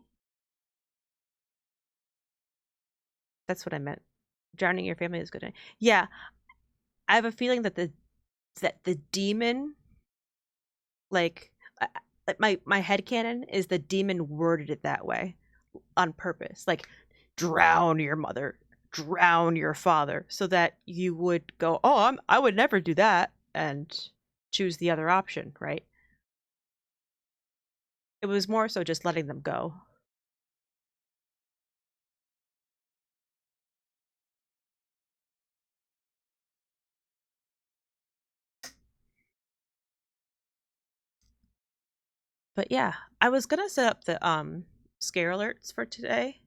That's what I meant. Drowning your family is good. Yeah, I have a feeling that the demon, like my headcanon is the demon worded it that way on purpose, like drown your mother, drown your father, so that you would go, oh, I would never do that, and choose the other option, right? It was more so just letting them go. But yeah, I was gonna set up the scare alerts for today,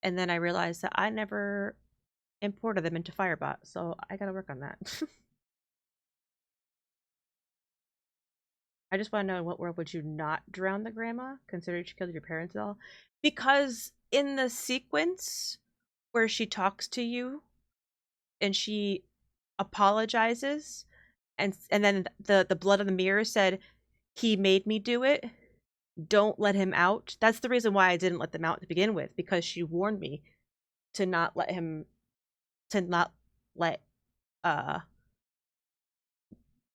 and then I realized that I never imported them into Firebot, so I gotta work on that. I just want to know, in what world would you not drown the grandma, considering she killed your parents and all? Because in the sequence where she talks to you and she apologizes, and then the blood on the mirror said, he made me do it, don't let him out. That's the reason why I didn't let them out to begin with, because she warned me to not let him, to not let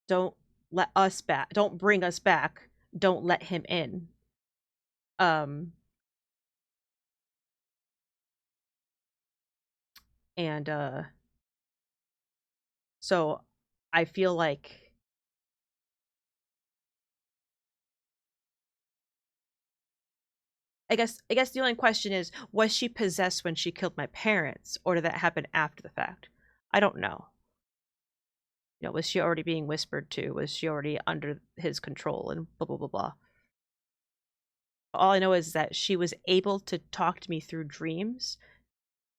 don't let us back, don't bring us back, don't let him in. And so I feel like I guess the only question is, was she possessed when she killed my parents, or did that happen after the fact? I don't know. You know, was she already being whispered to? Was she already under his control and blah blah blah blah? All I know is that she was able to talk to me through dreams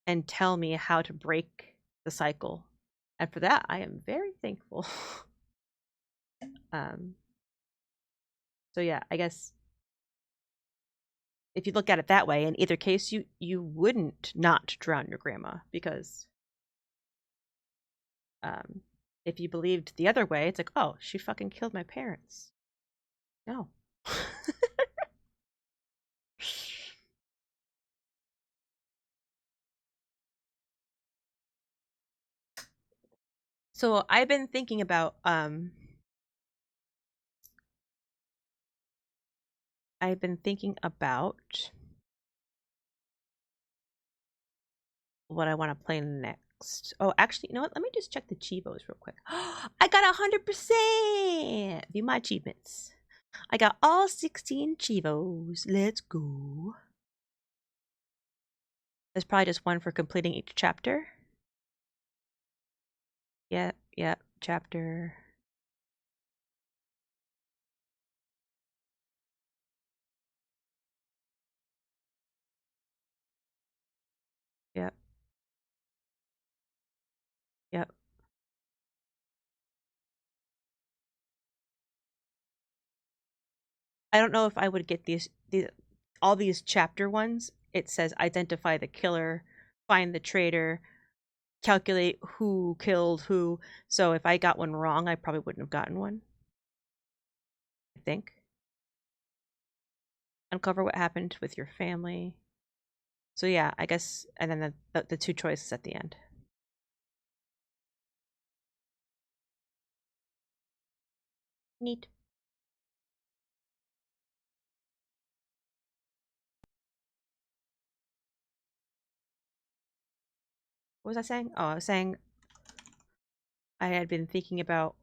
and tell me how to break the cycle. And for that I am very thankful. um so yeah, I guess if you look at it that way, in either case, you wouldn't not drown your grandma, because if you believed the other way, it's like, oh, she fucking killed my parents. No. So I've been thinking about what I want to play next. Oh, actually, you know what? Let me just check the Chivos real quick. I got 100%! View my achievements. I got all 16 Chivos. Let's go. There's probably just one for completing each chapter. Yep, chapter. Yep. Yep. I don't know if I would get these all these chapter ones. It says identify the killer, find the traitor, calculate who killed who. So if I got one wrong, I probably wouldn't have gotten one. I think. Uncover what happened with your family. So yeah, I guess, and then the two choices at the end. Neat. What was I saying? Oh, I was saying I had been thinking about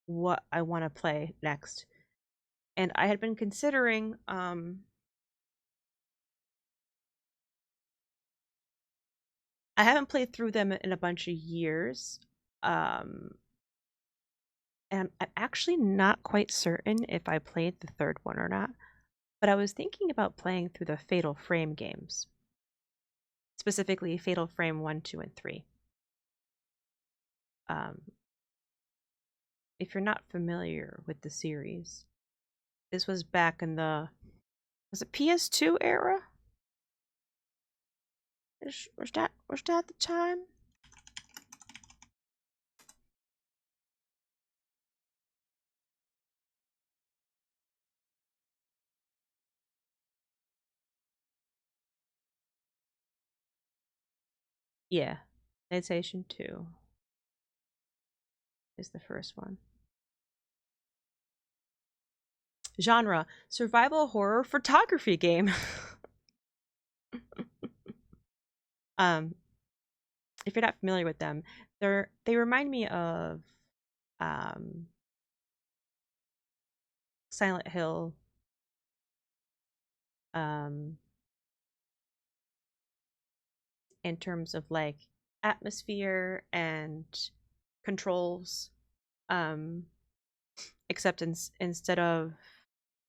what I want to play next. And I had been considering I haven't played through them in a bunch of years. And I'm actually not quite certain if I played the third one or not. But I was thinking about playing through the Fatal Frame games. Specifically Fatal Frame 1, 2, and 3. If you're not familiar with the series, this was back in the, was it PS2 era? Was that the time? Yeah. PlayStation 2 is the first one. Genre: survival horror photography game. If you're not familiar with them, they remind me of Silent Hill, in terms of like atmosphere and controls, except instead of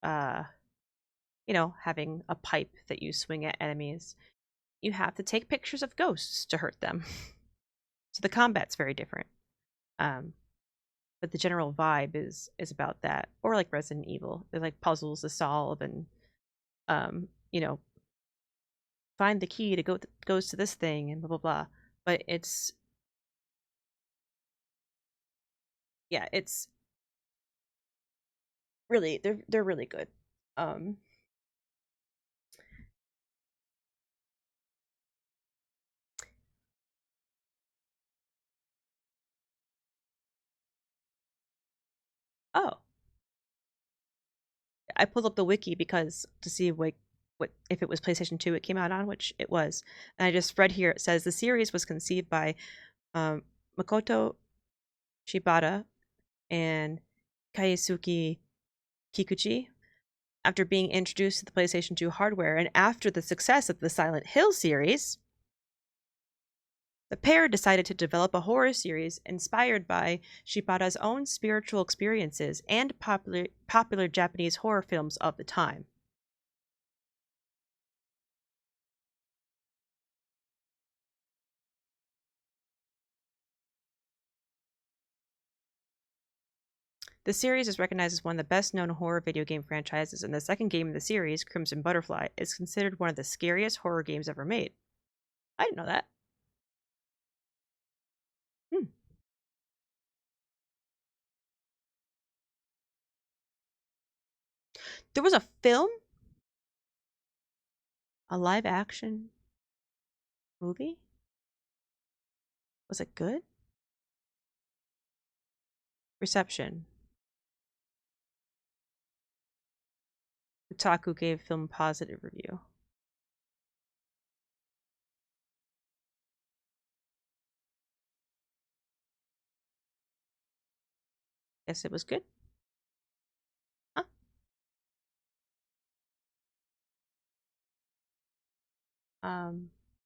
having a pipe that you swing at enemies, you have to take pictures of ghosts to hurt them. So the combat's very different. But the general vibe is about that. Or like Resident Evil. There's like puzzles to solve and find the key to goes to this thing and blah blah blah. But it's really they're really good. Oh, I pulled up the wiki because to see what if it was PlayStation 2 it came out on, which it was. And I just read here, it says the series was conceived by Makoto Shibata and Kaisuke Kikuchi after being introduced to the PlayStation 2 hardware and after the success of the Silent Hill series. The pair decided to develop a horror series inspired by Shibata's own spiritual experiences and popular Japanese horror films of the time. The series is recognized as one of the best-known horror video game franchises, and the second game in the series, Crimson Butterfly, is considered one of the scariest horror games ever made. I didn't know that. There was a film? A live-action movie? Was it good? Reception. Kotaku gave film positive review. Guess it was good. Huh?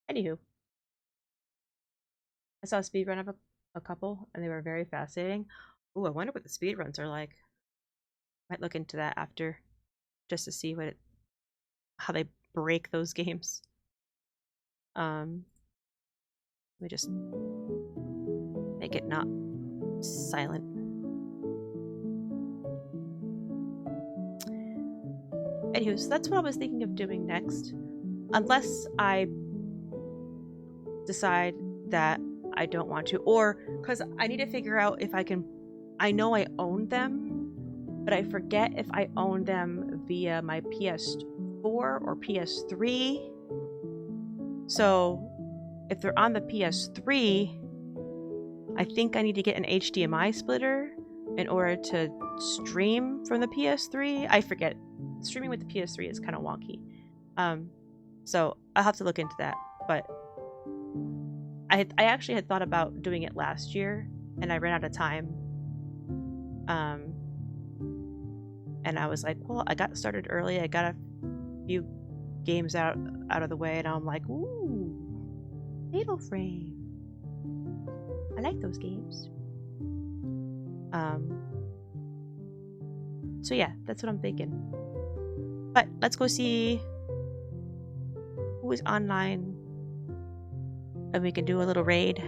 Anywho. I saw a speed run of a couple, and they were very fascinating. Ooh, I wonder what the speed runs are like. Might look into that after, just to see how they break those games. Let me just make it not silent. Anywho, so that's what I was thinking of doing next. Unless I decide that I don't want to. Or, because I need to figure out if I can... I know I own them, but I forget if I own them via my PS4 or PS3. So, if they're on the PS3, I think I need to get an HDMI splitter in order to stream from the PS3. I forget. Streaming with the PS3 is kind of wonky. So I'll have to look into that. But I actually had thought about doing it last year, and I ran out of time. And I was like, well, I got started early. I got a few games out of the way, and I'm like, ooh, Fatal Frame. I like those games. So yeah, that's what I'm thinking. But let's go see who is online, and we can do a little raid.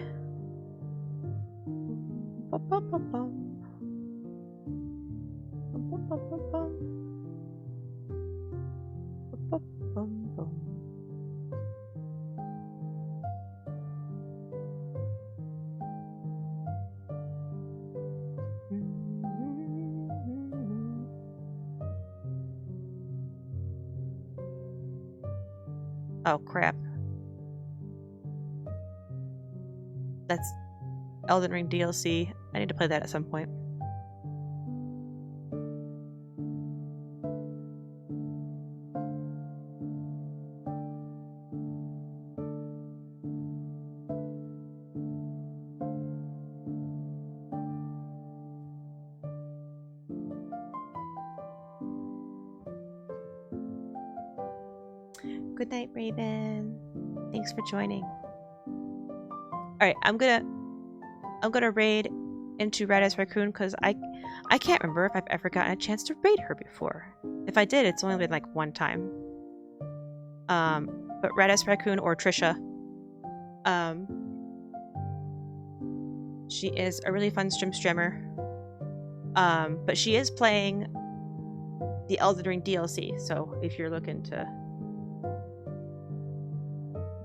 Oh crap. That's Elden Ring DLC. I need to play that at some point. Good night, Raven. Thanks for joining. Alright, I'm gonna raid into Red Eyes Raccoon because I can't remember if I've ever gotten a chance to raid her before. If I did, it's only been like one time. But Red Eyes Raccoon or Trisha. She is a really fun streamer. But she is playing the Elden Ring DLC, so if you're looking to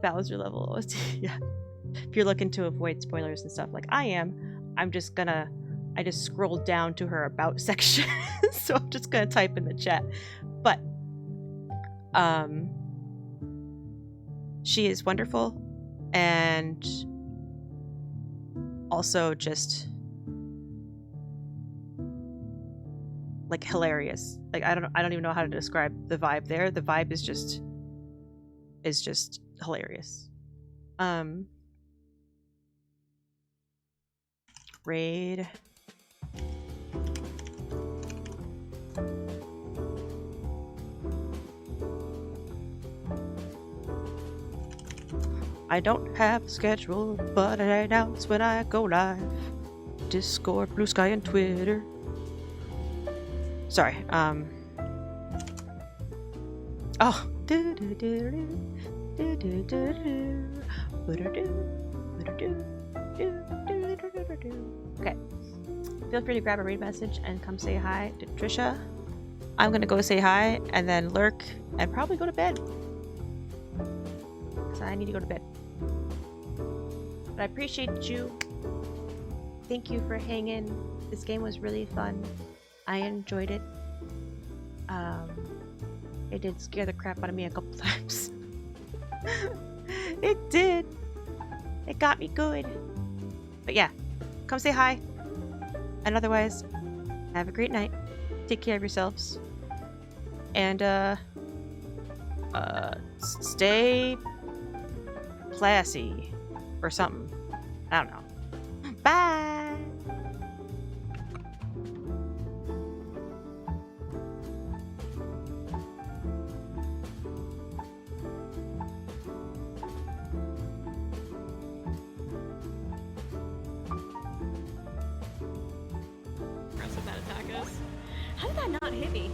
Bowser level, yeah. If you're looking to avoid spoilers and stuff like I am, I just scrolled down to her about section. So I'm just gonna type in the chat. But she is wonderful and also just like hilarious. Like I don't even know how to describe the vibe there. The vibe is just hilarious. Raid. I don't have a schedule, but I announce when I go live. Discord, Blue Sky, and Twitter. Sorry, oh. Okay. Feel free to grab a raid message and come say hi to Trisha. I'm gonna go say hi and then lurk and probably go to bed. Because I need to go to bed. But I appreciate you. Thank you for hanging. This game was really fun. I enjoyed it. It did scare the crap out of me a couple times. It did. It got me good. But yeah, come say hi. And otherwise, have a great night. Take care of yourselves. And stay classy or something. I don't know. Bye. How did that not hit me?